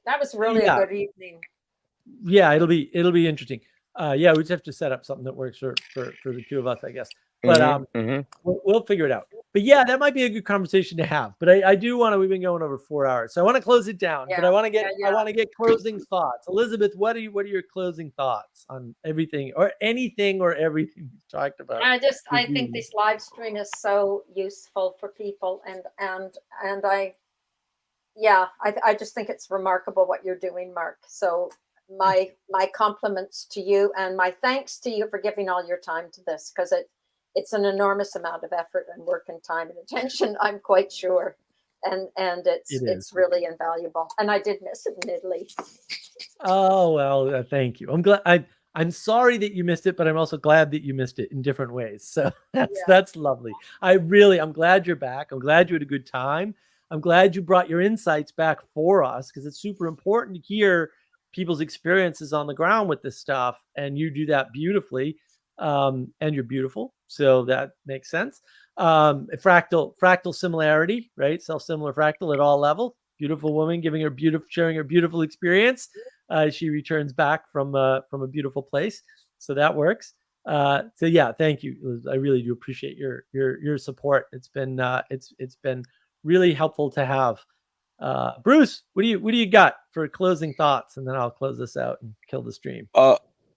That was really Yeah. a good evening. Yeah, it'll be interesting. Yeah, we just have to set up something that works for the two of us, I guess. But Mhm. we'll figure it out. But yeah, that might be a good conversation to have. But I do want to. We've been going over 4 hours, so I want to close it down. But I want to get yeah. I want to get closing thoughts. Elizabeth, what are your closing thoughts on everything or anything or everything we've talked about? I this think evening? this live stream is so useful for people, and I just think it's remarkable what you're doing, Mark. So my compliments to you and my thanks to you for giving all your time to this, because it's an enormous amount of effort and work and time and attention, I'm quite sure. And it's really invaluable. And I did miss it in Italy. Oh, well, thank you. I'm glad. I'm sorry that you missed it, but I'm also glad that you missed it in different ways. So that's lovely. I'm glad you're back. I'm glad you had a good time. I'm glad you brought your insights back for us, because it's super important to hear people's experiences on the ground with this stuff. And you do that beautifully. And you're beautiful. So that makes sense. Fractal similarity, right? Self-similar fractal at all levels. Beautiful woman sharing her beautiful experience. she returns back from a beautiful place. So that works. So yeah, thank you. I really do appreciate your support. It's been really helpful to have. Bruce, what do you got for closing thoughts, and then I'll close this out and kill the stream.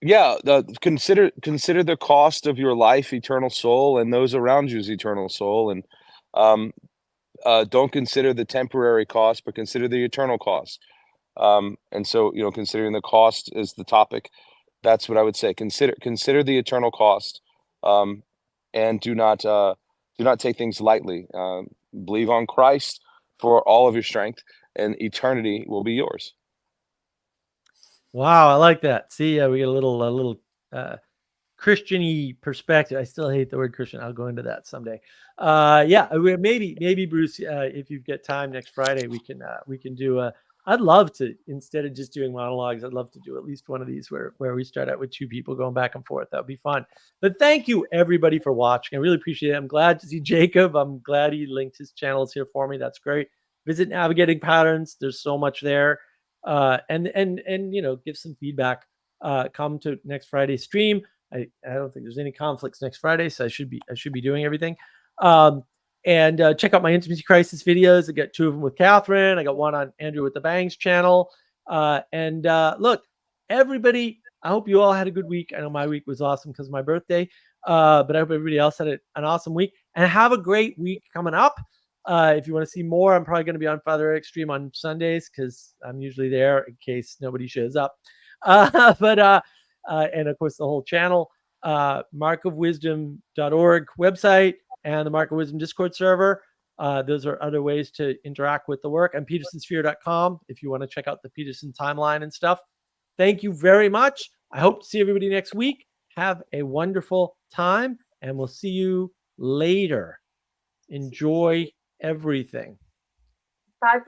Yeah, consider the cost of your life, eternal soul, and those around you's eternal soul, and don't consider the temporary cost, but consider the eternal cost. And so, considering the cost is the topic, that's what I would say. Consider the eternal cost, and do not take things lightly. Believe on Christ for all of your strength, and eternity will be yours. Wow, I like that. See, we get a little Christian-y perspective. I still hate the word Christian. I'll go into that someday. Yeah, maybe Bruce, if you get time next Friday, we can do a. I'd love to, instead of just doing monologues, I'd love to do at least one of these where we start out with two people going back and forth. That would be fun. But thank you everybody for watching. I really appreciate it. I'm glad to see Jacob. I'm glad he linked his channels here for me. That's great. Visit Navigating Patterns. There's so much there. And give some feedback. Come to next Friday's stream. I don't think there's any conflicts next Friday, so I should be doing everything. And check out my intimacy crisis videos. I got 2 of them with Catherine. I got one on Andrew with the Bangs channel. And look, everybody, I hope you all had a good week. I know my week was awesome because of my birthday. But I hope everybody else had an awesome week, and have a great week coming up. If you want to see more, I'm probably going to be on Father Eric's stream on Sundays because I'm usually there in case nobody shows up. And of course the whole channel, markofwisdom.org website, and the Mark of Wisdom Discord server. Those are other ways to interact with the work. And petersonsphere.com if you want to check out the Peterson timeline and stuff. Thank you very much. I hope to see everybody next week. Have a wonderful time, and we'll see you later. Enjoy everything. Bye.